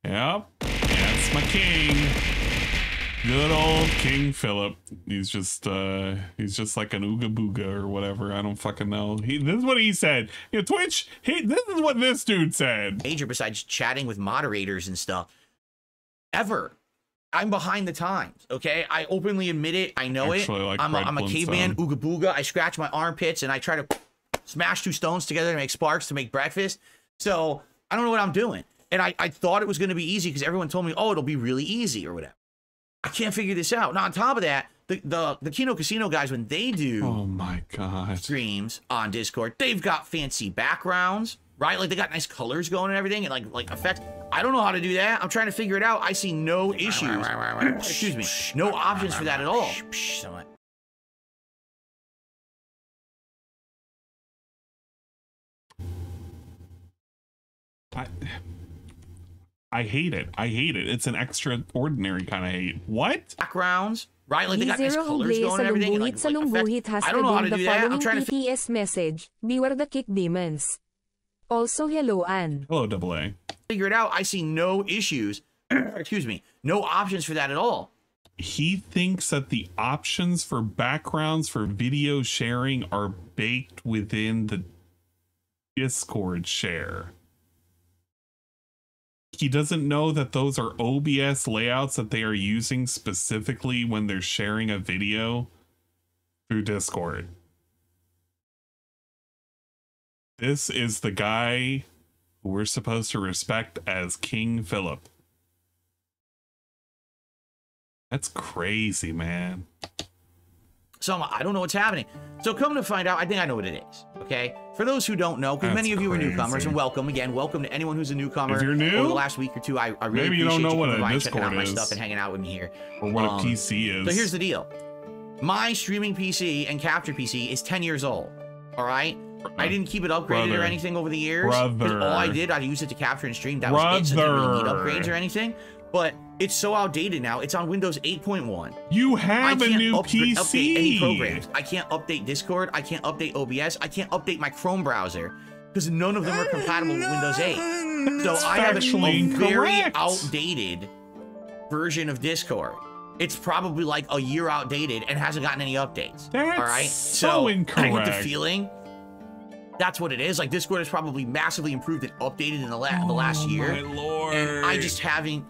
Yep. That's my king. Good old King Philip. He's just like an ooga booga or whatever. I don't fucking know. This is what he said. You know, Twitch, this is what this dude said. Major besides chatting with moderators and stuff. Ever. I'm behind the times, okay? I openly admit it. I know it. I'm a caveman, ooga booga. I scratch my armpits and I try to smash two stones together to make sparks to make breakfast. So, I don't know what I'm doing. And I thought it was going to be easy because everyone told me, oh, it'll be really easy or whatever. I can't figure this out. Now, on top of that, the Kino Casino guys, when they do oh my god streams on Discord, they've got fancy backgrounds, right? Like, they got nice colors going and everything and, like effects. I don't know how to do that. I'm trying to figure it out. I see no issues. Excuse me. No options for that at all. I hate it. I hate it. It's an extraordinary kind of hate. What? Backgrounds, right? Like, they got nice colors going and everything. And, like effects. I don't know how to do that. I'm trying to TTS message. Beware the kick demons. Also, hello, Ann. Hello, Double A. Figure it out. I see no issues. Excuse me. No options for that at all. He thinks that the options for backgrounds for video sharing are baked within the Discord share. He doesn't know that those are OBS layouts that they are using specifically when they're sharing a video through Discord. This is the guy who we're supposed to respect as King Philip. That's crazy, man. So I don't know what's happening. So come to find out, I think I know what it is. Okay. For those who don't know, because many of you are newcomers, and welcome again. Welcome to anyone who's a newcomer. If you're new, over the last week or two, I really maybe you don't know what a Discord checking out my is, stuff and hanging out with me here, or what a PC is. So here's the deal: my streaming PC and capture PC is 10 years old. All right. I didn't keep it upgraded or anything over the years. All I did, I used it to capture and stream. That was it. So it didn't really need upgrades or anything. But it's so outdated now. It's on Windows 8.1. You have a new PC. Update any programs. I can't update Discord. I can't update OBS. I can't update my Chrome browser because none of them are compatible with Windows 8. So I have a very outdated version of Discord. It's probably like a year outdated and hasn't gotten any updates. That's all right. so incorrect. I get the feeling that's what it is. Like, Discord has probably massively improved and updated in the last year. My lord. And I just haven't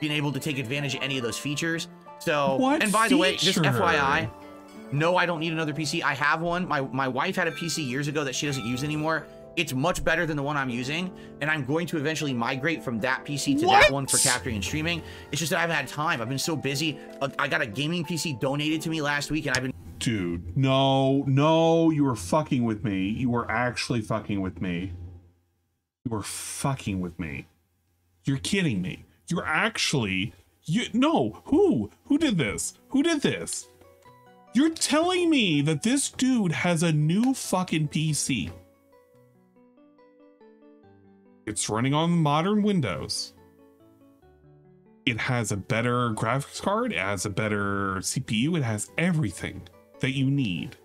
been able to take advantage of any of those features. So, what and by the way, just FYI, no, I don't need another PC. I have one. My wife had a PC years ago that she doesn't use anymore. It's much better than the one I'm using, and I'm going to eventually migrate from that PC to that one for capturing and streaming. It's just that I haven't had time. I've been so busy. I got a gaming PC donated to me last week, and I've been... Dude, no, you were fucking with me. You were actually fucking with me. You were fucking with me. You're kidding me. You're actually, no, who did this? Who did this? You're telling me that this dude has a new fucking PC. It's running on modern Windows. It has a better graphics card, it has a better CPU, it has everything that you need.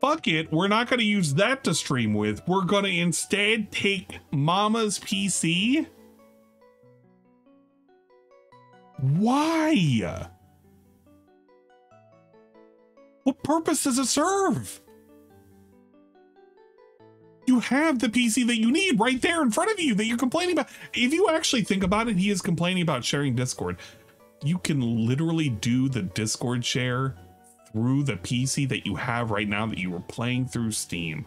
Fuck it, we're not going to use that to stream with. We're going to instead take Mama's PC. Why? What purpose does it serve? You have the PC that you need right there in front of you that you're complaining about. If you actually think about it, he is complaining about sharing Discord. You can literally do the Discord share through the PC that you have right now that you were playing through Steam.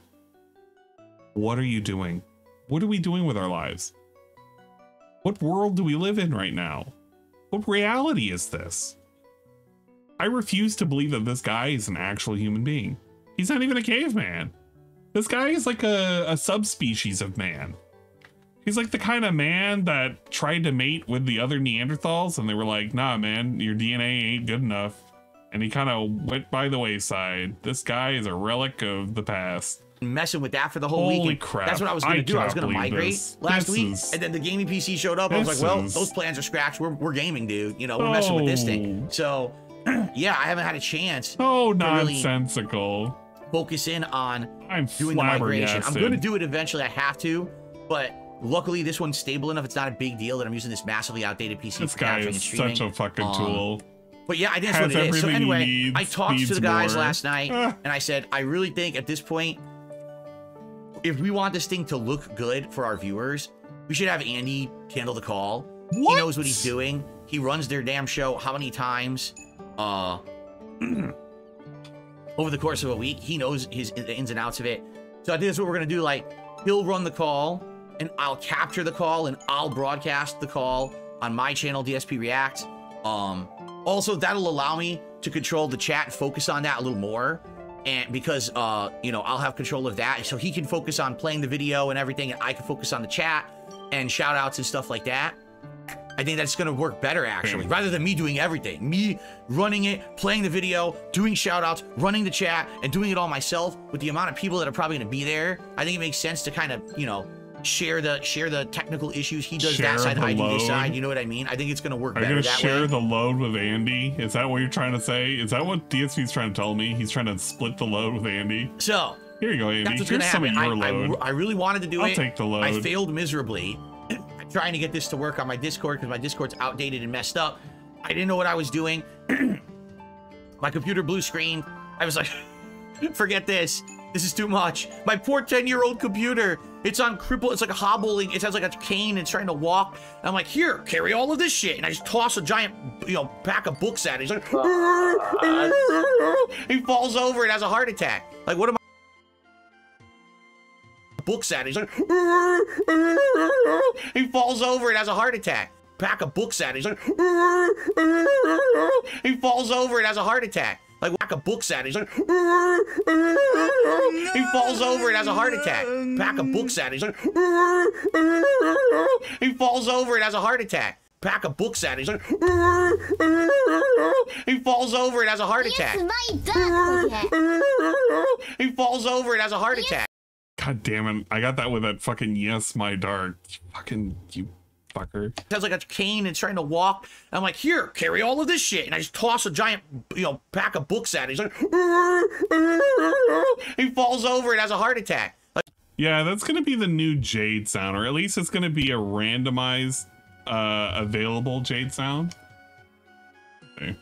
What are you doing? What are we doing with our lives? What world do we live in right now? What reality is this? I refuse to believe that this guy is an actual human being. He's not even a caveman. This guy is like a subspecies of man. He's like the kind of man that tried to mate with the other Neanderthals and they were like, nah, man, your DNA ain't good enough. And he kind of went by the wayside. This guy is a relic of the past. Messing with that for the whole week. Holy crap. That's what I was going to do. I was going to migrate last week. And then the gaming PC showed up. I was like, well, those plans are scratched. We're gaming, dude. You know, we're messing with this thing. So, yeah, I haven't had a chance. Oh, nonsensical. Really focus in on doing the migration. I'm going to do it eventually. I have to. But luckily, this one's stable enough. It's not a big deal that I'm using this massively outdated PC. This guy is such a fucking tool. But yeah, I think that's what it is. So anyway, I talked to the guys last night, and I said, I really think at this point, if we want this thing to look good for our viewers, we should have Andy handle the call. What? He knows what he's doing. He runs their damn show how many times over the course of a week. He knows the ins and outs of it. So I think that's what we're going to do. Like, he'll run the call, and I'll capture the call, and I'll broadcast the call on my channel, DSP React. Also, that'll allow me to control the chat and focus on that a little more. And because, you know, I'll have control of that. So he can focus on playing the video and everything, and I can focus on the chat and shout outs and stuff like that. I think that's going to work better, actually, rather than me doing everything. Me running it, playing the video, doing shout outs, running the chat, and doing it all myself with the amount of people that are probably going to be there. I think it makes sense to kind of, you know, share the technical issues. He does that side, I do this side. You know what I mean? I think it's going to work better that way. Are you going to share the load with Andy? Is that what you're trying to say? Is that what DSP's trying to tell me? He's trying to split the load with Andy? So, here you go, Andy. That's what's going to happen. I really wanted to do it. I'll take the load. I failed miserably. I'm trying to get this to work on my Discord because my Discord's outdated and messed up. I didn't know what I was doing. My computer blue screen. I was like, forget this. This is too much. My poor 10-year-old computer. It's on cripple. It's like a hobbling. It sounds like a cane. It's trying to walk. And I'm like, here, carry all of this shit. And I just toss a giant, you know, pack of books at it. He's like, he falls over and has a heart attack. Like, what am I? Books at it. He's like, he falls over and has a heart attack. Pack of books at it. He's like, he falls over and has a heart attack. Like, whack a books at it. He's like, he falls over and has a heart attack. Pack of books at it. He's like, he falls over and has a heart attack. Pack of books at it. He's like, he falls over and has a heart attack. He falls over and has a heart attack. God damn it. I got that with that fucking yes, my dark. Fucking you fucker. It sounds like a cane and trying to walk. And I'm like, here, carry all of this shit. And I just toss a giant, you know, pack of books at it. He's like, he falls over and has a heart attack. Like, yeah, that's going to be the new Jade sound, or at least it's going to be a randomized, available Jade sound. Okay.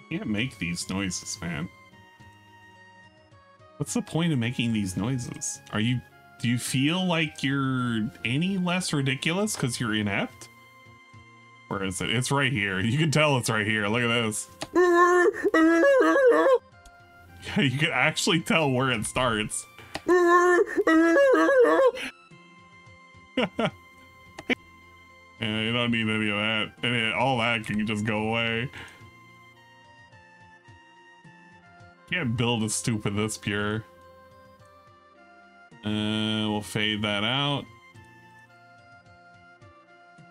Can't make these noises, man. What's the point of making these noises? Do you feel like you're any less ridiculous because you're inept? Where is it? It's right here. You can tell it's right here. Look at this. Yeah, you can actually tell where it starts. Yeah, you don't need any of that. All that can just go away. Can't build a stupid this pure. We'll fade that out.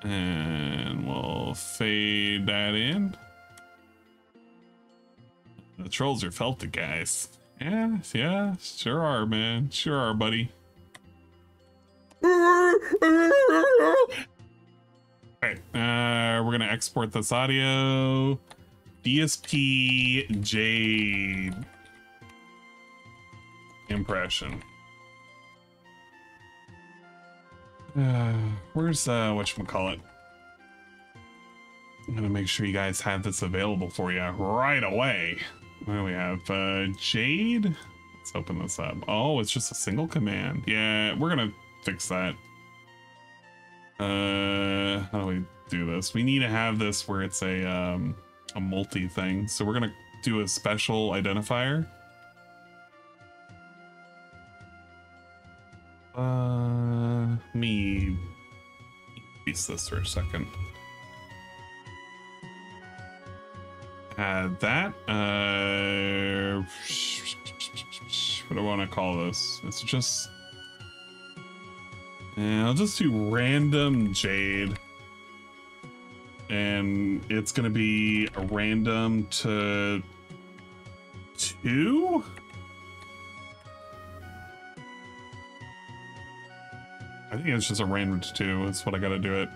And we'll fade that in. The trolls are felt it, guys. Yeah, sure are, man. Sure are, buddy. Alright, we're gonna export this audio. DSP Jade impression. Where's whatchamacallit? I'm gonna make sure you guys have this available for you right away. What do we have? Jade? Let's open this up. Oh, it's just a single command. Yeah, we're gonna fix that. How do we do this? We need to have this where it's a multi thing. So we're gonna do a special identifier. Me increase this for a second. Add that. What do I want to call this? It's just. I'll just do random Jade. And it's gonna be a random to 2? I think it's just a random to 2. That's what I gotta do it.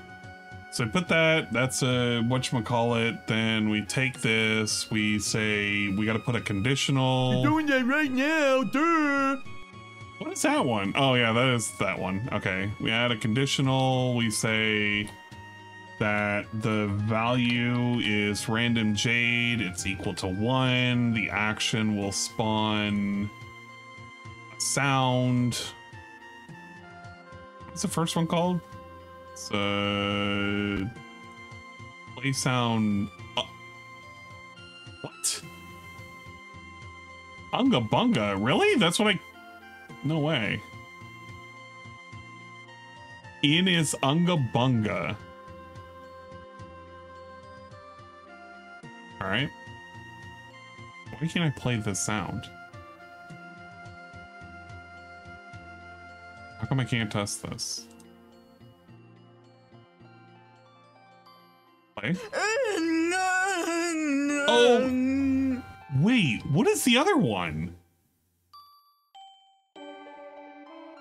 So I put that, that's a whatchamacallit, then we take this, we say we gotta put a conditional. You're doing that right now, duh! What is that one? Oh yeah, that is that one. Okay, we add a conditional, we say that the value is random Jade, it's equal to 1, the action will spawn a sound. What's the first one called? It's play sound. What? Unga bunga? Really? That's what I. No way. In is unga bunga. All right. Why can't I play this sound? How come I can't test this? Play? Oh, wait, what is the other one?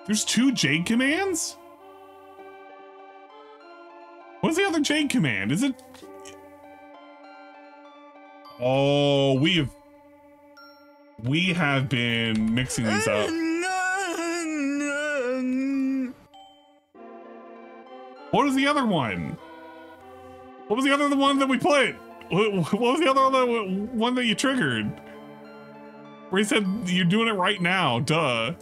There's 2 Jade commands? What's the other Jade command? Is it? Oh, we have been mixing these up. What was the other one? What was the other one that we played? What was the other one that you triggered? Where he said you're doing it right now, duh.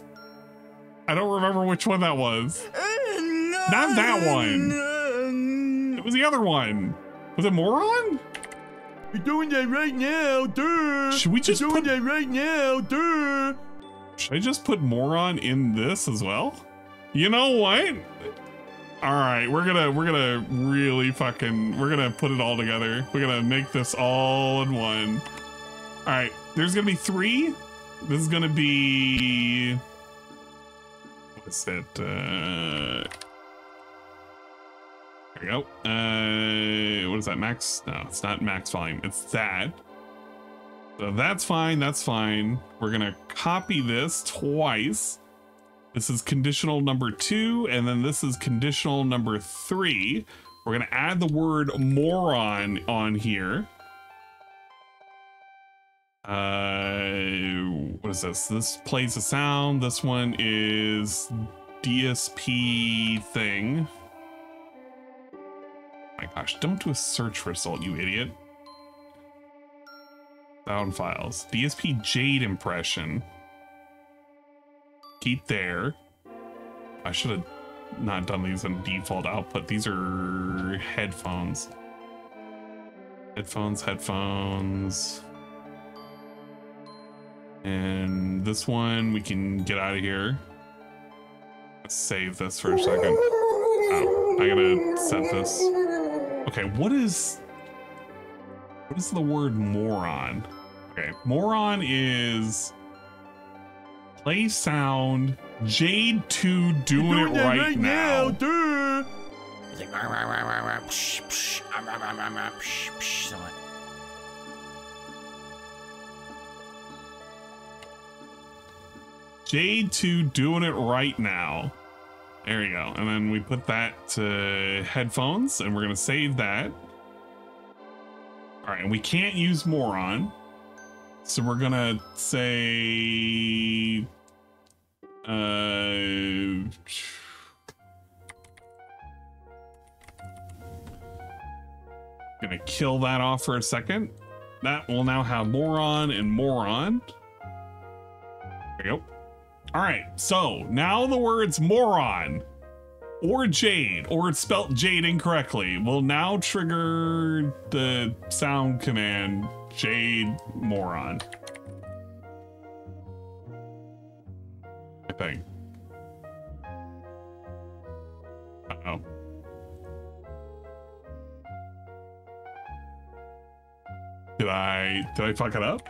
I don't remember which one that was. Not that one. It was the other one. Was it Moron? You're doing that right now, duh. Should we just put that right now, duh. Should I just put Moron in this as well? You know what? All right, we're gonna really fucking, we're gonna put it all together. We're gonna make this all in one. All right, there's gonna be 3. This is gonna be, what's it? There we go. What is that, max? No, it's not max volume. It's that. So that's fine. That's fine. We're gonna copy this twice. This is conditional number 2, and then this is conditional number 3. We're gonna add the word moron on here. What is this? This plays a sound. This one is DSP thing. Oh my gosh, don't do a search result, you idiot. Sound files. DSP Jade impression. Keep there. I should have not done these in default output. These are headphones. Headphones. And this one we can get out of here. Let's save this for a second. Oh, I gotta set this. Okay, what is the word moron? Okay, moron is play sound. Jade 2 doing it right now. Duh. It's like rah, rah, rah, rah, rah, psh, psh, rah, rah, rah, rah, rah, psh, psh, so on. Jade 2 doing it right now. There you go. And then we put that to headphones and we're going to save that. All right. And we can't use moron. So we're going to say, gonna kill that off for a second. That will now have moron and moron. There you go. All right, so now the words moron or jade, or it's spelt jade incorrectly, will now trigger the sound command jade moron. I think. Uh-oh. Did I fuck it up?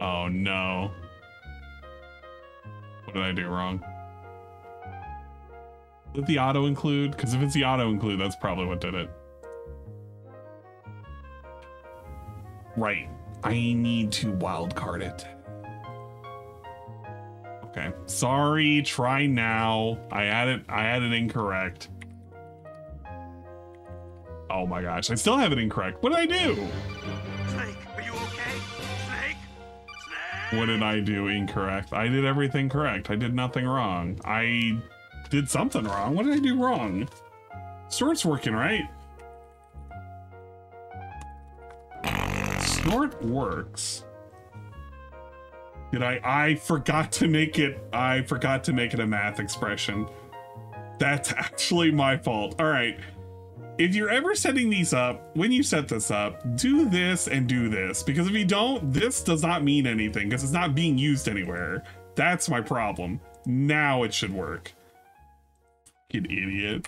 Oh no. What did I do wrong? Did the auto include? Because if it's the auto include, that's probably what did it. Right. I need to wildcard it. Okay. Sorry, try now. I added incorrect. Oh my gosh, I still have it incorrect. What did I do? Snake, are you okay? Snake? What did I do incorrect? I did everything correct. I did nothing wrong. I did something wrong. What did I do wrong? Snort's working, right? Snort works. Did I forgot to make it a math expression. That's actually my fault. All right. If you're ever setting these up, when you set this up, do this and do this. Because if you don't, this does not mean anything because it's not being used anywhere. That's my problem. Now it should work. Fucking idiot.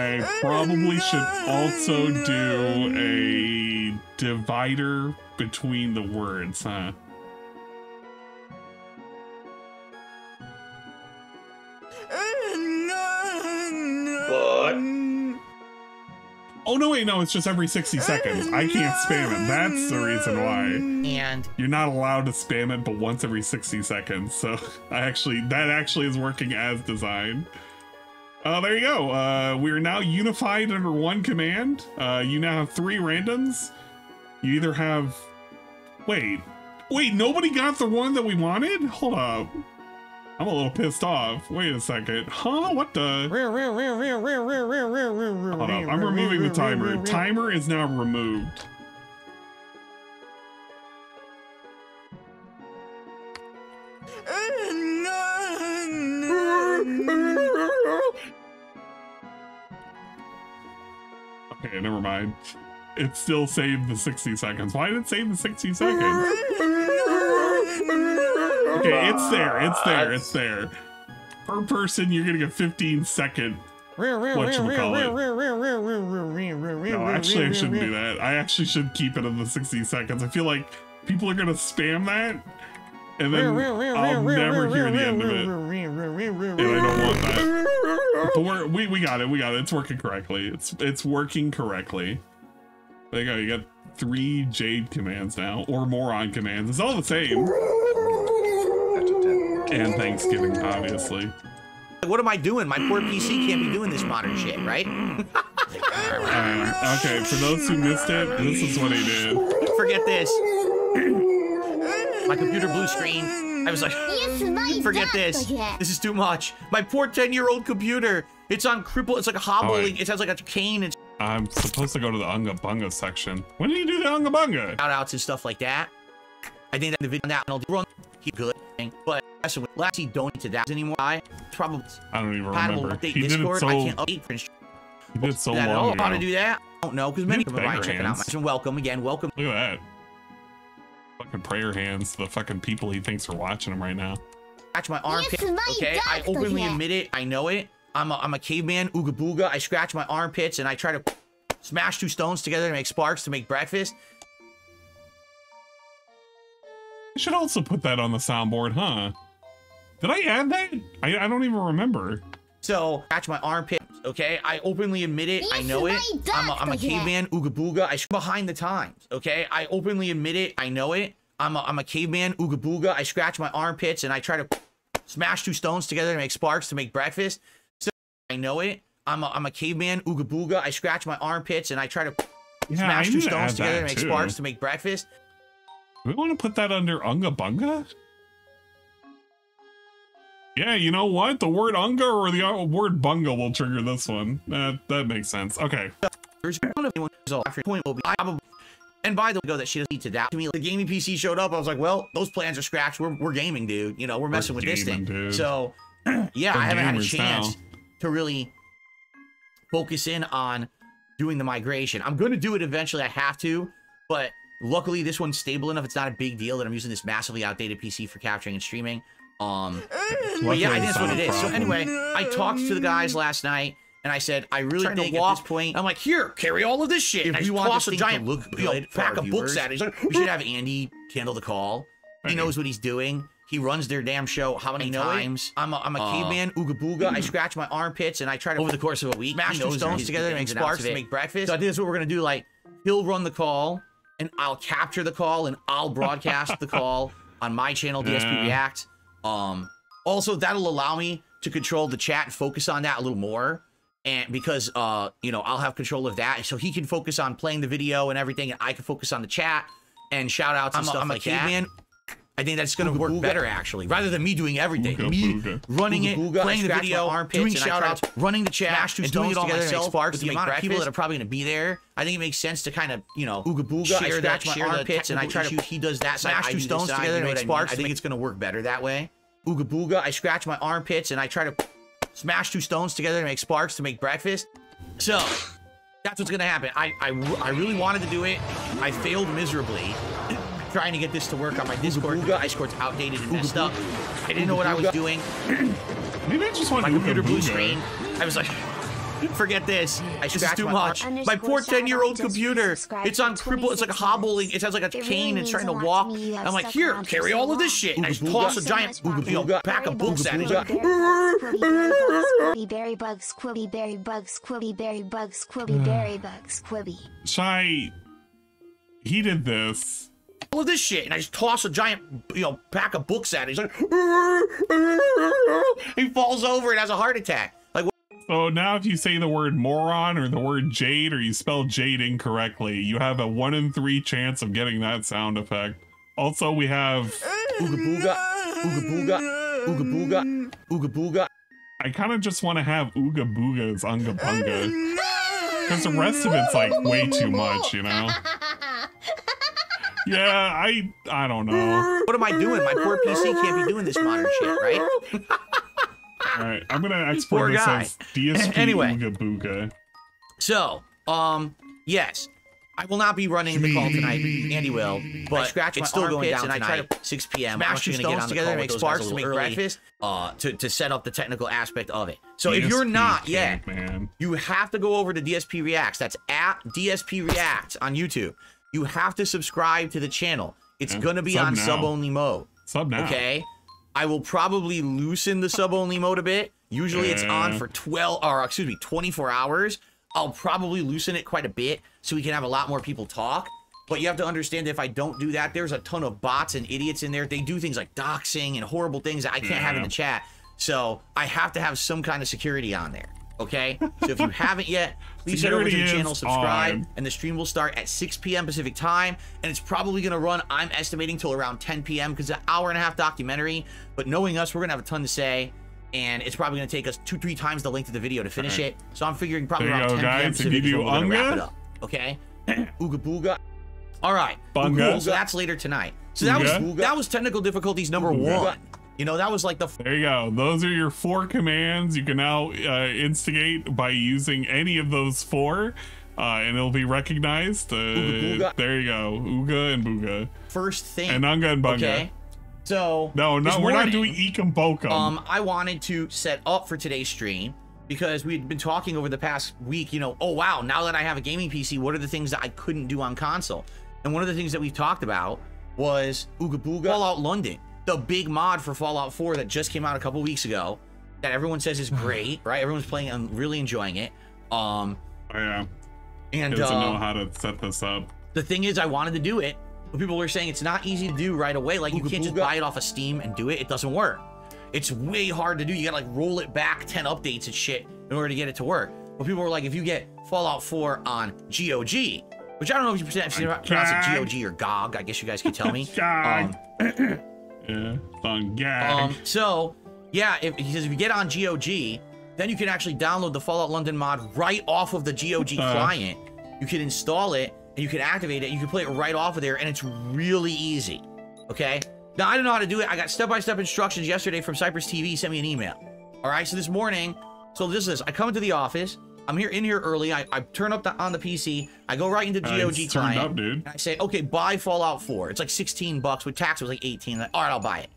I probably should also do a divider between the words, huh? But oh no, wait, no, it's just every 60 seconds. I can't spam it. That's the reason why. And you're not allowed to spam it but once every 60 seconds. So that actually is working as designed. There you go. We are now unified under one command. You now have 3 randoms. You either have wait, nobody got the one that we wanted? Hold up. I'm a little pissed off. Wait a second. Huh? What the? Hold up. I'm removing the timer. Timer is now removed. Okay, never mind. It still saved the 60 seconds. Why did it save the 60 seconds? Okay, it's there. Per person, you're getting a 15-second whatchamacallit. No, actually, I shouldn't do that. I actually should keep it in the 60 seconds. I feel like people are gonna spam that, and then I'll never hear the end of it. And I don't want that. But we got it. It's working correctly. It's working correctly. There you go. You got 3 Jade commands now, or moron commands. It's all the same. And Thanksgiving, obviously. What am I doing? My poor PC can't be doing this modern shit, right? Okay, for those who missed it, this is what he did. Forget this. My computer blue screen. I was like, forget this. This is too much. My poor 10-year-old computer. It's on cripple. It's like a hobbling. It sounds like a cane. I'm supposed to go to the Unga Bunga section. When did you do the Unga Bunga? Shout-outs and stuff like that. I think that the video on that will run. Keep good. But last he donated to that anymore. I don't even remember. He did it so. I can't update. He did so long ago. How to do that? I don't know because many people are checking out. Welcome again. Welcome. Look at that. Fucking prayer hands. The fucking people he thinks are watching him right now. Catch my armpit. Okay, I openly admit it. I know it. I'm a caveman, ooga booga. I scratch my armpits and I try to smash 2 stones together to make sparks to make breakfast. I should also put that on the soundboard, huh? Did I add that? I don't even remember. So, scratch my armpit, okay? I openly admit it. I know it. I'm a caveman, ooga booga. I behind the times, okay? I openly admit it. I know it. I'm a caveman, ooga booga. I scratch my armpits and I try to smash 2 stones together to make sparks to make breakfast. So, I know it. I'm a caveman, ooga booga. I scratch my armpits and I try to smash 2 stones together to make sparks to make breakfast. Do we want to put that under Unga Bunga? Yeah, you know what? The word Unga or the word Bunga will trigger this one. That makes sense. Okay. And by the way, that she doesn't need to adapt to me. The gaming PC showed up. I was like, well, those plans are scratched. We're gaming, dude. You know, we're messing with this thing. Dude. So, yeah, I haven't had a chance to really focus in on doing the migration. I'm going to do it eventually. I have to, but luckily this one's stable enough. It's not a big deal that I'm using this massively outdated PC for capturing and streaming. But yeah, I think that's what it is. So anyway, I talked to the guys last night and I said, I really think at this point, I'm like, here, carry all of this shit. If we want this giant look good pack of books at it, we should have Andy handle the call. He knows what he's doing. He runs their damn show. How many times? I'm a caveman, ooga booga. I scratch my armpits and I try to, over the course of a week, smash 2 stones together to make sparks to make breakfast. So I think that's what we're gonna do. Like, he'll run the call and I'll capture the call and I'll broadcast the call on my channel, DSP React. Also, that'll allow me to control the chat and focus on that a little more. And because, you know, I'll have control of that. So he can focus on playing the video and everything, and I can focus on the chat and shout outs and stuff like that. I think that's going to work better, actually, rather than me doing everything. Me running it, playing the video, doing shout outs, running the chat, and doing it all myself. Sparks, the amount of people that are probably going to be there, I think it makes sense to kind of, you know, ooga booga, share that, share my armpits, and I try to, he does that, smash 2 stones together to make sparks. I think it's going to work better that way. Ooga booga, I scratch my armpits and I try to smash 2 stones together to make sparks to make breakfast. So that's what's gonna happen. I really wanted to do it. I failed miserably trying to get this to work on my Discord. Discord's outdated and messed up. I didn't know what I was doing. Maybe I just want my computer blue screen. I was like, forget this. This is too much. My poor 10-year-old computer. It's on cripple. It's like hobbling. It has like a cane. It's trying to walk. I'm like, here, carry all of this shit. And I just toss a giant pack of books at it. Squibby berry bugs, squibby berry bugs, squibby berry bugs, squibby berry bugs, squibby. Shy, he did this. All of this shit, and I just toss a giant, pack of books at it. He's like, he falls over and has a heart attack. So now if you say the word moron or the word jade or you spell jade incorrectly, you have a 1 in 3 chance of getting that sound effect. Also, we have ooga booga, ooga booga, ooga booga, ooga booga. I kind of just want to have ooga booga as unga bunga. Because the rest of it's like way too much, you know? Yeah, I don't know. What am I doing? My poor PC can't be doing this modern shit, right? Alright, I'm gonna export this as DSP anyway. Ooga Booga. So, yes. I will not be running the call tonight. Andy will, but it's still going down tonight. I try to 6 p.m. Smash 2 stones together, make sparks to make breakfast, to set up the technical aspect of it. So if you're not yet, you have to go over to DSP Reacts. That's at DSP Reacts on YouTube. You have to subscribe to the channel. It's gonna be on sub-only mode. Sub now. Okay? I will probably loosen the sub-only mode a bit. Usually it's on for 24 hours. I'll probably loosen it quite a bit so we can have a lot more people talk. But you have to understand that if I don't do that, there's a ton of bots and idiots in there. They do things like doxing and horrible things that I can't have in the chat. So I have to have some kind of security on there. Okay? So if you haven't yet, please head over to the channel, subscribe, and the stream will start at 6 p.m. Pacific time, and it's probably going to run, I'm estimating, till around 10 p.m. because it's an hour-and-a-half documentary, but knowing us, we're going to have a ton to say, and it's probably going to take us 2-3 times the length of the video to finish it, so I'm figuring probably around 10 p.m. Pacific is when we're going to wrap it up, okay? Ooga booga. All right, so that's later tonight. So that was technical difficulties number 1. You know, that was like There you go. Those are your 4 commands. You can now instigate by using any of those 4, and it'll be recognized. There you go. Ooga and booga. First thing. And unga and bunga. Okay. So no, we're not doing eek and bokum. I wanted to set up for today's stream because we'd been talking over the past week, you know, oh wow, now that I have a gaming PC, what are the things that I couldn't do on console? And one of the things that we've talked about was Ooga Booga Fallout London, the big mod for Fallout 4 that just came out a couple weeks ago, that everyone says is great, right? Everyone's playing and really enjoying it. Yeah. And doesn't know how to set this up. The thing is, I wanted to do it, but people were saying it's not easy to do right away. Like, you can't just buy it off of Steam and do it. It doesn't work. It's way hard to do. You gotta like roll it back 10 updates and shit in order to get it to work. But people were like, if you get Fallout 4 on GOG, which I don't know if you pronounce it GOG or GOG, I guess you guys can tell me. Yeah, it's on GOG. So, yeah, he says if you get on GOG, then you can actually download the Fallout London mod right off of the GOG client. You can install it, and you can activate it, you can play it right off of there, and it's really easy, okay? Now, I don't know how to do it. I got step-by-step instructions yesterday from Cypress TV, sent me an email. All right, so this morning, so this is, I come into the office, I'm in here early, I turn up on the PC, I go right into GOG client, and I say, okay, buy Fallout 4. It's like 16 bucks, with tax it was like 18. Like, all right, I'll buy it.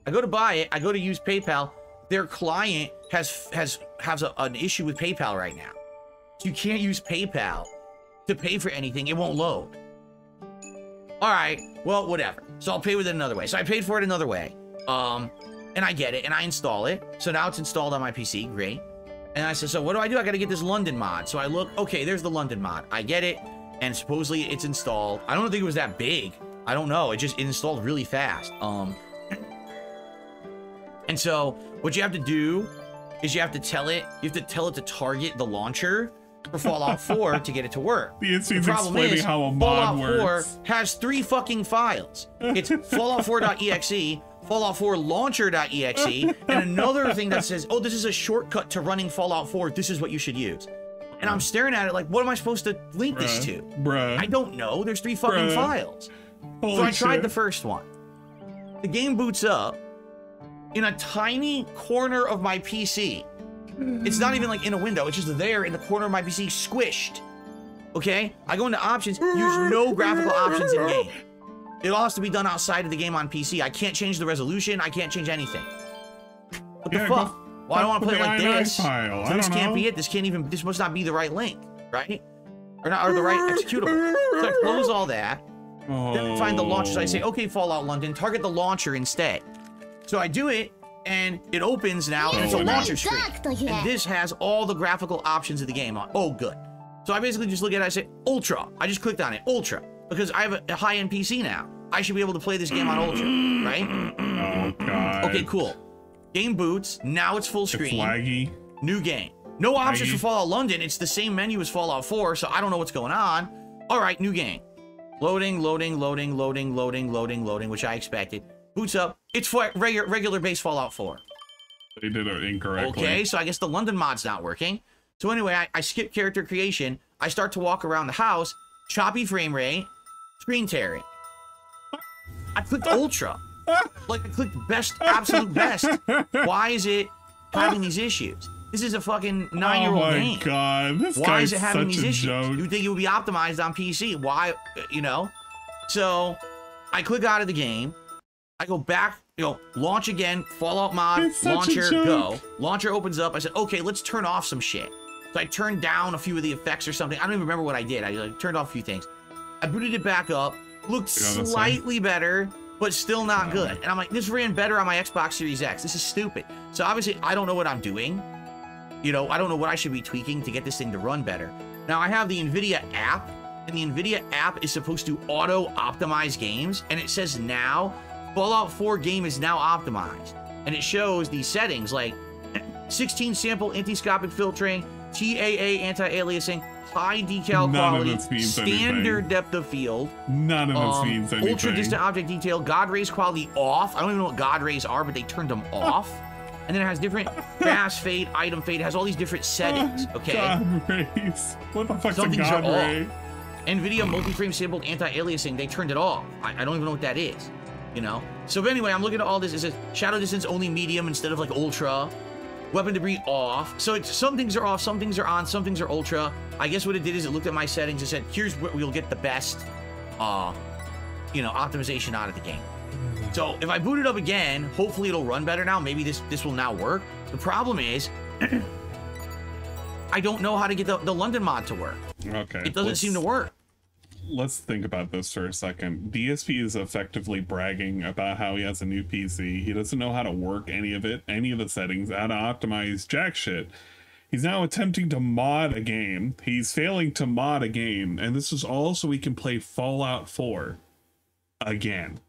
I go to buy it, I go to use PayPal, their client has an issue with PayPal right now. So you can't use PayPal to pay for anything, it won't load. All right, well, whatever. So I'll pay with it another way. So I paid for it another way. And I get it, and I install it. So now it's installed on my PC, great. And I said, so what do? I gotta get this London mod. So I look, okay, there's the London mod. I get it, and supposedly it's installed. I don't think it was that big. I don't know, it installed really fast. And so what you have to do is you have to tell it to target the launcher for Fallout 4 to get it to work. The problem is, how a mod Fallout 4 has 3 fucking files. It's Fallout4.exe, Fallout4launcher.exe, and another thing that says, oh, this is a shortcut to running Fallout 4. This is what you should use. And I'm staring at it like, what am I supposed to link this to? I don't know. There's 3 fucking files. So I tried the first one. The game boots up in a tiny corner of my PC. It's not even like in a window. It's just there in the corner of my PC, squished. Okay? I go into options, use no graphical options in game. It all has to be done outside of the game on PC. I can't change the resolution. I can't change anything. What the fuck? Well, I don't want to play it like this. So this can't be it. This must not be the right link, right? Or the right executable. So I close all that. Then I find the launcher. So I say, okay, Fallout London, target the launcher instead. So I do it, and it opens now, and it's a launcher screen. And this has all the graphical options of the game on. Oh, good. So I basically just look at it, I say, Ultra. I just clicked on it, Ultra. Because I have a high-end PC now. I should be able to play this game on Ultra, right? Oh, God. Okay, cool. Game boots. Now it's full screen. It's laggy. New game. No options for Fallout London. It's the same menu as Fallout 4, so I don't know what's going on. All right, new game. Loading, which I expected. Boots up. It's for regular base Fallout 4. They did it incorrectly. Okay, so I guess the London mod's not working. So anyway, I skip character creation. I start to walk around the house. Choppy frame rate. Screen tearing. I clicked Ultra. Like, I clicked best, absolute best. Why is it having these issues? This is a fucking 9-year-old game. Oh my God, this Why is it having these issues? Joke. You think it would be optimized on PC? Why, you know? So, I click out of the game. I go back, launch again, Fallout mod, launcher, go. Launcher opens up. I said, okay, let's turn off some shit. So I turned down a few of the effects or something. I don't even remember what I did. I turned off a few things. I booted it back up. Looked slightly better, but still not good. And I'm like, this ran better on my Xbox Series X. This is stupid. So obviously, I don't know what I'm doing. I don't know what I should be tweaking to get this thing to run better. Now, I have the NVIDIA app, and the NVIDIA app is supposed to auto-optimize games, and it says now, Fallout 4 game is now optimized. And it shows these settings like 16 sample anti-scopic filtering, TAA anti-aliasing, high decal quality, standard depth of field. None of this means anything. Ultra distant object detail, God rays quality off. I don't even know what God rays are, but they turned them off. And then it has different fast fade, item fade. It has all these different settings, okay? God rays. What the fuck's a God ray? NVIDIA multi-frame sampled anti-aliasing, they turned it off. I don't even know what that is, So anyway, I'm looking at all this. It says shadow distance only medium instead of like ultra. Weapon debris off. So it's some things are off, some things are on, some things are ultra. I guess what it did is it looked at my settings and said, here's where we'll get the best, optimization out of the game. So if I boot it up again, hopefully it'll run better now. Maybe this will now work. The problem is, I don't know how to get the London mod to work. Okay. It doesn't seem to work. Let's think about this for a second. DSP is effectively bragging about how he has a new PC. He doesn't know how to work any of it, any of the settings, how to optimize jack shit. He's now attempting to mod a game. He's failing to mod a game. And this is all so we can play Fallout 4 again.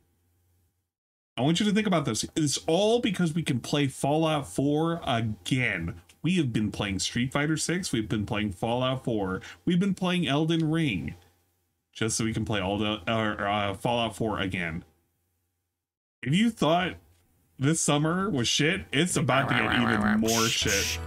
I want you to think about this. It's all because we can play Fallout 4 again. We have been playing Street Fighter 6. We've been playing Fallout 4. We've been playing Elden Ring. Just so we can play all the Fallout 4 again. If you thought this summer was shit, it's about to get even more shit.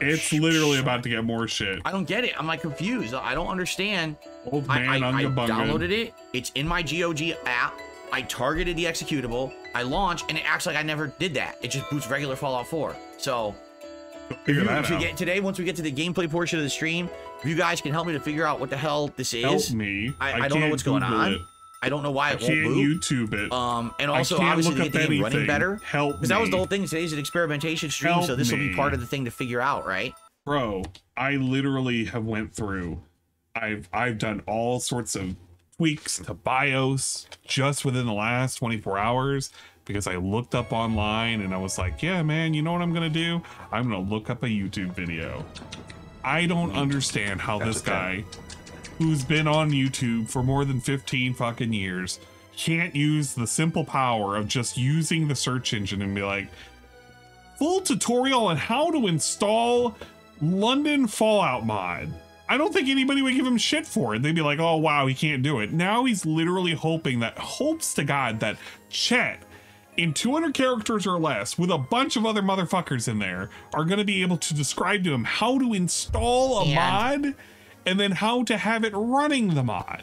It's literally about to get more shit. I don't get it. I'm like confused. I don't understand. Old man I Unga downloaded it. It's in my GOG app. I targeted the executable. I launch, and it acts like I never did that. It just boots regular Fallout 4. So today, once we get to the gameplay portion of the stream, if you guys can help me to figure out what the hell this is. Help me. I don't know what's going on. I don't know why it won't boot. YouTube it. And also, obviously, to get the game running better. Help me. Because that was the whole thing. Today's an experimentation stream, so this will be part of the thing to figure out, right? Bro, I literally have went through. I've done all sorts of tweaks to BIOS just within the last 24 hours because I looked up online and I was like, yeah, man, you know what I'm going to do? I'm going to look up a YouTube video. I don't understand how this guy who's been on YouTube for more than 15 fucking years can't use the simple power of just using the search engine and be like, full tutorial on how to install London Fallout mod. I don't think anybody would give him shit for it. They'd be like, oh, wow, he can't do it. Now he's literally hopes to God that Chet, in 200 characters or less, with a bunch of other motherfuckers in there, are going to be able to describe to him how to install a mod and then how to have it running the mod.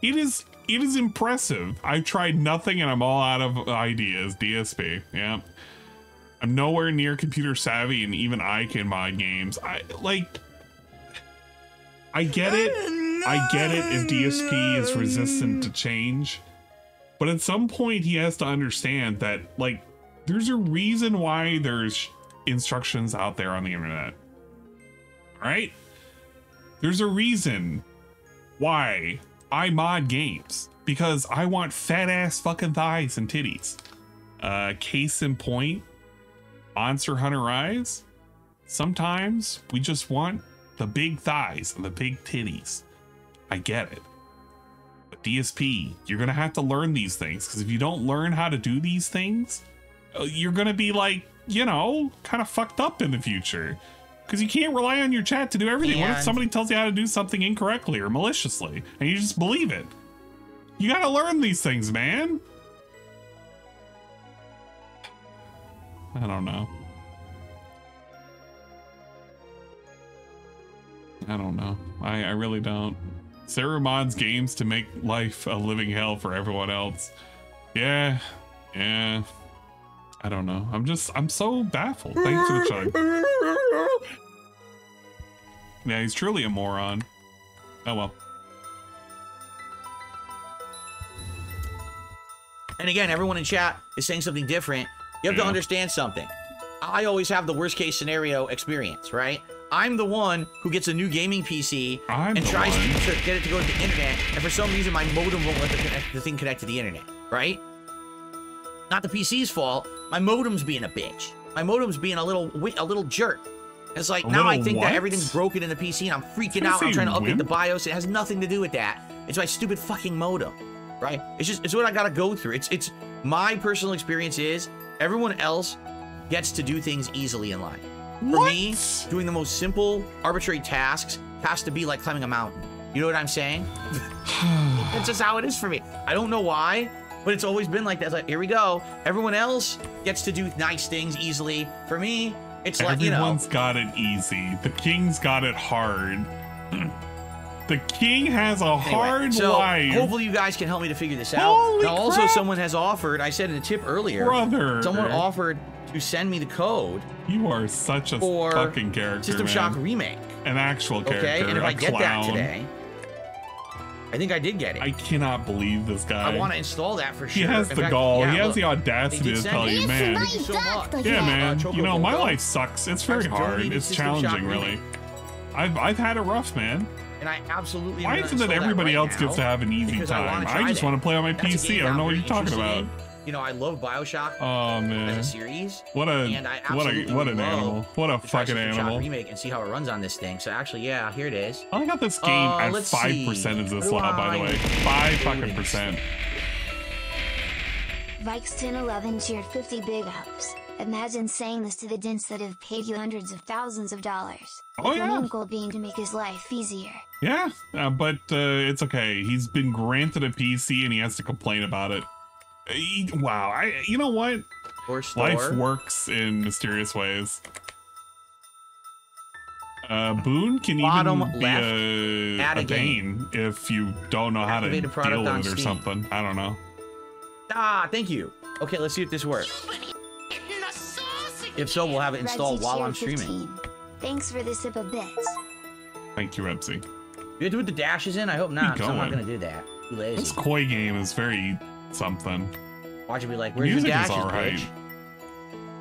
It is impressive. I've tried nothing and I'm all out of ideas. DSP, yeah. I'm nowhere near computer savvy, and even I can mod games. I get it. I get it if DSP is resistant to change, but at some point he has to understand that, like, there's a reason why there's instructions out there on the internet. All right? There's a reason why I mod games, because I want fat ass fucking thighs and titties. Case in point, Monster Hunter Rise, sometimes we just want the big thighs and the big titties. I get it. But DSP, you're going to have to learn these things, because if you don't learn how to do these things, you're going to be like, you know, kind of fucked up in the future. Because you can't rely on your chat to do everything. What if somebody tells you how to do something incorrectly or maliciously, and you just believe it? You got to learn these things, man. I don't know. I don't know. I really don't. Sarah mods games to make life a living hell for everyone else. Yeah. I don't know. I'm so baffled. Thanks for the chug. Yeah, he's truly a moron. Oh well. And again, everyone in chat is saying something different. You have to understand something. I always have the worst case scenario experience, right? I'm the one who gets a new gaming PC and tries to get it to go to the internet, and for some reason my modem won't let the thing connect to the internet, right? Not the PC's fault. My modem's being a bitch. My modem's being a little jerk. It's like, now I think that everything's broken in the PC and I'm freaking out. I'm trying to update the BIOS. It has nothing to do with that. It's my stupid fucking modem, right? It's what I gotta go through. It's my personal experience is everyone else gets to do things easily in life. For me, doing the most simple, arbitrary tasks has to be like climbing a mountain. You know what I'm saying? That's just how it is for me. I don't know why, but it's always been like that. It's like, here we go. Everyone else gets to do nice things easily. For me, it's like, you know. Everyone's got it easy. The king's got it hard. The king has a hard life. Hopefully you guys can help me to figure this out. Now, also, someone has offered, I said in a tip earlier, someone offered to send me the code. You are such a fucking character, System Shock Remake. An actual character, okay, and if I get that today, I think I did get it. I cannot believe this guy. I want to install that for sure. He has the gall. He has the audacity to tell you, man. Yeah, man. You know, my life sucks. It's very hard. It's challenging, really. I've had it rough, man. And I absolutely. Why isn't it everybody else gets to have an easy time? I just want to play on my PC. I don't know what you're talking about. You know, I love BioShock as a series. What an animal. What a fucking animal. Remake and see how it runs on this thing. So actually, yeah, here it is. I got this game at 5% is this law, by the way. 5% Vikes1011 cheered 50 big ups. Imagine saying this to the dents that have paid you hundreds of thousands of dollars. Oh, the yeah. main goal being to make his life easier. Yeah, but it's okay. He's been granted a PC and he has to complain about it. Wow, you know what? Life works in mysterious ways. Boon can even be a bane if you don't know how to deal with it or something. I don't know. Ah, thank you. Okay, let's see if this works. If so, we'll have it installed while I'm streaming. Thanks for the sip of bits. Thank you, Rebsy. You have to put the dashes in? I hope not, because I'm not going to do that. Too lazy. This koi game is very something. Watch it be like, where's the dashes, bitch?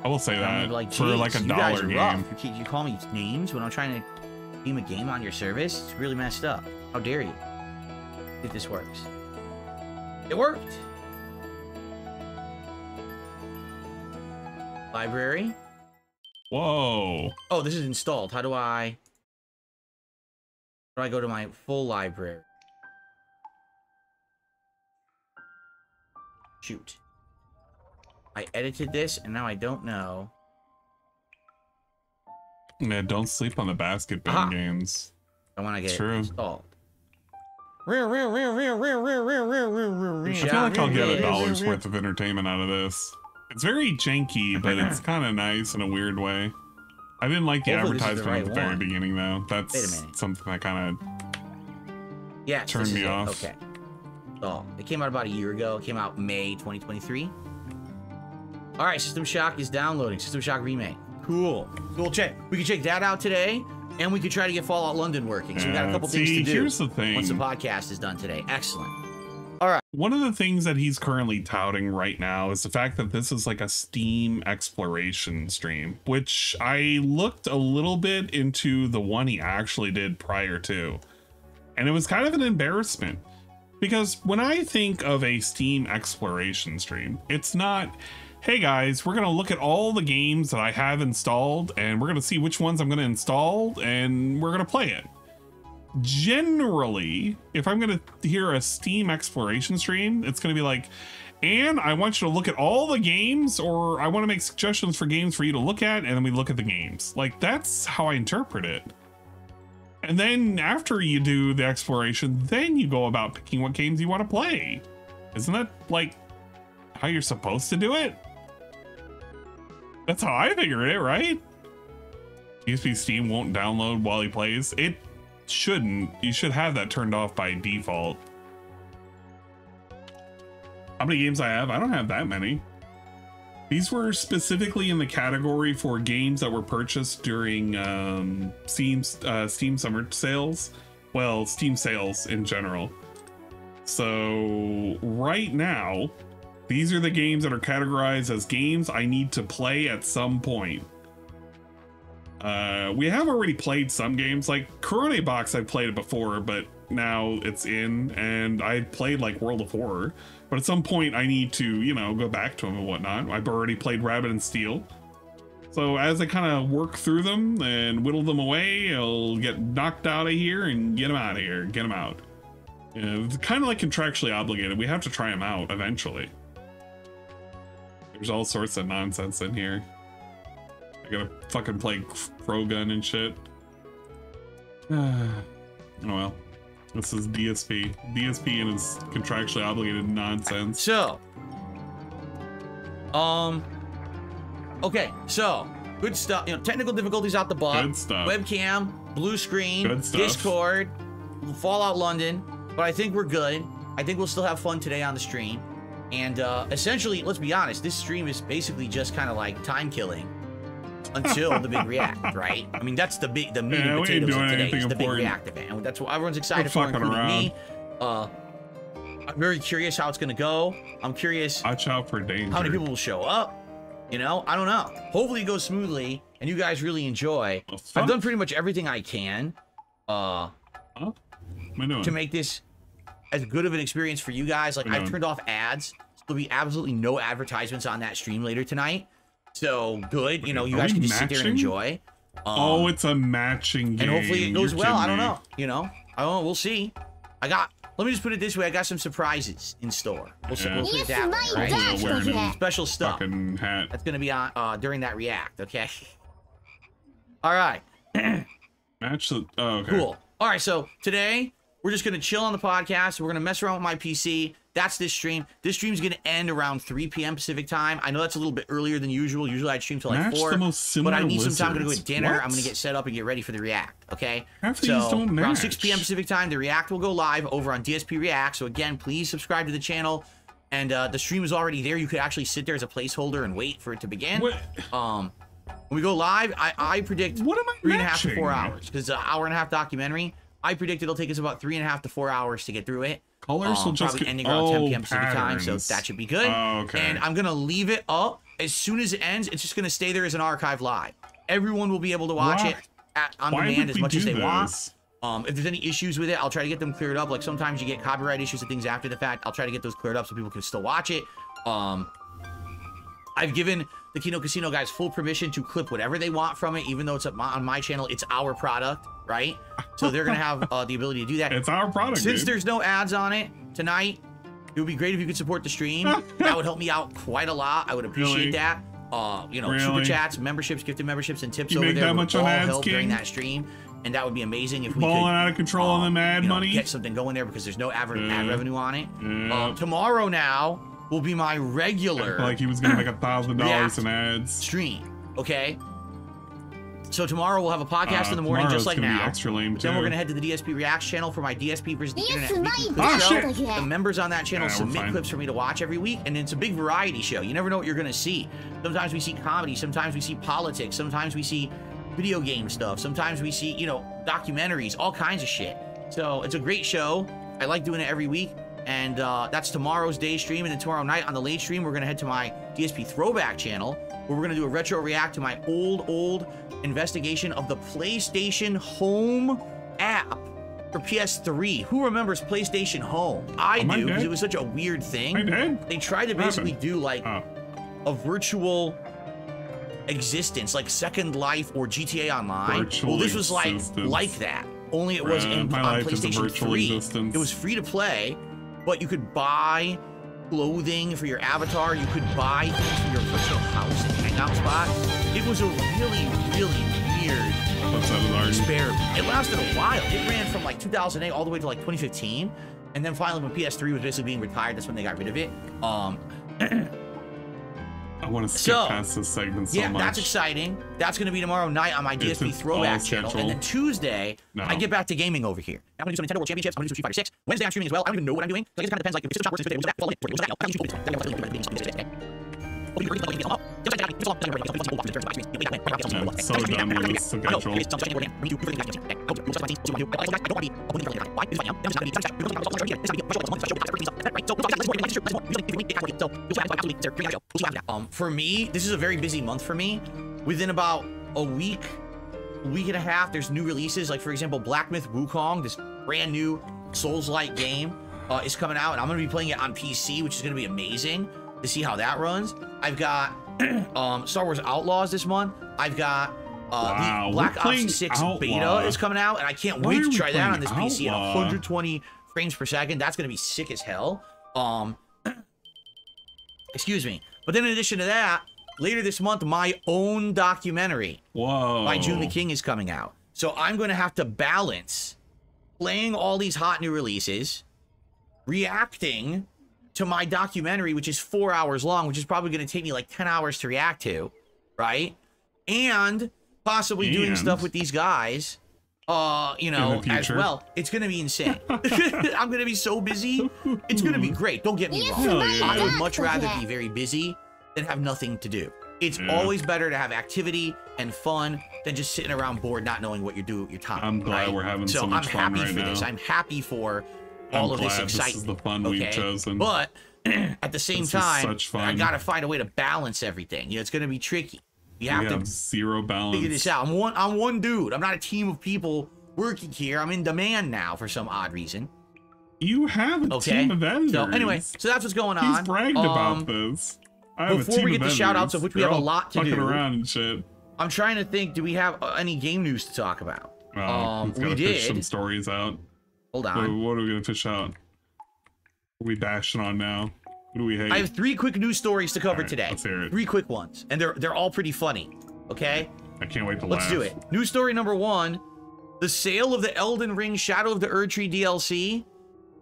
I will say that like, for like a $1 game. You call me names when I'm trying to game a game on your service? It's really messed up. How dare you? If this works. It worked! Library. Whoa. Oh, this is installed. How do I go to my full library? Shoot. I edited this and now I don't know. Yeah, don't sleep on the basket bin games. I want to get it installed. I feel like I'll get $1 worth of entertainment out of this. It's very janky, but it's kind of nice in a weird way. I didn't like the advertisement at the very beginning, though. That's something that kind of turned me off. Okay. So, it came out about a year ago. It came out May 2023. All right, System Shock is downloading. System Shock Remake. Cool. We'll check. We can check that out today, and we can try to get Fallout London working. So we got a couple things to do. Here's the thing. Once the podcast is done today. Excellent. All right. One of the things that he's currently touting right now is the fact that this is like a Steam exploration stream, which I looked a little bit into the one he actually did prior to, and it was kind of an embarrassment because when I think of a Steam exploration stream, it's not, hey guys, we're going to look at all the games that I have installed and we're going to see which ones I'm going to install and we're going to play it. Generally, if I'm going to hear a Steam exploration stream, it's going to be like, and I want you to look at all the games, or I want to make suggestions for games for you to look at, and then we look at the games. Like, that's how I interpret it. And then after you do the exploration, then you go about picking what games you want to play. Isn't that like how you're supposed to do it? That's how I figured it, right? USB Steam won't download while he plays. It shouldn't. You should have that turned off by default. How many games I have? I don't have that many. These were specifically in the category for games that were purchased during Steam summer sales. Well, Steam sales in general. So right now, these are the games that are categorized as games I need to play at some point. We have already played some games, like Corona Box. I've played it before, but now it's in, and I played like World of Horror, but at some point I need to, you know, go back to them and whatnot. I've already played Rabbit and Steel. So as I kind of work through them and whittle them away, I'll get knocked out of here and get them out of here, get them out. It's kind of like contractually obligated. We have to try them out eventually. There's all sorts of nonsense in here. I gotta fucking play Krogan and shit. Oh well. This is DSP. DSP and his contractually obligated nonsense. So. Okay, so. Good stuff. You know, technical difficulties out the butt. Good stuff. Webcam, blue screen, good stuff. Discord, Fallout London. But I think we're good. I think we'll still have fun today on the stream. And essentially, let's be honest, this stream is basically just kind of like time killing until the big react, right? I mean, that's the meat and potatoes of today, is the big react event. And that's what everyone's excited for, including me. I'm very curious how it's gonna go. I'm curious. Watch out for danger. How many people will show up? You know, I don't know. Hopefully it goes smoothly and you guys really enjoy. I've done pretty much everything I can to make this as good of an experience for you guys. Like, I've turned off ads. So there'll be absolutely no advertisements on that stream later tonight. So good, you know, you guys can just sit there and enjoy. Oh, it's a matching game. And hopefully it goes well. I don't know. You know, I don't know. We'll see. Let me just put it this way. I got some surprises in store. We'll put it that way, right? Special stuff. Hat. That's going to be on during that react, okay? All right. Match the... Oh, okay. Cool. All right, so today, we're just going to chill on the podcast. We're going to mess around with my PC. That's this stream. This stream's going to end around 3 p.m. Pacific time. I know that's a little bit earlier than usual. Usually I'd stream till like 4. But I need some time. I'm going to go get dinner. I'm going to get set up and get ready for the react, okay? So around 6 p.m. Pacific time, the react will go live over on DSP React. So again, please subscribe to the channel. And the stream is already there. You could actually sit there as a placeholder and wait for it to begin. When we go live, I predict 3.5 to 4 hours. Because it's an hour-and-a-half documentary. I predict it'll take us about 3.5 to 4 hours to get through it. Colors will just probably ending around 10 p.m. Pacific time, so that should be good. And I'm gonna leave it up as soon as it ends. It's just gonna stay there as an archive live. Everyone will be able to watch it on demand as much as they want. If there's any issues with it, I'll try to get them cleared up. Like sometimes you get copyright issues and things after the fact. I'll try to get those cleared up so people can still watch it. I've given the Kino Casino guys full permission to clip whatever they want from it, even though it's on my channel. It's our product, right? So they're gonna have the ability to do that. It's our product. Since there's no ads on it tonight, it would be great if you could support the stream. That would help me out quite a lot. I would appreciate that. You know, super chats, memberships, gifted memberships, and tips over there would all help during that stream. And that would be amazing if we could out of control on the ad money. Get something going there because there's no ad revenue on it. Tomorrow now will be my regular. Like he was gonna make $1,000 in ads. Stream, okay? So tomorrow we'll have a podcast in the morning, just like now. Extra lame then we're gonna head to the DSP Reacts channel for my DSP versus the Internet show. The members on that channel submit clips for me to watch every week, and it's a big variety show. You never know what you're gonna see. Sometimes we see comedy, sometimes we see politics, sometimes we see video game stuff, sometimes we see, you know, documentaries, all kinds of shit. So it's a great show. I like doing it every week. And that's tomorrow's day stream. And then tomorrow night on the late stream, we're going to head to my DSP Throwback channel, where we're going to do a retro react to my old investigation of the PlayStation Home app for PS3. Who remembers PlayStation Home? I do, because it was such a weird thing. They tried to basically do like a virtual existence, like Second Life or GTA Online. Well, this was like that. Only it was on PlayStation 3. It was free to play. But you could buy clothing for your avatar. You could buy things for your virtual house and hangout spot. It was a really, really weird experiment. It lasted a while. It ran from like 2008 all the way to like 2015. And then finally when PS3 was basically being retired, that's when they got rid of it. I want to skip past this segment so much. Yeah, that's exciting. That's going to be tomorrow night on my DSP Throwback channel. And then Tuesday, I get back to gaming over here. I'm going to do some Nintendo World Championships. I'm going to do some Street Fighter 6. Wednesday, I'm streaming as well. I don't even know what I'm doing. I guess it kind of depends. Like, if it's just works, it was that. So done with this schedule. For me, this is a very busy month for me. Within about a week and a half, there's new releases. Like, for example, Black Myth Wukong, this brand new Souls-like game, is coming out, and I'm going to be playing it on PC, which is going to be amazing to see how that runs. I've got Star Wars Outlaws this month. I've got the Black Ops 6 beta is coming out, and I can't wait to try that on this PC at 120 frames per second. That's going to be sick as hell. Excuse me. But then in addition to that, later this month, my own documentary by June the King is coming out. So I'm going to have to balance playing all these hot new releases, reacting to my documentary, which is 4 hours long, which is probably going to take me like 10 hours to react to, right? And possibly doing stuff with these guys, you know, as well. It's going to be insane. I'm going to be so busy. It's going to be great. Don't get me wrong. I would much rather be very busy than have nothing to do. It's always better to have activity and fun than just sitting around bored, not knowing what you do with your time. I'm glad we're having so much fun right now. I'm happy for this. I'm happy for all of this glad excitement. This is the fun we've chosen. But at the same This is time, such fun. I gotta find a way to balance everything. You know, it's gonna be tricky. You have to zero balance. figure this out. I'm one dude. I'm not a team of people working here. I'm in demand now for some odd reason. You have a team of editors. So anyway, so that's what's going on. He's bragged about this. I have Before we get the shout outs, of which we have a lot to do. Around and shit. I'm trying to think, do we have any game news to talk about? We did. Fish some stories out. Hold on. What are we gonna fish out? What are we bashing on now? What do we hate? I have 3 quick news stories to cover today. Let's hear it. 3 quick ones, and they're all pretty funny. Okay. I can't wait to Let's do it. News story number 1: the sale of the Elden Ring Shadow of the Erdtree DLC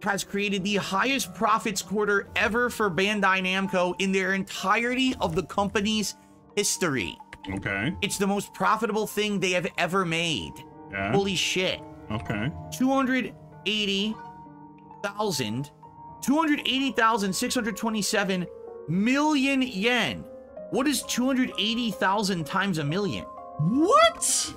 has created the highest profits quarter ever for Bandai Namco in their entirety of the company's history. Okay. It's the most profitable thing they have ever made. Yeah. Holy shit. Okay. 280,627 million yen. What is 280,000 times a million? What?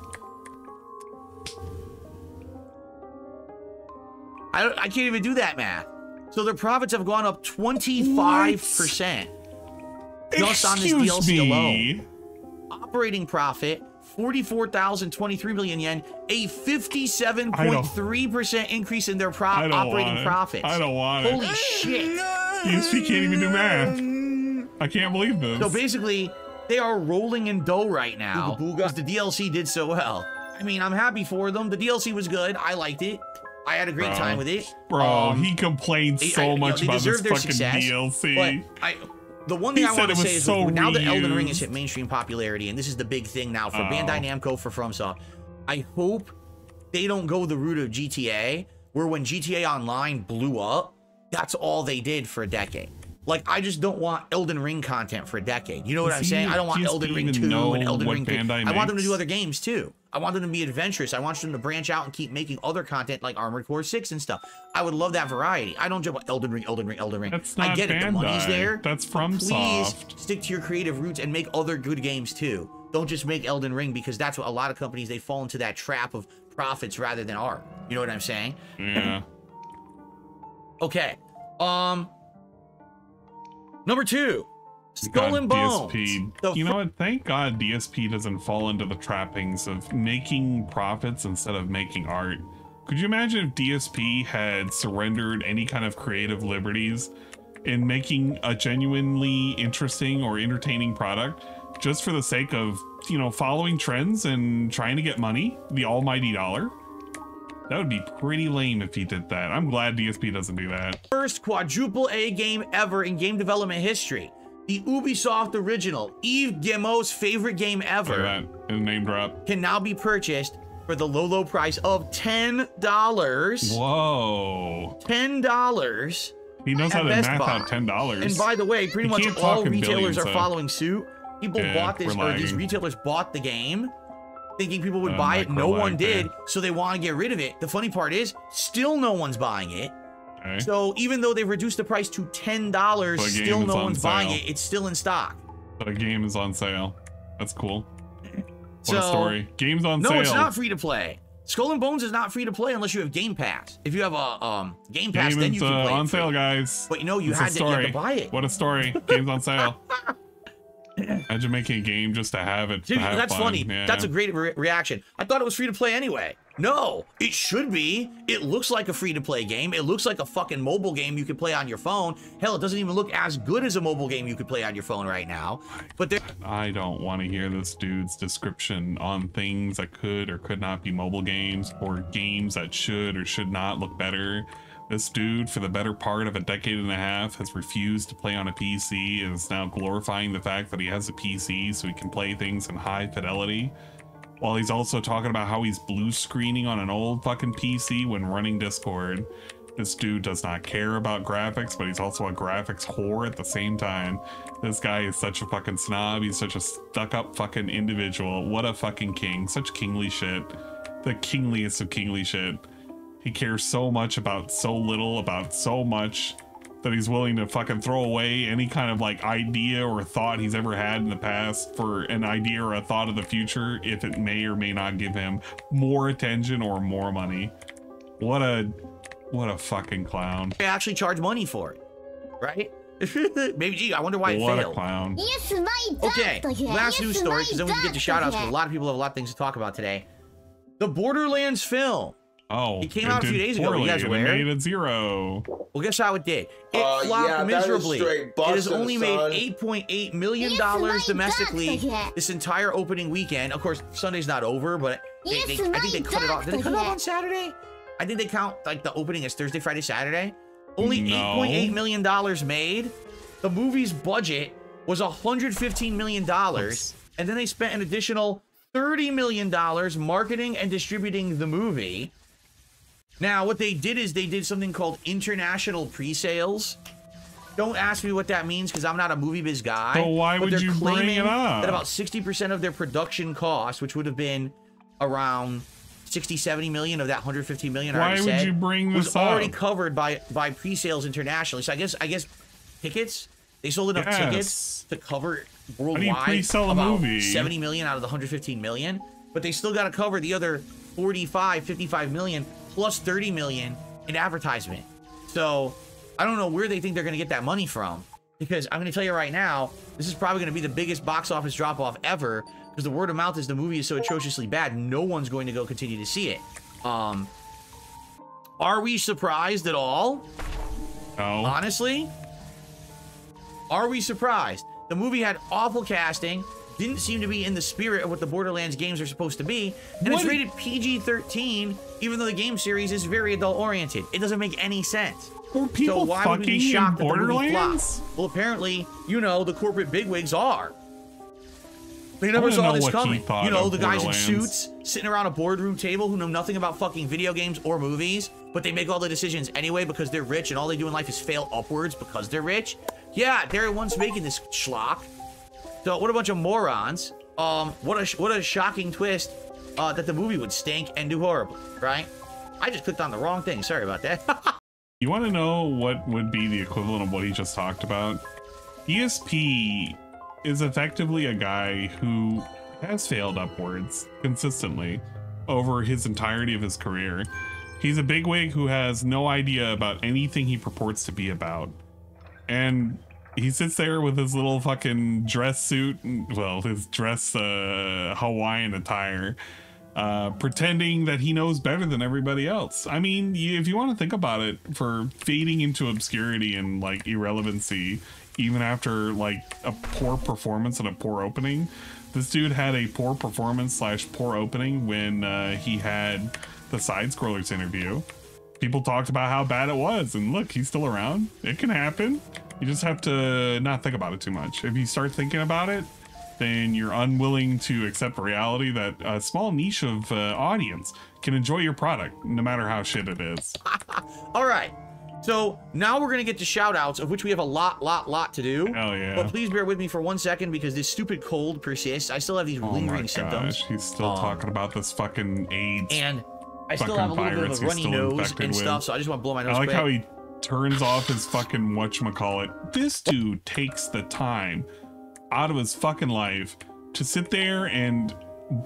I can't even do that math. So their profits have gone up 25% just on this DLC alone. Operating profit, 44,023 million yen, a 57.3% increase in their operating profits. I don't want it. Holy shit. DSP can't even do math. I can't believe this. So basically, they are rolling in dough right now because the DLC did so well. I mean, I'm happy for them. The DLC was good. I liked it. I had a great time with it. Bro, he complained so much about this fucking success, DLC. But the one thing I want to say is so now that Elden Ring has hit mainstream popularity, and this is the big thing now for Bandai Namco, for FromSoft, I hope they don't go the route of GTA, where when GTA Online blew up, that's all they did for a decade. Like, I just don't want Elden Ring content for a decade. You know what I'm saying? I don't want Elden Ring 2 and Elden Ring 3. I want them to do other games too. I want them to be adventurous. I want them to branch out and keep making other content like Armored Core 6 and stuff. I would love that variety. I don't jump on Elden Ring. That's not I get it. The money's Bandai. there. That's FromSoft. Please stick to your creative roots and make other good games too. Don't just make Elden Ring, because that's what a lot of companies, they fall into that trap of profits rather than art. You know what I'm saying? Yeah. Okay. Number 2, Skull and Bones. DSP. You know what? Thank God DSP doesn't fall into the trappings of making profits instead of making art. Could you imagine if DSP had surrendered any kind of creative liberties in making a genuinely interesting or entertaining product just for the sake of, you know, following trends and trying to get money, the almighty dollar? That would be pretty lame if he did that. I'm glad DSP doesn't do that. First quadruple A game ever in game development history. The Ubisoft original, Yves Guillemot's favorite game ever. Look at that, in a name drop. Can now be purchased for the low price of $10. Whoa. $10. He knows how to math Buy. out $10. And by the way, pretty much all retailers are following suit. People bought this, or these retailers bought the game thinking people would buy it. No one did, so they want to get rid of it. The funny part is, still no one's buying it. Okay. So even though they've reduced the price to $10, still no one's buying it. It's still in stock. The game is on sale. That's cool. What a story. Game's on sale. No, it's not free to play. Skull and Bones is not free to play unless you have Game Pass. If you have a Game Pass, then you can play it on sale, guys. But you know, you have to buy it. What a story. Game's on sale. Imagine making a game just to have it. That's funny. Yeah. That's a great reaction. I thought it was free to play anyway. No, it should be. It looks like a free to play game. It looks like a fucking mobile game you could play on your phone. Hell, it doesn't even look as good as a mobile game you could play on your phone right now. But I don't want to hear this dude's description on things that could or could not be mobile games, or games that should or should not look better. This dude, for the better part of a decade and a half, has refused to play on a PC and is now glorifying the fact that he has a PC so he can play things in high fidelity, while he's also talking about how he's blue screening on an old fucking PC when running Discord. This dude does not care about graphics, but he's also a graphics whore at the same time. This guy is such a fucking snob. He's such a stuck-up fucking individual. What a fucking king. Such kingly shit. The kingliest of kingly shit. He cares so much about so little, about so much, that he's willing to fucking throw away any kind of like idea or thought he's ever had in the past for an idea or a thought of the future if it may or may not give him more attention or more money. What a What a fucking clown. They actually charge money for it, right? Maybe, gee, I wonder why it What failed. a clown. Okay, last news story, because then we can get to shout-outs, because a lot of people have a lot of things to talk about today. The Borderlands film. Oh, it came out a few days ago. You guys aware? It made it 0. Well, guess how it did? It flopped miserably. It has only made $8.8 million domestically this entire opening weekend. Of course, Sunday's not over, but I think they cut it off. Did they cut it off on Saturday? I think they count like the opening as Thursday, Friday, Saturday. Only $8.8 million made. The movie's budget was $115 million, and then they spent an additional $30 million marketing and distributing the movie. Now, what they did is they did something called international pre-sales. Don't ask me what that means because I'm not a movie biz guy. So why would you bring it up? That about 60% of their production cost, which would have been around 60-70 million of that 115 million, why would you bring this was up? already covered by pre-sales internationally. So I guess tickets, they sold enough tickets to cover worldwide. How do you pre-sell a about movie? 70 million out of the 115 million, but they still got to cover the other 55 million plus 30 million in advertisement. So I don't know where they think they're going to get that money from, because I'm going to tell you right now, this is probably going to be the biggest box office drop-off ever, because the word of mouth is the movie is so atrociously bad, no one's going to go continue to see it. Are we surprised at all? No. Honestly? Are we surprised? The movie had awful casting, didn't seem to be in the spirit of what the Borderlands games are supposed to be, and it's rated PG-13, even though the game series is very adult-oriented. It doesn't make any sense. Were people so why would we be shocked that the movie flopped? Well, apparently, you know, the corporate bigwigs are. They never saw this coming. You know, the guys in suits sitting around a boardroom table who know nothing about fucking video games or movies, but they make all the decisions anyway because they're rich and all they do in life is fail upwards because they're rich. Yeah, they're the ones making this schlock. So what a bunch of morons. What a shocking twist that the movie would stink and do horribly, right? I just clicked on the wrong thing. Sorry about that. You want to know what would be the equivalent of what he just talked about? ESP is effectively a guy who has failed upwards consistently over his entirety of his career. He's a bigwig who has no idea about anything he purports to be about. And he sits there with his little fucking dress suit, well, his dress Hawaiian attire, pretending that he knows better than everybody else. I mean, if you want to think about it, for fading into obscurity and like irrelevancy, even after like a poor performance and a poor opening, this dude had a poor performance / poor opening when he had the Side Scrollers interview. People talked about how bad it was, and look, he's still around. It can happen. You just have to not think about it too much. If you start thinking about it, then you're unwilling to accept the reality that a small niche of audience can enjoy your product, no matter how shit it is. All right. So now we're going to get to shout outs, of which we have a lot to do. Hell yeah. But please bear with me for 1 second because this stupid cold persists. I still have these lingering symptoms. He's still talking about this fucking AIDS. And I still have a little bit of a runny nose and stuff, so I just want to blow my nose I like quick. how he turns off his fucking whatchamacallit. This dude takes the time out of his fucking life to sit there and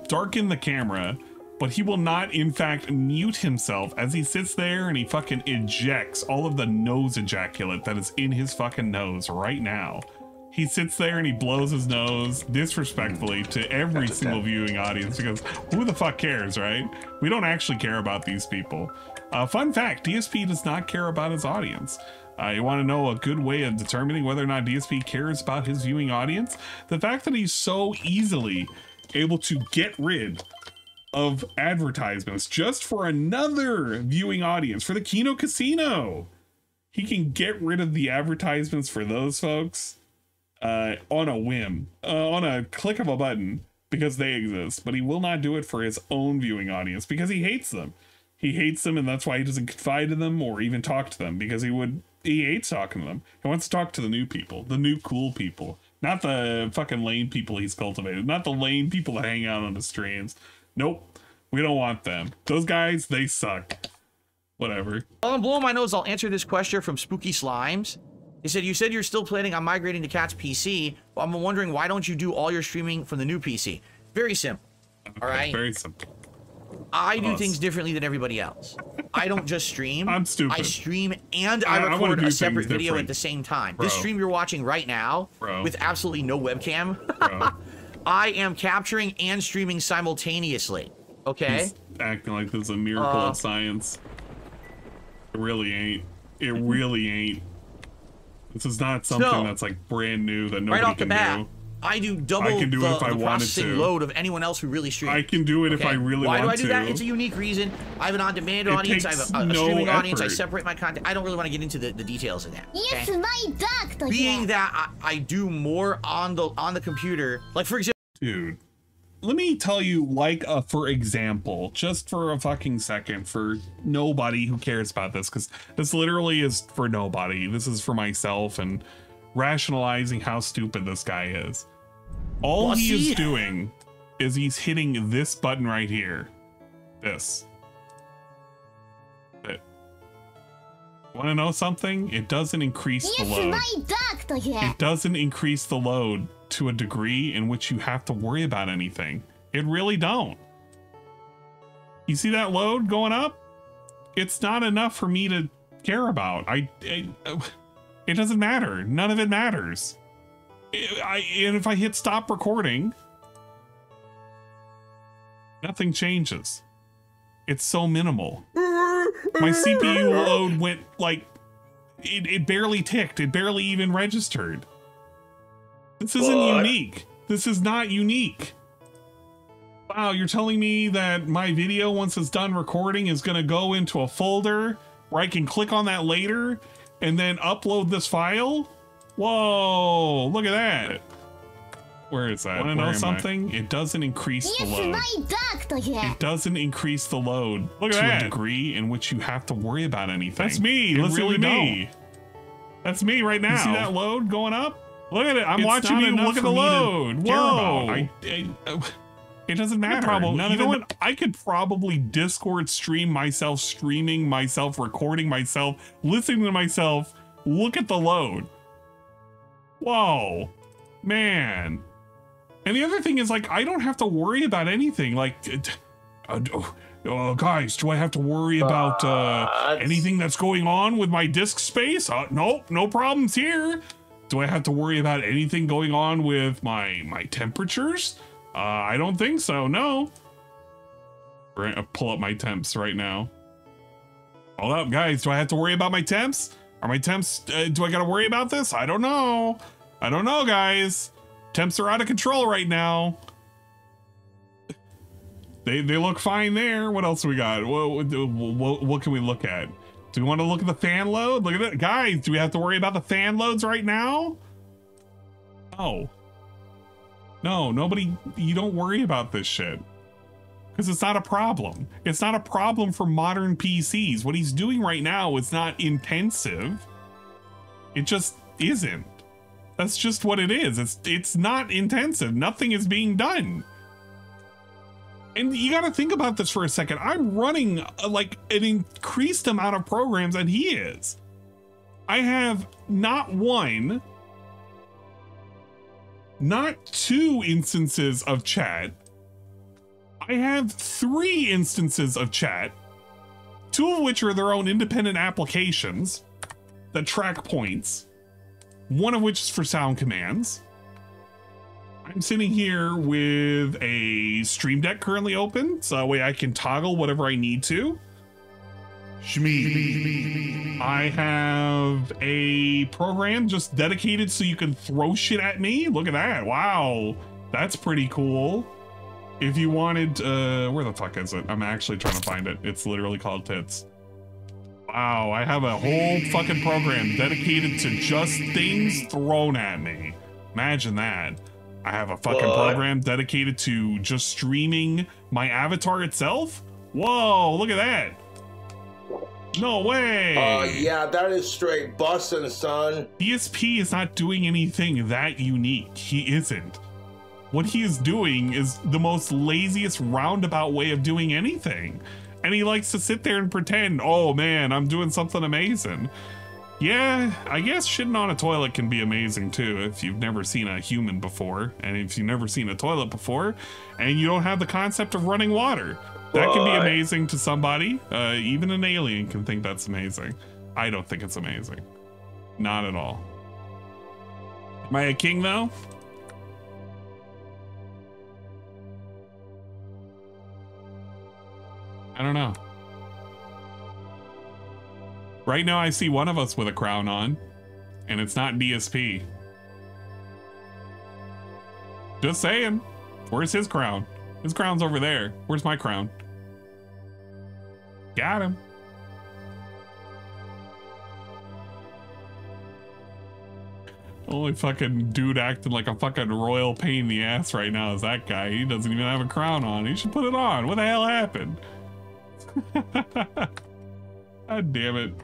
darken the camera, but he will not in fact mute himself as he sits there and he fucking ejects all of the nose ejaculate that is in his fucking nose right now. He sits there and he blows his nose disrespectfully to every single viewing audience because who the fuck cares, right? We don't actually care about these people. Fun fact, DSP does not care about his audience. You want to know a good way of determining whether or not DSP cares about his viewing audience? The fact that he's so easily able to get rid of advertisements just for another viewing audience, for the Kino Casino. He can get rid of the advertisements for those folks on a whim, on a click of a button, because they exist, but he will not do it for his own viewing audience because he hates them. He hates them, and that's why he doesn't confide in them or even talk to them, because he hates talking to them. He wants to talk to the new people, the new cool people, not the fucking lame people he's cultivated, not the lame people that hang out on the streams. Nope, we don't want them. Those guys, they suck. Whatever. While I'm blowing my nose, I'll answer this question from Spooky Slimes. He said, you said you're still planning on migrating to Cat's PC. Well, I'm wondering, why don't you do all your streaming from the new PC? Very simple. All right? Very simple. I do things differently than everybody else. I don't just stream. I'm stupid. I stream and I record a separate video different. at the same time. Bro. This stream you're watching right now, Bro. with absolutely no webcam, I am capturing and streaming simultaneously. Okay? He's acting like this is a miracle of science. It really ain't. It really ain't. This is not something that's like brand new that nobody right off the can bat, do. I do double I can do it if I the wanted processing to. load of anyone else who really streams. I can do it if I really Why want do I do that? to. It's a unique reason. I have an on-demand It audience. I have takes a no streaming audience. I effort. separate my content. I don't really want to get into the details of that. Yes, okay? my doctor. Being that I do more on the computer, like for example. Dude, let me tell you, like, for example, just for a fucking second, for nobody who cares about this, because this literally is for nobody. This is for myself and rationalizing how stupid this guy is. All he is doing is he's hitting this button right here. This. Want to know something? It doesn't increase the load. My doctor. It doesn't increase the load to a degree in which you have to worry about anything. It really don't. You see that load going up? It's not enough for me to care about. It doesn't matter. None of it matters. And if I hit stop recording, nothing changes. It's so minimal. My CPU load went like, it barely ticked. It barely even registered. This isn't unique. This is not unique. Wow, you're telling me that my video, once it's done recording, is going to go into a folder where I can click on that later and then upload this file? Whoa, look at that. Where is that? Want to know something? It doesn't increase the load. My doctor. It doesn't increase the load to a degree in which you have to worry about anything. That's me. Listen to me. That's me right now. You see that load going up? Look at it. I'm watching you look at the load. Whoa. It doesn't matter. You know what? I could probably Discord stream myself, streaming myself, recording myself, listening to myself. Look at the load. Whoa, man. And the other thing is, like, I don't have to worry about anything. Like, guys, do I have to worry about anything that's going on with my disk space? Nope, no problems here. Do I have to worry about anything going on with my temperatures? I don't think so, no. We're gonna pull up my temps right now. Hold up, guys, do I have to worry about my temps? Are my temps, do I gotta worry about this? I don't know. I don't know, guys. Temps are out of control right now. They look fine there. What else we got? What can we look at? Do we want to look at the fan load? Look at it. Guys, do we have to worry about the fan loads right now? No. No, nobody, you don't worry about this shit. Because it's not a problem. It's not a problem for modern PCs. What he's doing right now is not intensive. It just isn't. That's just what it is. It's not intensive. Nothing is being done. And you got to think about this for a second. I'm running like an increased amount of programs than he is. I have not one, not two instances of chat. I have 3 instances of chat, 2 of which are their own independent applications that track points, one of which is for sound commands. I'm sitting here with a Stream Deck currently open, so that way I can toggle whatever I need to. I have a program just dedicated so you can throw shit at me. Look at that. Wow. That's pretty cool. If you wanted, where the fuck is it? I'm actually trying to find it. It's literally called Tits. Wow, I have a whole fucking program dedicated to just things thrown at me. Imagine that. I have a fucking program dedicated to just streaming my avatar itself. Whoa, look at that. No way. Yeah, that is straight bussin', son. DSP is not doing anything that unique. He isn't. What he is doing is the most laziest roundabout way of doing anything. And he likes to sit there and pretend, oh man, I'm doing something amazing. Yeah, I guess shitting on a toilet can be amazing too if you've never seen a human before, and if you've never seen a toilet before, and you don't have the concept of running water. That can be amazing to somebody. Even an alien can think that's amazing. I don't think it's amazing. Not at all. Am I a king though? I don't know. Right now I see one of us with a crown on, and it's not DSP. Just saying. Where's his crown? His crown's over there. Where's my crown? Got him. Only fucking dude acting like a fucking royal pain in the ass right now is that guy. He doesn't even have a crown on. He should put it on. What the hell happened? God damn it.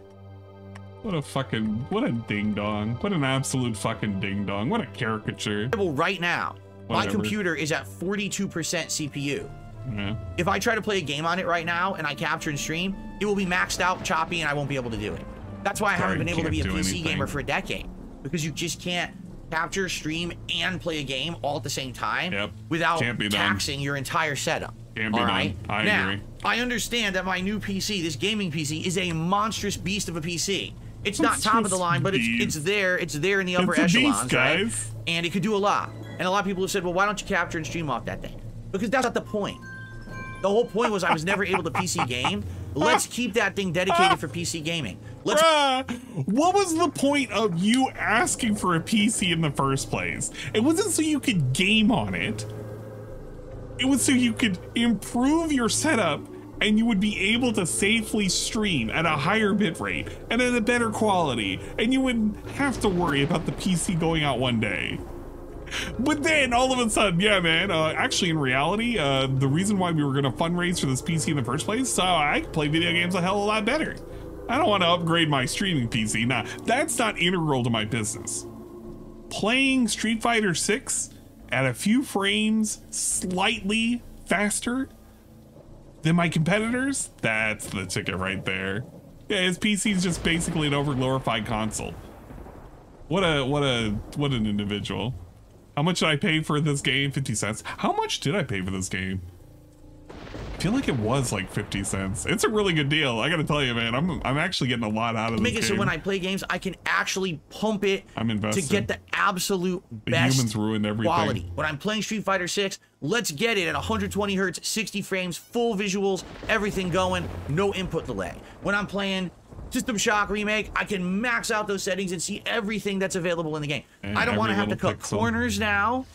What a ding dong. What an absolute fucking ding dong. What a caricature. Right now, my computer is at 42% CPU. Yeah. If I try to play a game on it right now and I capture and stream, it will be maxed out, choppy, and I won't be able to do it. That's why I haven't been able to be a PC gamer for a decade. Because you just can't capture, stream, and play a game all at the same time without taxing your entire setup. Can't be done. I agree. I understand that my new PC, this gaming PC, is a monstrous beast of a PC. It's not top of the line, but it's there in the upper echelons, right? And it could do a lot. And a lot of people have said, well, why don't you capture and stream off that thing? Because that's not the point. The whole point was I was never able to PC game. Let's keep that thing dedicated for PC gaming. What was the point of you asking for a PC in the first place? It wasn't so you could game on it. It was so you could improve your setup and you would be able to safely stream at a higher bitrate and at a better quality, and you wouldn't have to worry about the PC going out one day. But then all of a sudden, yeah, man, actually in reality, the reason why we were going to fundraise for this PC in the first place, so I can play video games a hell of a lot better. I don't want to upgrade my streaming PC. Nah, that's not integral to my business. Playing Street Fighter 6 at a few frames slightly faster than my competitors, that's the ticket right there. Yeah, his PC is just basically an overglorified console. What an individual. How much did I pay for this game? 50 cents. How much did I pay for this game? I feel like it was like 50 cents. It's a really good deal. I gotta tell you, man, I'm actually getting a lot out of this game. Make it so when I play games, I can actually pump it to get the absolute best humans ruined everything. Quality. When I'm playing Street Fighter 6, let's get it at 120 hertz, 60 frames, full visuals, everything going, no input delay. When I'm playing System Shock Remake, I can max out those settings and see everything that's available in the game. And I don't want to have to cut corners now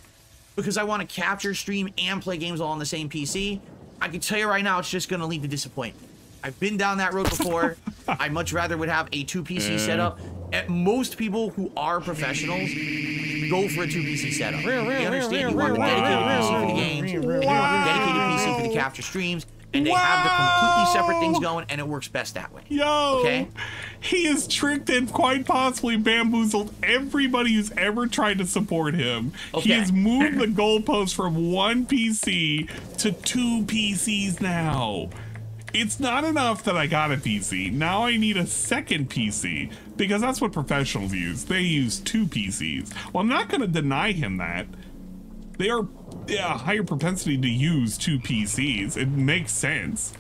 because I want to capture, stream, and play games all on the same PC. I can tell you right now, it's just going to lead to disappointment. I've been down that road before. I much rather would have a 2-PC setup. Most people who are professionals go for a 2-PC setup. They understand you want the dedicated PC for the games, you want the dedicated PC for the capture streams, and they have the completely separate things going, and it works best that way. Okay? He has tricked and quite possibly bamboozled everybody who's ever tried to support him. He has moved the goalpost from 1 PC to 2 PCs now. It's not enough that I got a PC. Now I need a second PC because that's what professionals use. They use 2 PCs. Well, I'm not going to deny him that. They are a higher propensity to use 2 PCs. It makes sense.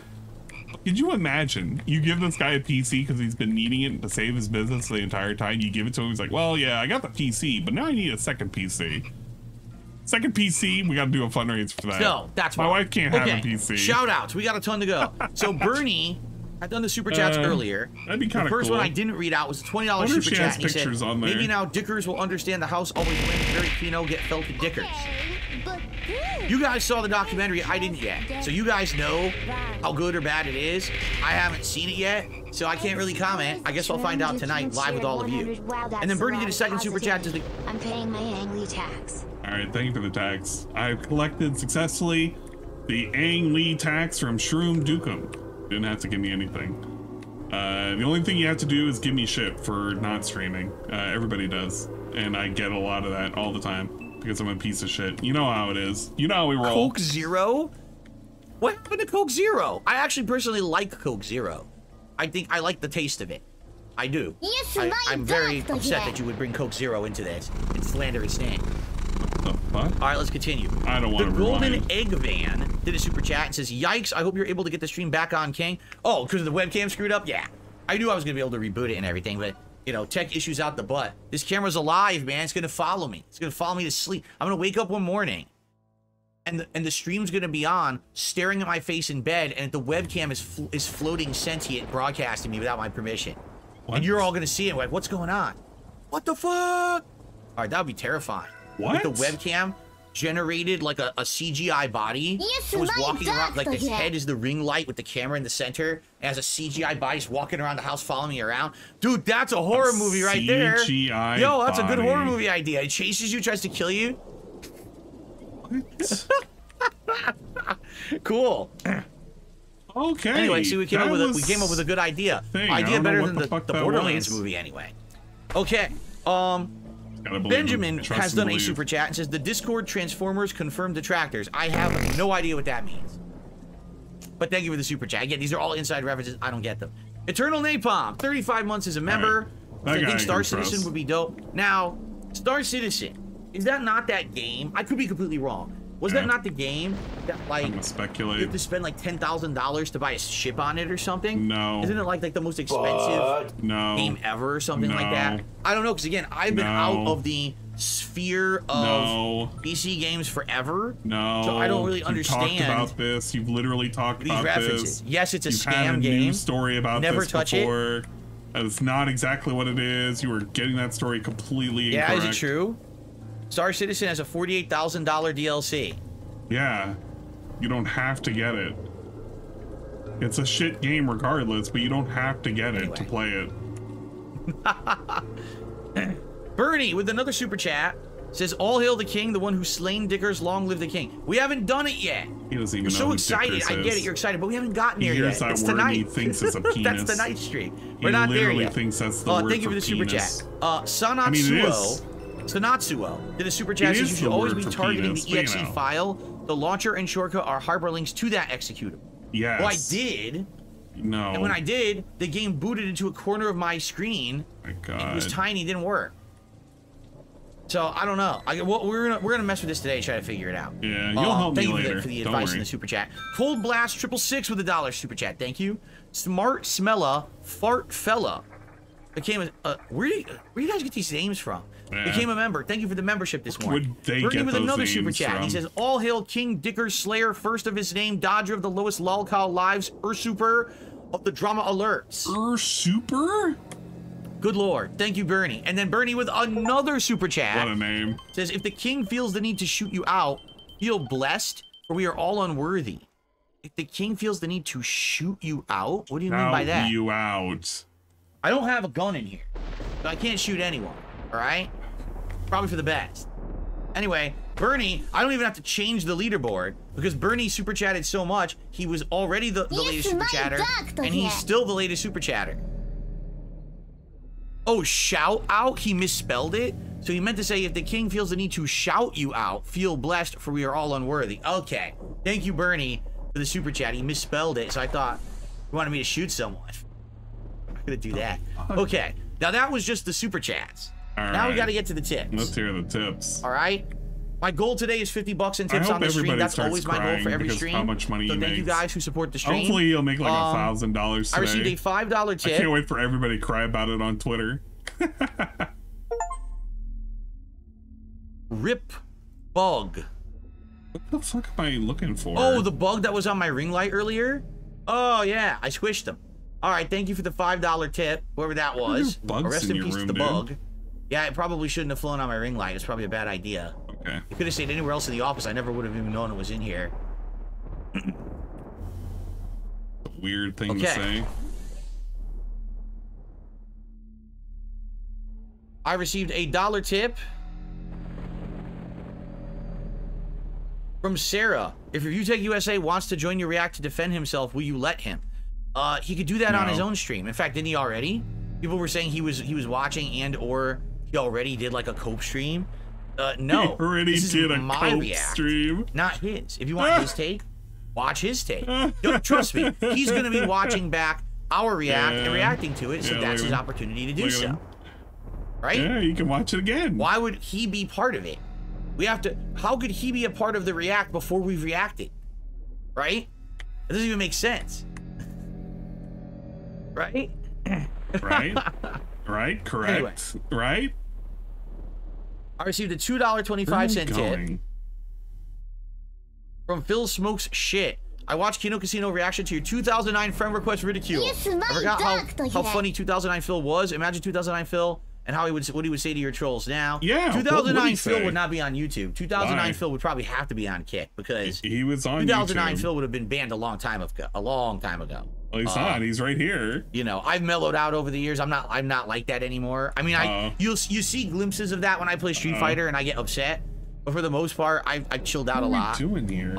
Could you imagine you give this guy a PC because he's been needing it to save his business the entire time? You give it to him, he's like, well, yeah, I got the PC, but now I need a second PC. Second PC, we got to do a fundraiser for that. So that's my wife can't have a PC. Shout outs, we got a ton to go. So Bernie, I've done the super chats earlier. That'd be kind of cool. The first one I didn't read out was a $20 super chat. And he said, on there. maybe now Dickers will understand the house always wins. Very Kino get felt to Dickers. You guys saw the documentary, I didn't yet. So you guys know how good or bad it is. I haven't seen it yet, so I can't really comment. I guess I'll find out tonight live with all of you. And then Bernie did a second super chat to the... I'm paying my Ang Lee tax. All right, thank you for the tax. I've collected successfully the Ang Lee tax from Shroom Dukum. Didn't have to give me anything. The only thing you have to do is give me shit for not streaming. Everybody does. And I get a lot of that all the time because I'm a piece of shit. You know how it is. You know how we roll. Coke Zero? What happened to Coke Zero? I actually personally like Coke Zero. I think I like the taste of it. I do. I'm very upset that you would bring Coke Zero into this and slander its name. The fuck? All right, let's continue. I don't want to. The Golden Egg Van did a super chat and says, "Yikes! I hope you're able to get the stream back on, King." Oh, because the webcam screwed up. Yeah, I knew I was gonna be able to reboot it and everything, but you know, tech issues out the butt. This camera's alive, man. It's gonna follow me. It's gonna follow me to sleep. I'm gonna wake up one morning, and the stream's gonna be on, staring at my face in bed, and the webcam is floating sentient, broadcasting me without my permission. What? And you're all gonna see it. Like, what's going on? What the fuck? All right, that would be terrifying. What? If the webcam generated like a CGI body, it was walking around, like the head is the ring light with the camera in the center, and as a CGI body's walking around the house following me around. Dude, that's a horror movie right there. CGI Yo, that's a good body. horror movie idea. It chases you, tries to kill you. Cool. Okay. Anyway, see, we came up with a good idea. Idea better than the Borderlands movie, anyway. Okay. Benjamin has done a super chat and says the Discord Transformers confirmed detractors. I have no idea what that means. But thank you for the super chat. Again, these are all inside references. I don't get them. Eternal Napalm, 35 months as a member. Right. I think Star Citizen would be dope. Now, Star Citizen, is that not that game? I could be completely wrong. Was that not the game that, like, I'm gonna speculate. You have to spend like $10,000 to buy a ship on it or something? No. Isn't it like the most expensive game ever or something like that? I don't know, because again, I've been out of the sphere of PC games forever. No. So I don't really understand. You've talked about this. You've literally talked about references. this. Yes, it's a You've scam had a game. News story about Never this touch before. it. It's not exactly what it is. You were getting that story completely incorrect. Yeah, is it true? Star Citizen has a $48,000 DLC. Yeah, you don't have to get it. It's a shit game regardless, but you don't have to get it to play it. Bernie with another super chat says, "All hail the king, the one who slain Dickers. Long live the king." We haven't done it yet. He doesn't even You're know so who excited. Dickers I get it. is. You're excited, but we haven't gotten there He hears yet. that It's word and tonight. he thinks it's a penis. That's the night streak. He We're not there literally yet. thinks that's the word Thank you for the super penis. chat. Sanatsuo. Sanatsuo did a super chat. Says you should always be targeting the exe file. The launcher and shortcut are hyperlinks to that executable. Yes. Well, I did. No. And when I did, the game booted into a corner of my screen. My God. It was tiny, didn't work. So I don't know. We're gonna mess with this today, try to figure it out. Yeah, you'll help me later. Thank you for the Don't advice worry. in the super chat. Cold Blast 666 with $1 super chat. Thank you. Smart Smella Fart Fella became a where do you guys get these names from? Yeah. Became a member. Thank you for the membership this morning. Would they Bernie get with those another super names chat. from? He says, "All hail King Dickers Slayer, first of his name, Dodger of the lowest lolcow lives, Super of the drama alerts." Super? Good lord. Thank you, Bernie. And then Bernie with another super chat. What a name. Says, "If the king feels the need to shoot you out, feel blessed, for we are all unworthy." If the king feels the need to shoot you out? What do you mean by that? You out. I don't have a gun in here, so I can't shoot anyone, all right? Probably for the best. Anyway, Bernie, I don't even have to change the leaderboard because Bernie super chatted so much, he was already the latest super chatter, and he's still the latest super chatter. Oh, shout out? He misspelled it? So he meant to say, if the king feels the need to shout you out, feel blessed, for we are all unworthy. Okay. Thank you, Bernie, for the super chat. He misspelled it, so I thought he wanted me to shoot someone. I'm not gonna do that. Okay. Now that was just the super chats. Now we gotta get to the tips. Let's hear the tips. All right. My goal today is 50 bucks in tips on the stream. That's always my goal for every stream. How much money so he thank you makes. guys who support the stream. Hopefully he'll make like $1,000 today. I received a $5 tip. I can't wait for everybody to cry about it on Twitter. Rip bug. What the fuck am I looking for? Oh, the bug that was on my ring light earlier? Oh yeah, I squished them. All right, thank you for the $5 tip, whoever that was. Rest in peace to the bug. Yeah, it probably shouldn't have flown on my ring light. It's probably a bad idea. Okay. It could have stayed anywhere else in the office. I never would have even known it was in here. Weird thing to say. I received a $1 tip from Sarah. If Review Tech USA wants to join your React to defend himself, will you let him? He could do that on his own stream. In fact, didn't he already? People were saying he was watching and or he already did like a cope stream. No. He already did a cope stream. Not his. If you want his take, watch his take. Trust me, he's gonna be watching back our React and reacting to it, so that's his opportunity to do so. Right? Yeah, you can watch it again. Why would he be part of it? We have to, how could he be a part of the react before we've reacted? Right? It doesn't even make sense. Right? Right? Right? Correct. Anyway. Right? I received a $2.25 tip from Phil Smokes Shit. I watched Kino Casino reaction to your 2009 friend request ridicule. I forgot how funny 2009 Phil was. Imagine 2009 Phil and how what he would say to your trolls now. Yeah. 2009 Phil would not be on YouTube. 2009 Phil would probably have to be on Kick because he was on 2009 YouTube. Phil would have been banned a long time ago. Well, he's not. He's right here. You know, I've mellowed out over the years. I'm not like that anymore. I mean, you see glimpses of that when I play Street Fighter and I get upset. But for the most part, I've chilled out a lot. What are we doing here?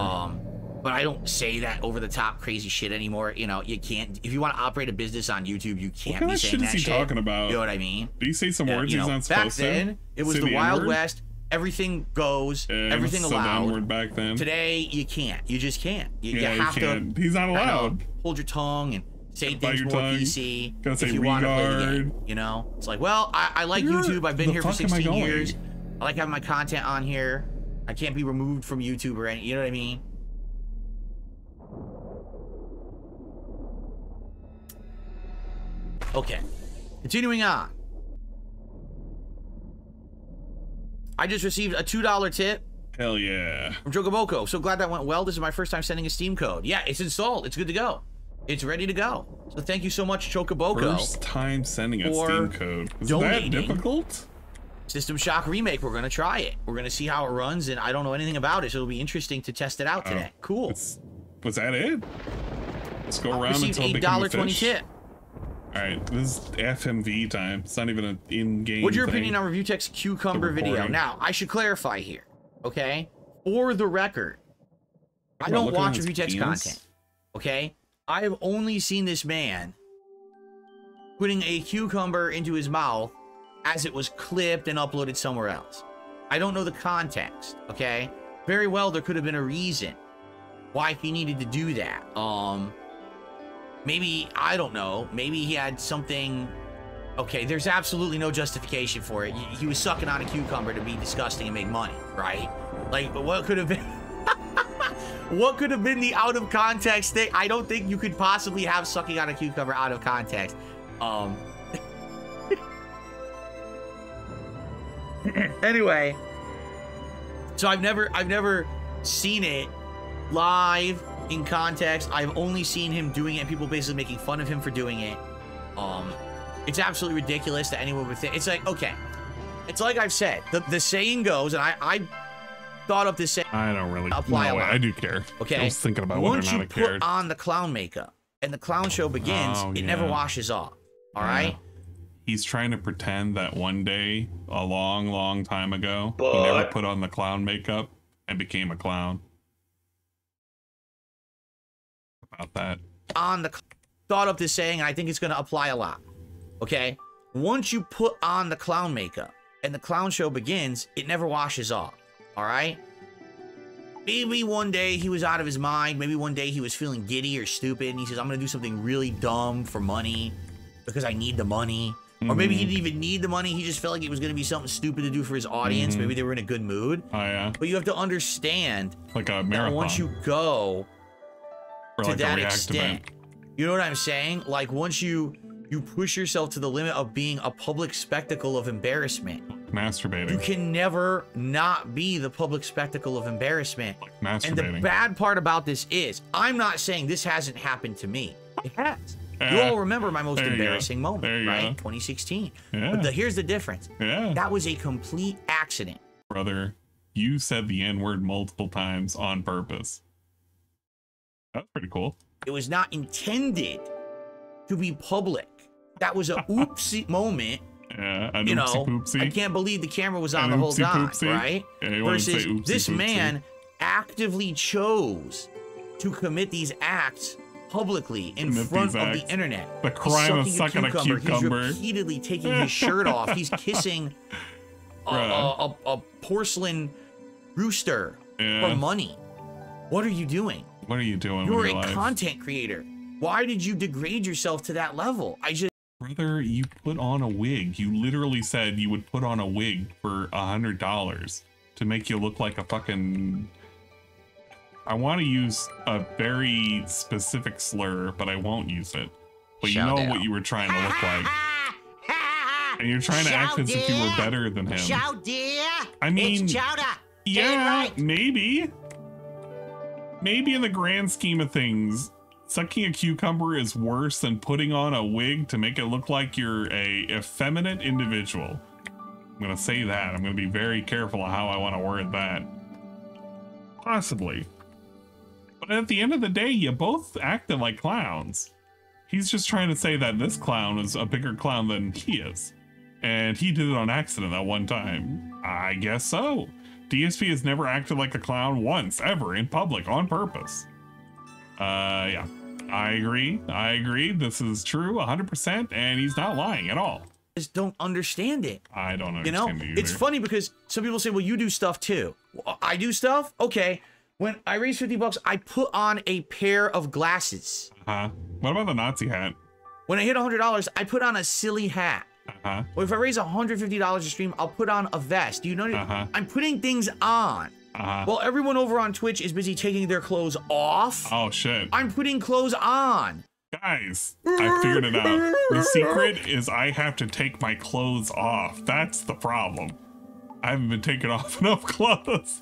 But I don't say that over the top crazy shit anymore. You know, you can't. If you want to operate a business on YouTube, you can't be saying that shit. What is he talking about? You know what I mean? Did he say some words he's not supposed to? Back then, it was the Wild West. Everything goes. Everything allowed. Back then. Today, you can't. You just can't. You have to. He's not allowed. Hold your tongue and say things more PC. Gotta say if you want to play the game. You know, it's like, well, I like YouTube. I've been here for 16 years. I like having my content on here. I can't be removed from YouTube or any. You know what I mean? Okay, continuing on. I just received a $2 tip. Hell yeah. From Jogaboco. So glad that went well. This is my first time sending a Steam code. Yeah, it's installed. It's good to go. It's ready to go. So thank you so much, Chocoboco. First time sending a Steam code. Is that difficult? System Shock Remake. We're going to try it. We're going to see how it runs, and I don't know anything about it, so it'll be interesting to test it out today. Cool. Was that it? Let's go around received until $8.20 tip. All right, this is FMV time. It's not even an in-game. What's your opinion on Review Tech's Cucumber video? Now, I should clarify here, okay? For the record, I don't watch Review Tech's content, okay? I have only seen this man putting a cucumber into his mouth as it was clipped and uploaded somewhere else. I don't know the context, okay? Very well, there could have been a reason why he needed to do that. Maybe, I don't know, maybe he had something. Okay, there's absolutely no justification for it. He was sucking on a cucumber to be disgusting and make money, right? Like, but what could have been what could have been the out of context thing? I don't think you could possibly have sucking on a cucumber out of context. Anyway, so I've never seen it live in context. I've only seen him doing it and people basically making fun of him for doing it. It's absolutely ridiculous that anyone would think. It's like, okay, it's like I've said, the saying goes, and I thought up this saying. I don't really apply a lot. I do care. Okay, I was thinking about whether or not I cared. Once you put on the clown makeup and the clown show begins, it never washes off. All right. He's trying to pretend that one day, a long, long time ago, he never put on the clown makeup and became a clown. About that. On the thought up this saying, and I think it's going to apply a lot. Okay, once you put on the clown makeup and the clown show begins, it never washes off. All right. Maybe one day he was out of his mind. Maybe one day he was feeling giddy or stupid, and he says, "I'm going to do something really dumb for money because I need the money." Or maybe he didn't even need the money. He just felt like it was going to be something stupid to do for his audience. Maybe they were in a good mood. Oh yeah. But you have to understand, like a marathon. Once you go or to like that a extent, you know what I'm saying? Like once you push yourself to the limit of being a public spectacle of embarrassment. Masturbating. You can never not be the public spectacle of embarrassment. Masturbating. And the bad part about this is, I'm not saying this hasn't happened to me. It has. You all remember my most embarrassing moment, right? 2016. Yeah. But here's the difference. Yeah. That was a complete accident. Brother, you said the N-word multiple times on purpose. That's pretty cool. It was not intended to be public. That was a oopsie moment. Yeah, an you know, oopsie-poopsie. I can't believe the camera was on the whole time, right? Yeah, versus this man actively chose to commit these acts publicly in front of the internet. The crime of sucking a cucumber. He's repeatedly taking his shirt off. He's kissing a porcelain rooster for money. What are you doing? What are you doing? You're with a your life? content creator. Why did you degrade yourself to that level? Brother, you put on a wig. You literally said you would put on a wig for $100 to make you look like a fucking... I want to use a very specific slur, but I won't use it. But you know what you were trying to look like. And you're trying to act as if you were better than him. I mean, yeah, maybe. Maybe in the grand scheme of things, sucking a cucumber is worse than putting on a wig to make it look like you're a effeminate individual. I'm gonna say that. I'm gonna be very careful of how I want to word that. Possibly. But at the end of the day, you both acted like clowns. He's just trying to say that this clown is a bigger clown than he is. And he did it on accident that one time. I guess so. DSP has never acted like a clown once, ever, in public, on purpose. Yeah. I agree. This is true 100%, and he's not lying at all. Just don't understand it. I don't understand it either. It's funny because some people say, well, you do stuff too. Well, I do stuff? Okay. When I raise 50 bucks, I put on a pair of glasses. What about the Nazi hat? When I hit $100, I put on a silly hat. Well, if I raise $150 a stream, I'll put on a vest. Do you know? I'm putting things on. Well, everyone over on Twitch is busy taking their clothes off. Oh, shit. I'm putting clothes on. Guys, I figured it out. The secret is I have to take my clothes off. That's the problem. I haven't been taking off enough clothes.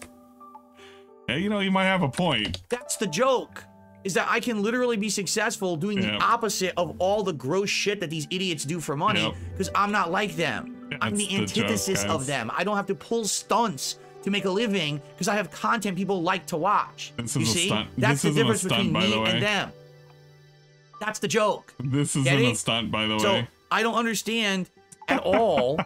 Yeah, you know, you might have a point. That's the joke. Is that I can literally be successful doing the opposite of all the gross shit that these idiots do for money because I'm not like them. I'm the antithesis of them. I don't have to pull stunts to make a living because I have content people like to watch. You see? That's the difference between me and them. That's the joke. This isn't a stunt, by the way. So I don't understand at all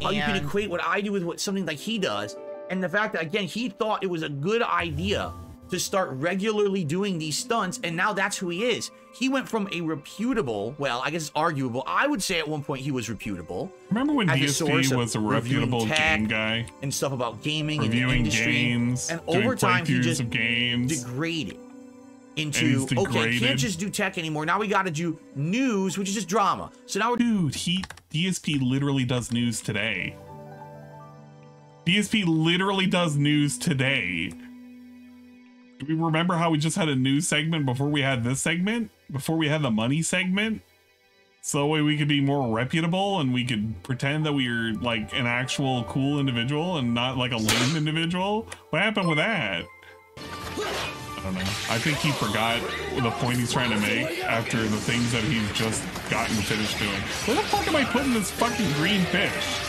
how you can equate what I do with what something like he does. And the fact that, again, he thought it was a good idea to start regularly doing these stunts, and now that's who he is. He went from a reputable, well, I guess it's arguable. I would say at one point he was reputable. Remember when DSP was a reputable game guy? And stuff about gaming reviewing and the industry. Games, and over time, he just games. degraded into, okay, can't just do tech anymore. Now we got to do news, which is just drama. So now we're... Dude, DSP literally does news today. DSP literally does news today. Do we remember how we just had a news segment before we had this segment? Before we had the money segment? So that way we could be more reputable and we could pretend that we are like an actual cool individual and not like a lame individual? What happened with that? I don't know. I think he forgot the point he's trying to make after the things that he's just gotten finished doing. Where the fuck am I putting this fucking green fish?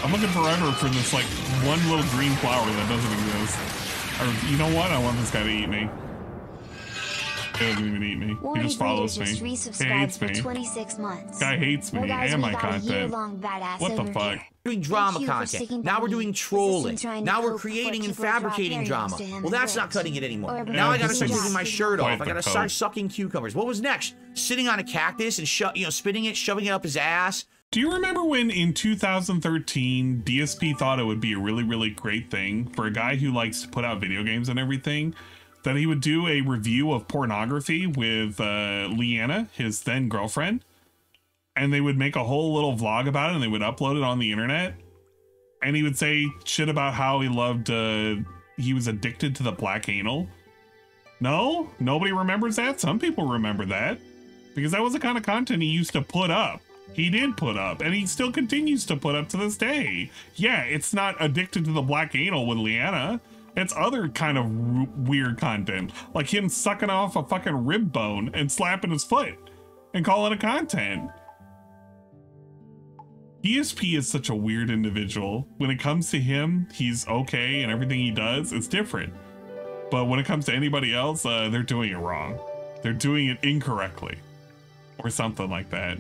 I'm looking forever for this like one little green flower that doesn't exist. Or, you know what? I want this guy to eat me. He doesn't even eat me. He just follows me. He hates me. 26 months. Guy hates me and my content. What the fuck? Doing drama content. Now we're doing trolling. Now we're creating and fabricating drama. Well, that's not cutting it anymore. Now I gotta start taking my shirt off. I gotta start sucking cucumbers. What was next? Sitting on a cactus and spitting it, shoving it up his ass. Do you remember when in 2013 DSP thought it would be a really, really great thing for a guy who likes to put out video games and everything, that he would do a review of pornography with Leanna, his then girlfriend, and they would make a whole little vlog about it and they would upload it on the internet, and he would say shit about how he loved he was addicted to the black anal? No? Nobody remembers that? Some people remember that because that was the kind of content he used to put up. He did put up, and he still continues to put up to this day. Yeah, it's not addicted to the black anal with Leanna. It's other kind of weird content, like him sucking off a fucking rib bone and slapping his foot and calling it content. DSP is such a weird individual. When it comes to him, he's okay, and everything he does is different. But when it comes to anybody else, they're doing it wrong. They're doing it incorrectly, or something like that.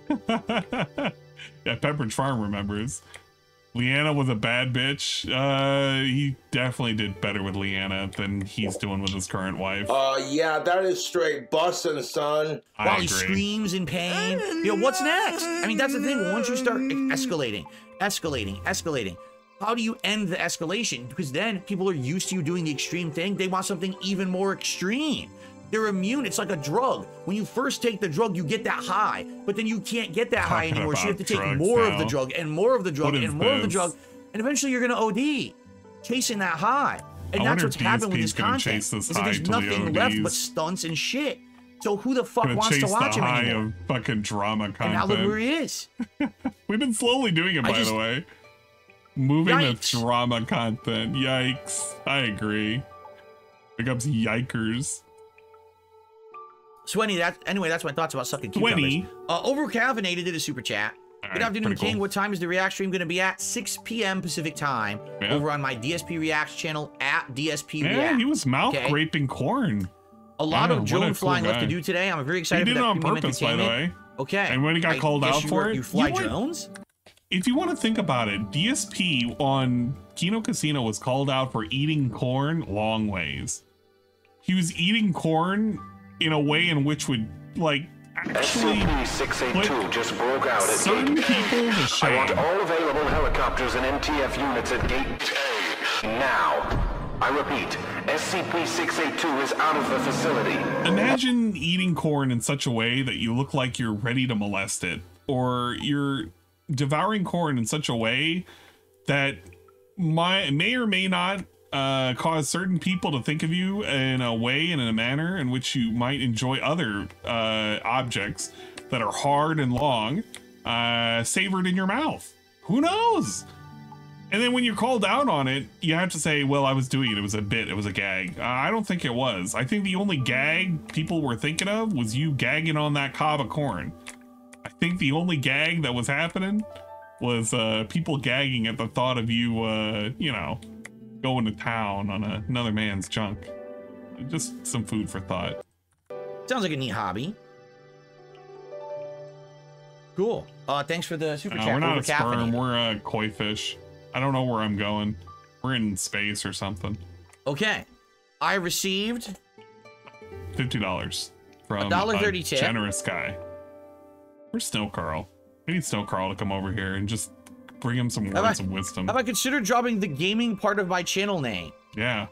Yeah, Pepperidge Farm remembers. Leanna was a bad bitch. He definitely did better with Leanna than he's doing with his current wife. Yeah, that is straight bussin', son. While he screams in pain. You know, what's next? I mean, that's the thing. Once you start escalating, how do you end the escalation? Because then people are used to you doing the extreme thing. They want something even more extreme. They're immune. It's like a drug. When you first take the drug, you get that high, but then you can't get that high anymore. So you have to take more of the drug and more of the drug and more of the drug, and eventually you're gonna OD. chasing that high. And that's what's happened with this content. Is that there's nothing left but stunts and shit. So who the fuck wants to watch him anymore? Of fucking drama content. And now look where he is. We've been slowly doing it, by the way. Moving the drama content. Yikes. I agree. Big ups yikers. Swenny, anyway, that's my thoughts about sucking cucumbers. Overcaffeinated did a super chat. Good afternoon, King. Cool. What time is the React stream going to be at? 6 p.m. Pacific time over on my DSP Reacts channel at DSP Reacts. Yeah, he was mouth raping corn. A lot of Joan flying left to do today. I'm very excited for that. He did it on purpose, by the way. Okay. And when he got called out for it, you fly drones? If you want to think about it, DSP on Kino Casino was called out for eating corn long ways. He was eating corn in a way in which would, like, actually SCP-682 just broke out at certain Gate people A. to shame. I want all available helicopters and MTF units at Gate A now. I repeat, SCP-682 is out of the facility. Imagine eating corn in such a way that you look like you're ready to molest it, or you're devouring corn in such a way that may or may not cause certain people to think of you in a way and in a manner in which you might enjoy other objects that are hard and long savored in your mouth. Who knows? And then when you're called out on it, you have to say, well, I was doing it. It was a bit. It was a gag. I don't think it was. I think the only gag people were thinking of was you gagging on that cob of corn. I think the only gag that was happening was people gagging at the thought of you, you know, going to town on another man's junk. Just some food for thought. Sounds like a neat hobby. Cool. Thanks for the super chat. We're not a sperm. We're a koi fish. I don't know where I'm going. We're in space or something. Okay. I received $50 from $1.30 a tip. Generous guy. Where's Snow Carl? We need Snow Carl to come over here and just bring him some words of wisdom. Have I considered dropping the gaming part of my channel name? Yeah.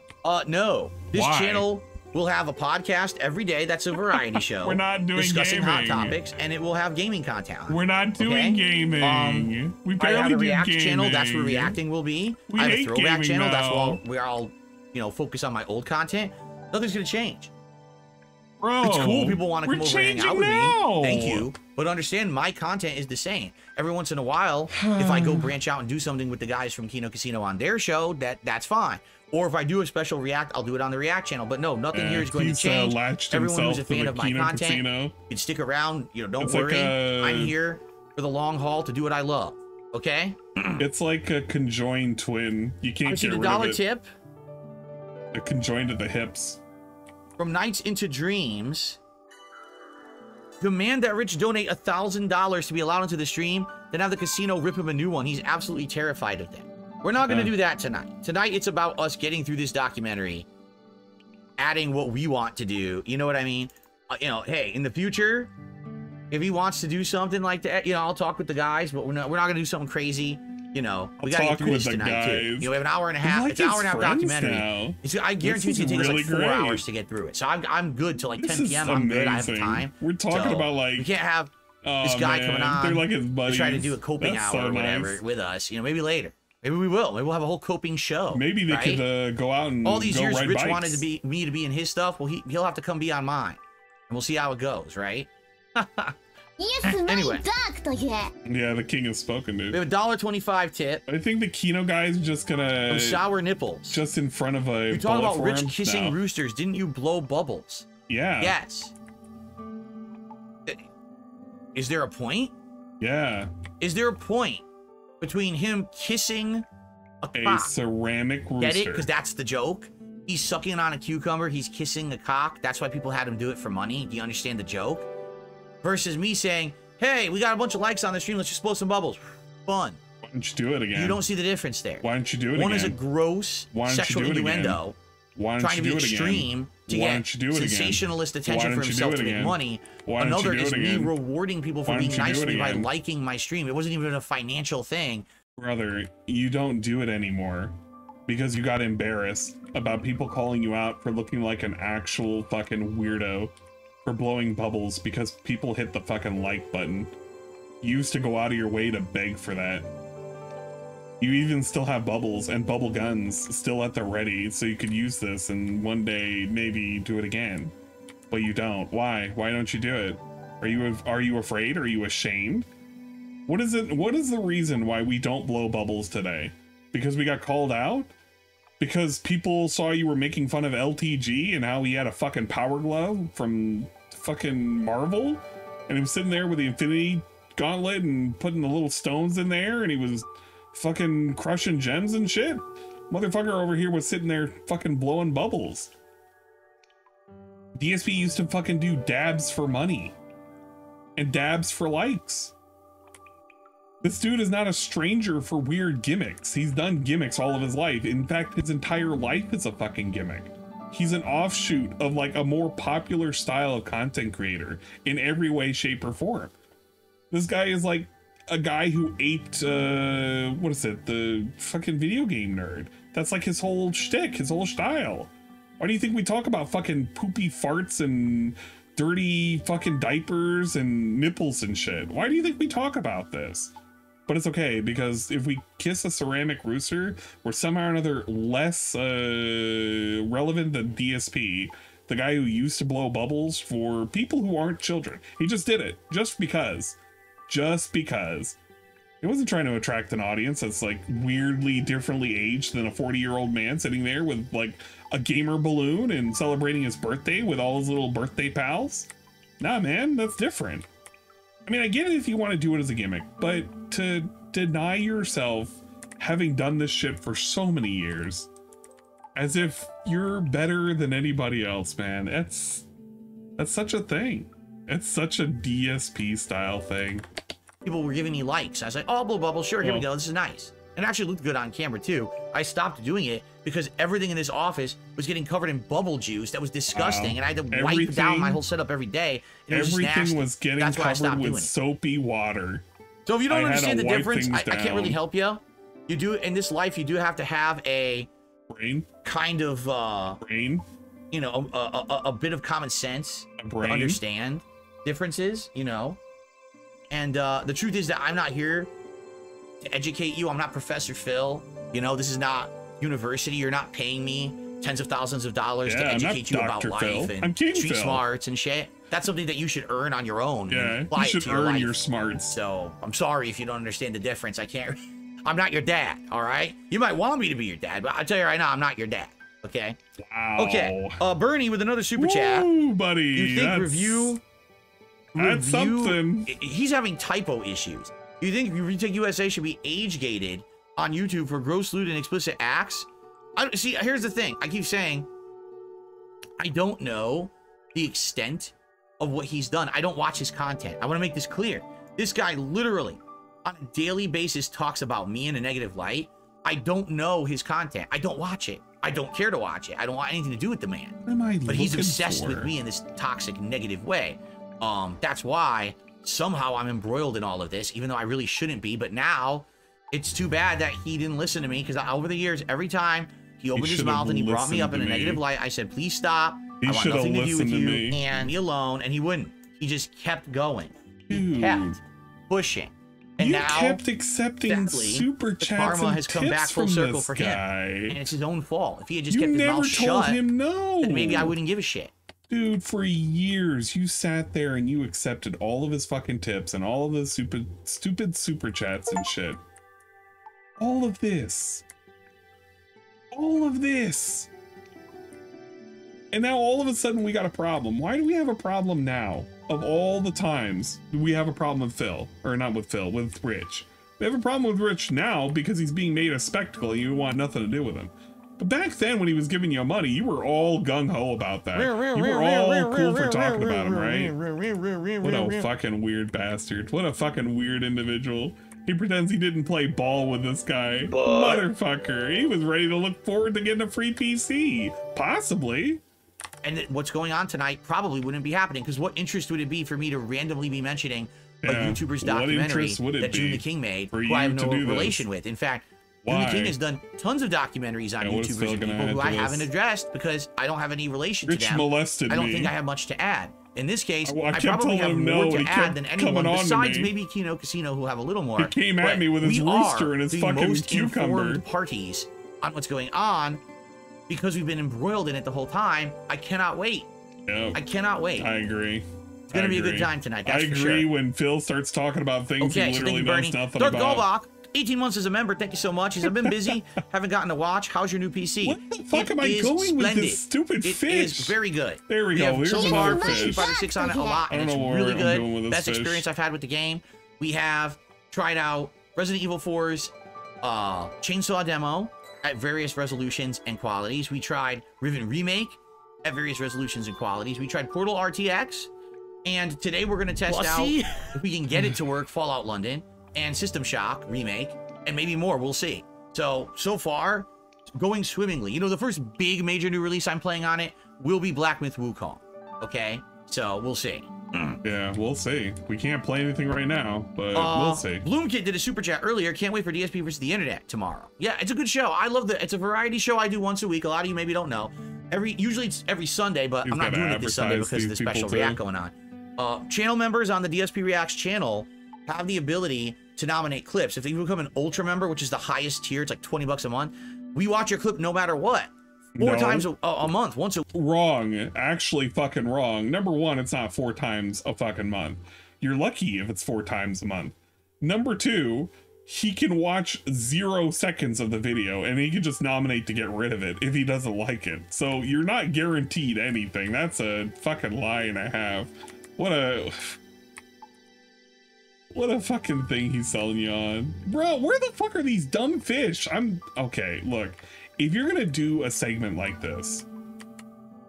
No. This Why? channel will have a podcast every day that's a variety show. We're not doing discussing gaming. hot topics, and it will have gaming content. We're not doing gaming. We barely I have a do React gaming. channel. That's where reacting will be. We I have a hate throwback gaming channel. now. That's where I'll, you know, focus on my old content. Nothing's gonna change. Bro, it's cool. People want to come over and hang out with now. me. Thank you. But understand, my content is the same. Every once in a while, if I go branch out and do something with the guys from Kino Casino on their show, that's fine. Or if I do a special React, I'll do it on the React channel. But no, nothing here is going to change. Everyone who's a fan of my content can stick around. You know, don't worry. I'm here for the long haul to do what I love. Okay? It's like a conjoined twin. You can't get rid of it. $1 tip. They're conjoined at the hips. From Nights into Dreams. Demand that Rich donate $1,000 to be allowed into the stream, then have the casino rip him a new one. He's absolutely terrified of that. We're not going to do that tonight. Tonight, it's about us getting through this documentary, adding what we want to do. You know what I mean? You know, hey, in the future, if he wants to do something like that, you know, I'll talk with the guys, but we're not going to do something crazy. You know, we got to get through this tonight, too. You know, we have an hour and a half. It's an hour and a half documentary. I guarantee it's going to take us like 4 hours to get through it. So I'm good till like 10 p.m. I'm good. I have time. We're talking about like... We can't have this guy coming on. They're like his buddies. Try to do a coping hour or whatever with us. You know, maybe later. Maybe we will. Maybe we'll have a whole coping show. Maybe they could go out and all these years ride Rich bikes. wanted me to be in his stuff. Well, he'll have to come be on mine, and we'll see how it goes, right? Anyway. Yeah, the king has spoken, dude. We have a $1.25 tip. I think the Kino guy's just gonna Some sour nipples. Just in front of a. You talk about Rich kissing roosters. Didn't you blow bubbles? Yeah. Yes. Is there a point? Yeah. Is there a point between him kissing a cock? Ceramic rooster. Get it? Because that's the joke. He's sucking on a cucumber. He's kissing a cock. That's why people had him do it for money. Do you understand the joke? Versus me saying, hey, we got a bunch of likes on the stream. Let's just blow some bubbles. Fun. Why don't you do it again? You don't see the difference there. Why don't you do it again? One is a gross sexual innuendo. Trying to be extreme to get sensationalist attention for himself to make money. Another is me rewarding people for being nice to me by liking my stream. It wasn't even a financial thing. Brother, you don't do it anymore because you got embarrassed about people calling you out for looking like an actual fucking weirdo for blowing bubbles because people hit the fucking like button. You used to go out of your way to beg for that. You even still have bubbles and bubble guns still at the ready, so you could use this and one day maybe do it again. But you don't. Why? Why don't you do it? Are you afraid? Are you ashamed? What is it? What is the reason why we don't blow bubbles today? Because we got called out? Because people saw you were making fun of LTG and how he had a fucking power glove from fucking Marvel? And he was sitting there with the Infinity Gauntlet and putting the little stones in there and he was fucking crushing gems and shit? Motherfucker over here was sitting there fucking blowing bubbles. DSP used to fucking do dabs for money and dabs for likes. This dude is not a stranger for weird gimmicks. He's done gimmicks all of his life. In fact, his entire life is a fucking gimmick. He's an offshoot of like a more popular style of content creator in every way, shape, or form. This guy is like a guy who ate, what is it? The fucking video game nerd. That's like his whole shtick, his whole style. Why do you think we talk about fucking poopy farts and dirty fucking diapers and nipples and shit? Why do you think we talk about this? But it's okay, because if we kiss a ceramic rooster, we're somehow or another less relevant than DSP, the guy who used to blow bubbles for people who aren't children. He just did it, just because. Just because. He wasn't trying to attract an audience that's like weirdly differently aged than a 40-year-old man sitting there with like a gamer balloon and celebrating his birthday with all his little birthday pals. Nah, man, that's different. I mean, I get it if you want to do it as a gimmick, but to deny yourself having done this shit for so many years as if you're better than anybody else, man, that's such a thing. It's such a DSP style thing. People were giving me likes. I was like, oh, blow bubble, sure, here we go, this is nice. And it actually looked good on camera too. I stopped doing it because everything in this office was getting covered in bubble juice that was disgusting, and I had to wipe down my whole setup every day. And Everything was getting covered with soapy water. So if you don't understand the difference, I can't really help you. You do, in this life, you do have to have a brain, kind of you know, a bit of common sense to understand differences, you know. And the truth is that I'm not here to educate you. I'm not Professor Phil. You know, this is not university. You're not paying me tens of thousands of dollars to educate you about life and street smarts and shit. That's something that you should earn on your own. Yeah, you should earn your smarts. So I'm sorry if you don't understand the difference. I can't. I'm not your dad. All right. You might want me to be your dad, but I'll tell you right now, I'm not your dad. Okay. Wow. Okay. Bernie with another super chat. Buddy. You think review? That's something. He's having typo issues. You think Retake USA should be age gated on YouTube for gross, lewd, and explicit acts? See, here's the thing. I keep saying I don't know the extent of what he's done. I don't watch his content. I want to make this clear. This guy literally on a daily basis talks about me in a negative light. I don't know his content. I don't watch it. I don't care to watch it. I don't want anything to do with the man. What am I but he's looking obsessed for? with me in this toxic, negative way. That's why somehow I'm embroiled in all of this, even though I really shouldn't be. But now it's too bad that he didn't listen to me, because over the years, every time he opened his mouth and he brought me up in a negative light, I said, please stop. I want nothing to do with you and me alone. And he wouldn't. He just kept going. He kept pushing. And you now, kept accepting sadly, super the chats karma and has come tips back full from circle this for guy. him. And it's his own fault. If he had just You kept his never mouth told shut, him no. then maybe I wouldn't give a shit. Dude, for years you sat there and you accepted all of his fucking tips and all of the stupid super chats and shit. All of this. All of this. And now all of a sudden we got a problem. Why do we have a problem now? Of all the times we have a problem with Phil, or not with Phil, with Rich. We have a problem with Rich now because he's being made a spectacle and you want nothing to do with him. But back then when he was giving you money, you were all gung-ho about that. You were all cool for talking about him, right? What a fucking weird bastard. What a fucking weird individual. He pretends he didn't play ball with this guy. Motherfucker. He was ready to look forward to getting a free PC. Possibly. And what's going on tonight probably wouldn't be happening, because what interest would it be for me to randomly be mentioning a YouTuber's documentary that June the King made, who I have no relation with? In fact, June the King has done tons of documentaries on YouTubers and people who I haven't addressed because I don't have any relation to them. Molested I don't me. think I have much to add. in this case, I kept probably have telling him more no, to and he add kept than anyone coming on to besides me. maybe Kino Casino, who have a little more. He came at But me with his we rooster are and his the fucking most cucumber. informed parties on what's going on because we've been embroiled in it the whole time. I cannot wait. Yep. I cannot wait. I agree. It's gonna be a good time tonight. That's I for agree sure. when Phil starts talking about things he literally knows nothing Dark about. Golbach, 18 months as a member. Thank you so much. I've been busy, haven't gotten to watch. How's your new PC? What the fuck am I going with this stupid fish? It is very good. There we go. Have so Here's far another played fish. Street Fighter 6 on it a lot, and it's really good. Best experience I've had with the game. We have tried out Resident Evil 4's Chainsaw demo at various resolutions and qualities. We tried Riven Remake at various resolutions and qualities. We tried Portal RTX, and today we're going to test out if we can get it to work Fallout London and System Shock Remake, and maybe more. We'll see. So far, going swimmingly. You know, the first big major new release I'm playing on it will be Black Myth Wukong. Okay? So we'll see. Yeah, we'll see. We can't play anything right now, but we'll see. Bloomkid did a super chat earlier. Can't wait for DSP versus the Internet tomorrow. Yeah, it's a good show. I love it's a variety show I do once a week. A lot of you maybe don't know. Usually it's every Sunday, but I'm not doing it this Sunday because of the special React going on. Channel members on the DSP Reacts channel have the ability to nominate clips. If you become an Ultra member, which is the highest tier, it's like $20 a month, we watch your clip no matter what. Four times a month. Once a wrong. Actually fucking wrong. Number one, it's not 4 times a fucking month. You're lucky if it's 4 times a month. Number two, he can watch 0 seconds of the video and he can just nominate to get rid of it if he doesn't like it. So you're not guaranteed anything. That's a fucking lie and a half. What a fucking thing he's selling you on. Bro, where the fuck are these dumb fish? Okay, look. If you're gonna do a segment like this,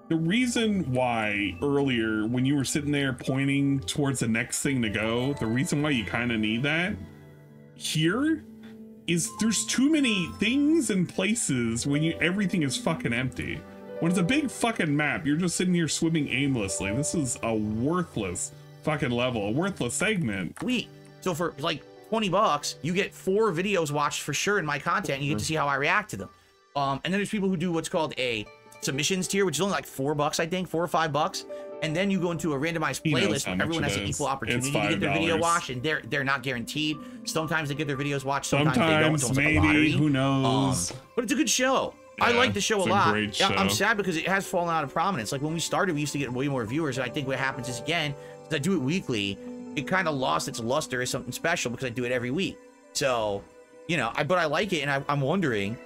the reason why earlier when you were sitting there pointing towards the next thing to go, the reason why you kind of need that here is there's too many things and places when everything is fucking empty. When it's a big fucking map, you're just sitting here swimming aimlessly. This is a worthless fucking level, a worthless segment. So for like $20, you get 4 videos watched for sure in my content, and you get to see how I react to them. And then there's people who do what's called a submissions tier, which is only like $4, I think, $4 or $5. And then you go into a randomized playlist where everyone has an equal opportunity to get their video watched, and they're not guaranteed. Sometimes they get their videos watched, sometimes they don't. It's almost like a lottery. Who knows? But it's a good show. Yeah, I like the show a lot. Great show. I'm sad because it has fallen out of prominence. Like when we started, we used to get way more viewers, and I think what happens is, again, since I do it weekly, it kind of lost its luster as something special because I do it every week. So, you know, but I like it, and I'm wondering,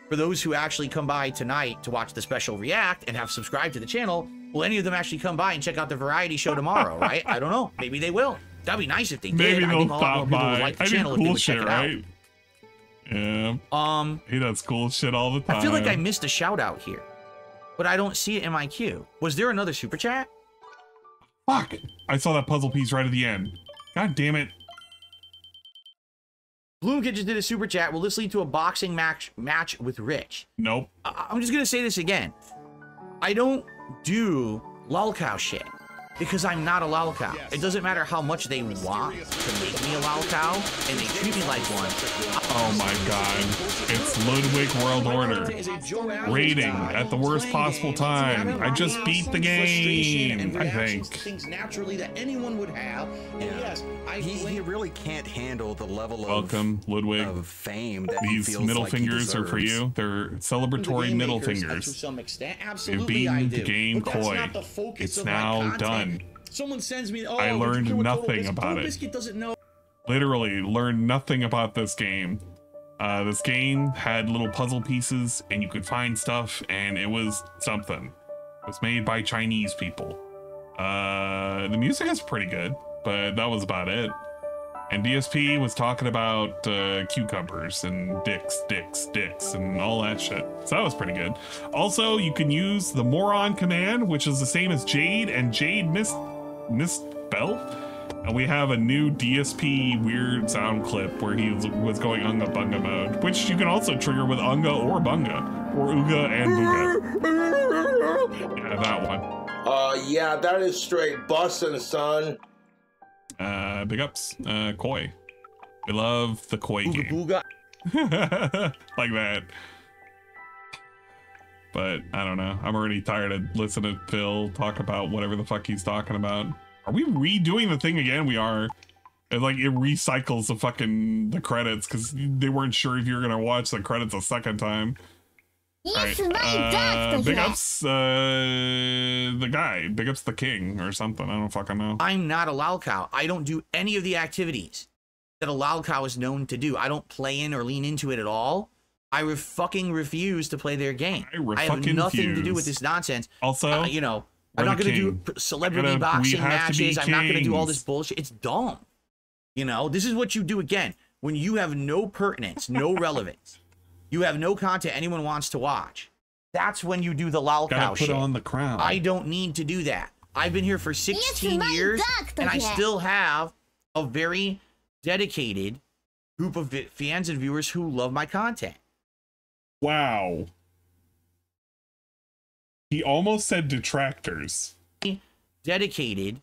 for those who actually come by tonight to watch the special react and have subscribed to the channel, will any of them actually come by and check out the variety show tomorrow, right? I don't know. Maybe they will. That'd be nice if they did. Maybe I they'll think a lot more stop people would by. like the I do channel if they cool would check shit, it out. right? Yeah. He does cool shit all the time. I feel like I missed a shout out here, but I don't see it in my queue. Was there another super chat? Fuck! I saw that puzzle piece right at the end. God damn it. Bloomkid just did a super chat. Will this lead to a boxing match with Rich? Nope. I'm just gonna say this again. I don't do lolcow shit because I'm not a lolcow. It doesn't matter how much they want to make me a lolcow, and they treat me like one. Oh my god. It's Ludwig World Order. Rating at the worst possible time. I just beat the game, I think. Things naturally that anyone would have. And yes, he really can't handle the level Welcome, Ludwig. of fame that These he feels middle like fingers are for you. They're celebratory middle To fingers. some extent, You've absolutely I beaten do. the game But that's coy. not the focus It's of my now content. done. Someone sends me, I learned nothing about it. Biscuit doesn't know. Literally learned nothing about this game. This game had little puzzle pieces and you could find stuff, and it was something. It was made by Chinese people. The music is pretty good, but that was about it. And DSP was talking about cucumbers and dicks, and all that shit. So that was pretty good. Also, you can use the moron command, which is the same as Jade, and Jade misspelled. And we have a new DSP weird sound clip where he was going Unga Bunga mode, which you can also trigger with Unga or Bunga, or Uga and Booga. Yeah, that one. Yeah, that is straight bussin', son. Big ups, Koi. We love the Koi game. Booga. Like that. but I don't know. I'm already tired of listening to Phil talk about whatever the fuck he's talking about. Are we redoing the thing again? We are. It like it recycles the credits because they weren't sure if you were gonna watch the credits a second time. Yes, right. Big ups the guy. Big ups the king or something. I don't fucking know. I'm not a lolcow. I don't do any of the activities that a lolcow is known to do. I don't play in or lean into it at all. I fucking refuse to play their game. I have nothing to do with this nonsense. Also, you know, I'm not going to do celebrity boxing matches. I'm not going to do all this bullshit. It's dumb. You know, this is what you do again when you have no pertinence, no relevance. You have no content anyone wants to watch. That's when you do the lolcow shit. Put on the crown. I don't need to do that. I've been here for 16 years, and I still have a very dedicated group of fans and viewers who love my content. Wow. He almost said detractors. Dedicated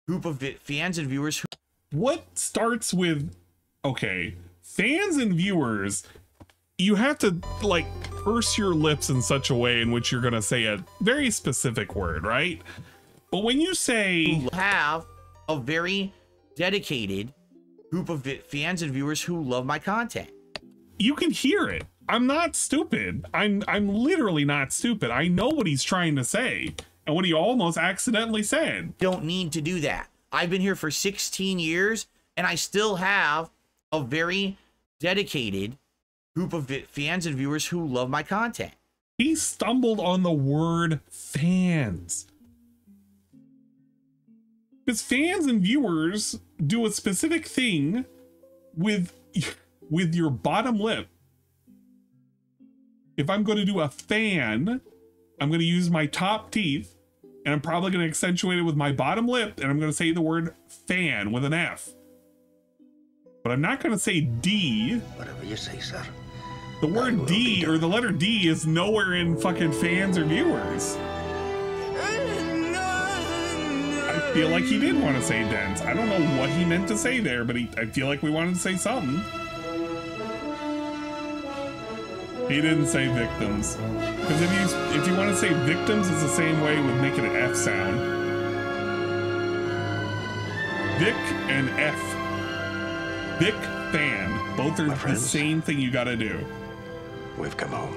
group of fans and viewers who... What starts with... Okay, fans and viewers... You have to, like, purse your lips in such a way in which you're going to say a very specific word, right? But when you say... have a very dedicated group of fans and viewers who love my content. You can hear it. I'm not stupid. I'm literally not stupid. I know what he's trying to say and what he almost accidentally said. Don't need to do that. I've been here for 16 years and I still have a very dedicated group of fans and viewers who love my content. He stumbled on the word fans. Because fans and viewers do a specific thing with your bottom lip. If I'm going to do a fan, I'm going to use my top teeth and I'm probably going to accentuate it with my bottom lip and I'm going to say the word fan with an F. But I'm not going to say D. Whatever you say, sir. The word D or the letter D is nowhere in fucking fans or viewers. I feel like he did want to say dense. I don't know what he meant to say there, but I feel like we wanted to say something. He didn't say victims. Because if you want to say victims, it's the same way with making an F sound. Vic and F. Vic fan. Both are the same thing you gotta do. We've come home.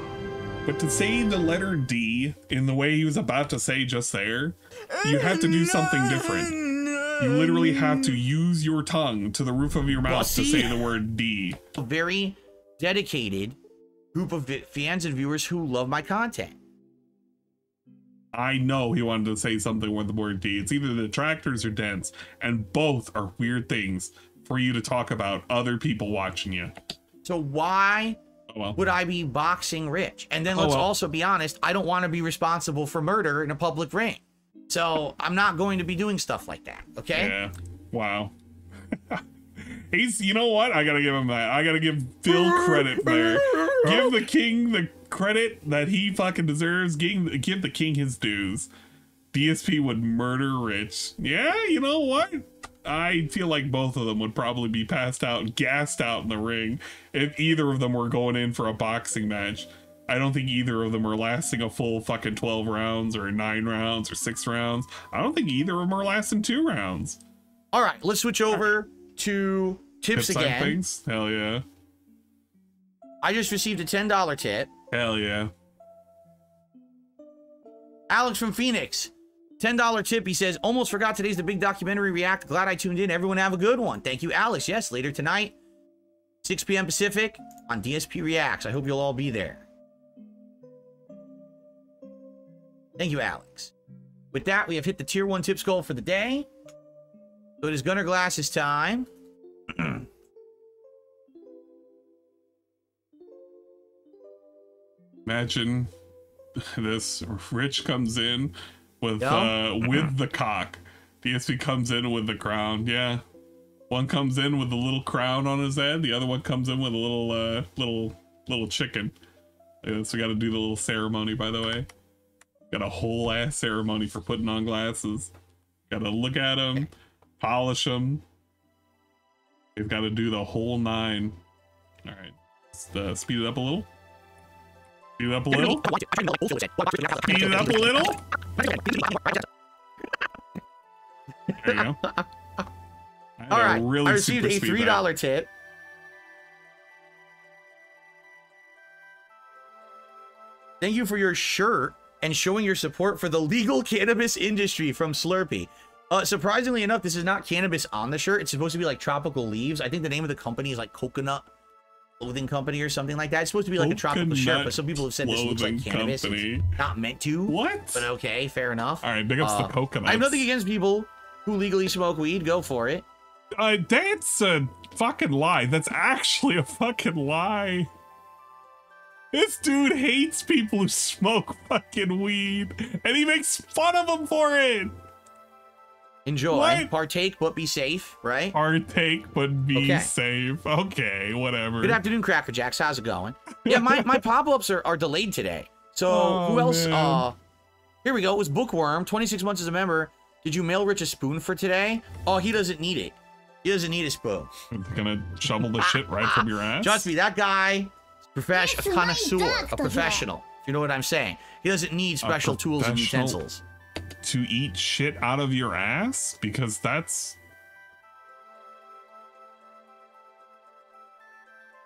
But to say the letter D in the way he was about to say just there, you have to do something different. You literally have to use your tongue to the roof of your mouth to say the word D. A very dedicated group of fans and viewers who love my content. I know he wanted to say something with the word D. It's either the detractors or dense, and both are weird things for you to talk about other people watching you. So why would I be boxing rich? And then let's also be honest, I don't want to be responsible for murder in a public ring. So I'm not going to be doing stuff like that, okay? Yeah, wow. You know what? I gotta give him that. I gotta give Phil credit there. Give the king the credit that he fucking deserves. Give the king his dues. DSP would murder Rich. Yeah, you know what? I feel like both of them would probably be passed out, gassed out in the ring if either of them were going in for a boxing match. I don't think either of them are lasting a full fucking 12 rounds or 9 rounds or 6 rounds. I don't think either of them are lasting 2 rounds. All right, let's switch over to tips again. Things? Hell yeah. I just received a $10 tip. Hell yeah. Alex from Phoenix. $10 tip. He says, almost forgot today's the big documentary react. Glad I tuned in. Everyone have a good one. Thank you, Alex. Yes, later tonight, 6 p.m. Pacific on DSP Reacts. I hope you'll all be there. Thank you, Alex. With that, we have hit the tier 1 tips goal for the day. So it is Gunnar Glass's time. Imagine this. Rich comes in with the cock. DSP comes in with the crown. Yeah, one comes in with a little crown on his head. The other one comes in with a little chicken. So we got to do the little ceremony. By the way, got a whole ass ceremony for putting on glasses. Got to look at them, polish them. They've got to do the whole 9. All right, let's speed it up a little. Speed it up a little. Speed it up a little. There you go. All right, really I received a $3 tip. Thank you for your shirt and showing your support for the legal cannabis industry from Slurpee. Surprisingly enough, this is not cannabis on the shirt. It's supposed to be like tropical leaves. I think the name of the company is like Coconut Clothing Company or something like that. It's supposed to be like a tropical shirt, but some people have said this looks like cannabis. It's not meant to. What? But okay, fair enough. All right, big ups to coconuts. I have nothing against people who legally smoke weed. Go for it. That's a fucking lie. That's actually a fucking lie. This dude hates people who smoke fucking weed, and he makes fun of them for it. Enjoy. What? Partake, but be safe, right? Partake, but be safe. Okay, whatever. Good afternoon, Cracker Jacks. How's it going? Yeah, my pop-ups are delayed today. So who else? Man. Here we go. It was Bookworm, 26 months as a member. Did you mail Rich a spoon for today? Oh, he doesn't need it. He doesn't need a spoon. Gonna shovel the shit right from your ass? Trust me, that guy is a connoisseur, a professional. If you know what I'm saying. He doesn't need special tools and utensils. To eat shit out of your ass? Because that's...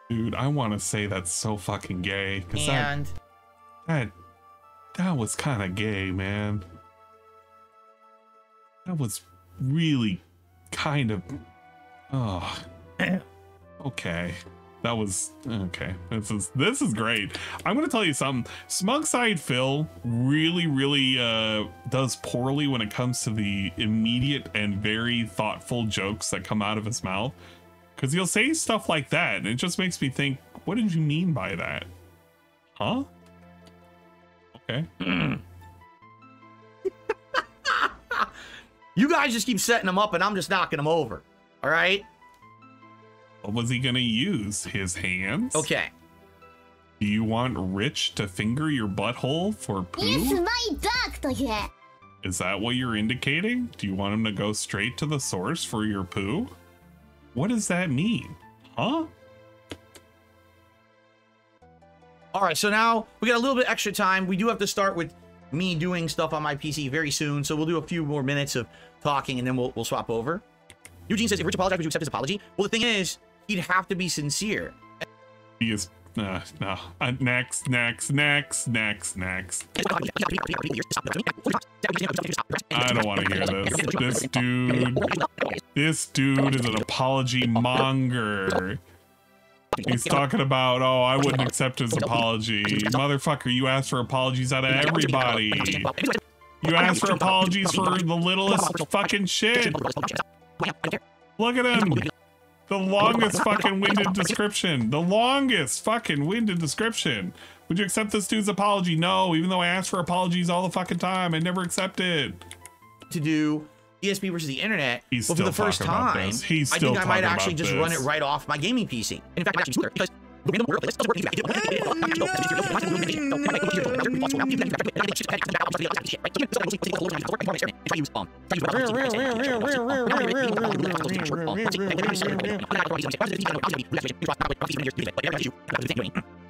Dude, I want to say that's so fucking gay. And... That was kind of gay, man. That was really kind of... Oh. Okay. That was okay. This is great. I'm gonna tell you something. Smugside Phil really does poorly when it comes to the immediate and very thoughtful jokes that come out of his mouth, because he'll say stuff like that and it just makes me think, what did you mean by that? Huh? Okay. You guys just keep setting them up and I'm just knocking them over. All right. What was he gonna use? His hands? Okay. Do you want Rich to finger your butthole for poo? Is that what you're indicating? Do you want him to go straight to the source for your poo? What does that mean? Huh? All right, so now we got a little bit extra time. We do have to start with me doing stuff on my PC very soon, so we'll do a few more minutes of talking and then we'll swap over. Eugene says, if Rich apologized, would you accept his apology? Well, the thing is, he'd have to be sincere. He is... no. Next. I don't want to hear this. This dude is an apology monger. He's talking about, oh, I wouldn't accept his apology. Motherfucker, you asked for apologies out of everybody. You asked for apologies for the littlest fucking shit. Look at him. The longest fucking winded description. The longest fucking winded description. Would you accept this dude's apology? No, even though I asked for apologies all the fucking time, I never accepted. To do ESP versus the internet, He's but for the first time, He's I think I might actually just run it right off my gaming PC. In fact, I'm actually smoother because the random word list doesn't work.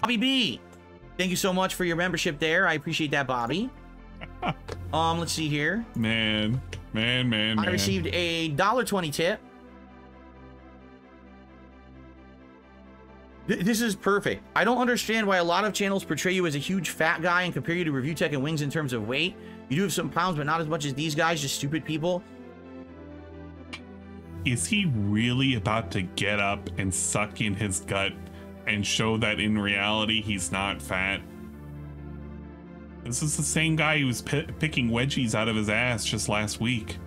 Bobby B, thank you so much for your membership there. I appreciate that, Bobby. Let's see here. Man. I received a $1.20 tip. This is perfect. I don't understand why a lot of channels portray you as a huge fat guy and compare you to Review Tech and Wings in terms of weight. You do have some pounds, but not as much as these guys, just stupid people. Is he really about to get up and suck in his gut and show that in reality he's not fat? This is the same guy who was picking wedgies out of his ass just last week.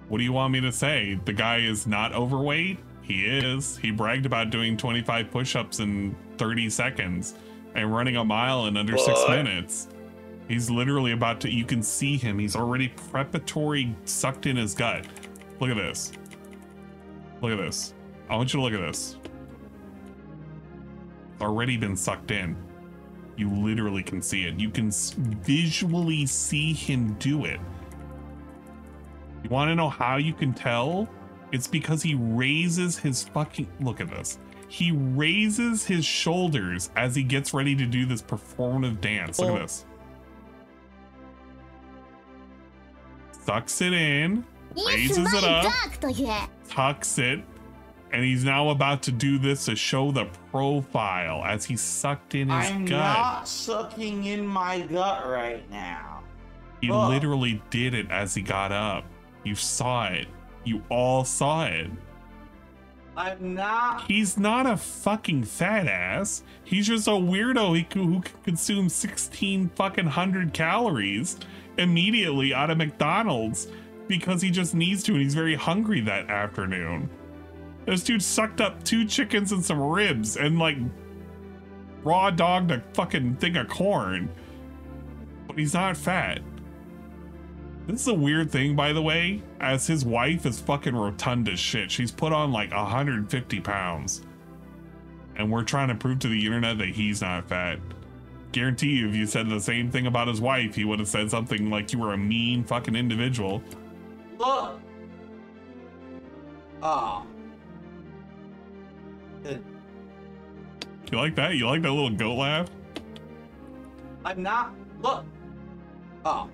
What do you want me to say? The guy is not overweight? He is. He bragged about doing 25 push-ups in 30 seconds and running a mile in under 6 minutes. He's literally about to, you can see him. He's already preparatory sucked in his gut. Look at this. Look at this. I want you to look at this. It's already been sucked in. You literally can see it. You can visually see him do it. You want to know how you can tell? It's because he raises his fucking... Look at this. He raises his shoulders as he gets ready to do this performative dance. Look at this. Sucks it in, raises it up, tucks it, and he's now about to do this to show the profile as he sucked in his I'm gut. not sucking in my gut right now. He literally did it as he got up. You saw it. You all saw it. I'm not. He's not a fucking fat ass. He's just a weirdo who can consume 16 fucking 100 calories immediately out of McDonald's because he just needs to and he's very hungry that afternoon. This dude sucked up 2 chickens and some ribs and like raw dogged a fucking thing of corn. But he's not fat. This is a weird thing, by the way, as his wife is fucking rotund as shit. She's put on like 150 pounds. And we're trying to prove to the internet that he's not fat. Guarantee you, if you said the same thing about his wife, he would have said something like you were a mean fucking individual. Look. Oh. You like that? You like that little goat laugh? I'm not. Look. Oh.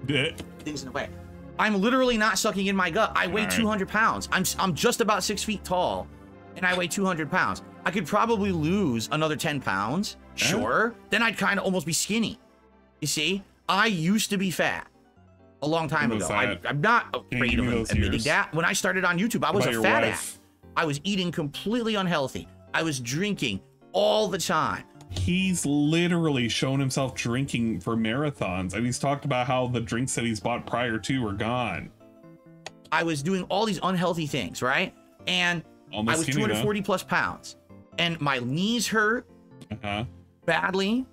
Things in the way. I'm literally not sucking in my gut. I weigh 200 pounds. I'm just about 6 feet tall, and I weigh 200 pounds. I could probably lose another 10 pounds, sure. Then I'd kind of almost be skinny. You see, I used to be fat a long time ago. I'm not afraid of admitting that. When I started on YouTube, I was a fat ass. I was eating completely unhealthy. I was drinking all the time. He's literally shown himself drinking for marathons, and he's talked about how the drinks that he's bought prior to are gone. I was doing all these unhealthy things, right? And I was 240 plus pounds, and my knees hurt badly,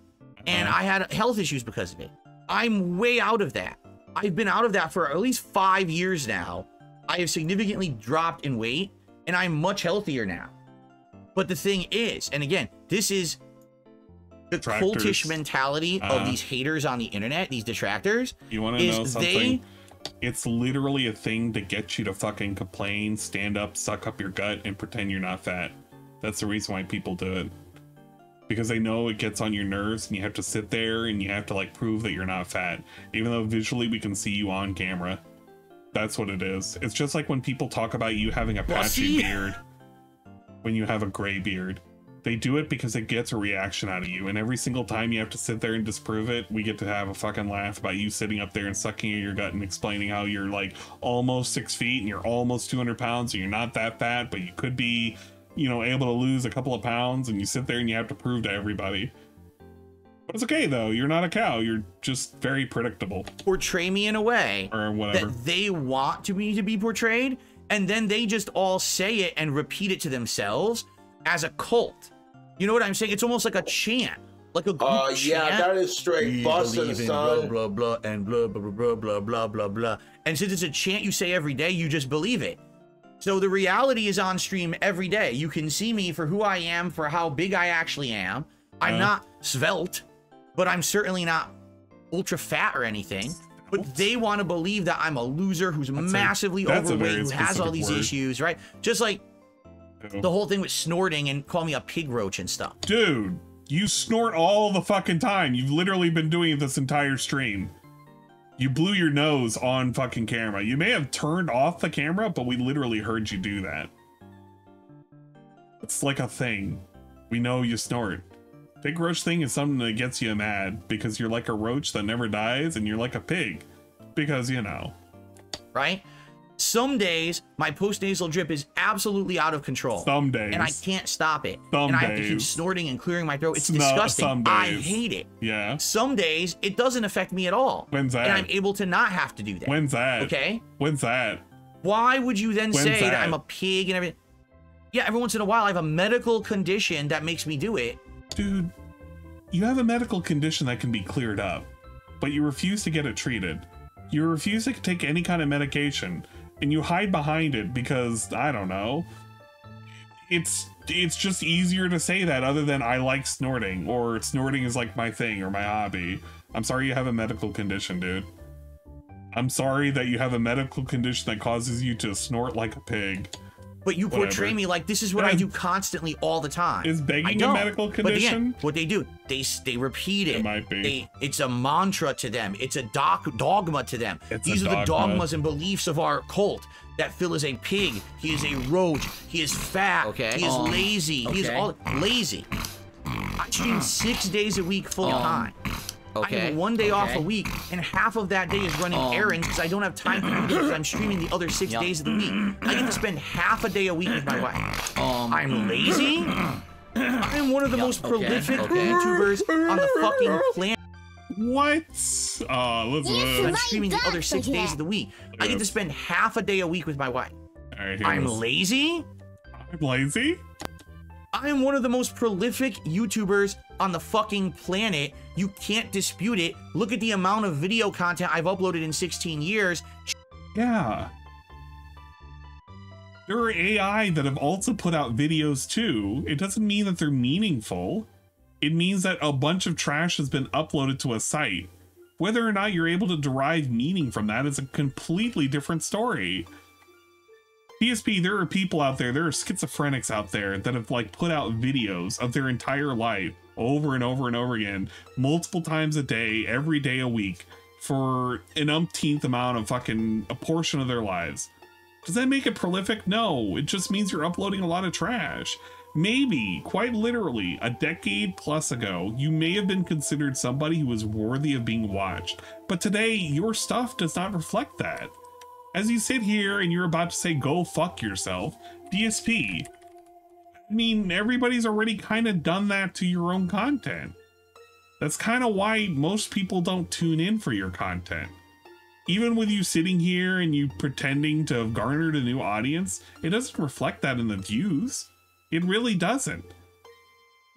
and I had health issues because of it. I'm way out of that. I've been out of that for at least 5 years now. I have significantly dropped in weight, and I'm much healthier now. But the thing is, and again, this is the cultish mentality of these haters on the internet, these detractors. You want to know something? It's literally a thing to get you to fucking complain, stand up, suck up your gut, and pretend you're not fat. That's the reason why people do it. Because they know it gets on your nerves and you have to sit there and you have to like prove that you're not fat. Even though visually we can see you on camera. That's what it is. It's just like when people talk about you having a patchy beard. When you have a gray beard. They do it because it gets a reaction out of you, and every single time you have to sit there and disprove it, we get to have a fucking laugh about you sitting up there and sucking in your gut and explaining how you're like almost 6 feet and you're almost 200 pounds and you're not that fat, but you could be, you know, able to lose a couple of pounds, and you sit there and you have to prove to everybody. But it's okay though, you're not a cow, you're just very predictable. Portray me in a way or whatever that they want me to be portrayed, and then they just all say it and repeat it to themselves as a cult. You know what I'm saying? It's almost like a chant, like a group chant. Yeah, that is straight busting, son. Blah, blah, blah, and blah, blah, blah, blah, blah, blah, blah. And since it's a chant you say every day, you just believe it. So the reality is on stream every day. You can see me for who I am, for how big I actually am. I'm not svelte, but I'm certainly not ultra fat or anything. But they want to believe that I'm a loser who's massively overweight, who has all these issues, right? Just like the whole thing with snorting and call me a pig roach and stuff. Dude, you snort all the fucking time. You've literally been doing it this entire stream. You blew your nose on fucking camera. You may have turned off the camera, but we literally heard you do that. It's like a thing. We know you snort. Pig roach thing is something that gets you mad because you're like a roach that never dies and you're like a pig because, you know. Right? Some days, my post-nasal drip is absolutely out of control. Some days. And I can't stop it. Some and I days. have to keep snorting and clearing my throat. It's disgusting. Some days. I hate it. Yeah. Some days, it doesn't affect me at all. When's that? And I'm able to not have to do that. When's that? Okay? When's that? Why would you then say that I'm a pig and everything? Yeah, every once in a while, I have a medical condition that makes me do it. Dude, you have a medical condition that can be cleared up, but you refuse to get it treated. You refuse to take any kind of medication. And you hide behind it because, I don't know, it's just easier to say that other than I like snorting, or snorting is like my thing or my hobby. I'm sorry you have a medical condition, dude. I'm sorry that you have a medical condition that causes you to snort like a pig. But you portray me like this is what I do constantly all the time. Is begging a medical condition? But again, what they do, they repeat it. It might be. It's a mantra to them. It's a dogma to them. These are the dogmas and beliefs of our cult. That Phil is a pig. He is a roach. He is fat. Okay. He is lazy. He is all lazy. I stream 6 days a week full time. Okay. I have 1 day off a week, and half of that day is running errands because I don't have time to do this because I'm streaming the other 6 days of the week. I get to spend half a day a week with my wife. I'm lazy. I'm one of the most prolific YouTubers on the fucking planet. What? I'm streaming the other 6 days of the week. I get to spend half a day a week with my wife. I'm lazy. I'm lazy? I'm one of the most prolific YouTubers on the fucking planet. You can't dispute it. Look at the amount of video content I've uploaded in 16 years. Yeah. There are AI that have also put out videos too. It doesn't mean that they're meaningful. It means that a bunch of trash has been uploaded to a site. Whether or not you're able to derive meaning from that is a completely different story. DSP, there are people out there, there are schizophrenics out there that have like put out videos of their entire life over and over and over again, multiple times a day, every day a week, for an umpteenth amount of fucking a portion of their lives. Does that make it prolific? No, it just means you're uploading a lot of trash. Maybe, quite literally, a decade plus ago, you may have been considered somebody who was worthy of being watched, but today your stuff does not reflect that. As you sit here and you're about to say, go fuck yourself, DSP, I mean, everybody's already kind of done that to your own content. That's kind of why most people don't tune in for your content. Even with you sitting here and you pretending to have garnered a new audience, it doesn't reflect that in the views. It really doesn't.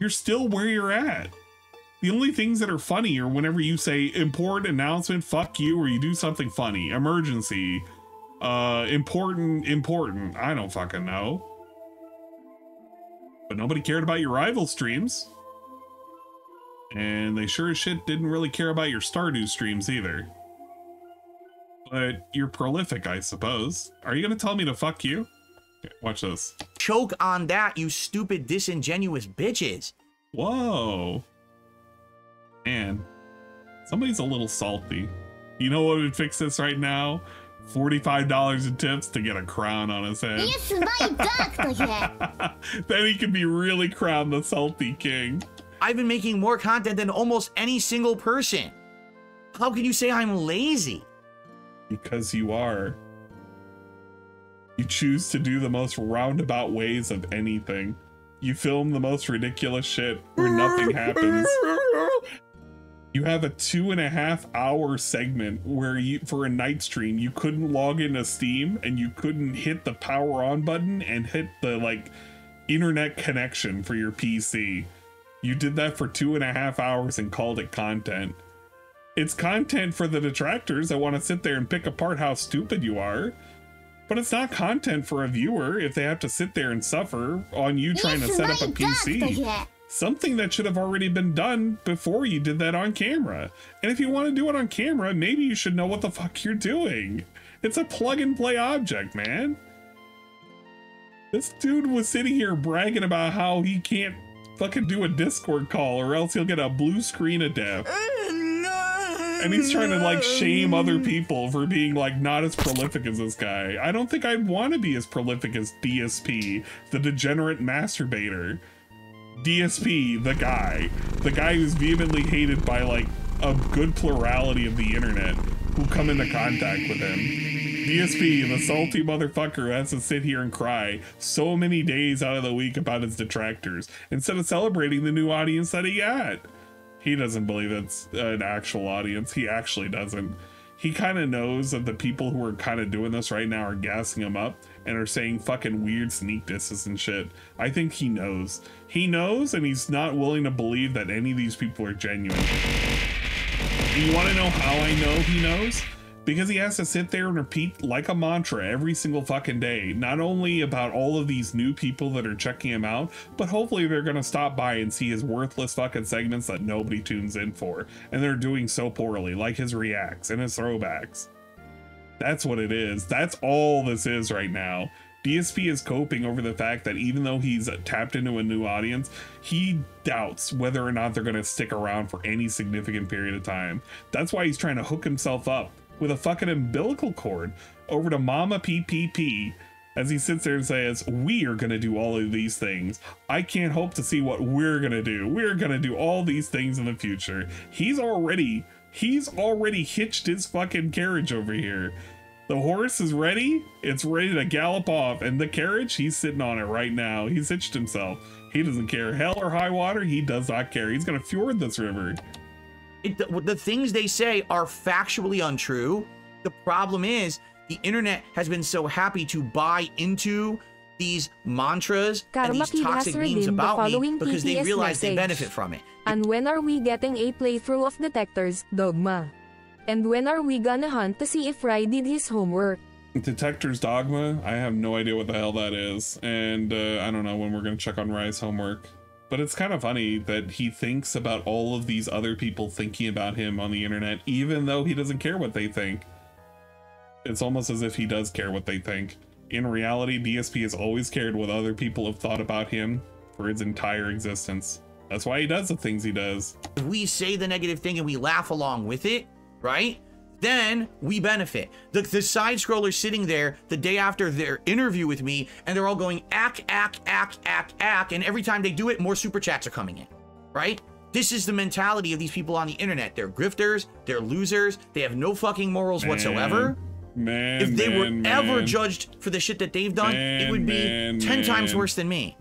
You're still where you're at. The only things that are funny are whenever you say important announcement, fuck you, or you do something funny, emergency, important, I don't fucking know. But nobody cared about your rival streams. And they sure as shit didn't really care about your Stardew streams either. But you're prolific, I suppose. Are you gonna tell me to fuck you? Okay, watch this. Choke on that, you stupid, disingenuous bitches. Whoa. Man, somebody's a little salty. You know what would fix this right now? $45 in tips to get a crown on his head. Then he can be really crowned the salty king. I've been making more content than almost any single person. How can you say I'm lazy? Because you are. You choose to do the most roundabout ways of anything. You film the most ridiculous shit where nothing happens. You have a 2.5 hour segment where you, for a night stream, you couldn't log into Steam and you couldn't hit the power on button and hit the like internet connection for your PC. You did that for 2.5 hours and called it content. It's content for the detractors that want to sit there and pick apart how stupid you are. But it's not content for a viewer if they have to sit there and suffer on you trying to set up a PC. Something that should have already been done before you did that on camera. And if you want to do it on camera, maybe you should know what the fuck you're doing. It's a plug and play object, man. This dude was sitting here bragging about how he can't fucking do a Discord call or else he'll get a blue screen of death. And he's trying to like shame other people for being like not as prolific as this guy. I don't think I'd want to be as prolific as DSP, the degenerate masturbator. DSP, the guy who's vehemently hated by like a good plurality of the internet who come into contact with him. DSP, the salty motherfucker who has to sit here and cry so many days out of the week about his detractors instead of celebrating the new audience that he got. He doesn't believe it's an actual audience. He actually doesn't. He kind of knows that the people who are kind of doing this right now are gassing him up and are saying fucking weird sneak disses and shit. I think he knows. He knows, and he's not willing to believe that any of these people are genuine. And you want to know how I know he knows? Because he has to sit there and repeat like a mantra every single fucking day, not only about all of these new people that are checking him out, but hopefully they're gonna stop by and see his worthless fucking segments that nobody tunes in for, and they're doing so poorly, like his reacts and his throwbacks. That's what it is. That's all this is right now. DSP is coping over the fact that even though he's tapped into a new audience, he doubts whether or not they're going to stick around for any significant period of time. That's why he's trying to hook himself up with a fucking umbilical cord over to Mama PPP as he sits there and says, we are going to do all of these things. I can't hope to see what we're going to do. We're going to do all these things in the future. He's already hitched his fucking carriage over here. The horse is ready. It's ready to gallop off. And the carriage, he's sitting on it right now. He's hitched himself. He doesn't care. Hell or high water, he does not care. He's going to fjord this river. The things they say are factually untrue. The problem is the internet has been so happy to buy into these mantras and these toxic memes about me because they realize they benefit from it. And when are we getting a playthrough of Detector's Dogma? And when are we gonna hunt to see if Ry did his homework? Detector's Dogma? I have no idea what the hell that is. And I don't know when we're gonna check on Ry's homework. But it's kind of funny that he thinks about all of these other people thinking about him on the internet, even though he doesn't care what they think. It's almost as if he does care what they think. In reality, DSP has always cared what other people have thought about him for his entire existence. That's why he does the things he does. If we say the negative thing and we laugh along with it, right? Then we benefit. The side scrollers sitting there the day after their interview with me, and they're all going ack, and every time they do it, more super chats are coming in, right? This is the mentality of these people on the internet. They're grifters, they're losers, they have no fucking morals whatsoever. If they were ever judged for the shit that they've done, it would be 10 times worse than me.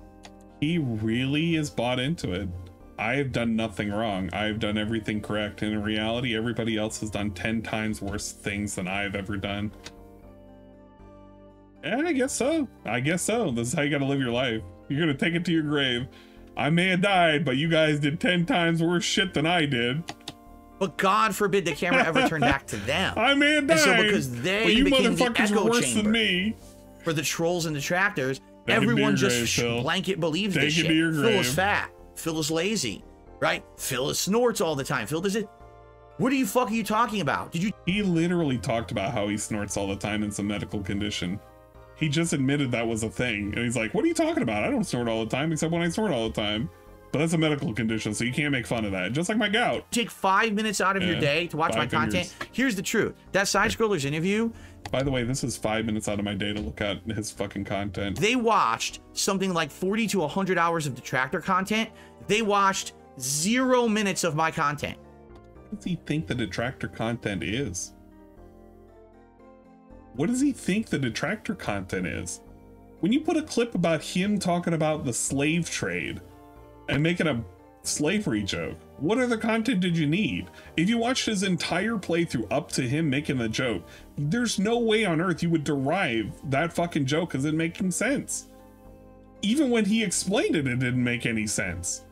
He really is bought into it. I have done nothing wrong. I've done everything correct. And in reality, everybody else has done 10 times worse things than I've ever done. And I guess so. I guess so. This is how you gotta live your life. You're gonna take it to your grave. I may have died, but you guys did 10 times worse shit than I did. But God forbid the camera ever turned back to them. I may have died, and so because they became the echo worse chamber than me. For the trolls and detractors, everyone just blanket believes this shit. Phil is fat. Phil is lazy, right? Phil snorts all the time. Phil does it. What the fuck are you talking about? He literally talked about how he snorts all the time in some medical condition. He just admitted that was a thing. And he's like, what are you talking about? I don't snort all the time, except when I snort all the time. But that's a medical condition, so you can't make fun of that. Just like my gout. Take 5 minutes out of your day to watch my content. Here's the truth. That side scrollers interview. By the way, this is 5 minutes out of my day to look at his fucking content. They watched something like 40 to 100 hours of detractor content. They watched 0 minutes of my content. What does he think the detractor content is? What does he think the detractor content is? When you put a clip about him talking about the slave trade and making a slavery joke, what other content did you need? If you watched his entire playthrough up to him making the joke, there's no way on earth you would derive that fucking joke as it making sense. Even when he explained it, it didn't make any sense.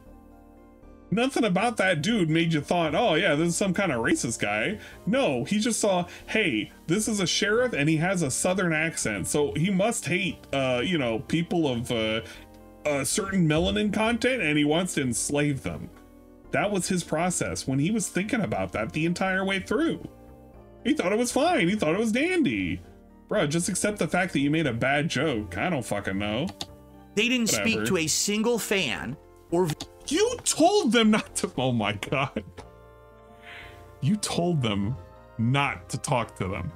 Nothing about that dude made you thought, oh yeah, this is some kind of racist guy. No, he just saw, hey, this is a sheriff and he has a southern accent, so he must hate, you know, people of a certain melanin content, and he wants to enslave them. That was his process when he was thinking about that the entire way through. He thought it was fine. He thought it was dandy. Bro, just accept the fact that you made a bad joke. I don't fucking know. They didn't speak to a single fan or... You told them not to... Oh my God. You told them not to talk to them.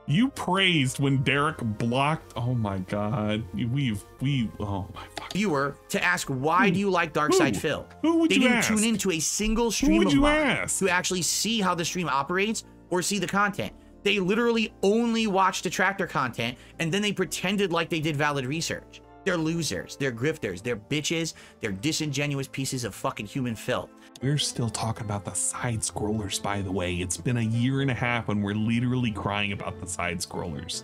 You praised when Derek blocked... Oh my God. Oh my fuck. Viewer to ask, why do you like Darkside Phil? Who would you ask? They didn't tune into a single stream of mine to actually see how the stream operates or see the content. They literally only watched detractor content, and then they pretended like they did valid research. They're losers, they're grifters, they're bitches, they're disingenuous pieces of fucking human filth. We're still talking about the side scrollers, by the way. It's been 1.5 years and we're literally crying about the side scrollers.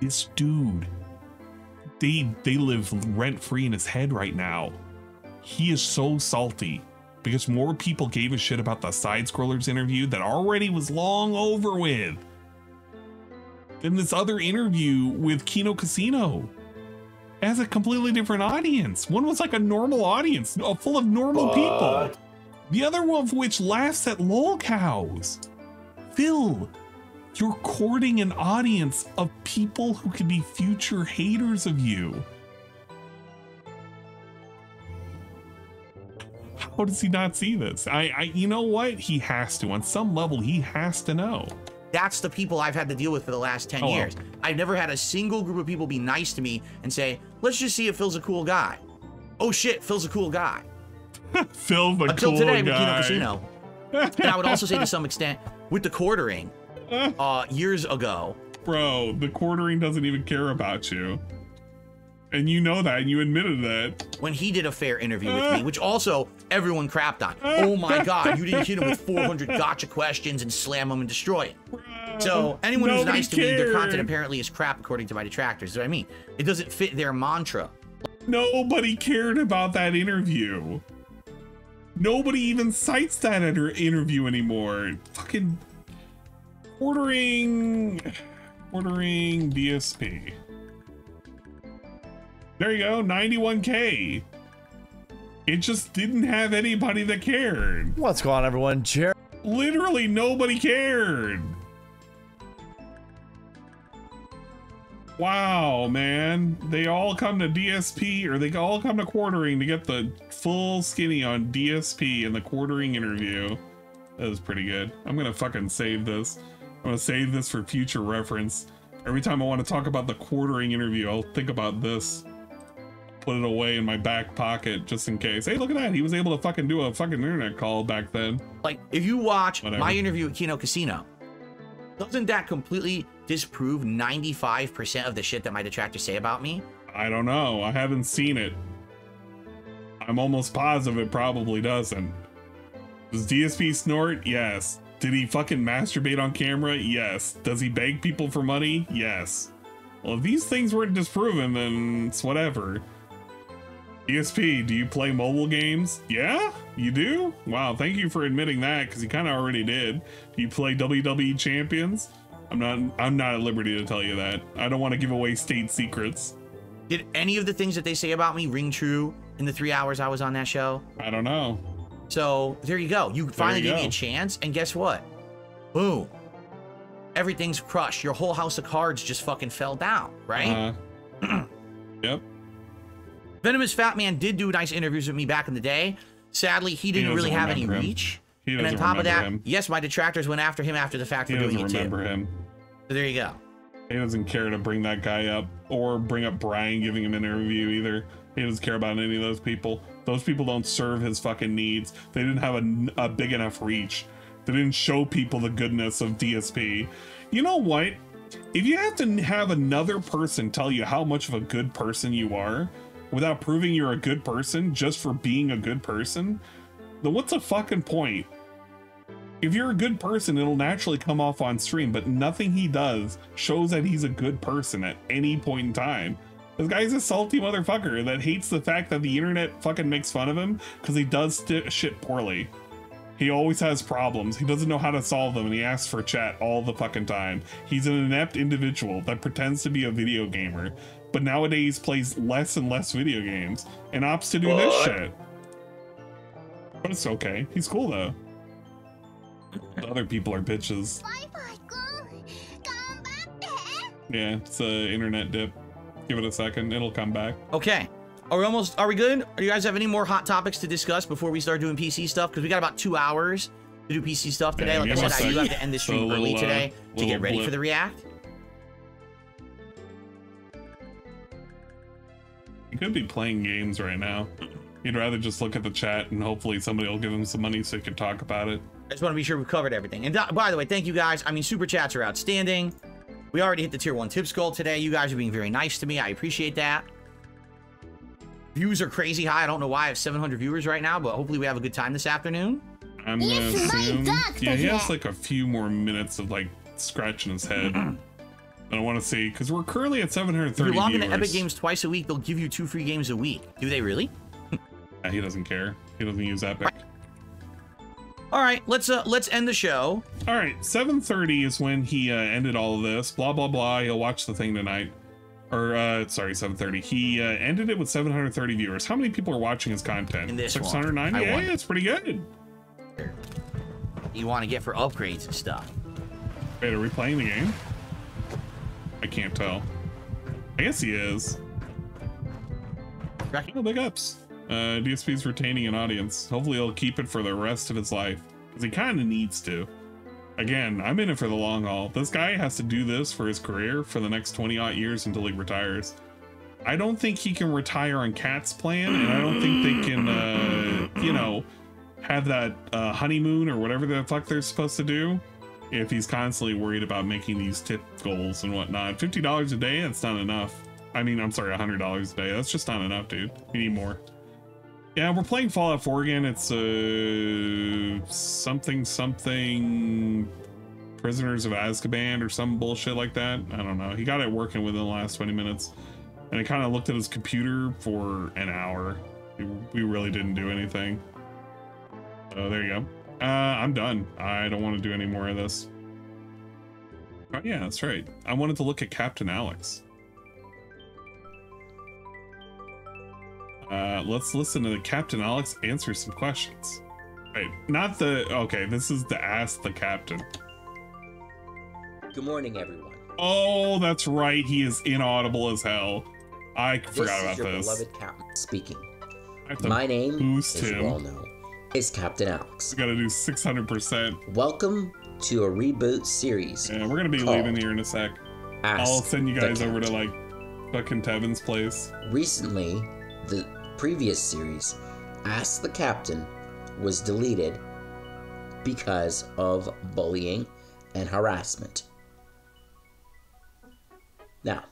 This dude, they live rent-free in his head right now. He is so salty because more people gave a shit about the side scrollers interview that already was long over with than this other interview with Kino Casino. It has a completely different audience. One was like a normal audience, full of normal people. The other one of which laughs at lol cows. Phil, You're courting an audience of people who could be future haters of you. How does he not see this? You know what? He has to. On some level, he has to know. That's the people I've had to deal with for the last 10 years. I've never had a single group of people be nice to me and say, let's just see if Phil's a cool guy. Oh shit, Phil's a cool guy. Phil's the Until cool today guy. with Kino Casino. And I would also say to some extent, with the quartering, years ago. Bro, the quartering doesn't even care about you. And you know that, and you admitted that. When he did a fair interview with me, which also everyone crapped on. Oh my God, you didn't hit him with 400 gotcha questions and slam him and destroy him. So anyone who's nice to me, their content apparently is crap according to my detractors. Is what I mean. It doesn't fit their mantra. Nobody cared about that interview. Nobody even cites that interview anymore. Fucking ordering DSP. There you go, 91K. It just didn't have anybody that cared. What's going on, everyone? Jared. Literally nobody cared. Wow, man. They all come to DSP, or they all come to quartering to get the full skinny on DSP in the quartering interview. That was pretty good. I'm gonna fucking save this. I'm gonna save this for future reference. Every time I want to talk about the quartering interview, I'll think about this. Put it away in my back pocket just in case. Hey, look at that. He was able to fucking do a fucking internet call back then. Like, if you watch my interview at Kino Casino, doesn't that completely disprove 95% of the shit that my detractors say about me? I don't know. I haven't seen it. I'm almost positive it probably doesn't. Does DSP snort? Yes. Did he fucking masturbate on camera? Yes. Does he beg people for money? Yes. Well, if these things weren't disproven, then it's whatever. DSP, do you play mobile games? Yeah, you do? Wow, thank you for admitting that, because you kind of already did. Do you play WWE Champions? I'm not at liberty to tell you that. I don't want to give away state secrets. Did any of the things that they say about me ring true in the 3 hours I was on that show? I don't know. So there you go. You finally gave me a chance, and guess what? Boom. Everything's crushed. Your whole house of cards just fucking fell down, right? Yep. Venomous Fat Man did do nice interviews with me back in the day. Sadly, he didn't really have any reach. And on top of that, yes, my detractors went after him after the fact for doing it too. He doesn't remember him. So there you go. He doesn't care to bring that guy up or bring up Brian giving him an interview either. He doesn't care about any of those people. Those people don't serve his fucking needs. They didn't have a big enough reach. They didn't show people the goodness of DSP. You know what? If you have to have another person tell you how much of a good person you are without proving you're a good person just for being a good person, then what's the fucking point? If you're a good person, it'll naturally come off on stream, but nothing he does shows that he's a good person at any point in time. This guy's a salty motherfucker that hates the fact that the internet fucking makes fun of him because he does shit poorly. He always has problems. He doesn't know how to solve them, and he asks for chat all the fucking time. He's an inept individual that pretends to be a video gamer, but nowadays plays less and less video games and opts to do this shit. But it's okay. He's cool though. The other people are bitches. Yeah, it's a internet dip. Give it a second, it'll come back. Okay. Are we good? Do you guys have any more hot topics to discuss before we start doing PC stuff? Because we got about 2 hours to do PC stuff today. Like I said, I do have to end the stream early today to get ready for the react. You could be playing games right now. You'd rather just look at the chat and hopefully somebody will give him some money so you can talk about it. I just want to be sure we've covered everything. And by the way, thank you guys. I mean, super chats are outstanding. We already hit the tier 1 tips goal today. You guys are being very nice to me. I appreciate that. Views are crazy high. I don't know why I have 700 viewers right now, but hopefully we have a good time this afternoon. I'm gonna assume. Yeah, he has like a few more minutes of like scratching his head. I don't want to see because we're currently at 730 If you log viewers. into Epic Games twice a week, they'll give you 2 free games a week. Do they really? Yeah, he doesn't care. He doesn't use Epic. All right, let's end the show. All right, 7:30 is when he ended all of this. Blah blah blah. He'll watch the thing tonight. Or sorry, 7:30. He ended it with 730 viewers. How many people are watching his content? In this 690. one. Yeah, it's pretty good. You want to get for upgrades and stuff. Wait, are we playing the game? I can't tell. I guess he is. Oh, big ups. DSP's retaining an audience. Hopefully he'll keep it for the rest of his life. Because he kind of needs to. Again, I'm in it for the long haul. This guy has to do this for his career for the next 20-odd years until he retires. I don't think he can retire on Cat's plan, and I don't think they can, you know, have that honeymoon or whatever the fuck they're supposed to do if he's constantly worried about making these tip goals and whatnot. $50 a day, that's not enough. I mean, I'm sorry, $100 a day. That's just not enough, dude. We need more. Yeah, we're playing Fallout 4 again. It's something Prisoners of Azkaban or some bullshit like that. I don't know. He got it working within the last 20 minutes. And I kind of looked at his computer for an hour. We really didn't do anything. Oh, there you go. I'm done. I don't want to do any more of this. Oh, yeah, that's right. I wanted to look at Captain Alex. Let's listen to the Captain Alex answer some questions. Wait, not the... Okay, this is the Ask the Captain. Good morning, everyone. Oh, that's right. He is inaudible as hell. I forgot about this. This is your beloved captain speaking. My name is well known. It's Captain Alex. We gotta do 600%. Welcome to a reboot series. Yeah, we're gonna be leaving here in a sec. I'll send you guys over to like fucking Tevin's place. Recently, the previous series, Ask the Captain, was deleted because of bullying and harassment. Now,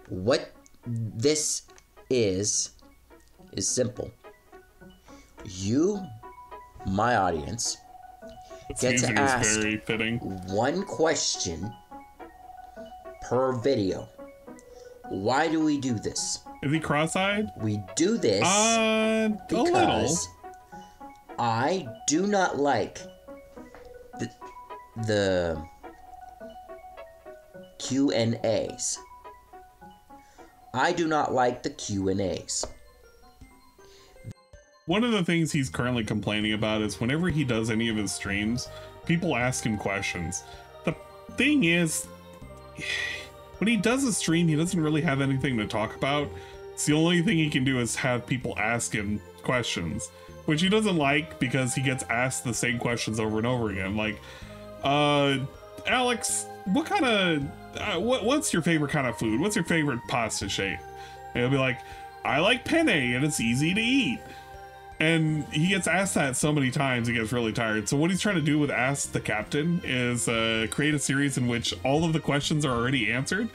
what this is simple. You, my audience, get to ask one question per video. Why do we do this? Is he cross-eyed? We do this because I do not like the Q&As. I do not like the Q&As. One of the things he's currently complaining about is whenever he does any of his streams, people ask him questions. The thing is, when he does a stream, he doesn't really have anything to talk about. It's the only thing he can do is have people ask him questions, which he doesn't like because he gets asked the same questions over and over again. Like, Alex, what kind of, what's your favorite kind of food? What's your favorite pasta shape? And he'll be like, I like penne and it's easy to eat. And he gets asked that so many times, he gets really tired. So what he's trying to do with Ask the Captain is create a series in which all of the questions are already answered.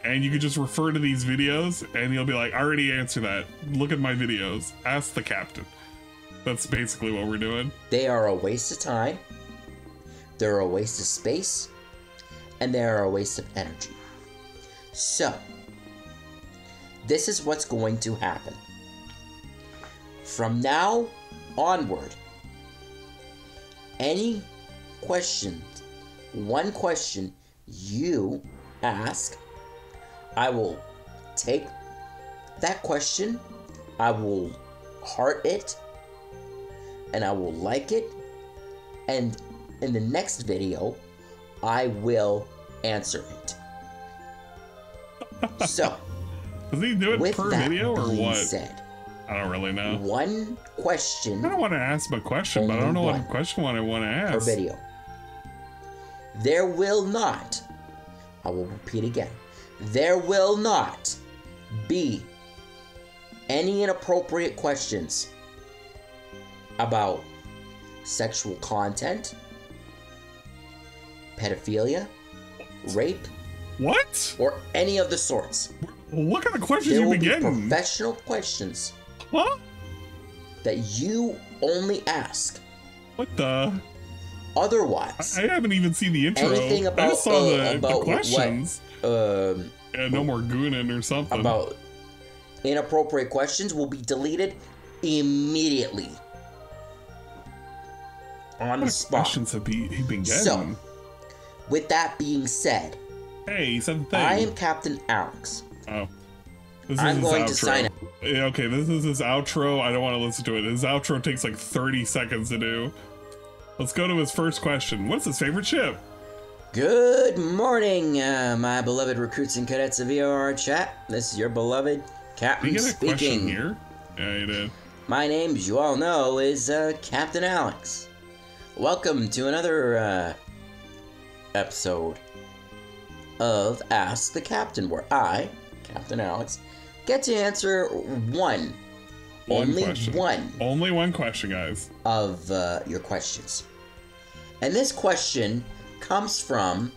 And you could just refer to these videos and he'll be like, I already answered that. Look at my videos. Ask the Captain. That's basically what we're doing. They are a waste of time. They're a waste of space. And they are a waste of energy. So, this is what's going to happen. From now onward, any question, one question you ask, I will take that question, I will heart it, and I will like it, and in the next video, I will answer it. So, does he do it per video or what? Said, I don't really know. One question. I don't want to ask him a question, but I don't know what question I want to ask. Per video. There will not, I will repeat again, there will not be any inappropriate questions about sexual content, pedophilia, rape, what? Or any of the sorts. What kind of questions you be getting? There will be professional questions. What? That you only ask. What the? Otherwise, I haven't even seen the intro. Anything about, I just saw the questions. What, yeah, no more gooning or something. About inappropriate questions will be deleted immediately. On the spot. Questions have he been getting? So, with that being said, hey, he said the thing. I am Captain Alex. Oh. This is I'm his going outro. to sign it. Yeah, okay, this is his outro. I don't want to listen to it. His outro takes like 30 seconds to do. Let's go to his first question. What's his favorite ship? Good morning, my beloved recruits and cadets of VRR chat. This is your beloved Captain Did you get a question speaking. here? Yeah, you did. My name, as you all know, is Captain Alex. Welcome to another episode of Ask the Captain, where I, Captain Alex, get to answer only one question, guys, of your questions. And this question comes from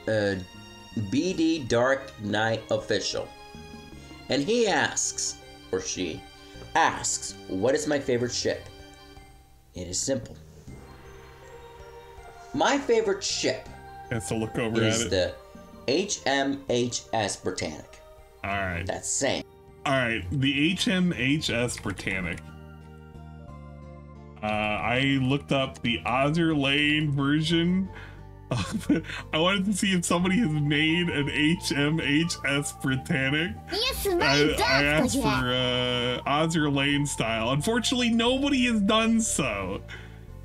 BD Dark Knight Official. And he asks, or she asks, what is my favorite ship? It is simple. My favorite ship is to look over is at it. The HMHS Britannic. Alright. That's same. Alright, the HMHS Britannic. I looked up the Azur Lane version. I wanted to see if somebody has made an HMHS Britannic. Yes, I asked for Azur Lane style. Unfortunately, nobody has done so.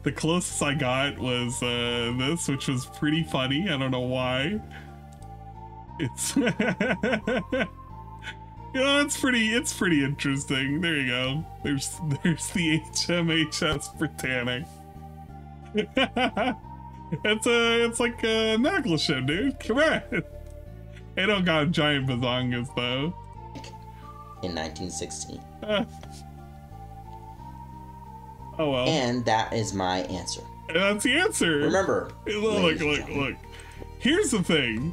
The closest I got was this, which was pretty funny. I don't know why. It's you know, it's pretty interesting. There you go. There's the HMHS Britannic. It's like a necklace ship, dude. Come on. They don't got giant bazongas though. In 1916. Oh well. And that is my answer. And that's the answer. Remember. Look. Here's the thing.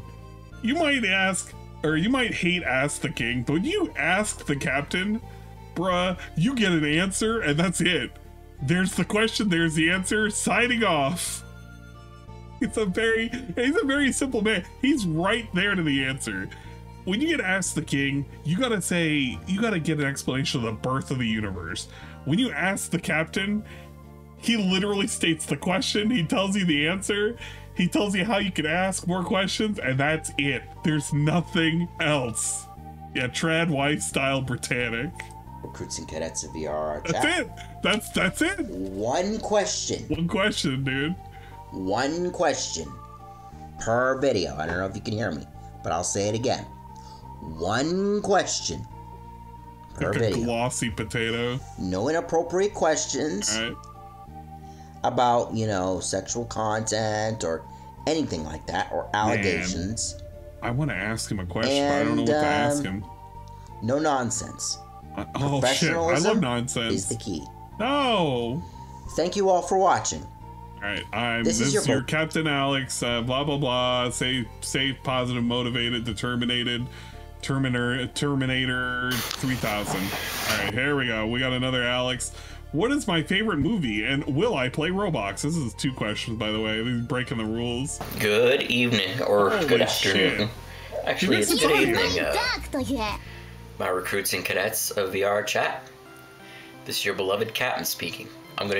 You might ask, or you might hate Ask the King, but when you ask the captain, bruh, you get an answer and that's it. There's the question, there's the answer, signing off. He's a very simple man. He's right there to the answer. When you get Ask the King, you gotta get an explanation of the birth of the universe. When you ask the captain, he literally states the question, he tells you the answer, he tells you how you can ask more questions, and that's it. There's nothing else. Yeah, Trad Wife style Britannic. Recruits and cadets of VRR chat. That's it. That's it. One question. One question, dude. One question per video. I don't know if you can hear me, but I'll say it again. One question per like video. A glossy potato. No inappropriate questions. All right. About, you know, sexual content or anything like that, or allegations. Man, I want to ask him a question, but I don't know what to ask him. No nonsense. Oh shit, I love nonsense. Is the key. No. Thank you all for watching. Alright, this is your Captain Alex, blah blah blah, safe, positive, motivated, determinated, Terminator 3000. Alright, here we go. We got another Alex. What is my favorite movie, and will I play Roblox? This is 2 questions, by the way. This is breaking the rules. Good evening, or good afternoon. Actually, it's good evening, my recruits and cadets of VR chat. This is your beloved Captain speaking.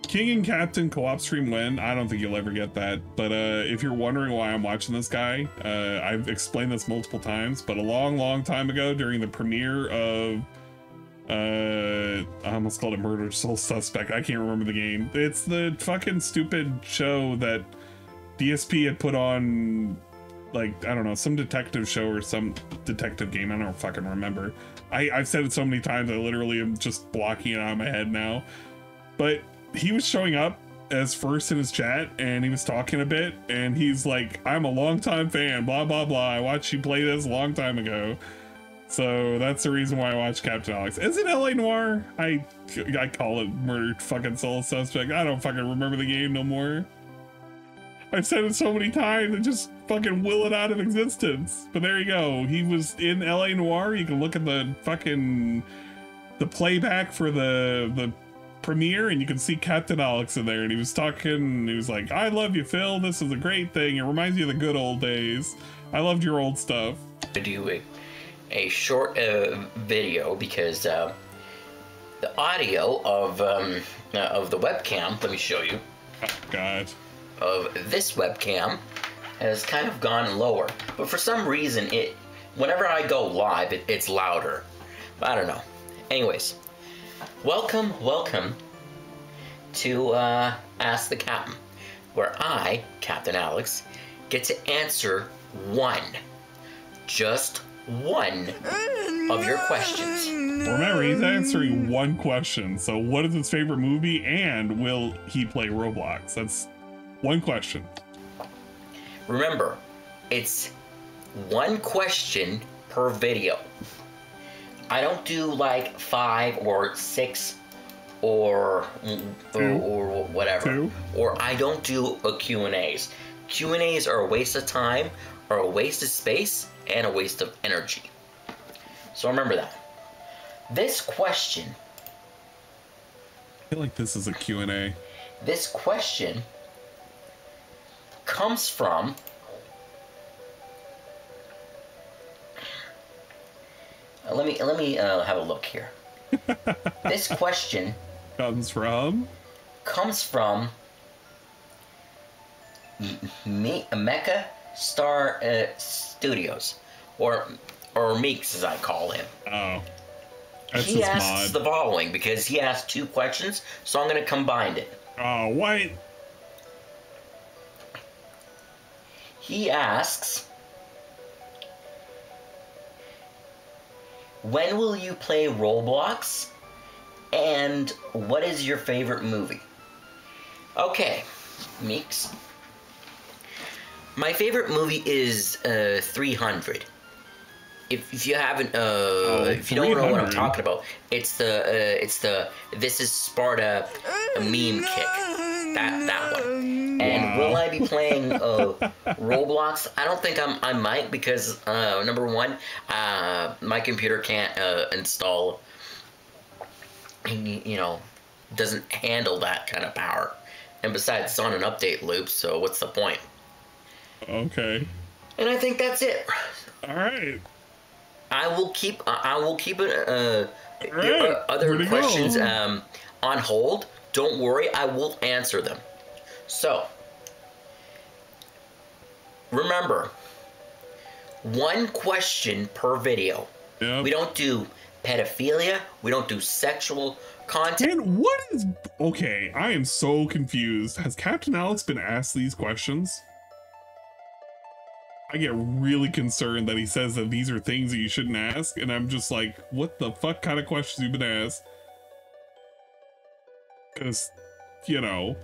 King and Captain co-op stream when? I don't think you'll ever get that. But if you're wondering why I'm watching this guy, I've explained this multiple times, but a long time ago during the premiere of I almost called it Murder Soul Suspect. I can't remember the game. It's the fucking stupid show that DSP had put on, like, I don't know, some detective show or some detective game. I don't fucking remember. I've said it so many times, I literally am just blocking it out of my head now. But he was showing up as first in his chat, and he was talking a bit, and he's like, I'm a longtime fan, blah, blah, blah. I watched you play this a long time ago. So that's the reason why I watch Captain Alex. Is it LA Noire? I call it Murder fucking Soul Suspect. I don't fucking remember the game no more. I've said it so many times and just fucking will it out of existence. But there you go. He was in LA Noire. You can look at the fucking playback for the premiere, and you can see Captain Alex in there, and he was talking, and he was like, I love you, Phil. This is a great thing. It reminds me of the good old days. I loved your old stuff. To do a short video because the audio of the webcam, let me show you. Oh, God. Of this webcam has kind of gone lower, but for some reason whenever I go live it's louder. I don't know. Anyways, welcome to Ask the Captain, where I, Captain Alex, get to answer one, just one of your questions. Remember, he's answering one question. So what is his favorite movie and will he play Roblox? That's one question. Remember, it's one question per video. I don't do like 5 or 6 or whatever. Or I don't do Q&As. Q&As are a waste of time, are a waste of space, and a waste of energy. So remember that. This question... I feel like this is a Q&A. This question comes from... Let me have a look here. This question comes from Mecha Star Studios, or Meeks as I call him. Oh, he asks the following because he asked 2 questions, so I'm going to combine it. Oh, what? He asks, when will you play Roblox? And what is your favorite movie? Okay, Meeks. My favorite movie is 300. If you haven't, if you don't know what I'm talking about, it's the This Is Sparta meme kick. That one. And will I be playing Roblox? I don't think I might because number one, my computer can't install. You know, doesn't handle that kind of power. And besides, it's on an update loop, so what's the point? Okay. And I think that's it. All right. I will keep it. Other questions on hold. Don't worry, I will answer them. So remember, one question per video. Yep. We don't do pedophilia. We don't do sexual content. And what is... Okay, I am so confused. Has Captain Alex been asked these questions? I get really concerned that he says that these are things that you shouldn't ask, and I'm just like, what the fuck kind of questions you've been asked? Because, you know...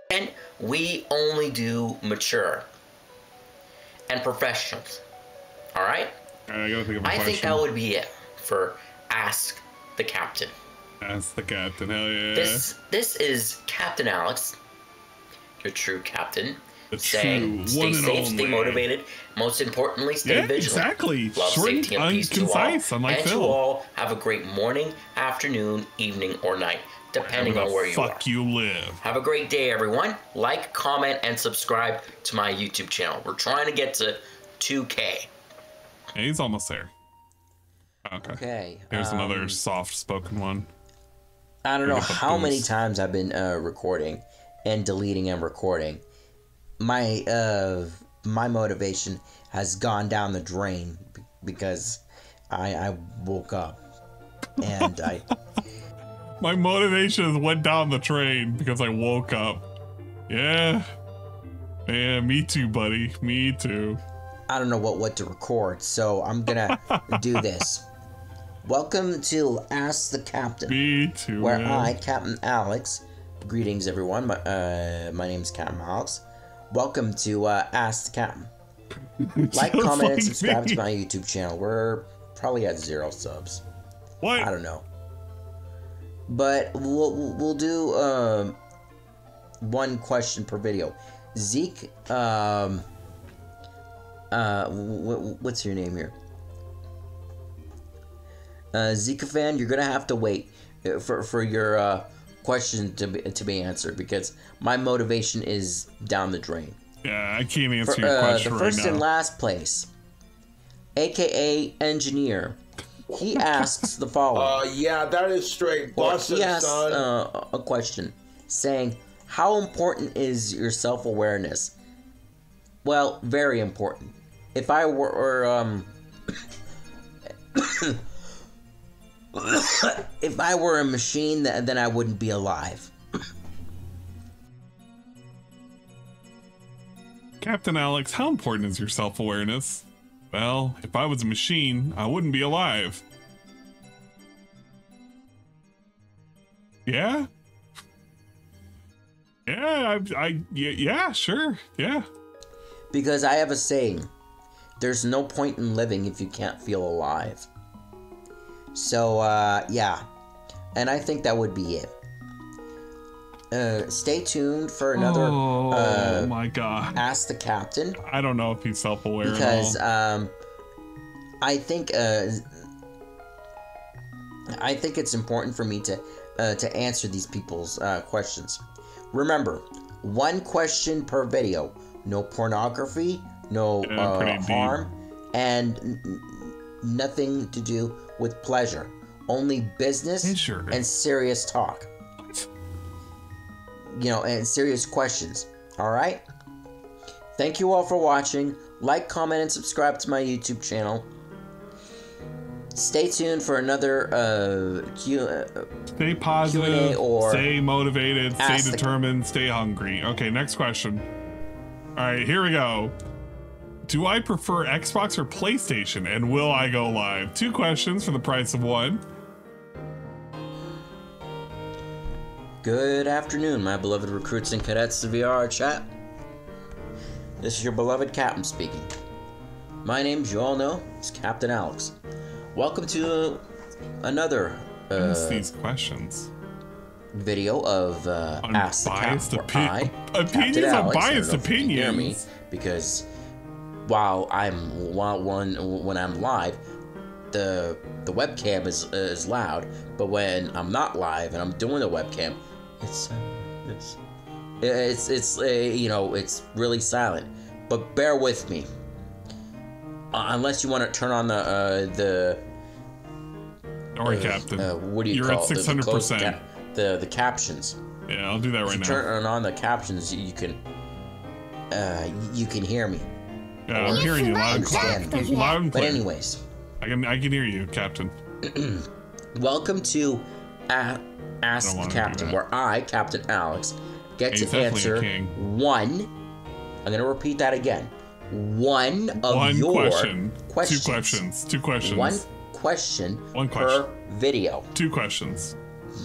And we only do mature and professionals. Alright? I gotta think of a I question. think that would be it for Ask the Captain. Ask the Captain, hell yeah. This is Captain Alex, your true captain, the saying true stay one and safe, only. stay motivated, most importantly, stay Yeah, vigilant. exactly. Love, Short safety, and and peace to all. concise, unlike And Phil. to all, have a great morning, afternoon, evening, or night, depending on where you are. Fuck you live. Have a great day, everyone. Like, comment, and subscribe to my YouTube channel. We're trying to get to 2K. Yeah, he's almost there. Okay. Here's another soft-spoken one. I don't know how many times I've been recording and deleting and recording. My motivation has gone down the drain because I woke up and I... My motivation went down the train because I woke up. Yeah. Yeah, me too, buddy. Me too. I don't know what to record, so I'm gonna do this. Welcome to Ask the Captain. Me too, where man. I, Captain Alex, greetings everyone. My name is Captain Alex. Welcome to Ask the Captain. Like, comment, and subscribe to my YouTube channel. We're probably at 0 subs. What? I don't know. But we'll do one question per video. Zeke, what's your name here? Zika fan, you're gonna have to wait for your question to be answered because my motivation is down the drain. Yeah, I can't answer your question the right first now. and last place, aka Engineer, he asks the following. Yeah, that is straight. He asks a question saying, how important is your self-awareness? Well, very important. If I were if I were a machine, then I wouldn't be alive. Captain Alex, how important is your self-awareness? Well, if I was a machine, I wouldn't be alive. Yeah? Yeah, yeah, sure, yeah. Because I have a saying, there's no point in living if you can't feel alive. So, yeah. And I think that would be it. Stay tuned for another, oh my god. Ask the Captain. I don't know if he's self-aware because, at all. I think it's important for me to answer these people's questions. Remember, 1 question per video. No pornography, no harm, and nothing to do with pleasure. Only business and serious talk. What? You know, and serious questions. Alright? Thank you all for watching. Like, comment, and subscribe to my YouTube channel. Stay tuned for another stay positive, Q&A or stay motivated, stay determined, stay hungry. Okay, next question. Alright, here we go. Do I prefer Xbox or PlayStation, and will I go live? 2 questions for the price of 1. Good afternoon, my beloved recruits and cadets of VR chat. This is your beloved Captain speaking. My name, you all know, is Captain Alex. Welcome to another these questions video of Ask the Captain. Opinions on biased opinions. Me, because when I'm live, the webcam is loud, but when I'm not live and I'm doing the webcam, it's you know, it's really silent. But bear with me. Unless you want to turn on the Alright, Captain. What do you You're call at 600%. The captions. Yeah, I'll do that right now. Turn on the captions. You can hear me. Yeah, I'm hearing you loud and clear. Loud and clear. But anyways, I can hear you, Captain. Welcome to Ask the Captain, where I, Captain Alex, get to answer 1. I'm gonna repeat that again. One your question. questions. 2 questions. 2 questions. 1 question per video. 2 questions.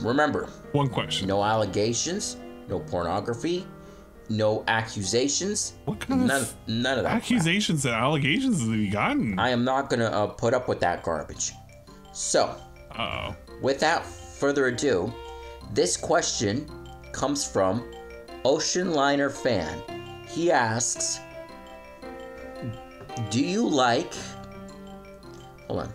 Remember, 1 question. No allegations, no pornography, no accusations. What kind of none of that accusations and allegations have you gotten? I am not gonna put up with that garbage. So, without further ado, this question comes from Ocean Liner Fan. He asks, do you like... Hold on.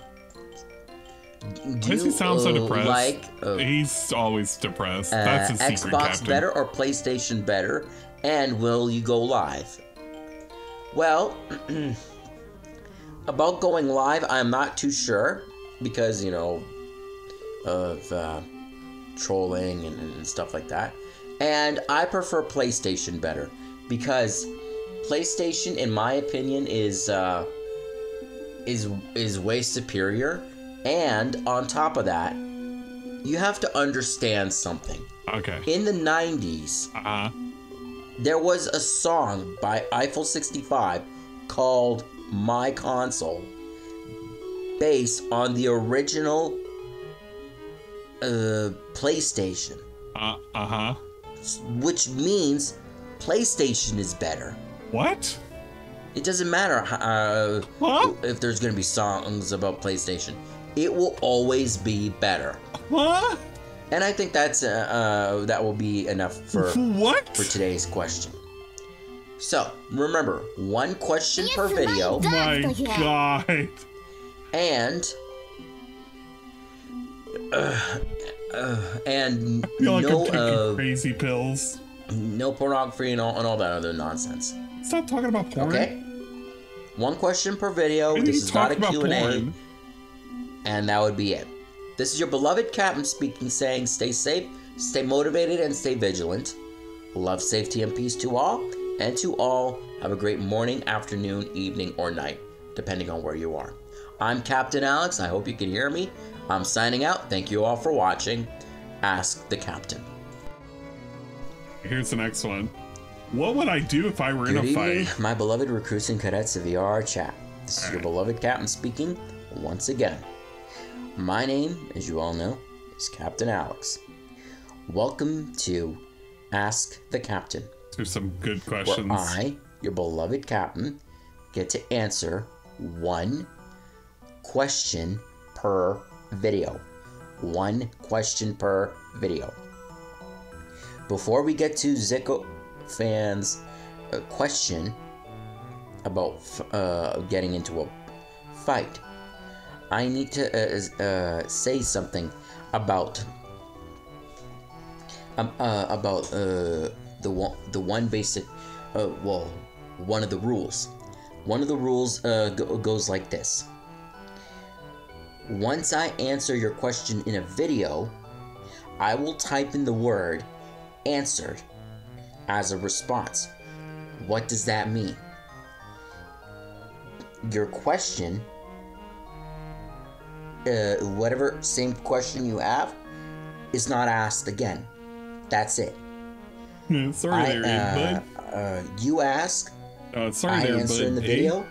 Why does he sound so depressed? He's always depressed. That's his secret, Xbox Captain. better or PlayStation better? And will you go live? Well, about going live, I'm not too sure. Because, you know, of trolling and stuff like that. And I prefer PlayStation better. Because PlayStation, in my opinion, is way superior, and on top of that, you have to understand something. Okay. In the 90s, there was a song by Eiffel 65 called "My Console," based on the original PlayStation. Which means PlayStation is better. What? It doesn't matter if there's going to be songs about PlayStation. It will always be better. What? And I think that's that will be enough for today's question. So remember, 1 question per video. Oh my god! And I feel like I'm taking crazy pills. No pornography and all that other nonsense. Stop talking about porn. Okay. 1 question per video. This is not a Q&A. And that would be it. This is your beloved Captain speaking, saying stay safe, stay motivated, and stay vigilant. Love, safety, and peace to all. And to all, have a great morning, afternoon, evening, or night, depending on where you are. I'm Captain Alex. I hope you can hear me. I'm signing out. Thank you all for watching. Ask the Captain. Here's the next one. What would I do if I were in a evening, fight? my beloved recruits and cadets of VR chat. This is your beloved captain speaking once again. My name, as you all know, is Captain Alex. Welcome to Ask the Captain. There's some good questions. Where I, your beloved captain, get to answer one question per video. One question per video. Before we get to Zico fans' question about getting into a fight, I need to say something about the one basic one of the rules. One of the rules goes like this. Once I answer your question in a video, I will type in the word answered as a response. What does that mean? Your question, whatever same question you have, is not asked again. That's it. Sorry there, bud. You ask, sorry I there, answer bud. in the video,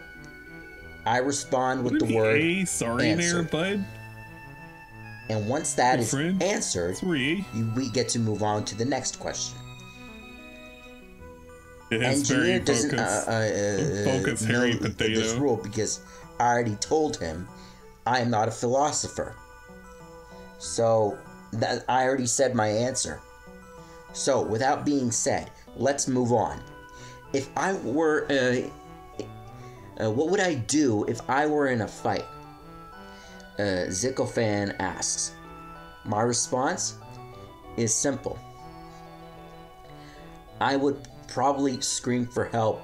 I respond with the word sorry answered. there, bud. And once that is answered, we get to move on to the next question. Engineer doesn't focus, know hairy potato. This rule because I already told him I am not a philosopher. So that I already said my answer. So without being said, let's move on. If I were, what would I do if I were in a fight? Zico fan asks. My response is simple. I would probably scream for help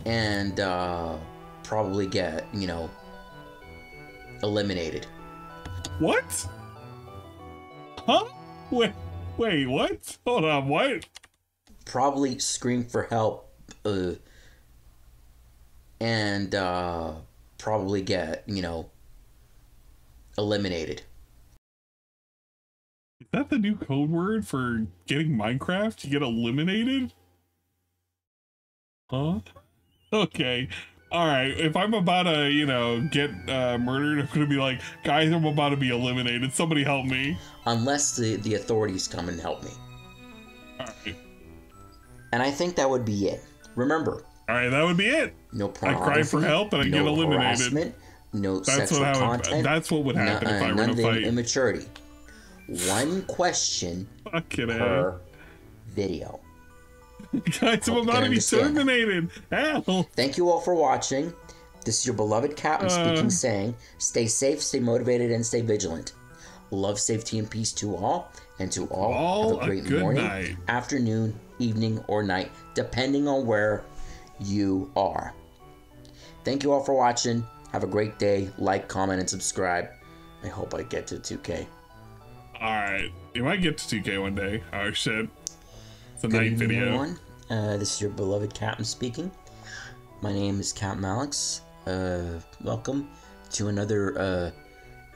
and probably get, eliminated. What? Huh? Wait, what? Hold on, what? Probably scream for help and probably get, eliminated. Is that the new code word for getting Minecraft? You get eliminated? Huh? Okay. Alright, if I'm about to, get murdered, I'm gonna be like, guys, I'm about to be eliminated. Somebody help me. Unless the authorities come and help me. Alright. And I think that would be it. Remember. Alright, that would be it. No I cry for help and I get eliminated. Harassment, no sexual content. That's what would happen if I were in a fight. Immaturity. One question per video. Guys, I'm about to be terminated. Hell. Thank you all for watching. This is your beloved captain speaking, saying, stay safe, stay motivated, and stay vigilant. Love, safety, and peace to all. And to all, have a great morning, afternoon, evening, or night, depending on where you are. Thank you all for watching. Have a great day. Like, comment, and subscribe. I hope I get to 2K. Alright. You might get to 2K one day. Oh, shit. It's a Good night evening, video. Everyone. This is your beloved captain speaking. My name is Captain Alex. Welcome to another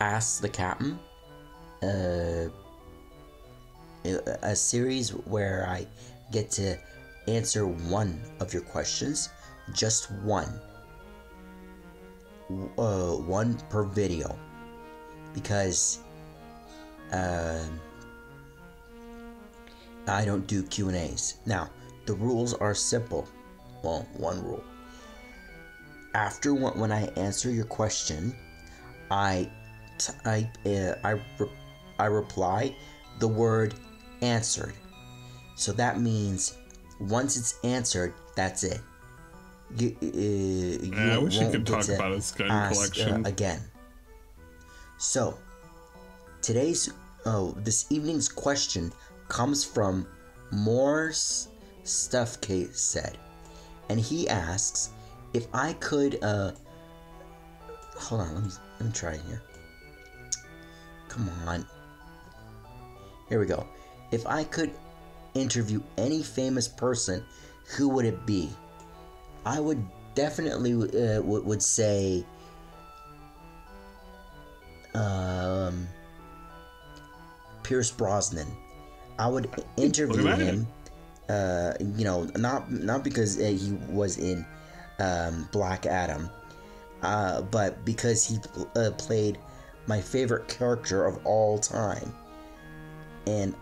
Ask the Captain. A series where I get to answer one of your questions. Just one. One per video. Because I don't do Q&As. Now, the rules are simple. Well, one rule. After when I answer your question, I reply the word answered. So that means once it's answered, that's it. I wish you could talk about his gun collection again. So today's this evening's question comes from Moore's Stuff Case said, and he asks if I could hold on, let me try it here. Come on. Here we go. If I could interview any famous person, who would it be? I would definitely would say Pierce Brosnan. I would interview him You know, not because he was in Black Adam, but because he played my favorite character of all time, and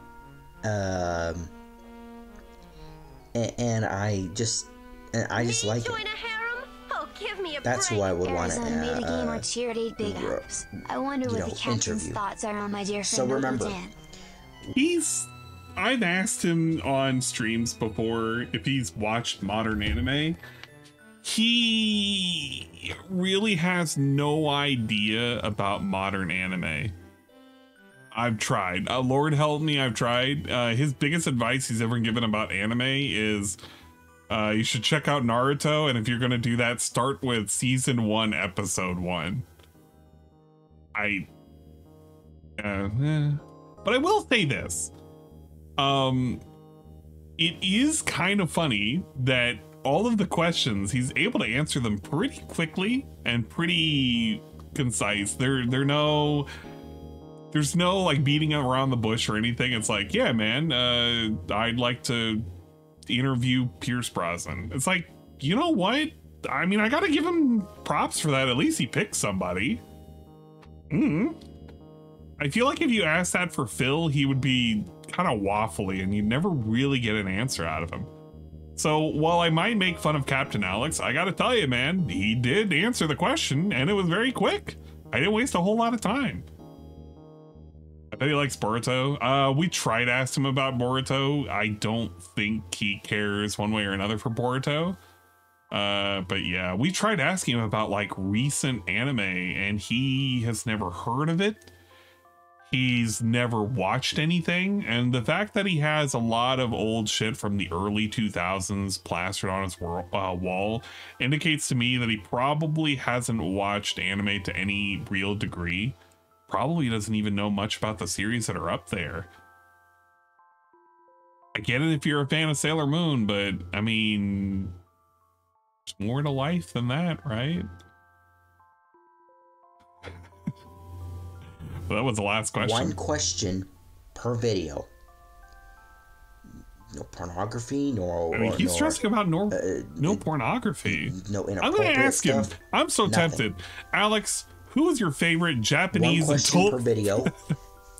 I just like it. That's who I would want to I wonder what the captain's thoughts are on my dear friend. So remember, I've asked him on streams before if he's watched modern anime. He really has no idea about modern anime. I've tried. Lord help me, I've tried. His biggest advice he's ever given about anime is you should check out Naruto, and if you're gonna do that, start with season 1, episode 1. But I will say this. It is kind of funny that all of the questions, he's able to answer them pretty quickly and pretty concise. There's no like beating around the bush or anything. It's like, yeah, man, I'd like to interview Pierce Brosnan. It's like, you know what? I mean, I gotta give him props for that. At least he picked somebody. I feel like if you asked that for Phil, he would be kind of waffly and you'd never really get an answer out of him. So while I might make fun of Captain Alex, I gotta tell you, man, he did answer the question and it was very quick. I didn't waste a whole lot of time. I bet he likes Boruto. We tried to ask him about Boruto. I don't think he cares one way or another for Boruto. But yeah, we tried asking him about like recent anime and he has never heard of it. He's never watched anything, and the fact that he has a lot of old shit from the early 2000s plastered on his wall indicates to me that he probably hasn't watched anime to any real degree. Probably doesn't even know much about the series that are up there. I get it if you're a fan of Sailor Moon, but I mean, there's more to life than that, right? Well, that was the last question. One question per video. No pornography, no. I mean, he's stressing about no pornography. No inappropriate I'm going to ask him. stuff, I'm so tempted. Alex, who is your favorite Japanese One question per video,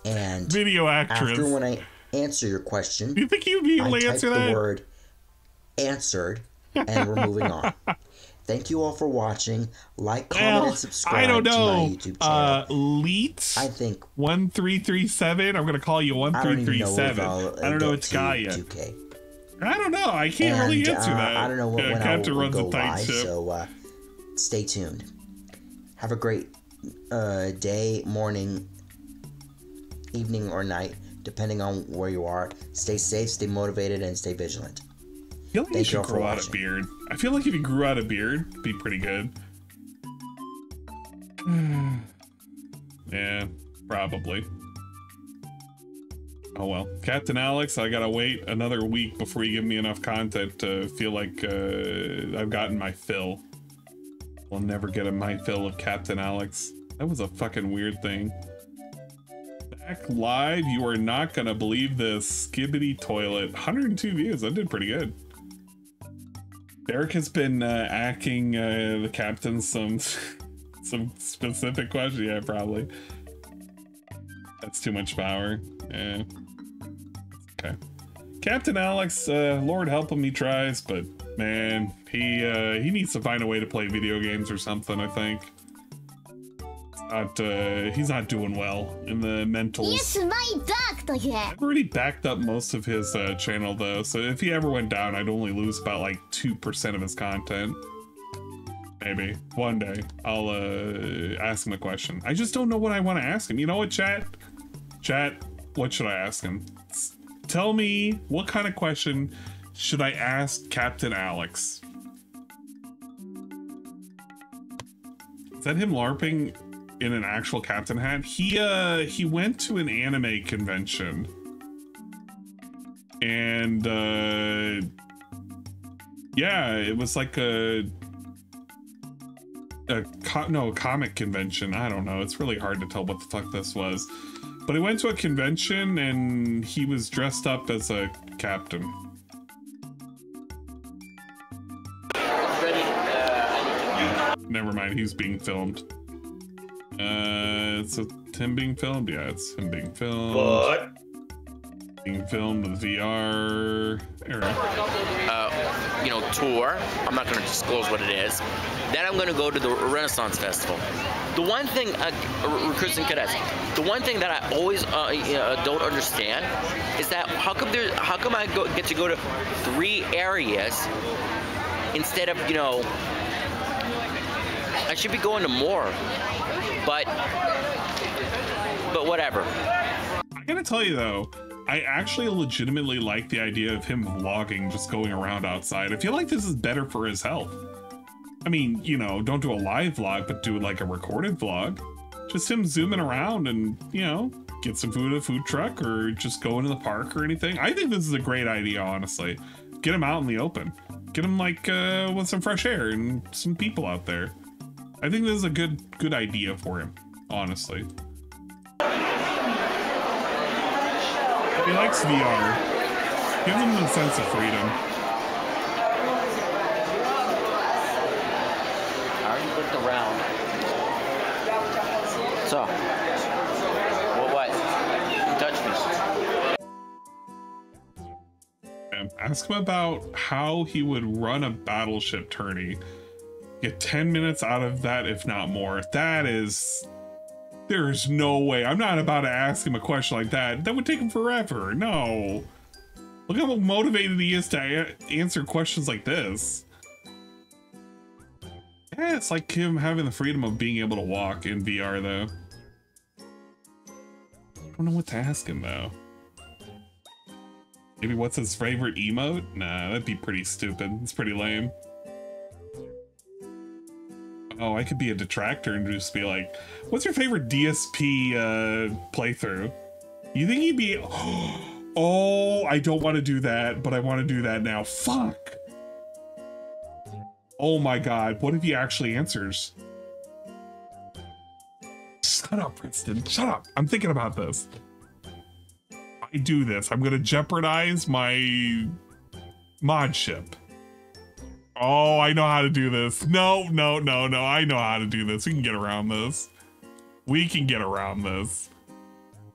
and video actress? After when I answer your question, do you think you'd be able to answer that? The word answered, and we're moving on. Thank you all for watching. Like, comment, and subscribe I don't know. to my YouTube channel. Leet, I think 1337. I'm gonna call you 1337. I don't know what you got yet. 2K. I don't know. I can't really answer that. I don't know when Captain I'll go runs a tight live, ship. so stay tuned. Have a great day, morning, evening, or night, depending on where you are. Stay safe, stay motivated, and stay vigilant. I feel like you should grow out a beard. I feel like if you grew out a beard, it'd be pretty good. Yeah, probably. Oh well. Captain Alex, I gotta wait another week before you give me enough content to feel like I've gotten my fill. We'll never get my fill of Captain Alex. That was a fucking weird thing. Back live, you are not gonna believe this. Skibbity toilet. 102 views, that did pretty good. Derek has been asking the captain some specific questions. Yeah, probably. That's too much power. Yeah. Okay. Captain Alex, Lord help him, he tries, but man, he needs to find a way to play video games or something, I think. He's not doing well in the mentals. I've already backed up most of his channel though, so if he ever went down, I'd only lose about like 2% of his content. Maybe one day I'll ask him a question. I just don't know what I want to ask him. You know what, chat, what should I ask him? Tell me, what kind of question should I ask Captain Alex? Is that him LARPing in an actual captain hat? He went to an anime convention and yeah, it was like a comic convention. I don't know, it's really hard to tell what the fuck this was, but he went to a convention and he was dressed up as a captain. never mind. He's being filmed. It's him being filmed. Yeah, it's him being filmed. What? Being filmed with VR. Tour. I'm not going to disclose what it is. Then I'm going to go to the Renaissance Festival. The one thing, Chris and Cadets, the one thing that I always don't understand is that how come I get to go to 3 areas instead of, I should be going to more, but whatever. I gotta tell you though, I actually legitimately like the idea of him vlogging, just going around outside. I feel like this is better for his health. I mean, don't do a live vlog, but do like a recorded vlog. Just him zooming around and, get some food at a food truck or just go into the park or anything. I think this is a great idea, honestly. Get him out in the open. Get him like with some fresh air and some people out there. I think this is a good idea for him, honestly. He likes VR. Gives him the sense of freedom. I already looked around. So, what? Touch me. Ask him about how he would run a battleship tourney. Get 10 minutes out of that, if not more. There's no way. I'm not about to ask him a question like that. That would take him forever. No. Look how motivated he is to answer questions like this. Yeah, it's like him having the freedom of being able to walk in VR, though. I don't know what to ask him, though. Maybe what's his favorite emote? Nah, that'd be pretty stupid. It's pretty lame. Oh, I could be a detractor and just be like, what's your favorite DSP playthrough? You think he'd be... Oh, I don't want to do that, but I want to do that now. Fuck! Oh my god, what if he actually answers? Shut up, Princeton. Shut up. I'm thinking about this. I do this. I'm gonna jeopardize my mod ship. Oh, I know how to do this. No. I know how to do this. We can get around this.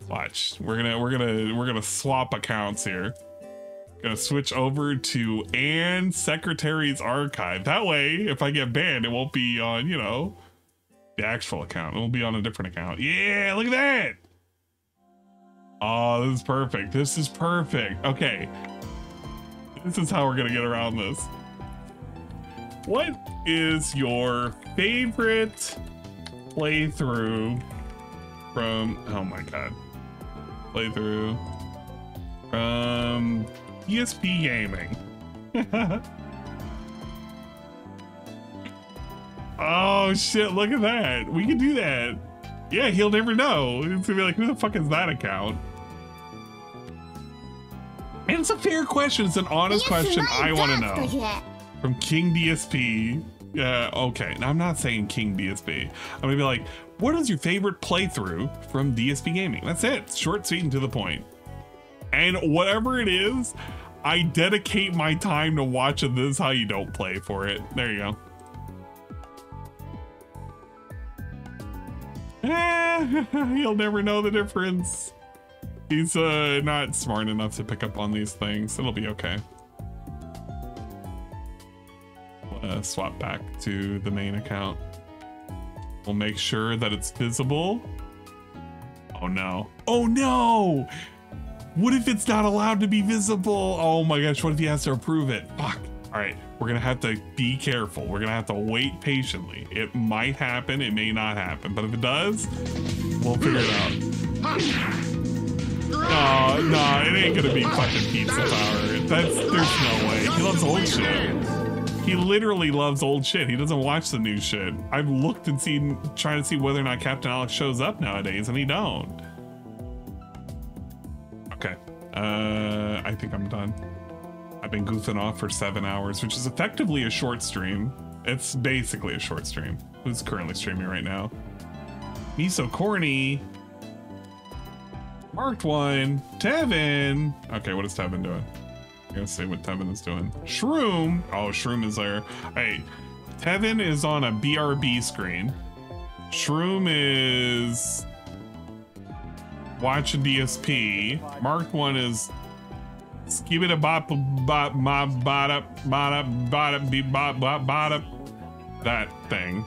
Watch. We're gonna swap accounts here. Gonna switch over to Anne Secretary's archive. That way, if I get banned, it won't be on, the actual account. It will be on a different account. Yeah, look at that. Oh, this is perfect. Okay. This is how we're gonna get around this. What is your favorite playthrough from, oh my god, playthrough from PSP gaming? Oh shit, look at that. We can do that. Yeah, he'll never know. It's gonna be like, who the fuck is that account? And it's a fair question. It's an honest question. I want to know. From King DSP. Okay. Now, I'm not saying King DSP. I'm gonna be like, what is your favorite playthrough from DSP Gaming? That's it. Short, sweet, and to the point. And whatever it is, I dedicate my time to watching this how you don't play for it. There you go. He'll never know the difference. He's not smart enough to pick up on these things. It'll be okay. Swap back to the main account. We'll make sure that it's visible. Oh no. Oh no! What if it's not allowed to be visible? Oh my gosh, what if he has to approve it? Fuck. All right, we're gonna have to be careful. We're gonna have to wait patiently. It might happen, it may not happen, but if it does, we'll figure it out. No, it ain't gonna be fucking pizza power. There's no way. He loves old shit. He literally loves old shit. He doesn't watch the new shit. I've looked and trying to see whether or not Captain Alex shows up nowadays, and he don't. Okay, I think I'm done. I've been goofing off for 7 hours, which is effectively a short stream. It's basically a short stream. Who's currently streaming right now? Me so corny. Marked one. Tevin. Okay, what is Tevin doing? I'm gonna see what Tevin is doing. Shroom. Oh, Shroom is there. Hey, Tevin is on a BRB screen. Shroom is watching DSP. Marked one is skip it a bop bop bop that thing.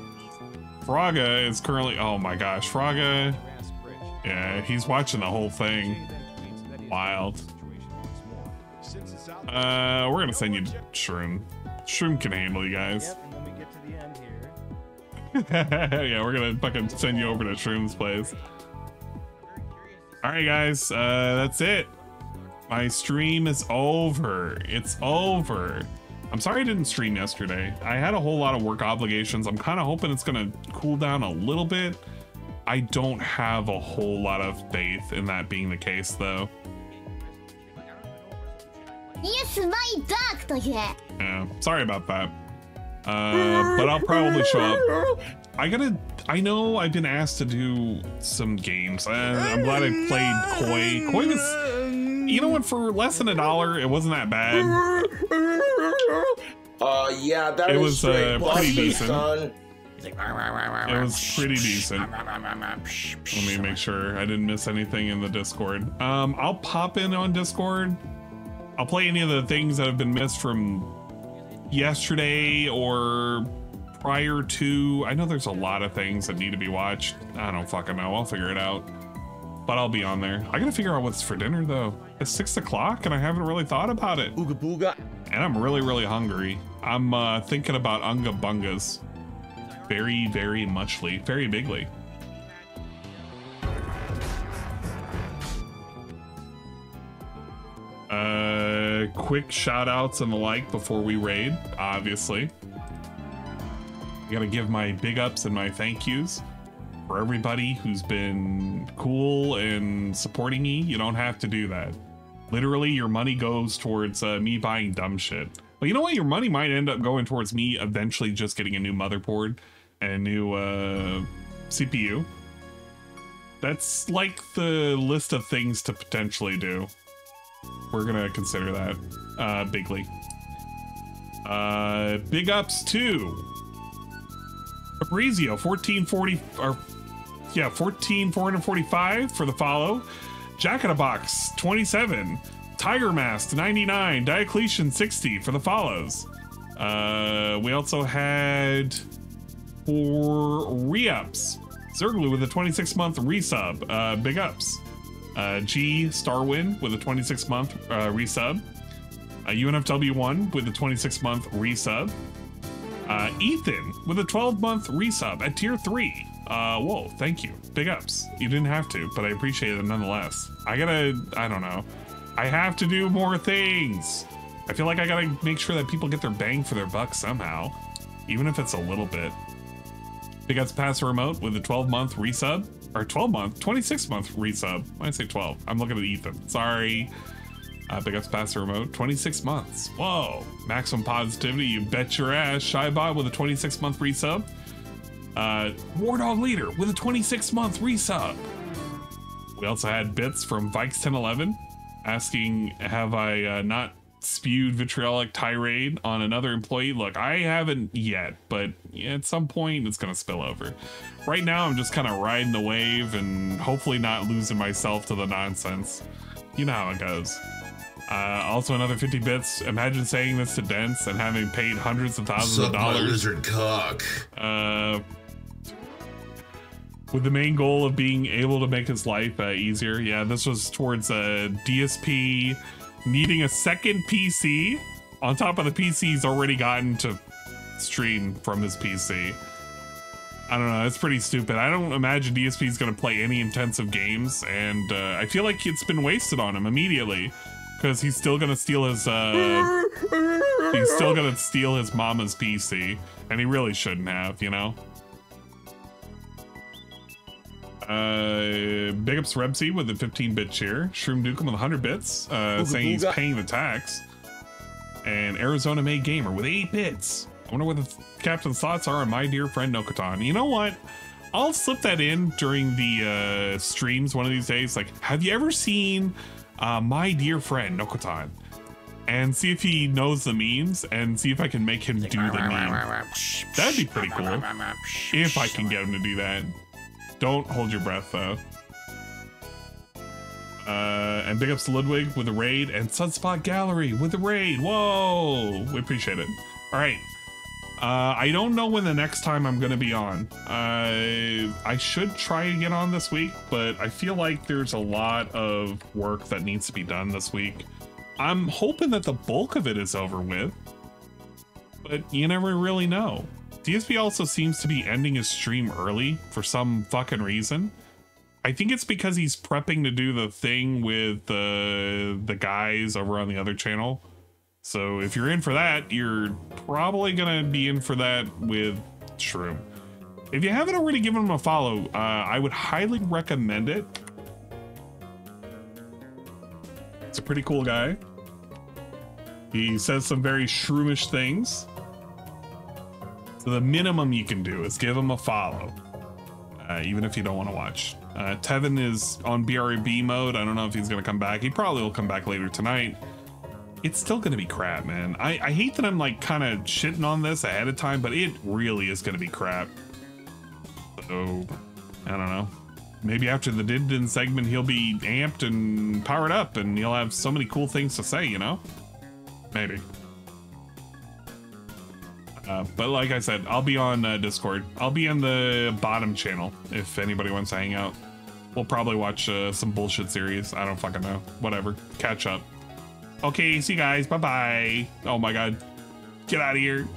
Fraga is currently, oh my gosh, Fraga, yeah, he's watching the whole thing. Wild. We're gonna send you Shroom. Shroom can handle you guys. Yeah, we're gonna fucking send you over to Shroom's place. Alright guys, that's it. My stream is over. It's over. I'm sorry I didn't stream yesterday. I had a whole lot of work obligations. I'm kind of hoping it's gonna cool down a little bit. I don't have a whole lot of faith in that being the case though. Yeah, sorry about that. But I'll probably show up. I know I've been asked to do some games, and I'm glad I played Koi. Koi was, you know what, for less than $1, it wasn't that bad. Yeah, that it was pretty decent. Like, it was pretty decent. Let me make sure I didn't miss anything in the Discord. I'll pop in on Discord. I'll play any of the things that have been missed from yesterday or prior to. I know there's a lot of things that need to be watched. I don't fucking know. I'll figure it out. But I'll be on there. I gotta figure out what's for dinner though. It's 6 o'clock and I haven't really thought about it. Ooga booga. And I'm really, really hungry. I'm thinking about Unga Bungas. Very, very muchly. Very bigly. Quick shout outs and the like before we raid, obviously. I gotta give my big ups and my thank yous for everybody who's been cool and supporting me. You don't have to do that. Literally, your money goes towards me buying dumb shit. But you know what? Your money might end up going towards me eventually just getting a new motherboard and a new CPU. That's like the list of things to potentially do. We're gonna consider that bigly. Big ups to Fabrizio 1440 or yeah 14445 for the follow. Jack in a Box 27, Tiger Mask 99, Diocletian 60 for the follows. We also had 4 re-ups. Zerglu with a 26-month resub. Big ups. G Starwin with a 26-month resub. UNFW1 with a 26-month resub. Ethan with a 12-month resub at tier 3. Whoa, thank you. Big ups. You didn't have to, but I appreciate it nonetheless. I don't know. I have to do more things. I feel like I gotta make sure that people get their bang for their buck somehow, even if it's a little bit. Big ups Passer Remote with a 12-month resub. Or 26-month resub. Why did I say 12? I'm looking at Ethan. Sorry. Big ups Passer Remote. 26 months. Whoa. Maximum Positivity. You bet your ass. Shybot with a 26-month resub. War Dog Leader with a 26-month resub. We also had bits from Vikes1011 asking, have I not spewed vitriolic tirade on another employee? Look, I haven't yet, but at some point it's gonna spill over. Right now I'm just kind of riding the wave and hopefully not losing myself to the nonsense. You know how it goes. Also another 50 bits. Imagine saying this to Dents and having paid hundreds of thousands of dollars. My lizard cock. With the main goal of being able to make his life easier. Yeah, this was towards DSP needing a second PC on top of the PC he's already gotten to stream from his PC. I don't know, it's pretty stupid. I don't imagine DSP is going to play any intensive games, and I feel like it's been wasted on him immediately because he's still going to steal his mama's PC, and he really shouldn't have, you know. Big ups Rebsy with the 15-bit cheer. Shroom Dukem with 100 bits, saying he's paying the tax. And Arizona Made Gamer with 8 bits. I wonder what the captain's thoughts are on my dear friend Nokotan. You know what? I'll slip that in during the streams one of these days. Like, have you ever seen my dear friend Nokotan? and see if he knows the memes and see if I can make him do the meme. That'd be pretty cool. If I can get him to do that. Don't hold your breath though. And big ups to Ludwig with a raid and Sunspot Gallery with a raid. Whoa, we appreciate it. All right. I don't know when the next time I'm gonna be on. I should try to get on this week, but I feel like there's a lot of work that needs to be done this week. I'm hoping that the bulk of it is over with, but you never really know. DSP also seems to be ending his stream early for some fucking reason. I think it's because he's prepping to do the thing with the guys over on the other channel. So if you're in for that, you're probably gonna be in for that with Shroom. If you haven't already given him a follow, I would highly recommend it. It's a pretty cool guy. He says some very shroomish things. So the minimum you can do is give him a follow, even if you don't want to watch. Tevin is on BRB mode. I don't know if he's going to come back. He probably will come back later tonight. It's still going to be crap, man. I hate that I'm like kind of shitting on this ahead of time, but it really is going to be crap. So, I don't know. Maybe after the Din segment, he'll be amped and powered up and he'll have so many cool things to say, you know? Maybe. But like I said, I'll be on Discord. I'll be in the bottom channel if anybody wants to hang out. We'll probably watch some bullshit series. I don't fucking know. Whatever. Catch up. Okay, see you guys. Bye-bye. Oh my god. Get out of here.